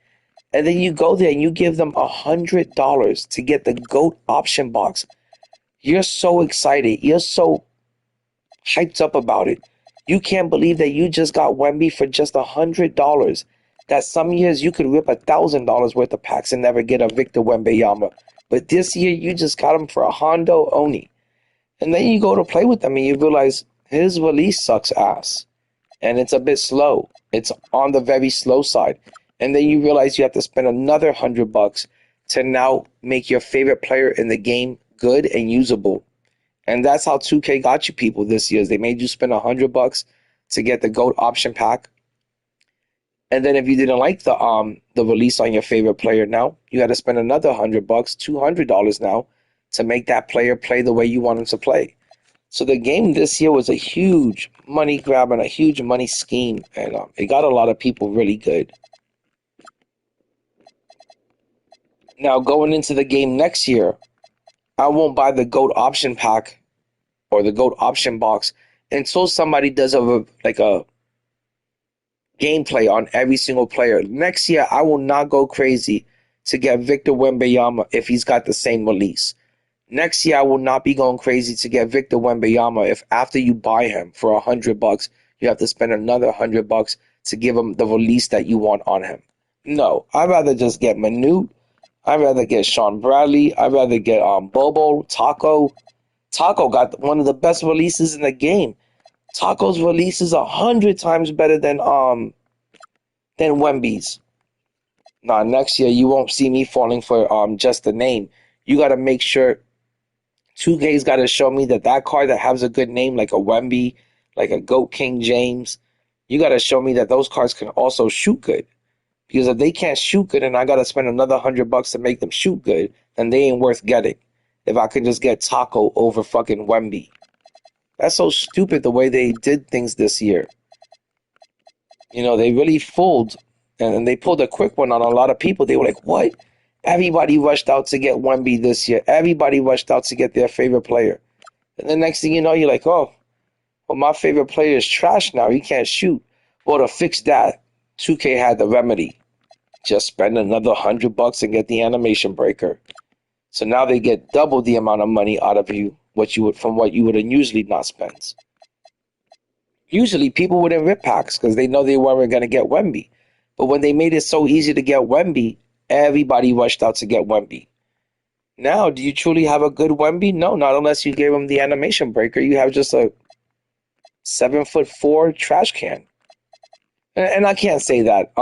Speaker 2: And then you go there and you give them $100 to get the GOAT option box. You're so excited. You're so hyped up about it. You can't believe that you just got Wemby for just $100. That some years you could rip $1,000 worth of packs and never get a Victor Wembanyama. But this year you just got him for a Hondo Oni. And then you go to play with them and you realize his release sucks ass. And it's a bit slow. It's on the very slow side. And then you realize you have to spend another $100 to now make your favorite player in the game good and usable. And that's how 2K got you people this year. They made you spend $100 to get the GOAT option pack. And then if you didn't like the release on your favorite player now, you had to spend another $100, $200 now to make that player play the way you want him to play. So the game this year was a huge money grab and a huge money scheme, and it got a lot of people really good. Now going into the game next year, I won't buy the GOAT option pack or the GOAT option box until somebody does a gameplay on every single player. Next year, I will not go crazy to get Victor Wembanyama if he's got the same release. Next year, I will not be going crazy to get Victor Wembanyama if after you buy him for $100, you have to spend another $100 to give him the release that you want on him. No, I'd rather just get Manute. I'd rather get Sean Bradley. I'd rather get Bobo, Taco. Taco got one of the best releases in the game. Taco's release is 100 times better than Wemby's. Now, next year, you won't see me falling for just the name. You got to make sure 2K's got to show me that card that has a good name, like a Wemby, like a GOAT King James, you got to show me that those cards can also shoot good. Because if they can't shoot good and I got to spend another $100 to make them shoot good, then they ain't worth getting. If I could just get Taco over fucking Wemby. That's so stupid the way they did things this year. You know, they really fooled, and they pulled a quick one on a lot of people. They were like, what? Everybody rushed out to get Wemby this year. Everybody rushed out to get their favorite player. And the next thing you know, you're like, oh, well, my favorite player is trash now. He can't shoot. Well, to fix that, 2K had the remedy. Just spend another $100 and get the animation breaker. So now they get double the amount of money out of you from what you would have usually not spent. Usually people wouldn't rip packs because they know they weren't going to get Wemby. But when they made it so easy to get Wemby, everybody rushed out to get Wemby. Now, do you truly have a good Wemby? No, not unless you gave him the animation breaker. You have just a 7'4" trash can. And I can't say that.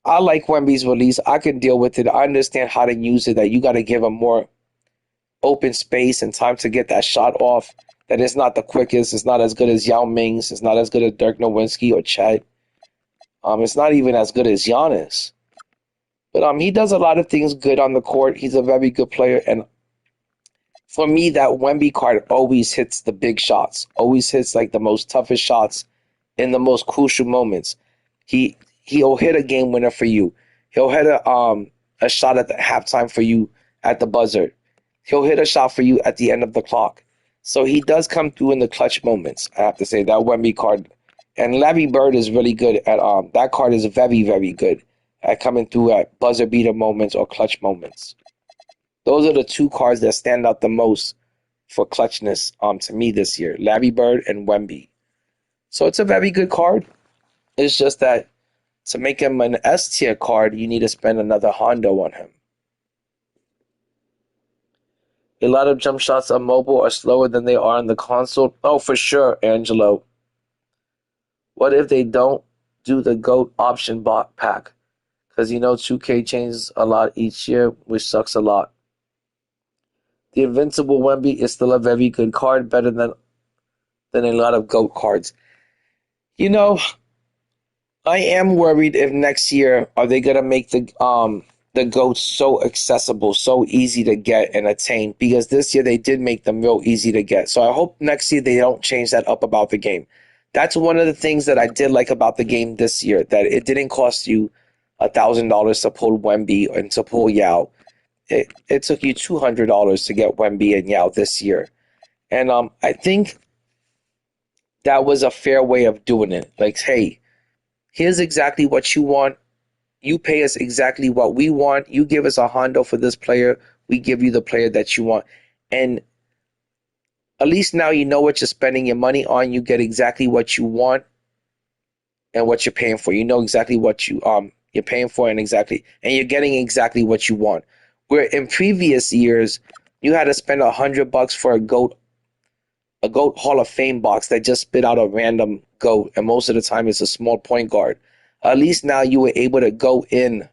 Speaker 2: I like Wemby's release. I can deal with it. I understand how to use it, that you got to give him more open space and time to get that shot off. That it's not the quickest. It's not as good as Yao Ming's. It's not as good as Dirk Nowitzki or Chet. It's not even as good as Giannis. But he does a lot of things good on the court. He's a very good player. And for me, that Wemby card always hits the big shots. Always hits like the most toughest shots in the most crucial moments. He'll hit a game winner for you. He'll hit a shot at the halftime for you at the buzzer. He'll hit a shot for you at the end of the clock. So he does come through in the clutch moments. I have to say that Wemby card. And Larry Bird is really good at that card is very, very good at coming through at buzzer beater moments or clutch moments. Those are the two cards that stand out the most for clutchness to me this year. Larry Bird and Wemby. So it's a very good card. It's just that to make him an S tier card, you need to spend another Hondo on him. A lot of jump shots on mobile are slower than they are on the console. Oh, for sure, Angelo. What if they don't do the GOAT option pack? Because 2K changes a lot each year, which sucks a lot. The Invincible Wemby is still a very good card, better than a lot of GOAT cards. I am worried if next year are they gonna make the GOATs so accessible, so easy to get and attain, because this year they did make them real easy to get. So I hope next year they don't change that up about the game. That's one of the things that I did like about the game this year, that it didn't cost you $1,000 to pull Wemby and to pull Yao. It took you $200 to get Wemby and Yao this year. And I think that was a fair way of doing it. Like, hey, here's exactly what you want. You pay us exactly what we want. You give us a Hondo for this player. We give you the player that you want. And at least now you know what you're spending your money on. You get exactly what you want and what you're paying for. You know exactly what you're paying for and you're getting exactly what you want. Where in previous years, you had to spend $100 for a GOAT Hall of Fame box that just spit out a random GOAT, and most of the time it's a small point guard. At least now you were able to go in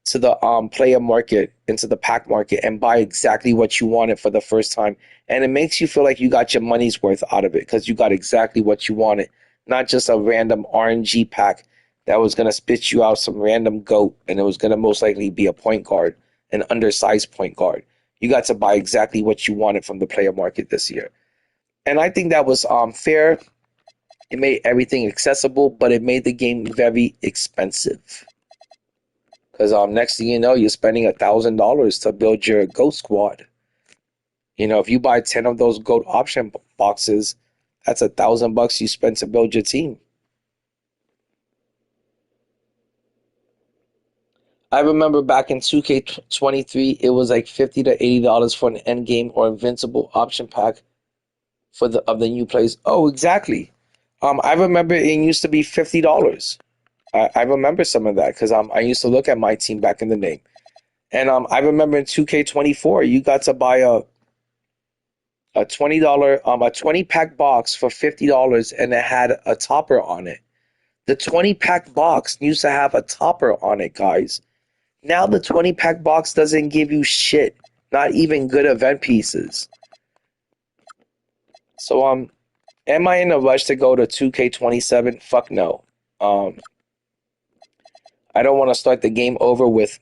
Speaker 2: to the player market, into the pack market, and buy exactly what you wanted for the first time. And it makes you feel like you got your money's worth out of it because you got exactly what you wanted, not just a random RNG pack that was going to spit you out some random goat, and it was going to most likely be a point guard, an undersized point guard. You got to buy exactly what you wanted from the player market this year. And I think that was fair. It made everything accessible, but it made the game very expensive. Because next thing you know, you're spending $1,000 to build your GOAT squad. You know, if you buy 10 of those GOAT option boxes, that's $1,000 you spent to build your team. I remember back in 2K23, it was like $50 to $80 for an endgame or invincible option pack for the new plays. Oh, exactly. I remember it used to be $50. I remember some of that because I used to look at MyTEAM back in the day. And I remember in 2K24, you got to buy a $20 a 20-pack box for $50, and it had a topper on it. The 20-pack box used to have a topper on it, guys. Now the 20-pack box doesn't give you shit, not even good event pieces. So am I in a rush to go to 2K27? Fuck no. I don't want to start the game over with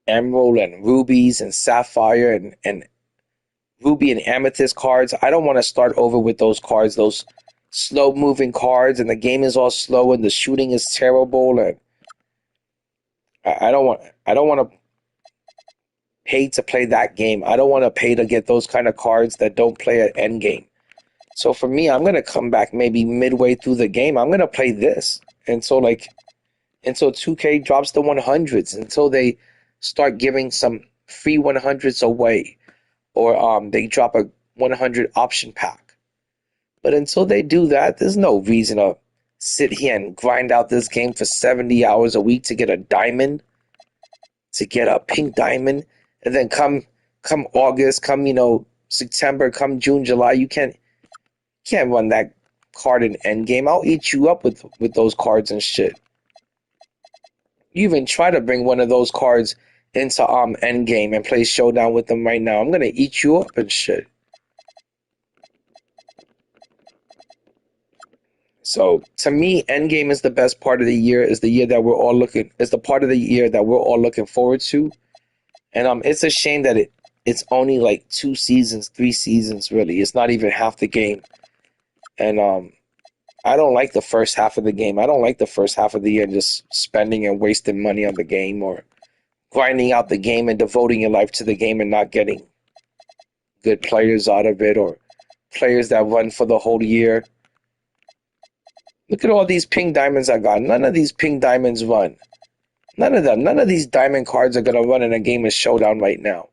Speaker 2: emerald and rubies and sapphire and ruby and amethyst cards. I don't want to start over with those cards, those slow moving cards, and the game is all slow and the shooting is terrible, and I don't want to pay to play that game. I don't want to pay to get those kind of cards that don't play at end game. So for me, I'm going to come back maybe midway through the game. I'm going to play this until 2K drops the 100s, until they start giving some free 100s away, or they drop a 100 option pack. But until they do that, there's no reason to sit here and grind out this game for 70 hours a week to get a diamond, to get a pink diamond, and then come August, come September, come June, July, you can't run that card in endgame. I'll eat you up with those cards and shit. You even try to bring one of those cards into endgame and play Showdown with them right now, I'm gonna eat you up and shit. So to me, endgame is the best part of the year. Is the year that we're all looking. Is the part of the year that we're all looking forward to. And it's a shame that it's only like 2 seasons, 3 seasons really. It's not even half the game. And I don't like the first half of the game. I don't like the first half of the year just spending and wasting money on the game, or grinding out the game and devoting your life to the game and not getting good players out of it, or players that run for the whole year. Look at all these pink diamonds I got. None of these pink diamonds run. None of them. None of these diamond cards are going to run in a game of Showdown right now.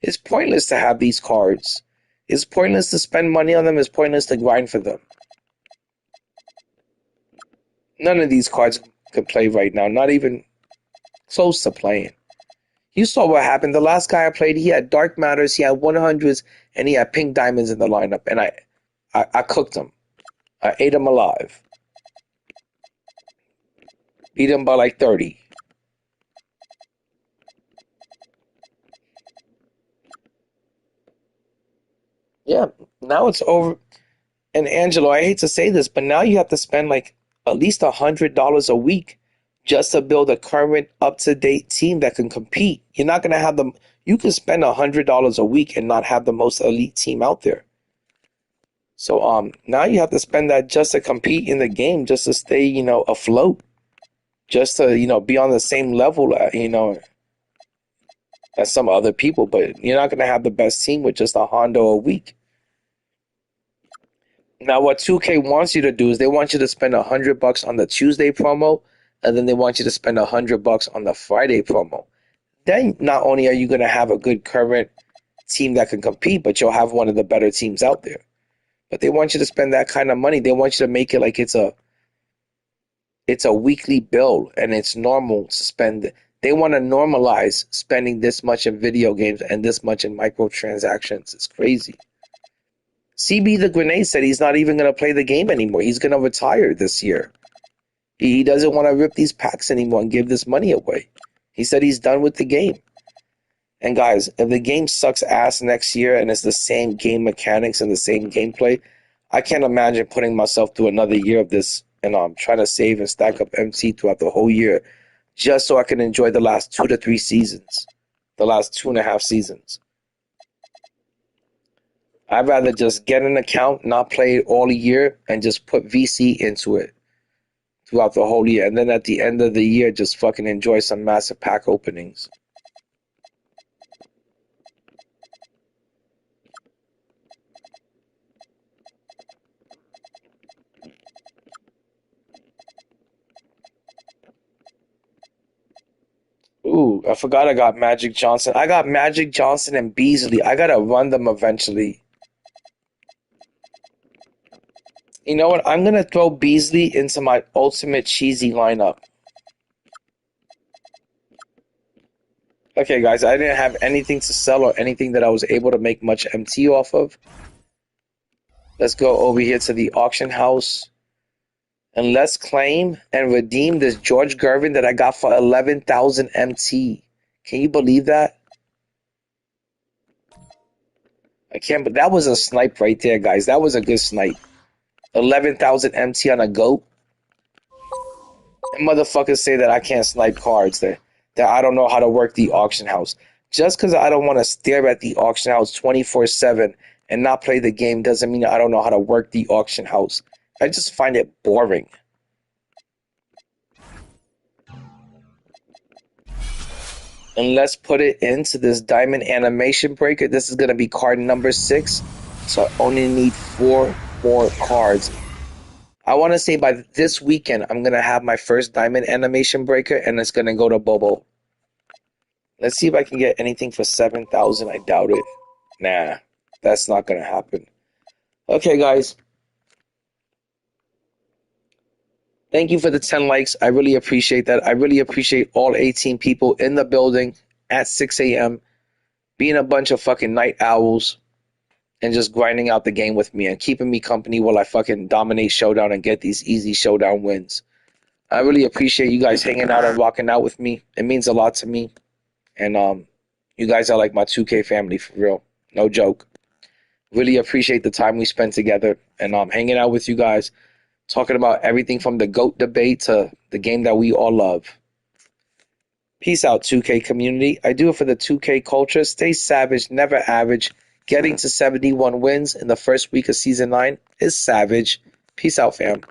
Speaker 2: It's pointless to have these cards. It's pointless to spend money on them. It's pointless to grind for them. None of these cards can play right now. Not even close to playing. You saw what happened. The last guy I played, he had Dark Matters, he had 100s, and he had pink diamonds in the lineup. And I cooked him. I ate him alive. Beat him by like 30. Yeah, now it's over. And Angelo, I hate to say this, but now you have to spend like at least $100 a week just to build a current, up-to-date team that can compete. You're not going to have them. You can spend $100 a week and not have the most elite team out there. So now you have to spend that just to compete in the game, just to stay, afloat, just to, be on the same level, as some other people. But you're not going to have the best team with just a Hondo a week. Now, what 2K wants you to do is they want you to spend $100 on the Tuesday promo, and then they want you to spend $100 on the Friday promo. Then not only are you going to have a good current team that can compete, but you'll have one of the better teams out there. But they want you to spend that kind of money. They want you to make it like it's a weekly bill, and it's normal to spend. They want to normalize spending this much in video games and this much in microtransactions. It's crazy. CB the Grenade said he's not even going to play the game anymore. He's going to retire this year. He doesn't want to rip these packs anymore and give this money away. He said he's done with the game. And guys, if the game sucks ass next year and it's the same game mechanics and the same gameplay, I can't imagine putting myself through another year of this and trying to save and stack up MT throughout the whole year just so I can enjoy the last 2 to 3 seasons, the last 2.5 seasons. I'd rather just get an account, not play it all year, and just put VC into it throughout the whole year. And then at the end of the year, just fucking enjoy some massive pack openings. Ooh, I forgot I got Magic Johnson. I got Magic Johnson and Beasley. I gotta run them eventually. You know what? I'm gonna throw Beasley into my ultimate cheesy lineup. Okay, guys, I didn't have anything to sell or anything that I was able to make much MT off of. Let's go over here to the auction house. And let's claim and redeem this George Gervin that I got for 11,000 MT. Can you believe that? I can't, but that was a snipe right there, guys. That was a good snipe. 11,000 MT on a GOAT. And motherfuckers say that I can't snipe cards, that I don't know how to work the auction house. Just because I don't want to stare at the auction house 24/7 and not play the game doesn't mean I don't know how to work the auction house. I just find it boring. And let's put it into this diamond animation breaker. This is going to be card number 6. So I only need 4 more cards. I want to say by this weekend, I'm going to have my first diamond animation breaker, and it's going to go to Bobo. Let's see if I can get anything for 7,000. I doubt it. Nah, that's not going to happen. Okay, guys. Thank you for the 10 likes. I really appreciate that. I really appreciate all 18 people in the building at 6 a.m. being a bunch of fucking night owls and just grinding out the game with me and keeping me company while I fucking dominate Showdown and get these easy Showdown wins. I really appreciate you guys hanging out and rocking out with me. It means a lot to me. And you guys are like my 2K family, for real. No joke. Really appreciate the time we spent together and hanging out with you guys. Talking about everything from the GOAT debate to the game that we all love. Peace out, 2K community. I do it for the 2K culture. Stay savage, never average. Getting to 71 wins in the first week of Season 9 is savage. Peace out, fam.